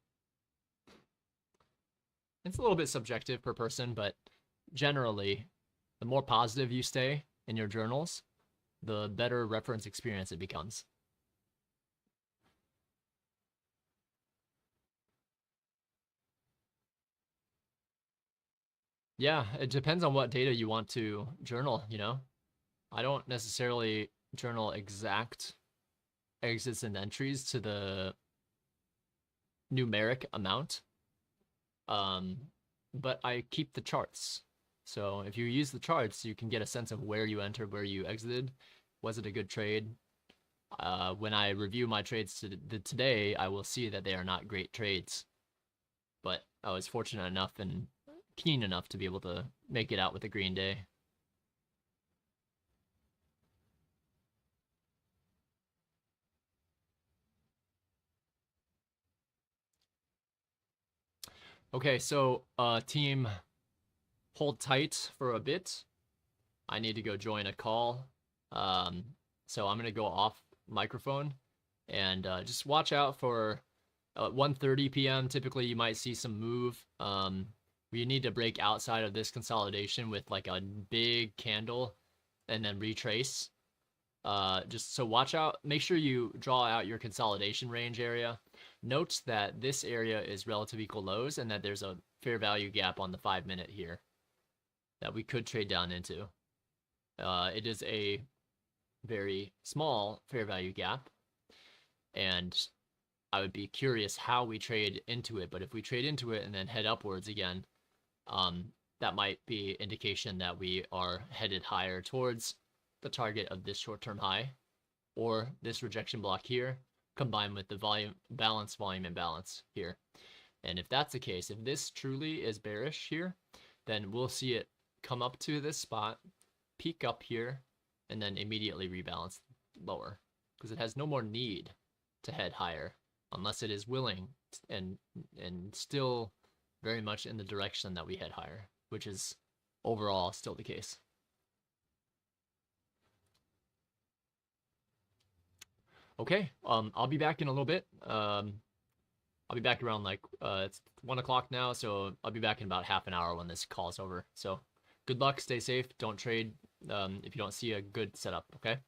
It's a little bit subjective per person, but generally, the more positive you stay in your journals, the better reference experience it becomes. Yeah, it depends on what data you want to journal, I don't necessarily journal exact exits and entries to the numeric amount. But I keep the charts. So if you use the charts, you can get a sense of where you entered, where you exited. Was it a good trade? When I review my trades today, I will see that they are not great trades. But I was fortunate enough and keen enough to be able to make it out with a green day. Okay, so team, hold tight for a bit. I need to go join a call. So I'm gonna go off microphone and just watch out for 1:30 p.m. Typically, you might see some move. We need to break outside of this consolidation with like a big candle and then retrace. Just so watch out. Make sure you draw out your consolidation range area. Note that this area is relative equal lows and that there's a fair value gap on the 5-minute here that we could trade down into. It is a very small fair value gap, and I would be curious how we trade into it. But if we trade into it and then head upwards again, that might be indication that we are headed higher towards the target of this short-term high, or this rejection block here, combined with the volume imbalance here. And if that's the case, if this truly is bearish here, then we'll see it come up to this spot, peak up here, and then immediately rebalance lower, because it has no more need to head higher unless it is willing and still very much in the direction that we head higher. which is overall still the case. Okay, I'll be back in a little bit. I'll be back around like it's 1 o'clock now, so I'll be back in about half an hour when this call's over. So good luck, stay safe, don't trade if you don't see a good setup, okay?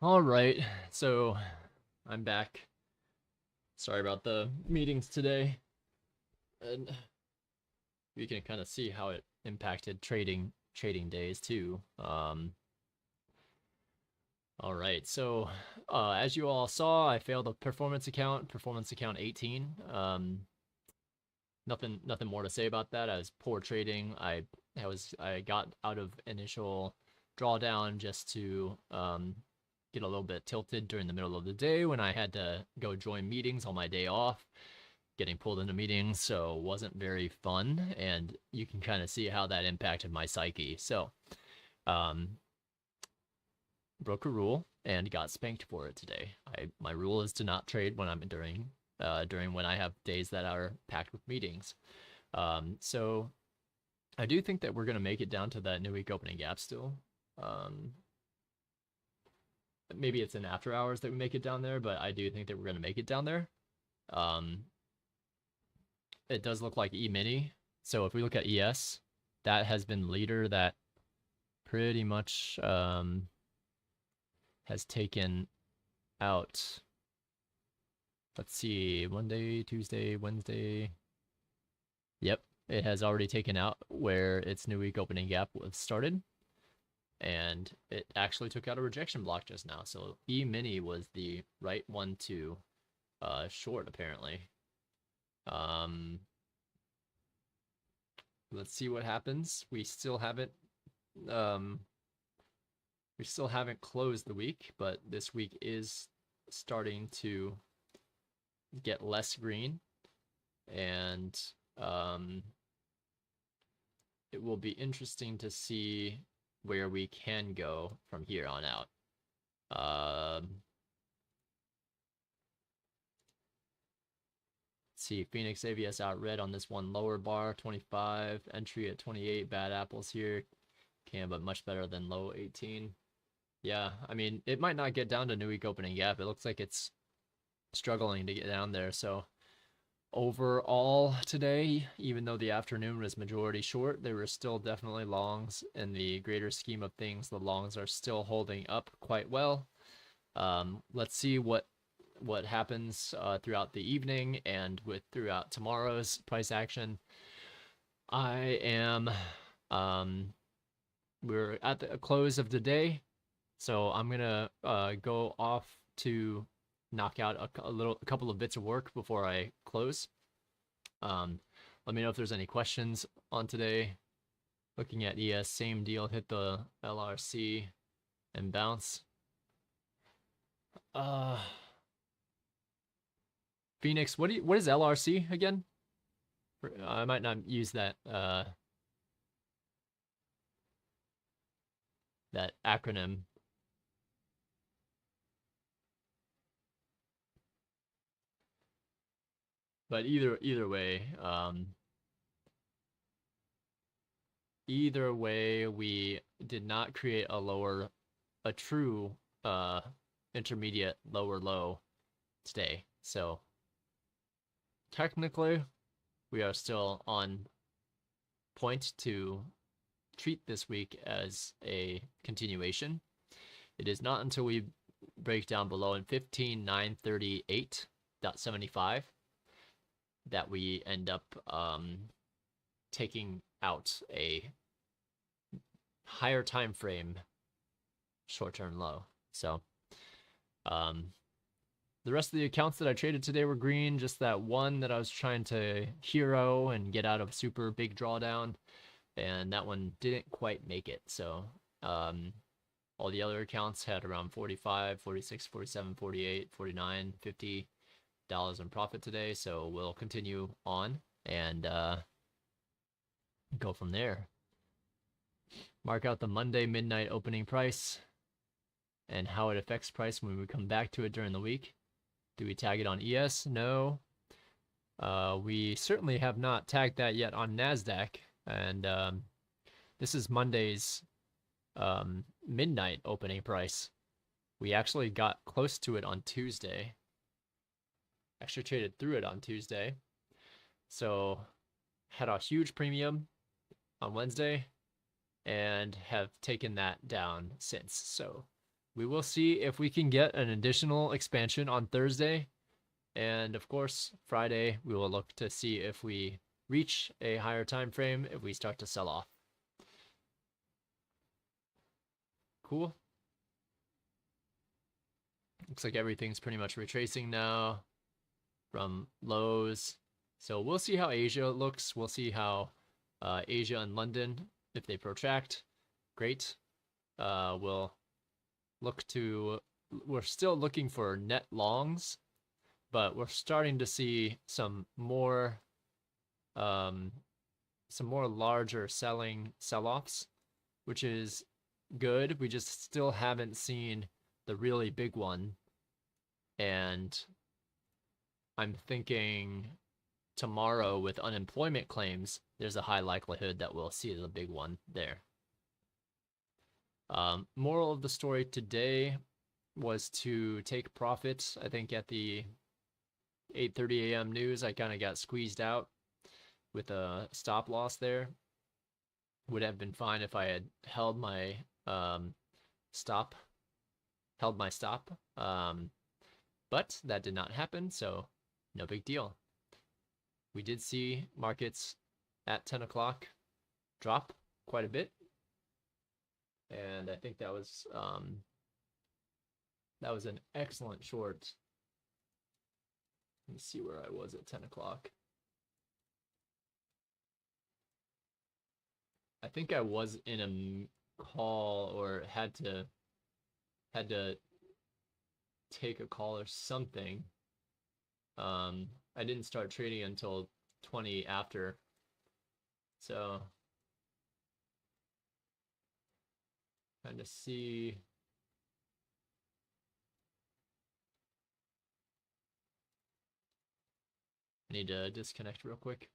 All right, so I'm back. Sorry about the meetings today, and you can kind of see how it impacted trading days too. All right, so as you all saw, I failed a performance account 18. Nothing more to say about that. I was poor trading. I got out of initial drawdown just to get a little bit tilted during the middle of the day when I had to go join meetings on my day off, getting pulled into meetings, so it wasn't very fun, and you can kind of see how that impacted my psyche. So um broke a rule and got spanked for it today. My rule is to not trade when I'm during when I have days that are packed with meetings. So I do think that we're gonna make it down to that new week opening gap still. Um, Maybe it's in after hours that we make it down there, but I do think that we're gonna make it down there. Um, it does look like E mini. So if we look at ES, that has been leader that pretty much has taken out. Let's see, Monday, Tuesday, Wednesday. Yep, it has already taken out where its new week opening gap was started. And it actually took out a rejection block just now. So E mini was the right one to short apparently. Let's see what happens. Um, we still haven't closed the week, but this week is starting to get less green, and it will be interesting to see where we can go from here on out. Let's see, Phoenix AVS out red on this one lower bar, 25, entry at 28, bad apples here. Can, but much better than low 18. Yeah, I mean, it might not get down to new week opening gap. It looks like it's struggling to get down there. So overall today, even though the afternoon was majority short, there were still definitely longs. In the greater scheme of things, the longs are still holding up quite well. Let's see what happens throughout the evening and throughout tomorrow's price action. I am we're at the close of the day, so I'm gonna go off to knock out a couple of bits of work before I close. Let me know if there's any questions on today. Looking at ES, same deal, hit the LRC and bounce. Phoenix, what is LRC again? I might not use that that acronym. But either way, we did not create a true intermediate lower low today. So technically, we are still on point to treat this week as a continuation. It is not until we break down below in 15,938.75 that we end up taking out a higher time frame short-term low. So the rest of the accounts that I traded today were green. Just that one that I was trying to hero and get out of super big drawdown, and that one didn't quite make it. So all the other accounts had around 45, 46, 47, 48, 49, 50 dollars in profit today. So we'll continue on and go from there. Mark out the Monday midnight opening price and how it affects price when we come back to it during the week. Do we tag it on ES? No. We certainly have not tagged that yet on NASDAQ. And this is Monday's midnight opening price. We actually got close to it on Tuesday. Actually traded through it on Tuesday. So had a huge premium on Wednesday and have taken that down since. So we will see if we can get an additional expansion on Thursday. And of course, Friday, we will look to see if we reach a higher time frame if we start to sell off. Cool. Looks like everything's pretty much retracing now from lows. So we'll see how Asia looks. We'll see how Asia and London, if they protract, great. We'll look to, we're still looking for net longs, but we're starting to see some more larger sell-offs, which is good. We just still haven't seen the really big one. And I'm thinking tomorrow with unemployment claims, there's a high likelihood that we'll see the big one there. Moral of the story today was to take profits. I think at the 8:30 a.m. news, I kind of got squeezed out with a stop loss there. Would have been fine if I had held my stop. But that did not happen, so no big deal. We did see markets at 10 o'clock drop quite a bit. And I think that was an excellent short. Let me see where I was at 10 o'clock. I think I was in a call or had to take a call or something. I didn't start trading until 20 after. So kind of see. I need to disconnect real quick.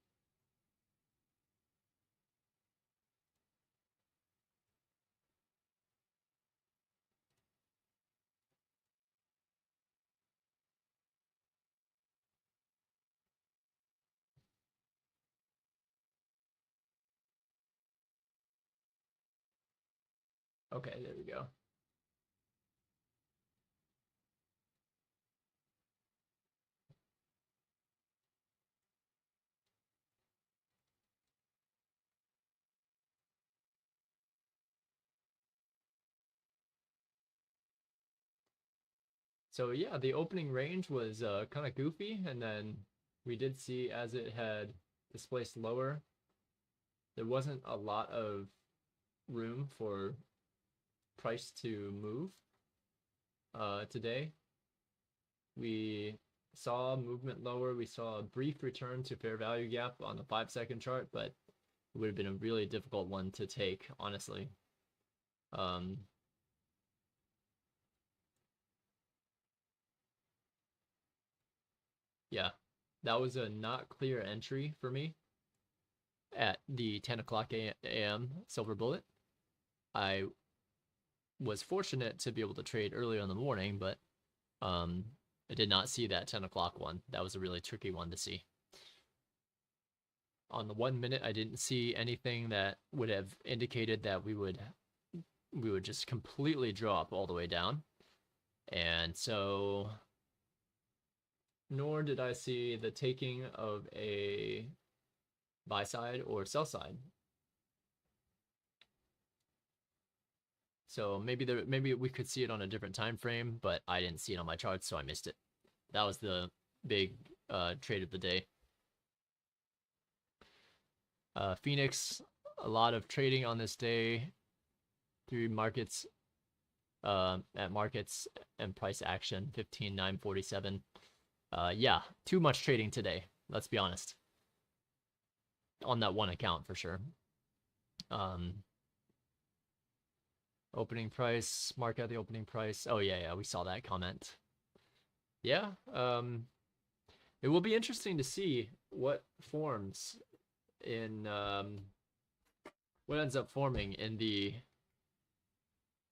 Okay, there we go. So yeah, the opening range was kind of goofy, and then we did see as it had displaced lower, there wasn't a lot of room for price to move today. We saw movement lower. We saw a brief return to fair value gap on the 5-second chart, but it would have been a really difficult one to take, honestly. Yeah, that was a not clear entry for me at the 10 o'clock a.m. silver bullet. I was fortunate to be able to trade earlier in the morning, but I did not see that 10 o'clock one. That was a really tricky one to see. On the 1 minute, I didn't see anything that would have indicated that we would just completely drop all the way down. And so, nor did I see the taking of a buy side or sell side. So maybe we could see it on a different time frame, but I didn't see it on my charts, so I missed it. That was the big trade of the day. Phoenix, a lot of trading on this day through markets, at markets and price action, 15,947. Yeah, too much trading today. Let's be honest. On that one account for sure. Opening price, mark out the opening price. Oh yeah, we saw that comment. Yeah, it will be interesting to see what forms in what ends up forming in the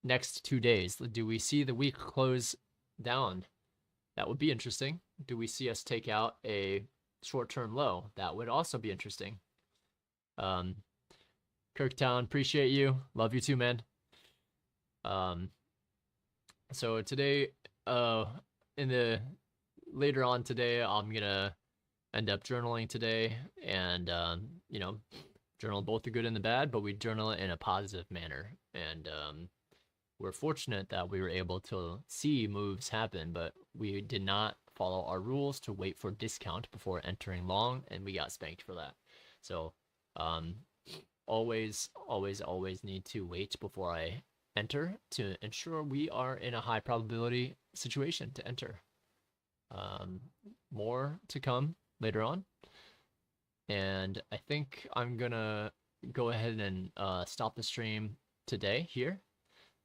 next 2 days. Do we see the week close down? That would be interesting. Do we see us take out a short-term low? That would also be interesting. Kirktown, appreciate you. Love you too, man. So today, in the later on today, I'm gonna end up journaling today, and journal both the good and the bad, but we journal it in a positive manner, and we're fortunate that we were able to see moves happen, but we did not follow our rules to wait for discount before entering long, and we got spanked for that. So, um, always need to wait before I enter to ensure we are in a high probability situation to enter. Um, More to come later on. And I think I'm gonna go ahead and stop the stream today here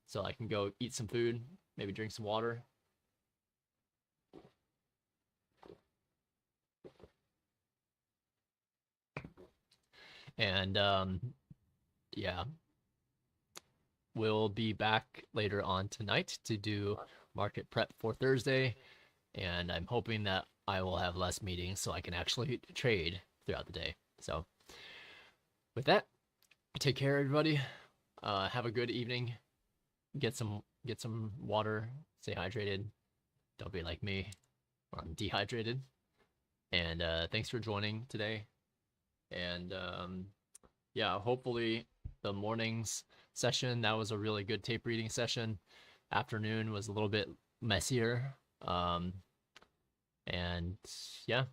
so I can go eat some food, maybe drink some water. And yeah, we'll be back later on tonight to do market prep for Thursday. And I'm hoping that I will have less meetings so I can actually trade throughout the day. So with that, take care, everybody. Have a good evening. Get some water. Stay hydrated. Don't be like me, or I'm dehydrated. And thanks for joining today. And yeah, hopefully the morning's session, that was a really good tape reading session. Afternoon was a little bit messier. And yeah,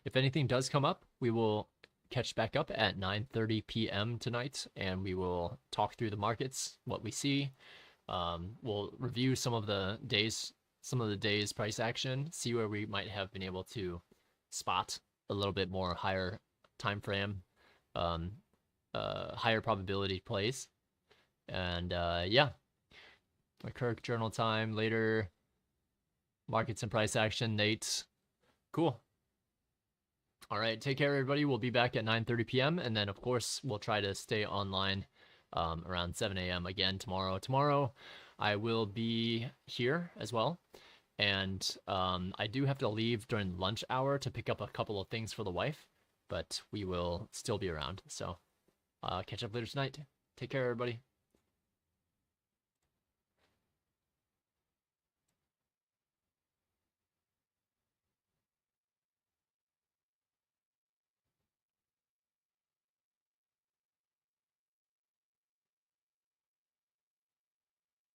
if anything does come up, we will catch back up at 9:30 p.m. tonight, and we will talk through the markets, what we see. We'll review some of the day's price action, see where we might have been able to spot a little bit more higher time frame, higher probability plays. And yeah, my Kirk journal time later. Markets and price action, Nate. Cool. All right, take care, everybody. We'll be back at 9:30 p.m. And then, of course, we'll try to stay online around 7 a.m. again tomorrow. Tomorrow, I will be here as well. And I do have to leave during lunch hour to pick up a couple of things for the wife, but we will still be around. So catch up later tonight. Take care, everybody.